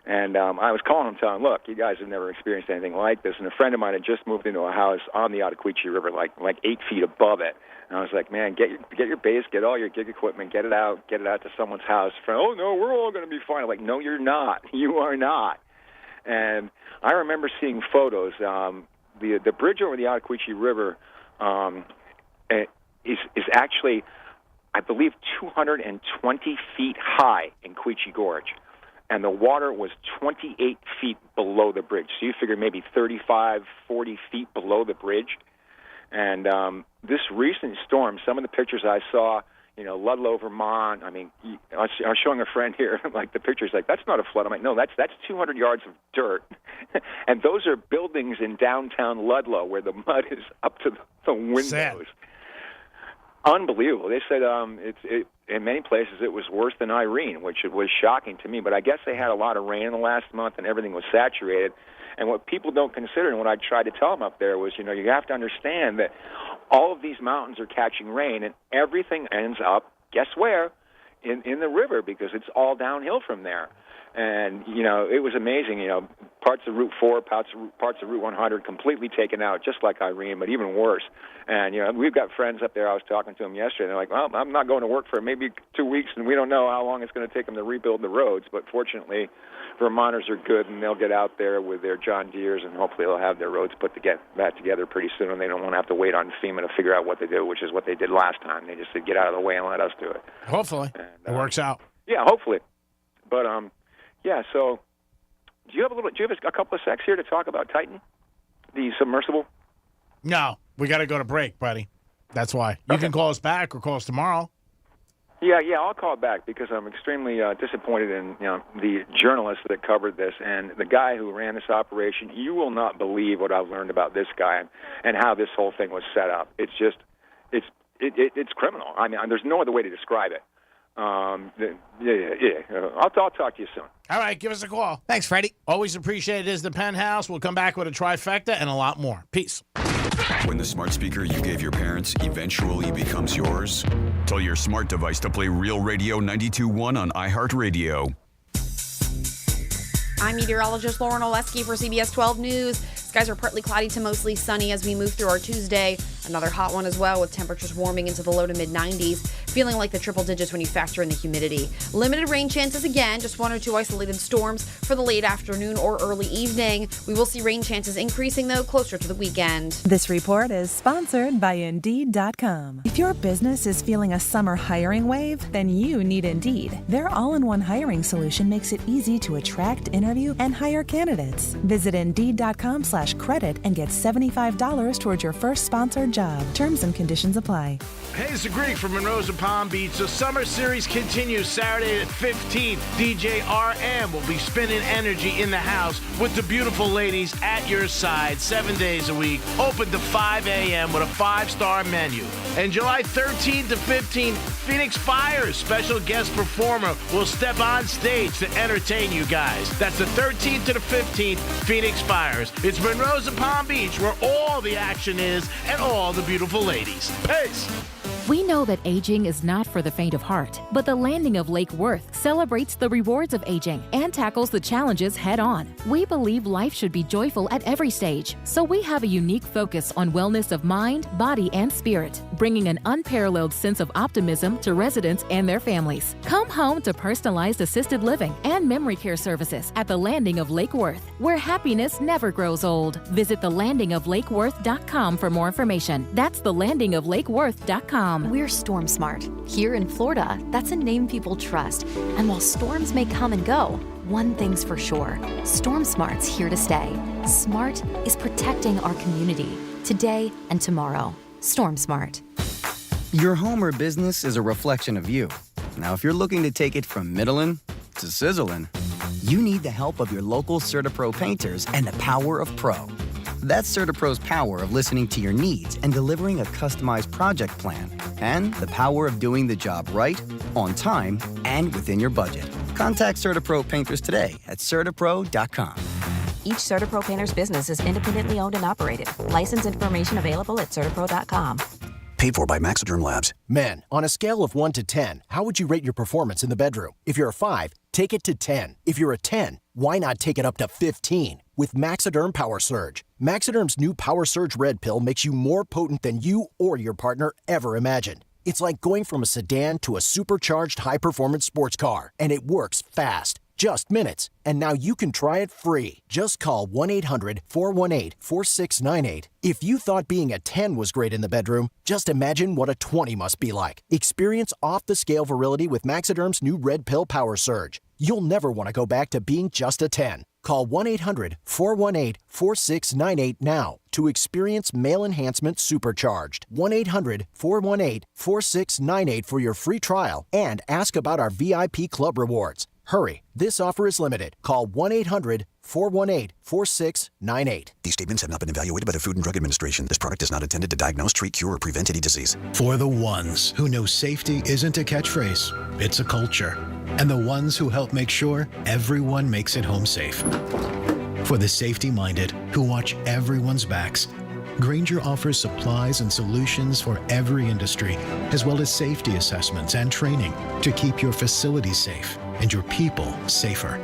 And I was calling them, telling them, look, you guys have never experienced anything like this. And a friend of mine had just moved into a house on the Ottaquechee River, like 8 feet above it. And I was like, man, get your base, get all your gig equipment, get it out to someone's house. Oh, no, we're all going to be fine. I'm like, no, you're not. You are not. And I remember seeing photos. The bridge over the Ottaquechee River is actually, I believe, 220 feet high in Quechee Gorge. And the water was 28 feet below the bridge. So you figure maybe 35, 40 feet below the bridge. And this recent storm, some of the pictures I saw, Ludlow, Vermont, I mean, I was showing a friend here, like the pictures, like, that's not a flood. I'm like, no, that's 200 yards of dirt. And those are buildings in downtown Ludlow where the mud is up to the windows. Sad. Unbelievable. They said in many places it was worse than Irene, which was shocking to me. But I guess they had a lot of rain in the last month and everything was saturated. And what people don't consider, and what I tried to tell them up there was, you have to understand that all of these mountains are catching rain, and everything ends up, guess where? In the river, because it's all downhill from there. And, it was amazing, parts of Route 4, parts of Route 100 completely taken out, just like Irene, but even worse. And, we've got friends up there. I was talking to them yesterday, and they're like, well, I'm not going to work for maybe 2 weeks, and we don't know how long it's going to take them to rebuild the roads. But fortunately, Vermonters are good, and they'll get out there with their John Deeres, and hopefully they'll have their roads put back together pretty soon, and they don't want to have to wait on FEMA to figure out what they do, which is what they did last time. They just said, get out of the way and let us do it. Hopefully. It works out. Yeah, hopefully. But, yeah, so do you have a couple of secs here to talk about Titan, the submersible? No, we got to go to break, buddy. That's why. You can call us back or call us tomorrow. Yeah, I'll call back because I'm extremely disappointed in the journalists that covered this and the guy who ran this operation. You will not believe what I've learned about this guy and how this whole thing was set up. It's just, it's criminal. I mean, there's no other way to describe it. I'll talk to you soon. All right, give us a call. Thanks, Freddie. Always appreciate it. Is the Penthouse. We'll come back with a trifecta and a lot more. Peace. When the smart speaker you gave your parents eventually becomes yours, tell your smart device to play Real Radio 92.1 on iHeartRadio. I'm meteorologist Lauren Oleski for CBS 12 News. Skies are partly cloudy to mostly sunny as we move through our Tuesday. Another hot one as well, with temperatures warming into the low to mid-90s, feeling like the triple digits when you factor in the humidity. Limited rain chances again, just 1 or 2 isolated storms for the late afternoon or early evening. We will see rain chances increasing, though, closer to the weekend. This report is sponsored by Indeed.com. If your business is feeling a summer hiring wave, then you need Indeed. Their all-in-one hiring solution makes it easy to attract, interview, and hire candidates. Visit Indeed.com/credit and get $75 towards your first sponsored job. Terms and conditions apply. Hey, it's the Greek from Monroe's and Palm Beach. The summer series continues Saturday the 15th. DJ RM will be spinning energy in the house with the beautiful ladies at your side 7 days a week, open to 5 a.m. with a 5-star menu. And July 13th to 15th, Phoenix Fire's special guest performer will step on stage to entertain you guys. That's the 13th to the 15th, Phoenix Fires. It's Monroe's and Palm Beach, where all the action is and all the beautiful ladies. Peace. We know that aging is not for the faint of heart, but the Landing of Lake Worth celebrates the rewards of aging and tackles the challenges head on. We believe life should be joyful at every stage, so we have a unique focus on wellness of mind, body, and spirit, bringing an unparalleled sense of optimism to residents and their families. Come home to personalized assisted living and memory care services at the Landing of Lake Worth, where happiness never grows old. Visit thelandingoflakeworth.com for more information. That's thelandingoflakeworth.com. We're Storm Smart. Here in Florida, that's a name people trust. And while storms may come and go, one thing's for sure. Storm Smart's here to stay. Smart is protecting our community today and tomorrow. Storm Smart. Your home or business is a reflection of you. Now, if you're looking to take it from middling to sizzling, you need the help of your local CertaPro painters and the power of Pro. That's CertaPro's power of listening to your needs and delivering a customized project plan, and the power of doing the job right, on time, and within your budget. Contact CertaPro Painters today at CertaPro.com. Each CertaPro Painter's business is independently owned and operated. License information available at CertaPro.com. Paid for by Maxiderm Labs. Men, on a scale of 1 to 10, how would you rate your performance in the bedroom? If you're a 5, take it to 10. If you're a 10, why not take it up to 15? With Maxiderm Power Surge. Maxiderm's new Power Surge Red Pill makes you more potent than you or your partner ever imagined. It's like going from a sedan to a supercharged high-performance sports car, and it works fast. Just minutes. And now you can try it free. Just call 1-800-418-4698. If you thought being a 10 was great in the bedroom, just imagine what a 20 must be like. Experience off-the-scale virility with Maxiderm's new Red Pill Power Surge. You'll never want to go back to being just a 10. Call 1-800-418-4698 now to experience male enhancement supercharged. 1-800-418-4698 for your free trial and ask about our VIP club rewards. Hurry, this offer is limited. Call 1-800-418-4698. These statements have not been evaluated by the Food and Drug Administration. This product is not intended to diagnose, treat, cure, or prevent any disease. For the ones who know safety isn't a catchphrase, it's a culture. And the ones who help make sure everyone makes it home safe. For the safety-minded who watch everyone's backs, Grainger offers supplies and solutions for every industry, as well as safety assessments and training to keep your facilities safe and your people safer.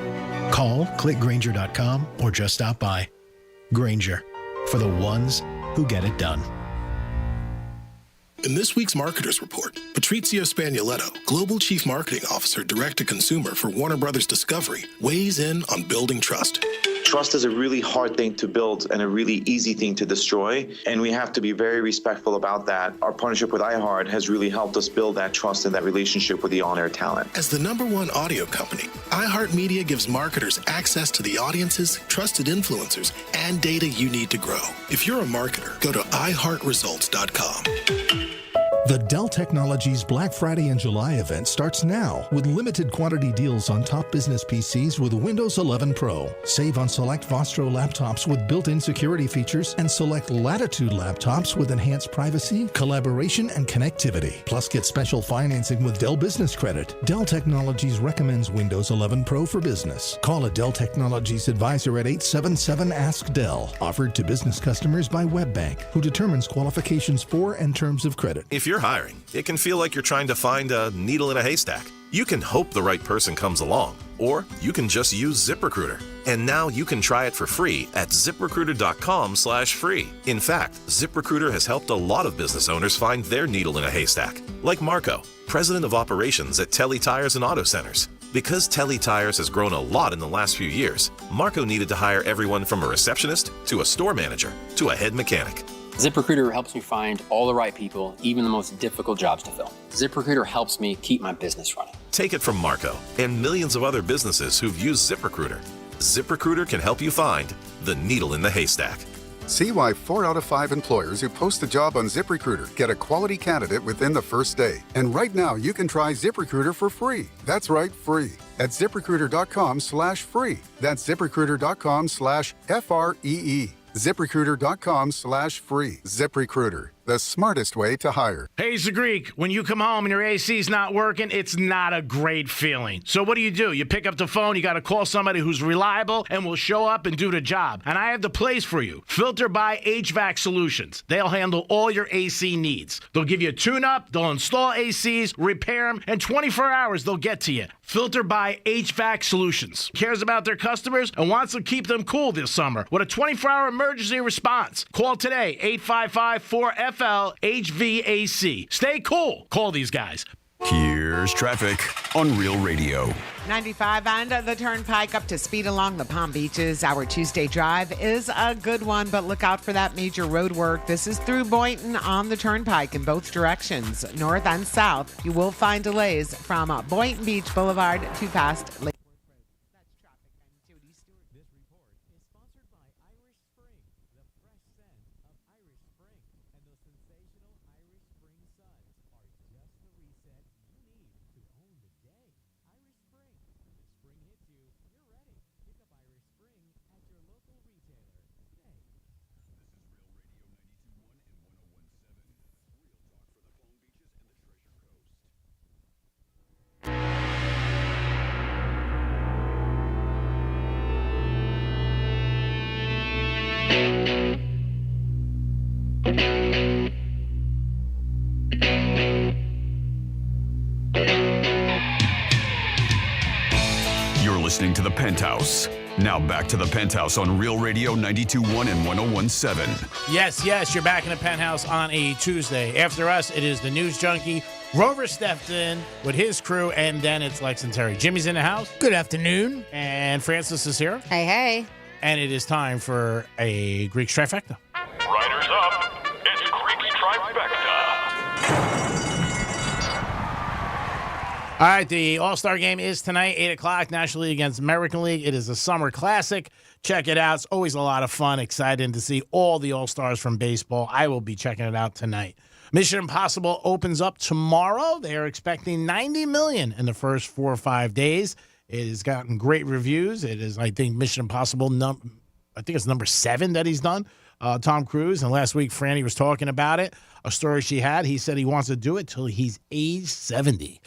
Call, click Grainger.com, or just stop by. Grainger, for the ones who get it done. In this week's Marketers Report, Patrizio Spagnoletto, Global Chief Marketing Officer Direct-to-Consumer for Warner Brothers Discovery, weighs in on building trust. Trust is a really hard thing to build and a really easy thing to destroy, and we have to be very respectful about that. Our partnership with iHeart has really helped us build that trust and that relationship with the on-air talent. As the #1 audio company, iHeartMedia gives marketers access to the audiences, trusted influencers, and data you need to grow. If you're a marketer, go to iHeartResults.com. The Dell Technologies Black Friday and July event starts now with limited quantity deals on top business PCs with Windows 11 Pro. Save on select Vostro laptops with built-in security features and select Latitude laptops with enhanced privacy, collaboration, and connectivity. Plus, get special financing with Dell Business Credit. Dell Technologies recommends Windows 11 Pro for business. Call a Dell Technologies advisor at 877-ASK-DELL. Offered to business customers by WebBank, who determines qualifications for and terms of credit. If you're hiring, it can feel like you're trying to find a needle in a haystack. You can hope the right person comes along, or you can just use ZipRecruiter. And now you can try it for free at ZipRecruiter.com/free. In fact, ZipRecruiter has helped a lot of business owners find their needle in a haystack, like Marco, president of operations at Telly Tires and Auto Centers. Because Telly Tires has grown a lot in the last few years, Marco needed to hire everyone from a receptionist to a store manager to a head mechanic. ZipRecruiter helps me find all the right people, even the most difficult jobs to fill. ZipRecruiter helps me keep my business running. Take it from Marco and millions of other businesses who've used ZipRecruiter. ZipRecruiter can help you find the needle in the haystack. See why 4 out of 5 employers who post a job on ZipRecruiter get a quality candidate within the first day. And right now, you can try ZipRecruiter for free. That's right, free. At ZipRecruiter.com/free. That's ZipRecruiter.com/FREE. ZipRecruiter.com/free. ZipRecruiter, the smartest way to hire. Hey, it's the Greek. When you come home and your AC's not working, it's not a great feeling. So what do? You pick up the phone, you got to call somebody who's reliable and will show up and do the job. And I have the place for you. Filter by HVAC Solutions. They'll handle all your AC needs. They'll give you a tune-up, they'll install ACs, repair them, and 24 hours they'll get to you. Filter by HVAC Solutions. Cares about their customers and wants to keep them cool this summer with a 24-hour emergency response. Call today, 855-4FL-HVAC. Stay cool. Call these guys. Here's traffic on Real Radio. 95 and the Turnpike up to speed along the Palm Beaches. Our Tuesday drive is a good one, but look out for that major road work. This is through Boynton on the Turnpike in both directions, north and south. You will find delays from Boynton Beach Boulevard to past Lake. Listening to the Penthouse. Now back to the Penthouse on Real Radio 92.1 and 101.7. Yes, you're back in the Penthouse on a Tuesday. After us, it is the news junkie. Rover stepped in with his crew, and then it's Lex and Terry. Jimmy's in the house. Good afternoon. And Francis is here. Hey. And it is time for a Greek trifecta. Riders up. It's Greek trifecta. All right, the All-Star game is tonight, 8 o'clock, National League against American League. It is a summer classic. Check it out. It's always a lot of fun. Excited to see all the All-Stars from baseball. I will be checking it out tonight. Mission Impossible opens up tomorrow. They are expecting $90 million in the first 4 or 5 days. It has gotten great reviews. It is, I think, Mission Impossible, I think it's number 7 that he's done, Tom Cruise. And last week, Franny was talking about it, a story she had. He said he wants to do it till he's age 70.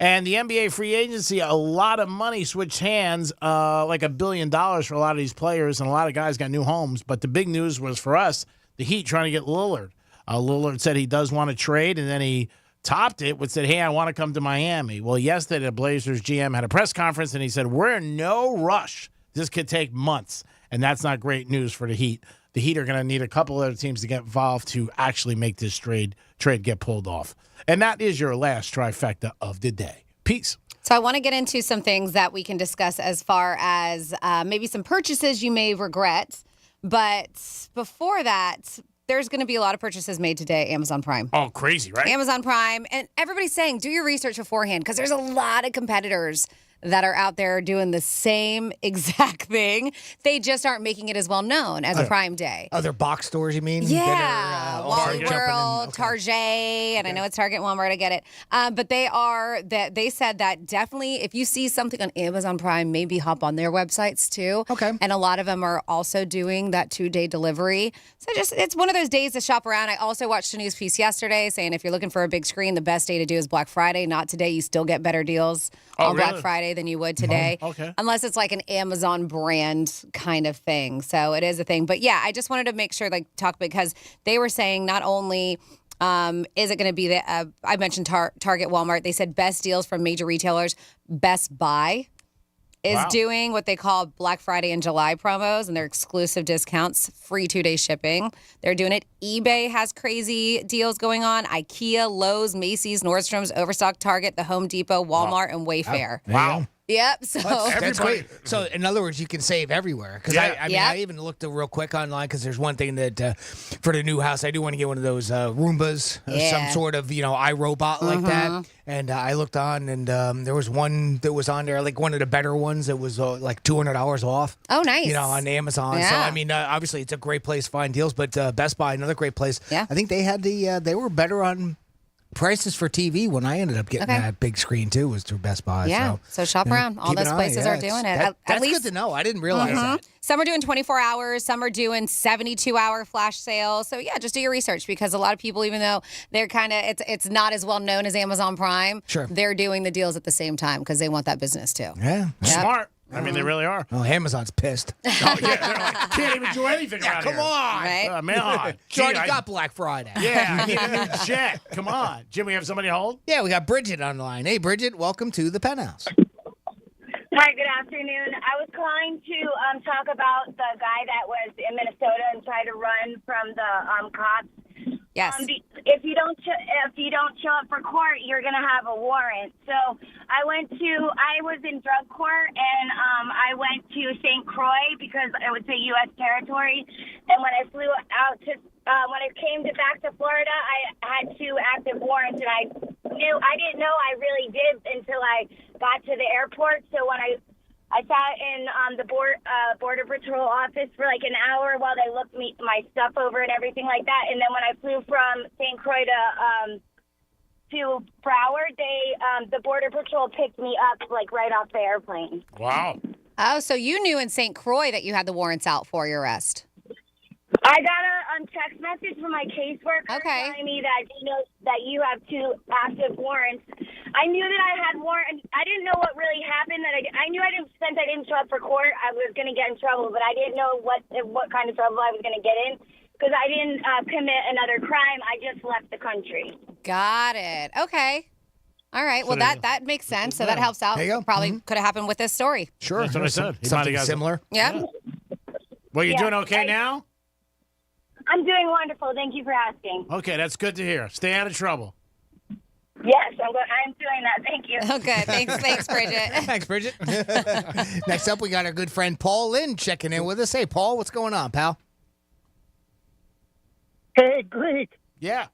And the NBA free agency, a lot of money switched hands, like $1 billion for a lot of these players, and a lot of guys got new homes. But the big news was for us, the Heat trying to get Lillard. Lillard said he does want to trade, and then he topped it with said, hey, I want to come to Miami. Well, yesterday, the Blazers GM had a press conference, and he said, we're in no rush. This could take months, and that's not great news for the Heat. The Heat are going to need a couple other teams to get involved to actually make this trade get pulled off. And that is your last trifecta of the day. Peace. So I want to get into some things that we can discuss as far as maybe some purchases you may regret. But before that, there's going to be a lot of purchases made today, Amazon Prime. Oh, crazy, right? Amazon Prime. And everybody's saying, do your research beforehand because there's a lot of competitors that are out there doing the same exact thing. They just aren't making it as well known as Prime Day. Other box stores, you mean? Yeah, Wally jumping in? World, Okay. Target, and I know it's Target, Walmart. I get it, but they said that definitely if you see something on Amazon Prime, maybe hop on their websites too. Okay, and a lot of them are also doing that 2-day delivery. So it's one of those days to shop around. I also watched a news piece yesterday saying if you're looking for a big screen, the best day to do is Black Friday. Not today. You still get better deals on really? Black Friday than you would today. Oh, okay. Unless it's like an Amazon brand kind of thing. So it is a thing. But yeah, I just wanted to make sure, talk because they were saying not only is it going to be I mentioned Target, Walmart. They said best deals from major retailers. Best Buy is doing what they call Black Friday and July promos, and they're exclusive discounts, free 2-day shipping. They're doing it. eBay has crazy deals going on. IKEA, Lowe's, Macy's, Nordstrom's, Overstock, Target, the Home Depot, Walmart, and Wayfair. Wow. Yep. So That's great. So in other words, you can save everywhere. Because I even looked real quick online because there's one thing that for the new house, I do want to get one of those Roombas, some sort of iRobot like that. And I looked on, and there was one that was on there, like one of the better ones that was like $200 off. Oh, nice. On Amazon. Yeah. So I mean, obviously it's a great place to find deals. But Best Buy, another great place. Yeah. I think they had they were better on prices for TV when I ended up getting that big screen too was through Best Buy. Yeah, so shop around. All those places are doing it. That's good to know. I didn't realize that. Some are doing 24 hours. Some are doing 72-hour flash sales. So yeah, just do your research because a lot of people, even though they're kind of it's not as well known as Amazon Prime, they're doing the deals at the same time because they want that business too. Yeah, smart. I mean, they really are. Oh, Amazon's pissed. Oh, yeah, they're like, can't even do anything around come here. on. Right? Man, You already got Black Friday. Yeah, I need a new jet. Come on. Jim, we have somebody to hold? Yeah, we got Bridget on the line. Hey, Bridget, welcome to the Penthouse. Hi, good afternoon. I was calling to talk about the guy that was in Minnesota and tried to run from the cops. Yes. If you don't show up for court, you're gonna have a warrant. So I was in drug court and I went to St. Croix because it was a U.S. territory. And when I flew out to when I came back to Florida, I had 2 active warrants, and I didn't know I really did until I got to the airport. So when I sat in the Border Patrol office for like an hour while they looked my stuff over and everything like that. And then when I flew from St. Croix to Broward, the Border Patrol picked me up like right off the airplane. Wow. Oh, so you knew in St. Croix that you had the warrants out for your arrest. I got a text message from my caseworker telling me that you have 2 active warrants. I knew that I had warrants. I didn't know what really happened. I knew since I didn't show up for court, I was going to get in trouble, but I didn't know what kind of trouble I was going to get in because I didn't commit another crime. I just left the country. Got it. Okay. All right. Well, that makes sense. So that helps out. There you go. Probably could have happened with this story. Sure. That's what I said. He might have Something got similar. Yeah. Well, you doing okay now? I'm doing wonderful. Thank you for asking. Okay, that's good to hear. Stay out of trouble. Yes, I'm doing that. Thank you. Okay, thanks, Bridget. Thanks, Bridget. Next up, we got our good friend Paul Lynn checking in with us. Hey, Paul, what's going on, pal? Hey, Greek. Yeah.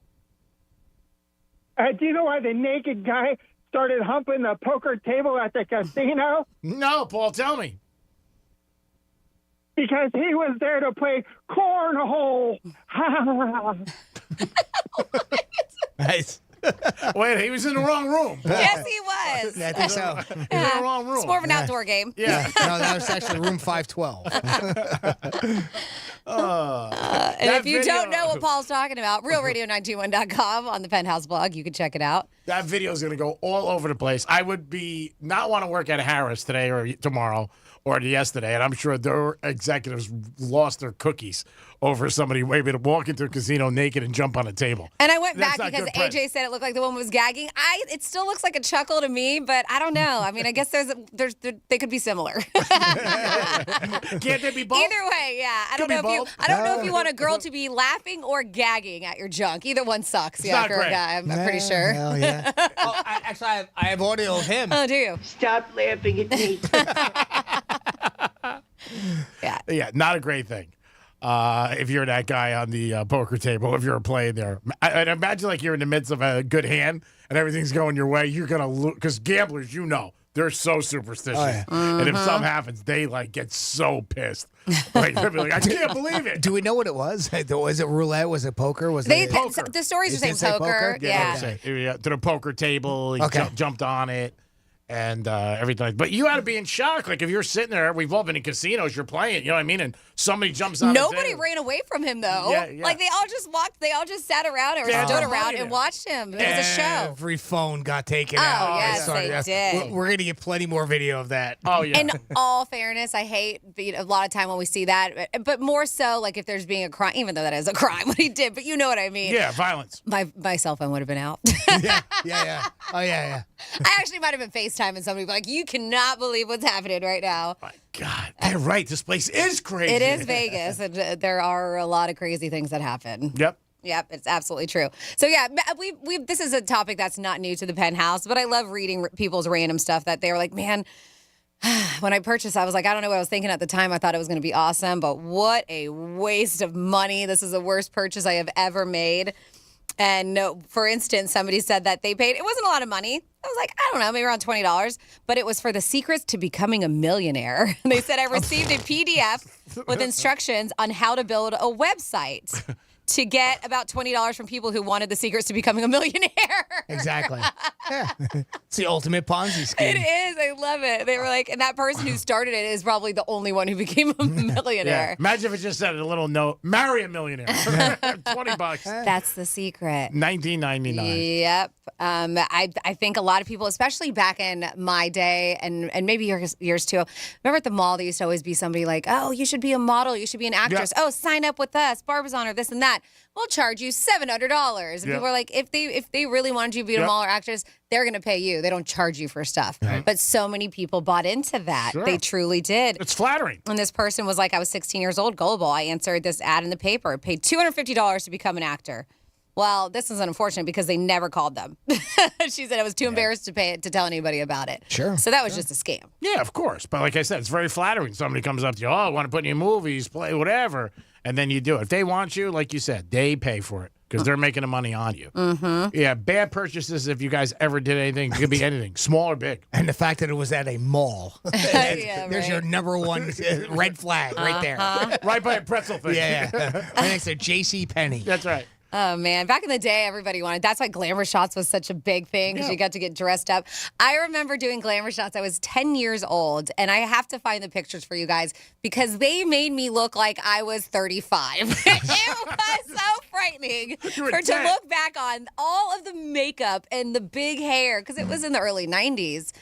Do you know why the naked guy started humping the poker table at the casino? No, Paul, tell me. Because he was there to play cornhole. Nice. Wait, he was in the wrong room. Yes, he was. Yeah, I think so. He's in the wrong room. It's more of an outdoor game. Yeah. No, that was actually room 512. And if you don't know what Paul's talking about, realradio921.com on the Penthouse blog, you can check it out. That video is going to go all over the place. I would not want to work at Harris today or tomorrow or yesterday, and I'm sure their executives lost their cookies over somebody maybe to walk into a casino naked and jump on a table. And I went That's back not because good press. AJ said it looked like the woman was gagging. It still looks like a chuckle to me, but I don't know. I mean, I guess they could be similar. Can't they be both? Either way, yeah. I don't know if you want a girl to be laughing or gagging at your junk. Either one sucks. It's Yeah, not for a great. guy, I'm pretty sure. Hell yeah. Actually, I have audio of him. Oh, do you? Stop laughing at me. Yeah, not a great thing. If you're that guy on the poker table, if you're playing there. I'd imagine like you're in the midst of a good hand and everything's going your way, you're going to lose. Because gamblers, they're so superstitious. Oh, yeah. And if something happens, they like get so pissed. Like they'll be like, I can't believe it. Do we know what it was? Was it roulette? Was it poker? Was it poker? The stories are It saying did say poker. poker? Yeah. Yeah, to the poker table. He Okay. jumped on it. And everything. But you had to be in shock. Like, if you're sitting there, we've all been in casinos, you're playing, you know what I mean? And somebody jumps out. Nobody ran away from him, though. Yeah. Like, they all just walked, they all just sat around or Yeah, stood they're around funny and then. watched him. It was a show. Every phone got taken Oh, out. yes, Sorry, they yes. did. We're going to get plenty more video of that. Oh, yeah. In all fairness, I hate a lot of time when we see that, but more so like if there's being a crime, even though that is a crime what he did, but you know what I mean. Yeah, violence. My cell phone would have been out. Yeah. Oh, yeah. I actually might have been FaceTiming somebody, but like, you cannot believe what's happening right now. God, you're right. This place is crazy. It is Vegas, and there are a lot of crazy things that happen. Yep. Yep, it's absolutely true. So yeah, we this is a topic that's not new to the Penthouse, but I love reading people's random stuff that they were like, man, when I purchased, I was like, I don't know what I was thinking at the time. I thought it was going to be awesome, but what a waste of money. This is the worst purchase I have ever made. And for instance, somebody said that they paid, it wasn't a lot of money. I was like, I don't know, maybe around $20, but it was for the secrets to becoming a millionaire. And they said I received a PDF with instructions on how to build a website to get about $20 from people who wanted the secrets to becoming a millionaire. Exactly. Yeah. It's the ultimate Ponzi scheme. It is. I love it. They were like, and that person who started it is probably the only one who became a millionaire. Yeah. Imagine if it just said a little note, marry a millionaire. $20. That's the secret. $19.99. Yep. I think a lot of people, especially back in my day and maybe yours too, remember at the mall, there used to always be somebody like, oh, you should be a model. You should be an actress. Yeah. Oh, sign up with us. Barbizon or this and that. We'll charge you $700. And Yeah. people are like, if they really wanted you to be a Yep. model or actress, they're going to pay you. They don't charge you for stuff. Right. But so many people bought into that. Sure. They truly did. It's flattering. And this person was like, I was 16 years old, gullible. I answered this ad in the paper. Paid $250 to become an actor. Well, this is unfortunate because they never called them. She said I was too embarrassed to tell anybody about it. Sure. So that was just a scam. Yeah, of course. But like I said, it's very flattering. Somebody comes up to you, oh, I want to put in your movies, play whatever. And then you do it. If they want you, like you said, they pay for it because they're making the money on you. Mm-hmm. Yeah, bad purchases, if you guys ever did anything, it could be anything, small or big. And the fact that it was at a mall. Yeah, There's your number one red flag right there. Right by a pretzel thing. Yeah. Right next to J.C. Penney. That's right. Oh, man. Back in the day, everybody wanted. That's why glamour shots was such a big thing because you got to get dressed up. I remember doing glamour shots. I was 10 years old, and I have to find the pictures for you guys because they made me look like I was 35. It was so frightening to look back on all of the makeup and the big hair because it was in the early 90s.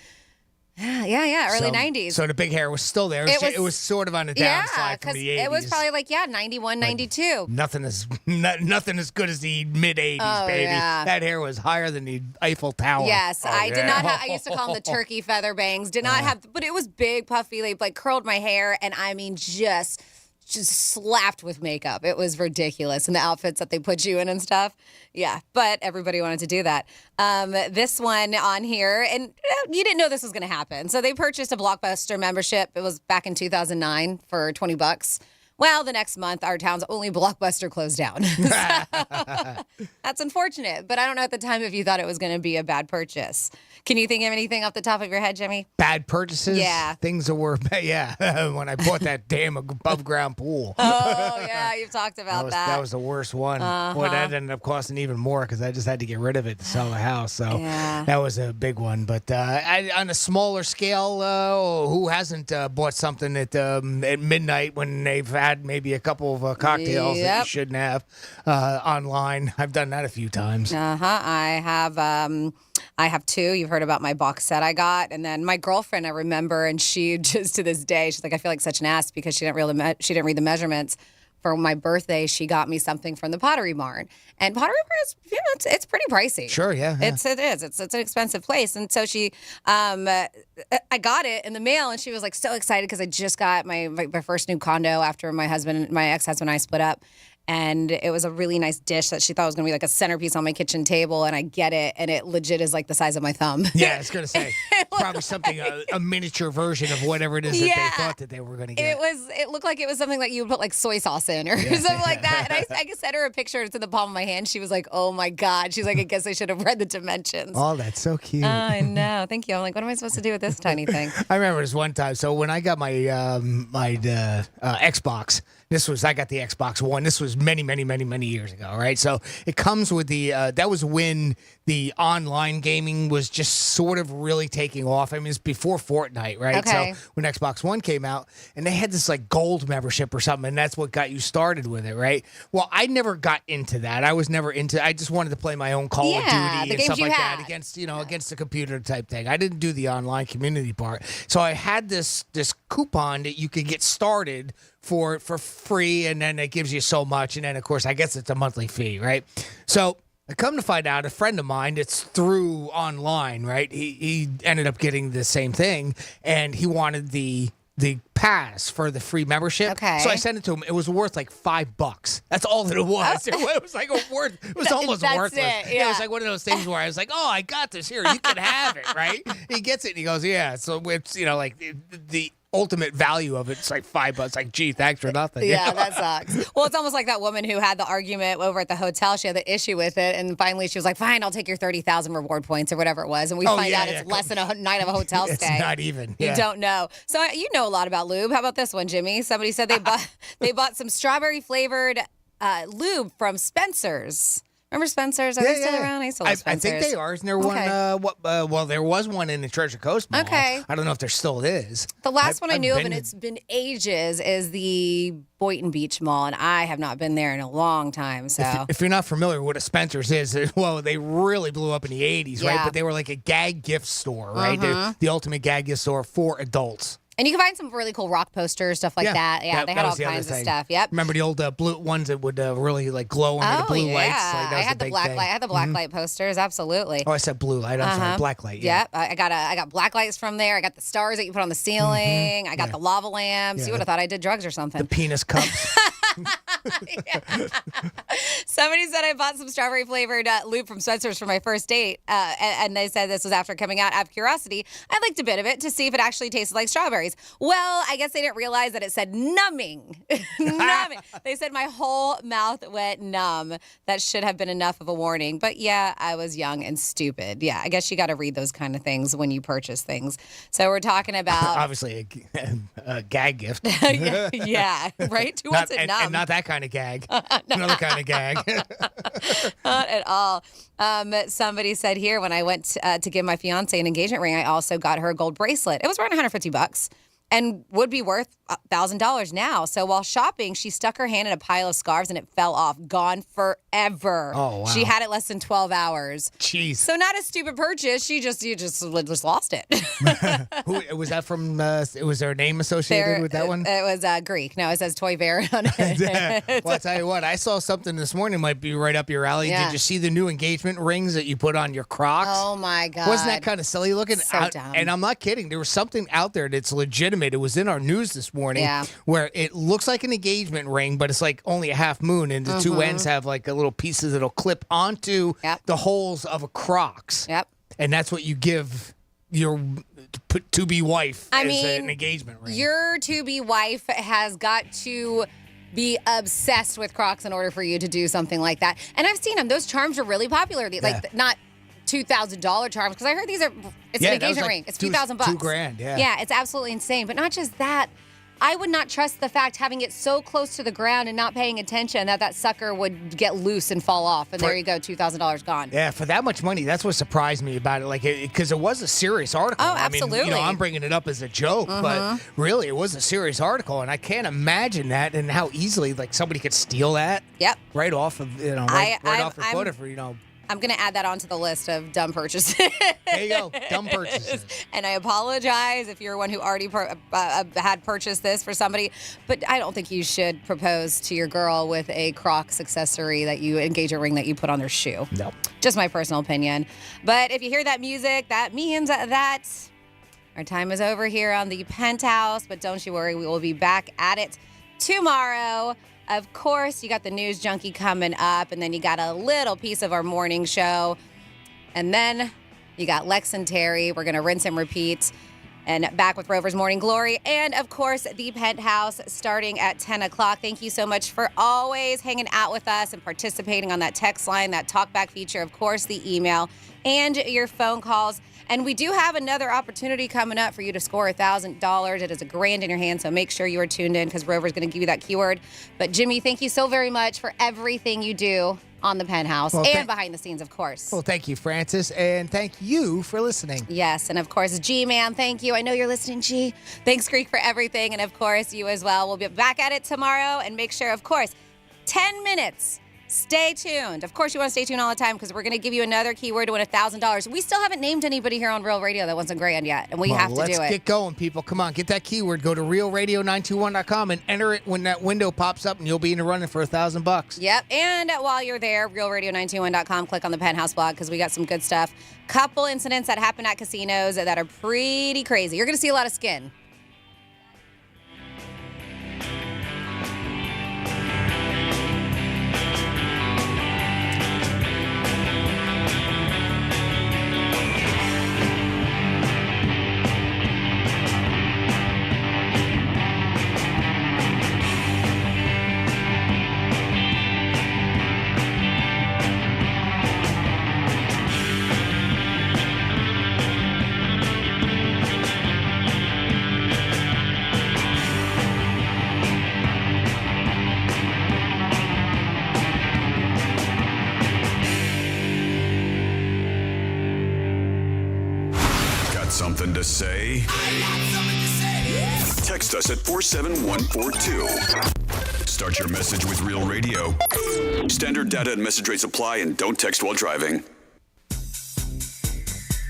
Yeah, early 90s. So the big hair was still there. It was sort of on the downside from the 80s. It was probably like, 91, 92. Nothing as good as the mid 80s, Oh, baby. yeah. That hair was higher than the Eiffel Tower. Yes, I did not have, I used to call them the turkey feather bangs. Did not have, but it was big, puffy. They like curled my hair and I mean, just slapped with makeup. It was ridiculous. And the outfits that they put you in and stuff. Yeah, but everybody wanted to do that. This one on here, and you didn't know this was going to happen. So they purchased a Blockbuster membership. It was back in 2009 for $20. Well, the next month, our town's only Blockbuster closed down. That's unfortunate. But I don't know at the time if you thought it was going to be a bad purchase. Can you think of anything off the top of your head, Jimmy? Bad purchases? Yeah. Things that were, when I bought that damn above ground pool. Oh, yeah, you've talked about that. That was the worst one. Boy, that ended up costing even more because I just had to get rid of it to sell the house. So that was a big one. But on a smaller scale, who hasn't bought something at midnight when they've had maybe a couple of cocktails that you shouldn't have online? I've done that a few times. I have two. You've heard about my box set I got. And then my girlfriend, I remember, and she just to this day, she's like, I feel like such an ass because she didn't read the measurements. For my birthday, she got me something from the Pottery Barn. And Pottery Barn is, it's pretty pricey. Sure, yeah. It is. It's an expensive place. And so I got it in the mail, and she was like so excited because I just got my first new condo after my ex-husband and I split up. And it was a really nice dish that she thought was going to be like a centerpiece on my kitchen table. And I get it. And it legit is like the size of my thumb. Yeah, I was going to say. Probably something, a miniature version of whatever it is that they thought that they were going to get. It looked like it was something that you would put like soy sauce in or something like that. And I sent her a picture. It's in the palm of my hand. She was like, oh my God. She's like, I guess I should have read the dimensions. Oh, that's so cute. I know. Thank you. I'm like, what am I supposed to do with this tiny thing? I remember this one time. So when I got my Xbox, I got the Xbox One. This was many years ago, right? So it comes with the, that was when the online gaming was just sort of really taking off. I mean, it's before Fortnite, right? Okay. So when Xbox One came out, and they had this like gold membership or something, and that's what got you started with it, right? Well, I never got into that. I was never into, I just wanted to play my own Call of Duty and stuff like that against the computer type thing. I didn't do the online community part. So I had this coupon that you could get started for free, and then it gives you so much, and then of course I guess it's a monthly fee, right? So I come to find out, a friend of mine, it's through online, right? He ended up getting the same thing, and he wanted the pass for the free membership. Okay. So I sent it to him. It was worth like $5. That's all that it was. It was like it was almost worthless. It was like one of those things where I was like, oh, I got this here. You can have it, right? He gets it and he goes, yeah. So it's, like the ultimate value of it's like $5. Like, gee, thanks for nothing. Yeah, that sucks. Well, it's almost like that woman who had the argument over at the hotel. She had the issue with it, and finally she was like, fine, I'll take your 30,000 reward points or whatever it was. And we find out it's less than a night of a hotel stay. It's not even. You don't know. So you know a lot about lube. How about this one, Jimmy? Somebody said they bought some strawberry flavored lube from Spencer's. Remember Spencer's? Are they still around? I used to love Spencer's. I think they are. Isn't there one? Well, there was one in the Treasure Coast Mall. Okay. I don't know if there still is. The last one I knew of, and it's been ages, is the Boynton Beach Mall, and I have not been there in a long time. So if you're not familiar with what a Spencer's is, well, they really blew up in the 80s, right? But they were like a gag gift store, right? They're the ultimate gag gift store for adults. And you can find some really cool rock posters, stuff like that. Yeah, they had all kinds of stuff. Yep. Remember the old blue ones that would really like glow under the blue lights? Like, I had the black light. I had the black light posters. Absolutely. Oh, I said blue light. I'm sorry, black light. Yep. I got black lights from there. I got the stars that you put on the ceiling. I got the lava lamps. You would have thought I did drugs or something. The penis cups. Somebody said I bought some strawberry flavored lube from Spencer's for my first date, and they said this was after coming out. Out of curiosity, I licked a bit of it to see if it actually tasted like strawberries. Well, I guess they didn't realize that it said numbing. Numbing. They said my whole mouth went numb. That should have been enough of a warning. But yeah, I was young and stupid. Yeah, I guess you got to read those kind of things when you purchase things. So we're talking about obviously a gag gift. yeah, right. Who wants it numb? And not that kind of gag. Another kind of gag. Not at all. Somebody said here, when I went to give my fiance an engagement ring, I also got her a gold bracelet. It was around $150 and would be worth $1,000 now. So while shopping, she stuck her hand in a pile of scarves and it fell off. Gone forever. Oh, wow. She had it less than 12 hours. Jeez. So not a stupid purchase. You just lost it. Who was that from? Was there a name associated with that one? It was Greek. No, it says Toy Vera on it. Well, I'll tell you what. I saw something this morning might be right up your alley. Yeah. Did you see the new engagement rings that you put on your Crocs? Oh, my God. Wasn't that kind of silly looking? So dumb. And I'm not kidding. There was something out there that's legitimate. It was in our news this morning where it looks like an engagement ring, but it's like only a half moon, and the two ends have like a little pieces that'll clip onto the holes of a Crocs. Yep. And that's what you give your to-be wife as an engagement ring. Your to-be wife has got to be obsessed with Crocs in order for you to do something like that. And I've seen them. Those charms are really popular. Like, not $2,000 charms, because I heard it's an engagement ring. It's $2,000. $2,000, yeah. Yeah, it's absolutely insane. But not just that, I would not trust the fact having it so close to the ground and not paying attention that sucker would get loose and fall off. And there you go, $2,000 gone. Yeah, for that much money, that's what surprised me about it. Like, because it was a serious article. Oh, absolutely. I mean, I'm bringing it up as a joke, but really, it was a serious article, and I can't imagine that and how easily like somebody could steal that. Yep. Right off of right off your foot for I'm going to add that onto the list of dumb purchases. There you go, dumb purchases. And I apologize if you're one who already had purchased this for somebody, but I don't think you should propose to your girl with a Crocs accessory engagement ring that you put on their shoe. No. Just my personal opinion. But if you hear that music, that means that our time is over here on the Penthouse, but don't you worry, we will be back at it tomorrow. Of course, you got the News Junkie coming up, and then you got a little piece of our morning show. And then you got Lex and Terry. We're going to rinse and repeat. And back with Rover's Morning Glory. And, of course, the Penthouse starting at 10 o'clock. Thank you so much for always hanging out with us and participating on that text line, that talkback feature, of course, the email, and your phone calls. And we do have another opportunity coming up for you to score $1,000. It is $1,000 in your hand, so make sure you are tuned in because Rover's going to give you that keyword. But, Jimmy, thank you so very much for everything you do on the Penthouse and behind the scenes, of course. Well, thank you, Francis, and thank you for listening. Yes, and of course, G-Man, thank you. I know you're listening, G. Thanks, Greek, for everything, and of course, you as well. We'll be back at it tomorrow, and make sure, of course, 10 minutes. Stay tuned. Of course, you want to stay tuned all the time because we're going to give you another keyword to win $1,000. We still haven't named anybody here on Real Radio that wants $1,000 yet, and we have to do it. Let's get going, people. Come on, get that keyword. Go to realradio921.com and enter it when that window pops up, and you'll be in the running for $1,000. Yep, and while you're there, realradio921.com, click on the Penthouse blog because we got some good stuff. Couple incidents that happen at casinos that are pretty crazy. You're going to see a lot of skin. Something to say? Text us at 47142. Start your message with Real Radio. Standard data and message rates apply, and don't text while driving.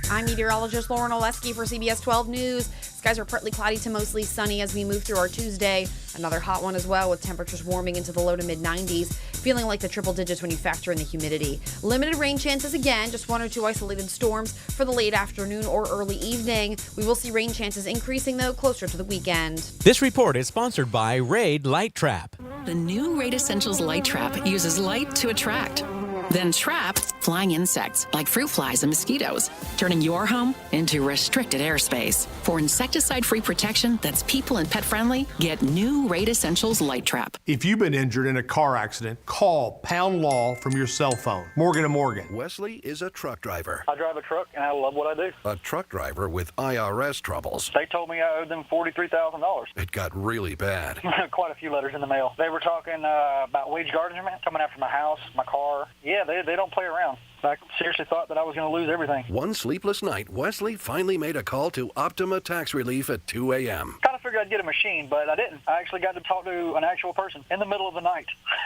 I'm meteorologist Lauren Oleski for CBS 12 News. Skies are partly cloudy to mostly sunny as we move through our Tuesday. Another hot one as well, with temperatures warming into the low to mid 90s, feeling like the triple digits when you factor in the humidity. Limited rain chances again, just 1 or 2 isolated storms for the late afternoon or early evening. We will see rain chances increasing, though, closer to the weekend. This report is sponsored by Raid Light Trap. The new Raid Essentials Light Trap uses light to attract, then trap flying insects like fruit flies and mosquitoes, turning your home into restricted airspace. For insecticide-free protection that's people and pet-friendly, get new Raid Essentials Light Trap. If you've been injured in a car accident, call Pound Law from your cell phone. Morgan & Morgan. Wesley is a truck driver. I drive a truck, and I love what I do. A truck driver with IRS troubles. They told me I owed them $43,000. It got really bad. Quite a few letters in the mail. They were talking about wage garnishment, coming after my house, my car. Yeah, they don't play around. I seriously thought that I was going to lose everything. One sleepless night, Wesley finally made a call to Optima Tax Relief at 2 a.m. Kind of figured I'd get a machine, but I didn't. I actually got to talk to an actual person in the middle of the night.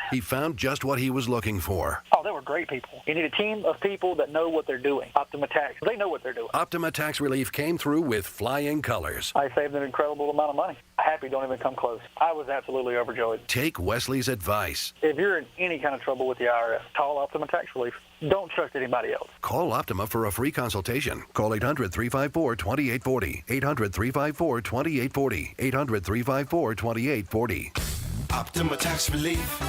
He found just what he was looking for. Oh, they were great people. You need a team of people that know what they're doing. Optima Tax. They know what they're doing. Optima Tax Relief came through with flying colors. I saved an incredible amount of money. Happy don't even come close. I was absolutely overjoyed. Take Wesley's advice. If you're in any kind of trouble with the IRS, call Optima Tax Relief. Don't trust anybody else. Call Optima for a free consultation. Call 800-354-2840. 800-354-2840. 800-354-2840. Optima Tax Relief.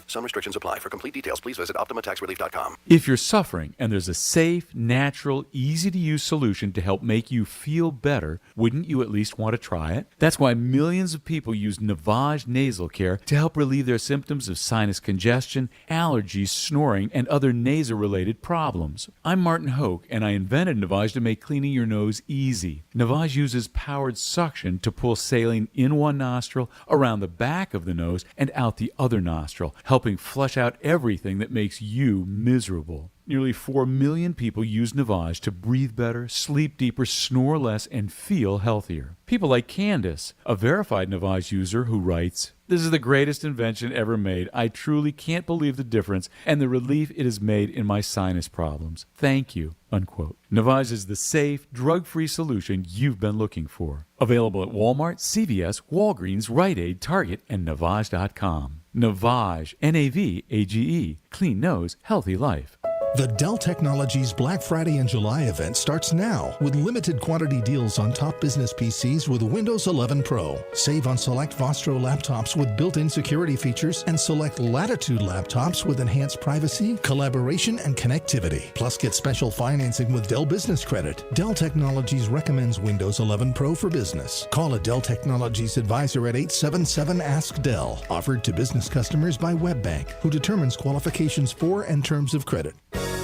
Some restrictions apply. For complete details, please visit OptimaTaxRelief.com. If you're suffering and there's a safe, natural, easy-to-use solution to help make you feel better, wouldn't you at least want to try it? That's why millions of people use Navage Nasal Care to help relieve their symptoms of sinus congestion, allergies, snoring, and other nasal-related problems. I'm Martin Hoke, and I invented Navage to make cleaning your nose easy. Navage uses powered suction to pull saline in one nostril, around the back of the nose, and out the other nostril, helping flush out everything that makes you miserable. Nearly 4 million people use Navage to breathe better, sleep deeper, snore less, and feel healthier. People like Candace, a verified Navage user who writes, "This is the greatest invention ever made. I truly can't believe the difference and the relief it has made in my sinus problems. Thank you," unquote. Navage is the safe, drug-free solution you've been looking for. Available at Walmart, CVS, Walgreens, Rite Aid, Target, and Navage.com. Navage, Navage, clean nose, healthy life. The Dell Technologies Black Friday and July event starts now with limited quantity deals on top business PCs with Windows 11 Pro. Save on select Vostro laptops with built-in security features and select Latitude laptops with enhanced privacy, collaboration, and connectivity. Plus, get special financing with Dell Business Credit. Dell Technologies recommends Windows 11 Pro for business. Call a Dell Technologies advisor at 877-ASK-DELL. Offered to business customers by WebBank, who determines qualifications for and terms of credit.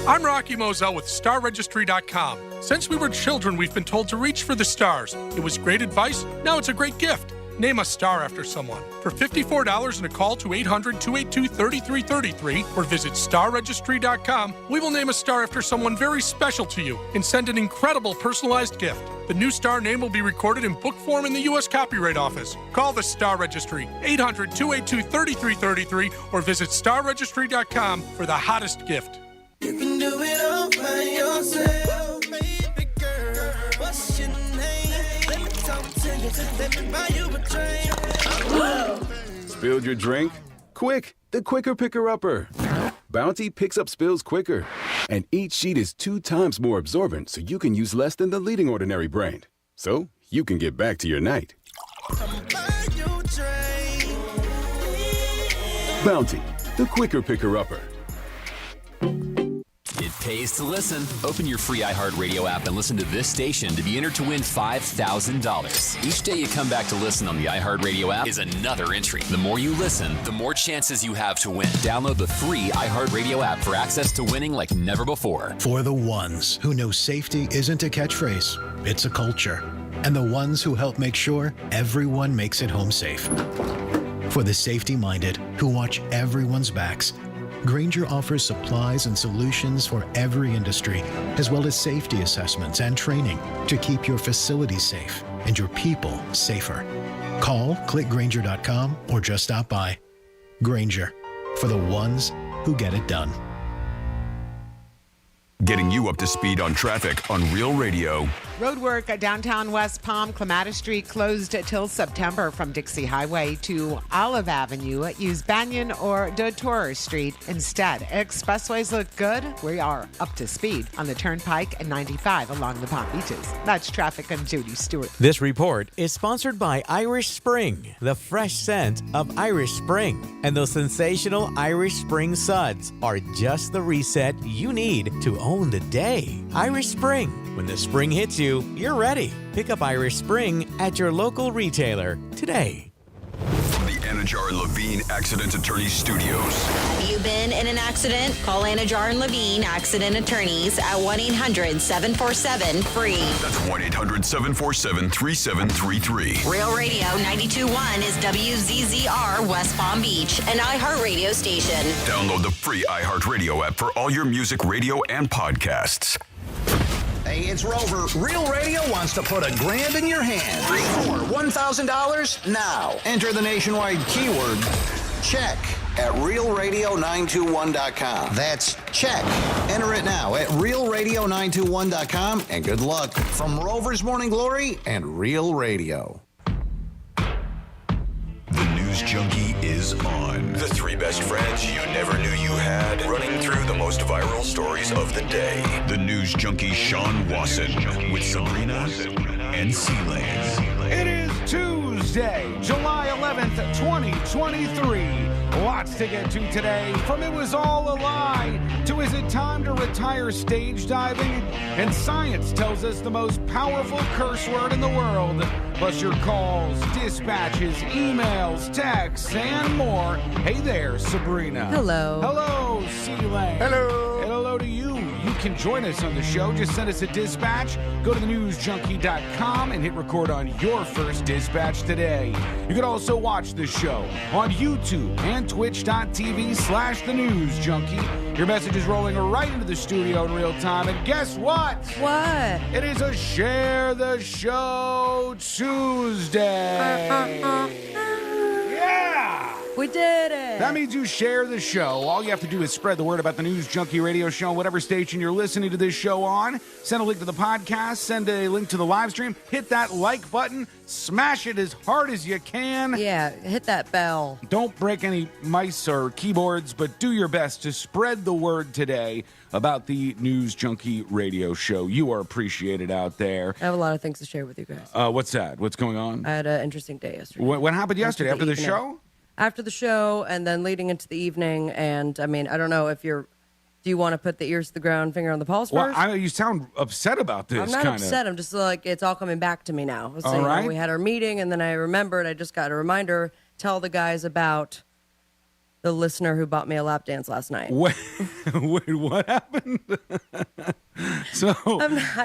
I'm Rocky Moselle with StarRegistry.com. Since we were children, we've been told to reach for the stars. It was great advice. Now it's a great gift. Name a star after someone. For $54 and a call to 800-282-3333 or visit StarRegistry.com, we will name a star after someone very special to you and send an incredible personalized gift. The new star name will be recorded in book form in the U.S. Copyright Office. Call the Star Registry, 800-282-3333 or visit StarRegistry.com for the hottest gift. You can do it all by yourself, baby girl. What's your name? Let me talk to you. Let me buy you a drink. Spilled your drink? Quick, the quicker picker-upper. Bounty picks up spills quicker. And each sheet is 2 times more absorbent, so you can use less than the leading ordinary brand. So you can get back to your night. Bounty, the quicker picker-upper. It pays to listen. Open your free iHeartRadio app and listen to this station to be entered to win $5,000. Each day you come back to listen on the iHeartRadio app is another entry. The more you listen, the more chances you have to win. Download the free iHeartRadio app for access to winning like never before. For the ones who know safety isn't a catchphrase, it's a culture. And the ones who help make sure everyone makes it home safe. For the safety-minded who watch everyone's backs, Grainger offers supplies and solutions for every industry, as well as safety assessments and training to keep your facilities safe and your people safer. Call, click Grainger.com, or just stop by. Grainger, for the ones who get it done. Getting you up to speed on traffic on Real Radio. Roadwork at downtown West Palm, Clematis Street closed till September from Dixie Highway to Olive Avenue. Use Banyan or Dotor Street instead. Expressways look good. We are up to speed on the Turnpike and 95 along the Palm Beaches. That's traffic. I'm Judy Stewart. This report is sponsored by Irish Spring, the fresh scent of Irish Spring. And those sensational Irish Spring suds are just the reset you need to own the day. Irish Spring. When the spring hits you, you're ready. Pick up Irish Spring at your local retailer today. From the Anajar and Levine Accident Attorneys Studios. Have you been in an accident? Call Anajar and Levine Accident Attorneys at 1-800-747-FREE. That's 1-800-747-3733. Real Radio 92.1 is WZZR West Palm Beach, an iHeartRadio station. Download the free iHeartRadio app for all your music, radio, and podcasts. Hey, it's Rover. Real Radio wants to put $1,000 in your hand. For $1,000 now. Enter the nationwide keyword check at realradio921.com. That's check. Enter it now at realradio921.com, and good luck from Rover's Morning Glory and Real Radio. The News Junkie is on. The 3 best friends you never knew you had, running through the most viral stories of the day. The News Junkie Sean Wasson with Sabrina and Sealand. It is Tuesday, July 11th, 2023. Lots to get to today. From it was all a lie to is it time to retire stage diving? And science tells us the most powerful curse word in the world. Plus your calls, dispatches, emails, texts, and more. Hey there, Sabrina. Hello. Hello, Sealand. Hello. And hello to you. You can join us on the show. Just send us a dispatch. Go to thenewsjunkie.com and hit record on your first dispatch today. You can also watch the show on YouTube and twitch.tv/thenewsjunkie. Your message is rolling right into the studio in real time. And guess what? What? It is a Share the Show Tuesday. Yeah! We We did it. That means you share the show. All you have to do is spread the word about the News Junkie Radio Show on whatever station you're listening to this show on. Send a link to the podcast. Send a link to the live stream. Hit that like button. Smash it as hard as you can. Yeah, hit that bell. Don't break any mice or keyboards, but do your best to spread the word today about the News Junkie Radio Show. You are appreciated out there. I have a lot of things to share with you guys. What's that? What's going on? I had an interesting day yesterday. What happened yesterday? After the evening. show? After the show, and then leading into the evening. And I mean, I don't know if you're. Do you want to put the ears to the ground, finger on the pulse first? Well, you sound upset about this. I'm not upset. I'm just like, it's all coming back to me now. So, all right. We had our meeting, and then I remembered. I just got a reminder. Tell the guys about the listener who bought me a lap dance last night. Wait, what happened? So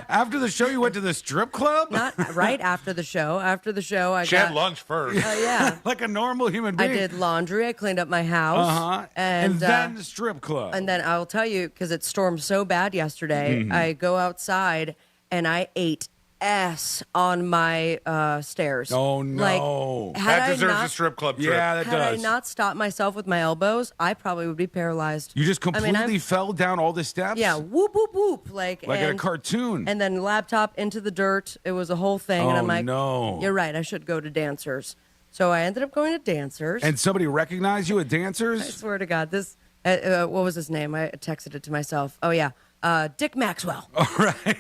after the show, you went to the strip club? Not right after the show. After the show, She had lunch first. Yeah. Like a normal human being. I did laundry. I cleaned up my house. And then the strip club. And then I'll tell you, because it stormed so bad yesterday, I go outside and I ate S on my stairs. Oh, no. Like, had that deserves I not, a strip club trip. Yeah, that had does. I not stopped myself with my elbows, I probably would be paralyzed. You just completely I mean, fell down all the steps? Yeah, whoop, whoop, whoop. Like in a cartoon. And then laptop into the dirt. It was a whole thing. And I'm like, no. You're right. I should go to Dancers. So I ended up going to Dancers. And somebody recognized you at Dancers? I swear to God. This, what was his name? I texted it to myself. Oh, yeah. Dick Maxwell. All right.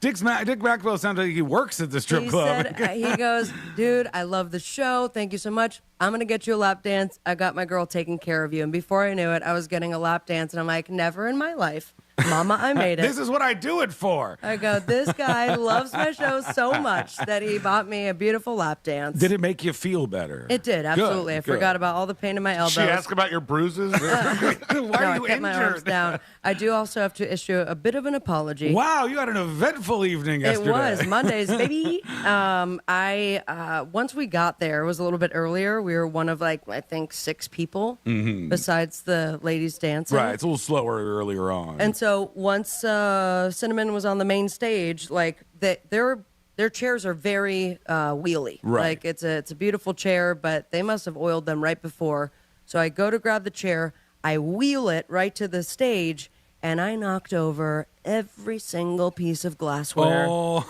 Dick Maxwell sounds like he works at the strip club. He goes, dude, I love the show. Thank you so much. I'm going to get you a lap dance. I got my girl taking care of you. And before I knew it, I was getting a lap dance. And I'm like, never in my life. Mama, I made it. This is what I do it for. I go, this guy loves my show so much that he bought me a beautiful lap dance. Did it make you feel better? It did, absolutely. I forgot about all the pain in my elbows. Did she ask about your bruises? Why are you I kept my arms injured? down. I do also have to issue a bit of an apology. Wow, you had an eventful evening yesterday. It was Mondays, baby. Once we got there, it was a little bit earlier. We were one of I think 6 people besides the ladies dancing. Right, it's a little slower earlier on. And so once Cinnamon was on the main stage, their chairs are very wheelie. Right. Like it's a beautiful chair, but they must have oiled them right before. So I go to grab the chair, I wheel it right to the stage, and I knocked over every single piece of glassware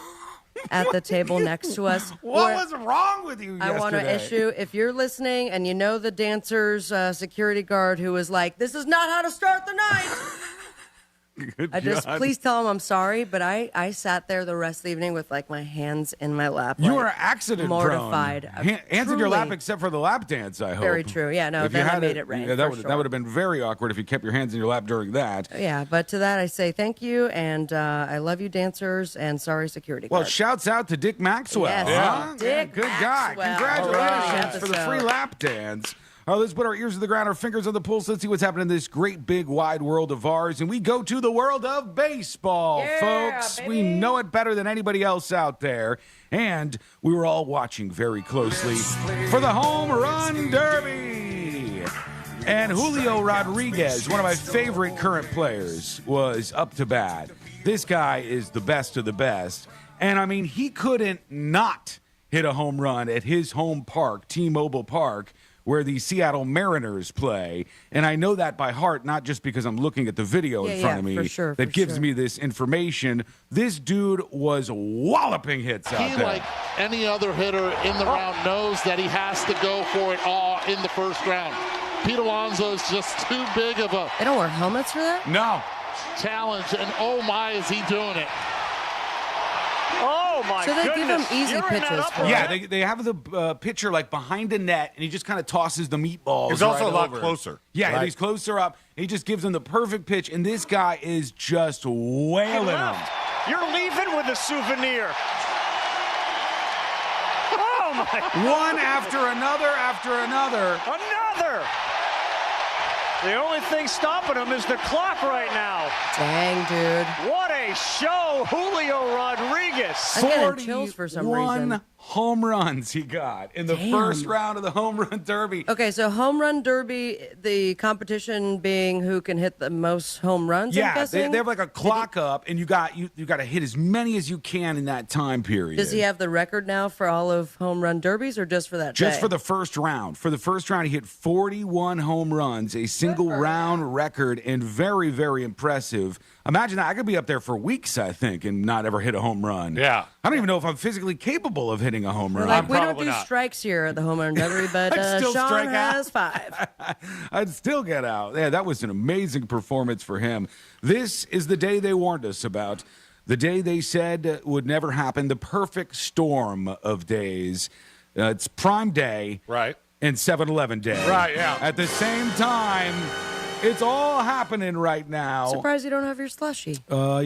at the table next to us. What was wrong with you yesterday? I want to issue, if you're listening and you know the Dancers security guard who was like, this is not how to start the night. Please tell him I'm sorry, but I sat there the rest of the evening with my hands in my lap. You were accident mortified. Hands in your lap except for the lap dance, I hope. Very true. Yeah, no, then I made it right. Yeah, that would have been very awkward if you kept your hands in your lap during that. Yeah, but to that I say thank you, and I love you, Dancers, and sorry, security guard. Well, shouts out to Dick Maxwell. Yes, huh? Dick Good guy. Maxwell. Congratulations Right. for the free lap dance. Let's put our ears to the ground, our fingers on the pulse. Let's see what's happening in this great, big, wide world of ours. And we go to the world of baseball, folks. Baby. We know it better than anybody else out there. And we were all watching very closely for the Home Run Derby. And Julio Rodriguez, one of my favorite current players, was up to bat. This guy is the best of the best. And, I mean, he couldn't not hit a home run at his home park, T-Mobile Park, where the Seattle Mariners play. And I know that by heart, not just because I'm looking at the video in front of me that gives me this information. This dude was walloping hits out there. Like any other hitter in the round knows that he has to go for it all in the first round. Pete Alonso is just too big of a... They don't wear helmets for that? No. Challenge, and oh my, is he doing it. Oh, my goodness. So they give him easy pitches. Yeah, they have the pitcher behind the net, and he just kind of tosses the meatballs. He's also right a lot over. closer. Yeah, right? He's closer up. He just gives him the perfect pitch, and this guy is just wailing him. You're leaving with a souvenir. Oh, my God. One after another. Another. The only thing stopping him is the clock right now. Dang, dude. What a show, Julio Rodriguez. I'm getting chills for some reason. home runs he got in the first round of the home run derby. Okay, so home run derby, the competition being who can hit the most home runs. I'm Yeah, guessing? they have like a clock up, and you got to hit as many as you can in that time period. Does he have the record now for all of home run derbies, or just for that Just day? for the first round. For the first round, he hit 41 home runs, a single round record, and very, very impressive. Imagine that. I could be up there for weeks, I think, and not ever hit a home run. Yeah. I don't even know if I'm physically capable of hitting a home run. Like, we don't do strikes here at the home run derby, but still Sean strike out. has 5. I'd still get out. Yeah, that was an amazing performance for him. This is the day they warned us about. The day they said would never happen. The perfect storm of days. It's Prime Day. Right. And 7-Eleven Day. Right, yeah. At the same time, it's all happening right now. Surprised you don't have your slushie.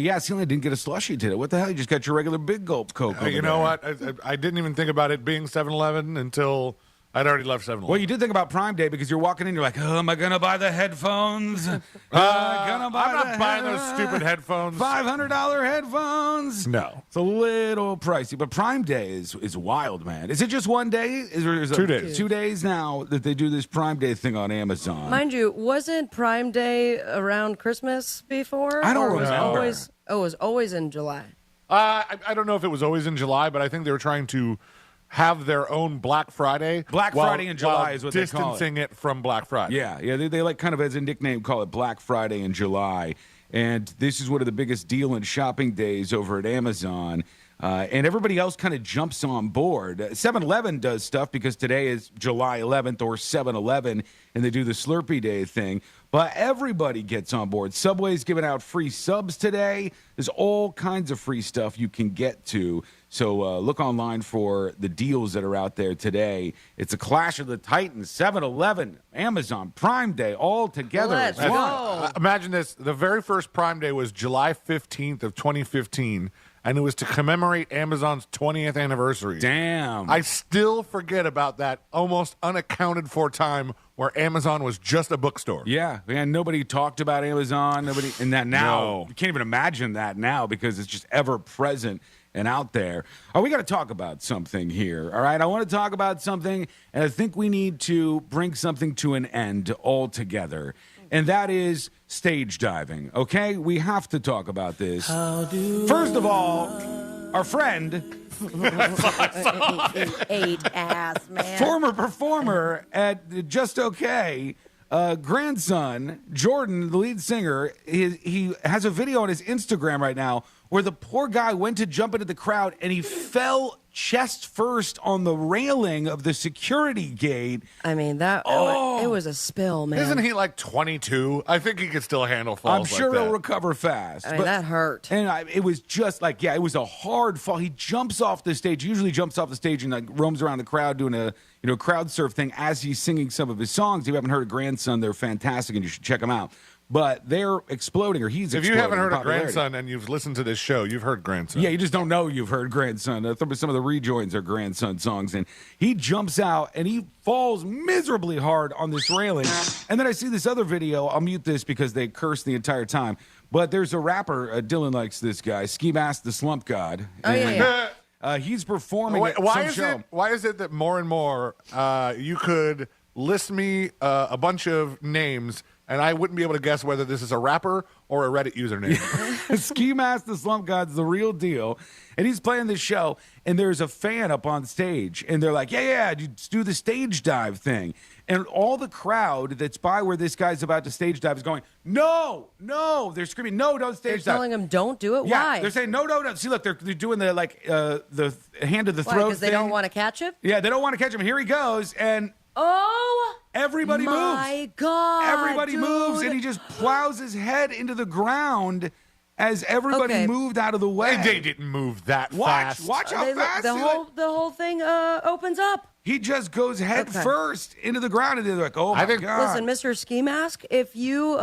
Yeah, see, I didn't get a slushie today. What the hell? You just got your regular big gulp Coke over You know there. what? I didn't even think about it being 7-Eleven until I'd already left 7-Eleven. Well, you did think about Prime Day because you're walking in, you're like, oh, am I going to buy the headphones? I'm not buying those stupid headphones. $500 headphones? No. It's a little pricey, but Prime Day is wild, man. Is it just one day? Is it 2 days. 2 days now that they do this Prime Day thing on Amazon. Mind you, wasn't Prime Day around Christmas before? I don't Or was it remember. it was always in July. I don't know if it was always in July, but I think they were trying to have their own Black Friday. Friday in July is what they call it. Distancing it from Black Friday. Yeah, they like kind of as a nickname call it Black Friday in July. And this is one of the biggest deal and shopping days over at Amazon. And everybody else kind of jumps on board. 7-Eleven does stuff because today is July 11th or 7-Eleven, and they do the Slurpee Day thing. But everybody gets on board. Subway's giving out free subs today. There's all kinds of free stuff you can get to. So look online for the deals that are out there today. It's a clash of the Titans, 7-Eleven, Amazon, Prime Day, all together. Let's as one. go. Imagine this. The very first Prime Day was July 15th of 2015, and it was to commemorate Amazon's 20th anniversary. Damn. I still forget about that almost unaccounted for time where Amazon was just a bookstore. Yeah, man, nobody talked about Amazon. And that now, No. you can't even imagine that now because it's just ever present and out there. We got to talk about something here, all right? I want to talk about something, and I think we need to bring something to an end altogether, and that is stage diving, okay? We have to talk about this. First of all, our friend... Eight ass, man. Former performer at Just Okay, grandson, Jordan, the lead singer, he has a video on his Instagram right now where the poor guy went to jump into the crowd and he fell chest first on the railing of the security gate. I mean, it was a spill, man. Isn't he like 22? I think he could still handle falls I'm sure like that. he'll recover fast. I mean, that hurt. And it was just like, it was a hard fall. He jumps off the stage, usually jumps off the stage and like roams around the crowd doing a crowd surf thing as he's singing some of his songs. If you haven't heard of Grandson, they're fantastic and you should check them out. But they're exploding, or he's If you exploding. haven't heard in of popularity. Grandson and you've listened to this show, you've heard Grandson. Yeah, you just don't know you've heard Grandson. Some of the rejoins are Grandson songs. And he jumps out and he falls miserably hard on this railing. And then I see this other video. I'll mute this because they curse the entire time. But there's a rapper, Dylan likes this guy, Ski Mask the Slump God. Oh, yeah. He's performing Wait, at some show. Why is it that more and more you could list me a bunch of names and I wouldn't be able to guess whether this is a rapper or a Reddit username? Ski Mask the Slump God's the real deal. And he's playing this show, and there's a fan up on stage, and they're like, yeah, just do the stage dive thing. And all the crowd that's by where this guy's about to stage dive is going, no. They're screaming, no, don't stage dive. They're telling him, don't do it. Yeah, Why? they're saying, no. See, look, they're doing the, the hand to the Why? throat Because they thing. don't want to catch it? Yeah, they don't want to catch him. Here he goes, and... Oh, everybody moves. My God. Everybody dude. moves, and he just plows his head into the ground as everybody moved out of the way. They didn't move that fast. Watch how fast the whole thing opens up. he just goes head first into the ground, and they're like, "Oh my God!" Listen, Mr. Ski Mask, if you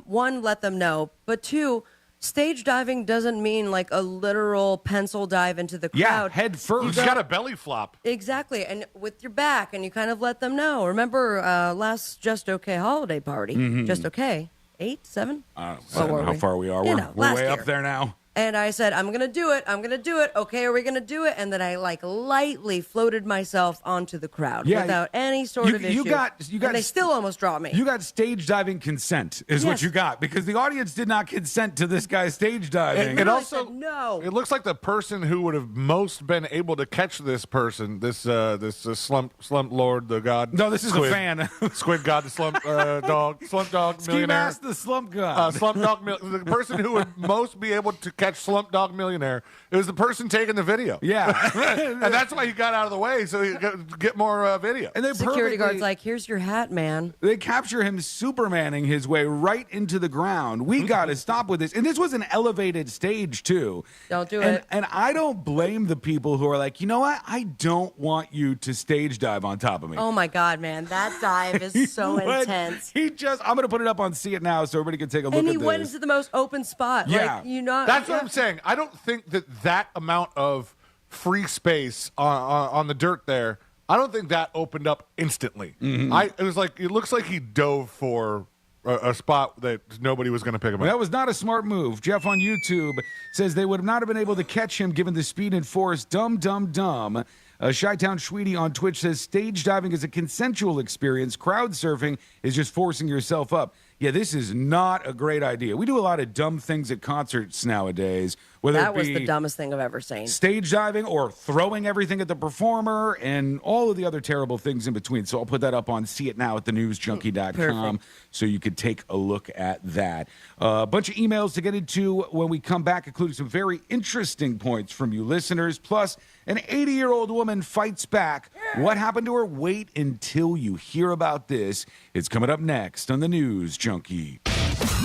one, let them know, but two, stage diving doesn't mean like a literal pencil dive into the crowd. Yeah, head first. He's got a belly flop. Exactly, and with your back, and you kind of let them know. Remember last Just Okay holiday party? Mhm. Just Okay, 8, 7. I don't know how far we are. You We're know, way last year. up there now. And I said, I'm going to do it. I'm going to do it. Okay, are we going to do it? And then I lightly floated myself onto the crowd without any sort of issue. And they still almost dropped me. You got stage diving consent is what you got, because the audience did not consent to this guy stage diving. It also said no. It looks like the person who would have most been able to catch this person, this slump lord, the god. No, this is squid, a fan. Squid god, the slump dog, slump dog Ski millionaire. Mask, the slump god. Slump dog, the person who would most be able to catch Slump Dog Millionaire. It was the person taking the video. Yeah. And that's why he got out of the way, so he could get more video. And they security guard's like, here's your hat, man. They capture him Supermaning his way right into the ground. We got to stop with this. And this was an elevated stage, too. Don't do it. And I don't blame the people who are like, you know what? I don't want you to stage dive on top of me. Oh, my God, man. That dive is so intense. I'm going to put it up on See It Now so everybody can take a look at this. And he went into the most open spot. Yeah. That's what I'm saying. I don't think that amount of free space on the dirt there, I don't think that opened up instantly. Mm-hmm. It looks like he dove for a spot that nobody was going to pick him up. That was not a smart move. Jeff on YouTube says they would not have been able to catch him given the speed and force. Dumb. Chi-Town Schweedy on Twitch says stage diving is a consensual experience. Crowd surfing is just forcing yourself up. Yeah, this is not a great idea. We do a lot of dumb things at concerts nowadays. That was the dumbest thing I've ever seen. Stage diving or throwing everything at the performer and all of the other terrible things in between. So I'll put that up on See It Now at thenewsjunkie.com so you can take a look at that. A bunch of emails to get into when we come back, including some very interesting points from you listeners. Plus, an 80-year-old woman fights back. What happened to her? Wait until you hear about this. It's coming up next on the News Junkie.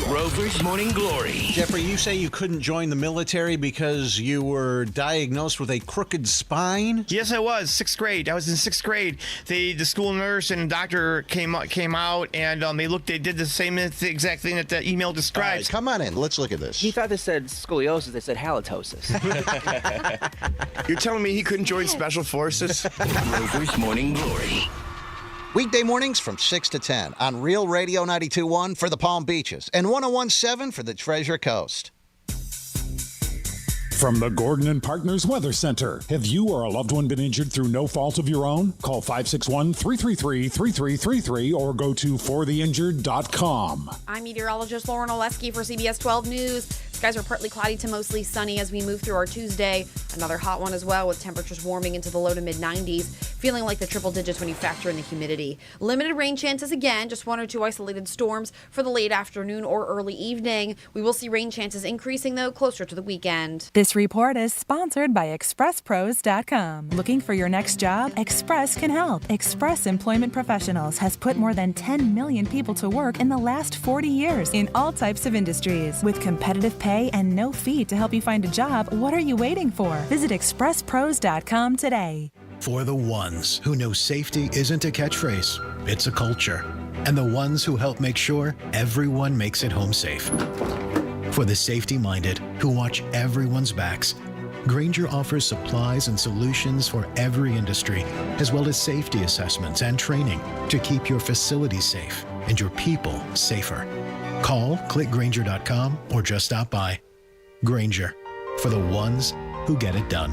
Rover's Morning Glory. Jeffrey, you say you couldn't join the military because you were diagnosed with a crooked spine? Yes, I was. 6th grade. I was in 6th grade. The school nurse and doctor came out, and they did the same exact thing that the email describes. Come on in. Let's look at this. He thought this said scoliosis. They said halitosis. You're telling me he couldn't join Special Forces? Rover's Morning Glory. Weekday mornings from 6 to 10 on Real Radio 92.1 for the Palm Beaches and 101.7 for the Treasure Coast. From the Gordon and Partners Weather Center. Have you or a loved one been injured through no fault of your own? Call 561-333-3333 or go to fortheinjured.com. I'm meteorologist Lauren Oleski for CBS 12 News. Skies are partly cloudy to mostly sunny as we move through our Tuesday. Another hot one as well, with temperatures warming into the low to mid 90s, feeling like the triple digits when you factor in the humidity. Limited rain chances again, just 1 or 2 isolated storms for the late afternoon or early evening. We will see rain chances increasing, though, closer to the weekend. This report is sponsored by ExpressPros.com. Looking for your next job? Express can help. Express Employment Professionals has put more than 10 million people to work in the last 40 years in all types of industries. With competitive pay and no fee to help you find a job, what are you waiting for? Visit ExpressPros.com today. For the ones who know safety isn't a catchphrase, it's a culture. And the ones who help make sure everyone makes it home safe. For the safety-minded who watch everyone's backs, Grainger offers supplies and solutions for every industry, as well as safety assessments and training to keep your facilities safe and your people safer. Call, click Grainger.com, or just stop by. Grainger, for the ones who get it done.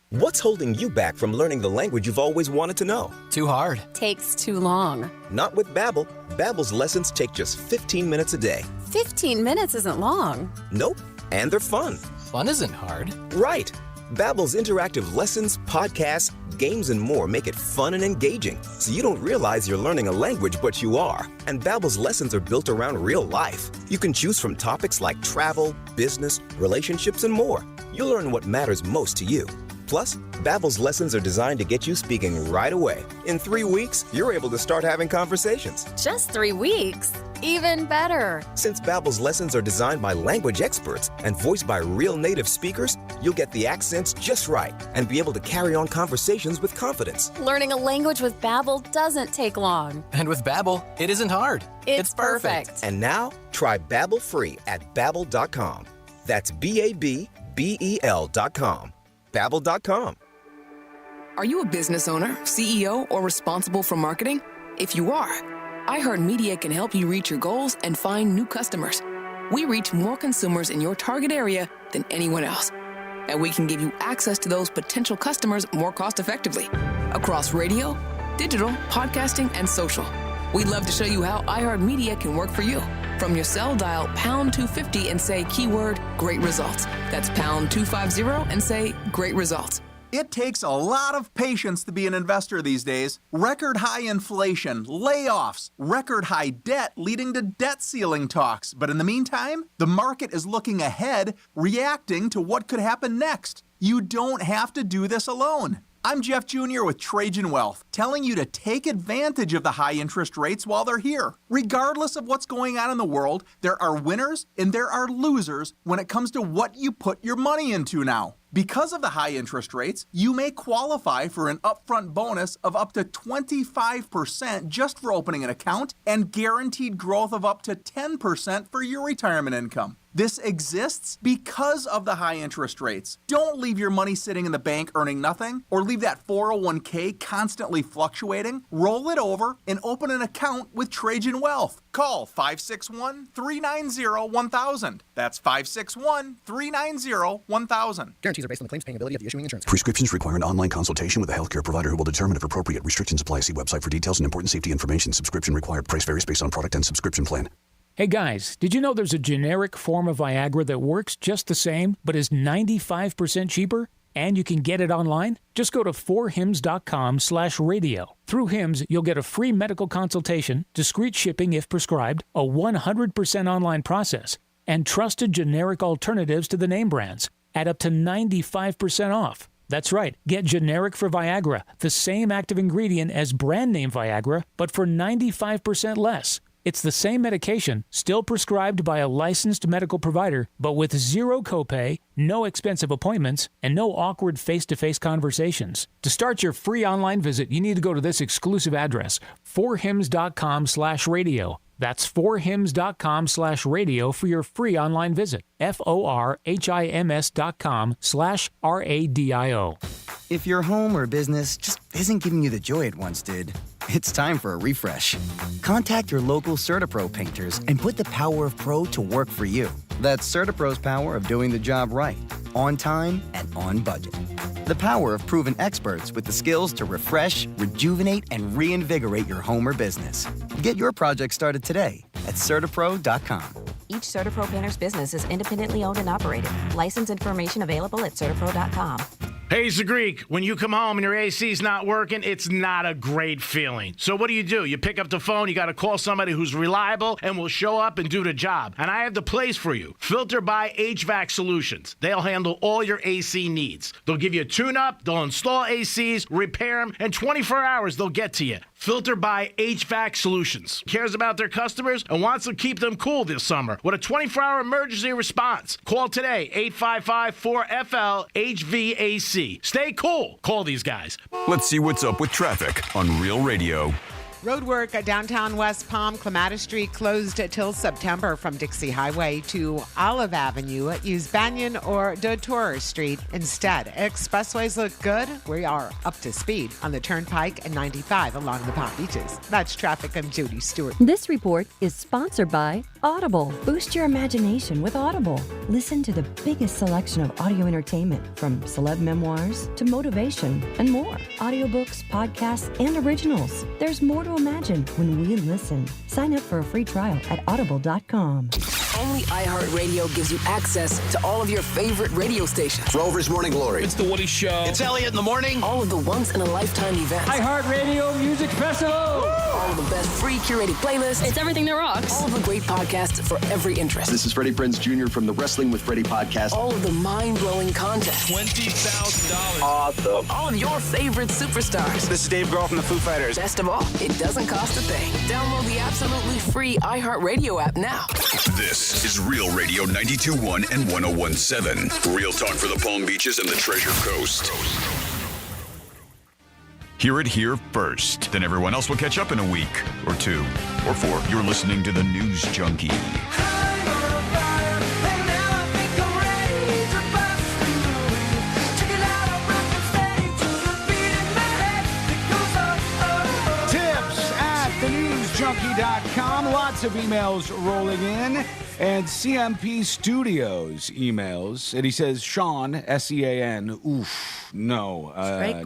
What's holding you back from learning the language you've always wanted to know? Too hard. Takes too long. Not with Babbel. Babbel's lessons take just 15 minutes a day. 15 minutes isn't long. Nope. And they're fun. Fun isn't hard. Right. Babbel's interactive lessons, podcasts, games, and more make it fun and engaging, so you don't realize you're learning a language, but you are. And Babbel's lessons are built around real life. You can choose from topics like travel, business, relationships, and more. You'll learn what matters most to you. Plus, Babbel's lessons are designed to get you speaking right away. In 3 weeks, you're able to start having conversations. Just 3 weeks? Even better. Since Babbel's lessons are designed by language experts and voiced by real native speakers, you'll get the accents just right and be able to carry on conversations with confidence. Learning a language with Babbel doesn't take long. And with Babbel, it isn't hard. It's perfect. And now, try Babbel free at Babbel.com. That's Babbel.com. Babbel.com. Are you a business owner, CEO, or responsible for marketing? If you are, iHeartMedia can help you reach your goals and find new customers. we reach more consumers in your target area than anyone else. And we can give you access to those potential customers more cost-effectively across radio, digital, podcasting, and social. We'd love to show you how iHeartMedia can work for you. From your cell, dial pound 250 and say keyword great results. That's pound 250 and say great results. It takes a lot of patience to be an investor these days. Record high inflation, layoffs, record high debt leading to debt ceiling talks. But in the meantime, the market is looking ahead, reacting to what could happen next. You don't have to do this alone. I'm Jeff Jr. with Trajan Wealth, telling you to take advantage of the high interest rates while they're here. Regardless of what's going on in the world, there are winners and there are losers when it comes to what you put your money into now. Because of the high interest rates, you may qualify for an upfront bonus of up to 25% just for opening an account and guaranteed growth of up to 10% for your retirement income. This exists because of the high interest rates. Don't leave your money sitting in the bank earning nothing, or leave that 401k constantly fluctuating. Roll it over and open an account with Trajan Wealth. Call 561-390-1000. That's 561-390-1000. Guarantees are based on the claims paying ability of the issuing insurance. Prescriptions require an online consultation with a healthcare provider who will determine if appropriate. Restrictions apply. See website for details and important safety information. Subscription required. Price varies based on product and subscription plan. Hey guys, did you know there's a generic form of Viagra that works just the same, but is 95% cheaper? And you can get it online? Just go to 4hims.com/radio. Through Hims, you'll get a free medical consultation, discreet shipping if prescribed, a 100% online process, and trusted generic alternatives to the name brands at up to 95% off. That's right. Get generic for Viagra, the same active ingredient as brand name Viagra, but for 95% less. It's the same medication, still prescribed by a licensed medical provider, but with zero copay, no expensive appointments, and no awkward face-to-face conversations. To start your free online visit, you need to go to this exclusive address, 4hims.com/radio. That's 4hims.com/radio for your free online visit. FORHIMS.com/RADIO. If your home or business just isn't giving you the joy it once did, it's time for a refresh. Contact your local CertaPro painters and put the power of pro to work for you. That's CertaPro's power of doing the job right, on time, and on budget. The power of proven experts with the skills to refresh, rejuvenate, and reinvigorate your home or business. Get your project started today at CertaPro.com. Each CertaPro painter's business is independently owned and operated. License information available at CertaPro.com. Hey, it's the Greek. When you come home and your AC's not working, it's not a great feeling. So what do? You pick up the phone, you got to call somebody who's reliable and will show up and do the job. And I have the place for you. Filter by HVAC Solutions. They'll handle all your AC needs. They'll give you a tune-up, they'll install ACs, repair them, and 24 hours they'll get to you. Filter by HVAC Solutions. Cares about their customers and wants to keep them cool this summer with a 24-hour emergency response. Call today, 855-4FL-HVAC. Stay cool. Call these guys. Let's see what's up with traffic on Real Radio. Roadwork at downtown West Palm, Clematis Street closed till September from Dixie Highway to Olive Avenue. Use Banyan or Dauteur Street instead. Expressways look good. We are up to speed on the Turnpike and 95 along the Palm Beaches. That's traffic. I'm Judy Stewart. This report is sponsored by Audible. Boost your imagination with Audible. Listen to the biggest selection of audio entertainment, from celeb memoirs to motivation and more. Audiobooks, podcasts, and originals. There's more to imagine when we listen. Sign up for a free trial at audible.com. Only iHeartRadio gives you access to all of your favorite radio stations. Rover's Morning Glory. It's The Woody Show. It's Elliot in the Morning. All of the once-in-a-lifetime events. iHeartRadio Music Festival. All of the best free curated playlists. It's everything that rocks. All of the great podcasts for every interest. This is Freddie Prinze Jr. from the Wrestling with Freddie podcast. All of the mind-blowing contests. $20,000. Awesome. All of your favorite superstars. This is Dave Grohl from the Foo Fighters. Best of all, it doesn't cost a thing. Download the absolutely free iHeartRadio app now. This is Real Radio 92.1 and 101.7. Real talk for the Palm Beaches and the Treasure Coast. Hear it here first. Then everyone else will catch up in a week or two or four. You're listening to the News Junkie. Tips at thenewsjunkie.com. Lots of emails rolling in. And CMP Studios emails, and he says, Sean, S-E-A-N, oof, no.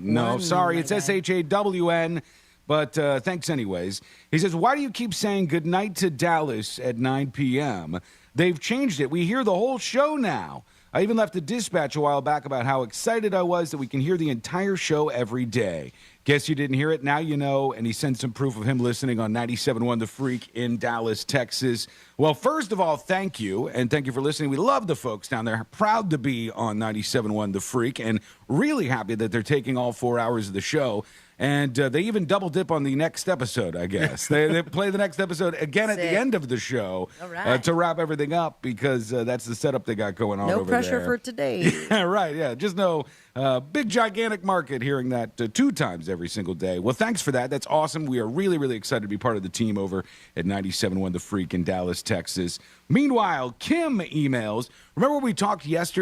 No, sorry, it's S-H-A-W-N, but thanks anyways. He says, why do you keep saying goodnight to Dallas at 9 p.m.? They've changed it. We hear the whole show now. I even left a dispatch a while back about how excited I was that we can hear the entire show every day. Guess you didn't hear it, now you know, and he sent some proof of him listening on 97.1 The Freak in Dallas, Texas. Well, first of all, thank you, and thank you for listening. We love the folks down there, proud to be on 97.1 The Freak, and really happy that they're taking all 4 hours of the show. And they even double dip on the next episode, I guess. they play the next episode again at the end of the show to wrap everything up because that's the setup they got going on over there. No pressure for today. Yeah, right, yeah. Just no big, gigantic market hearing that 2 times every single day. Well, thanks for that. That's awesome. We are really, really excited to be part of the team over at 97.1 The Freak in Dallas, Texas. Meanwhile, Kim emails. Remember when we talked yesterday?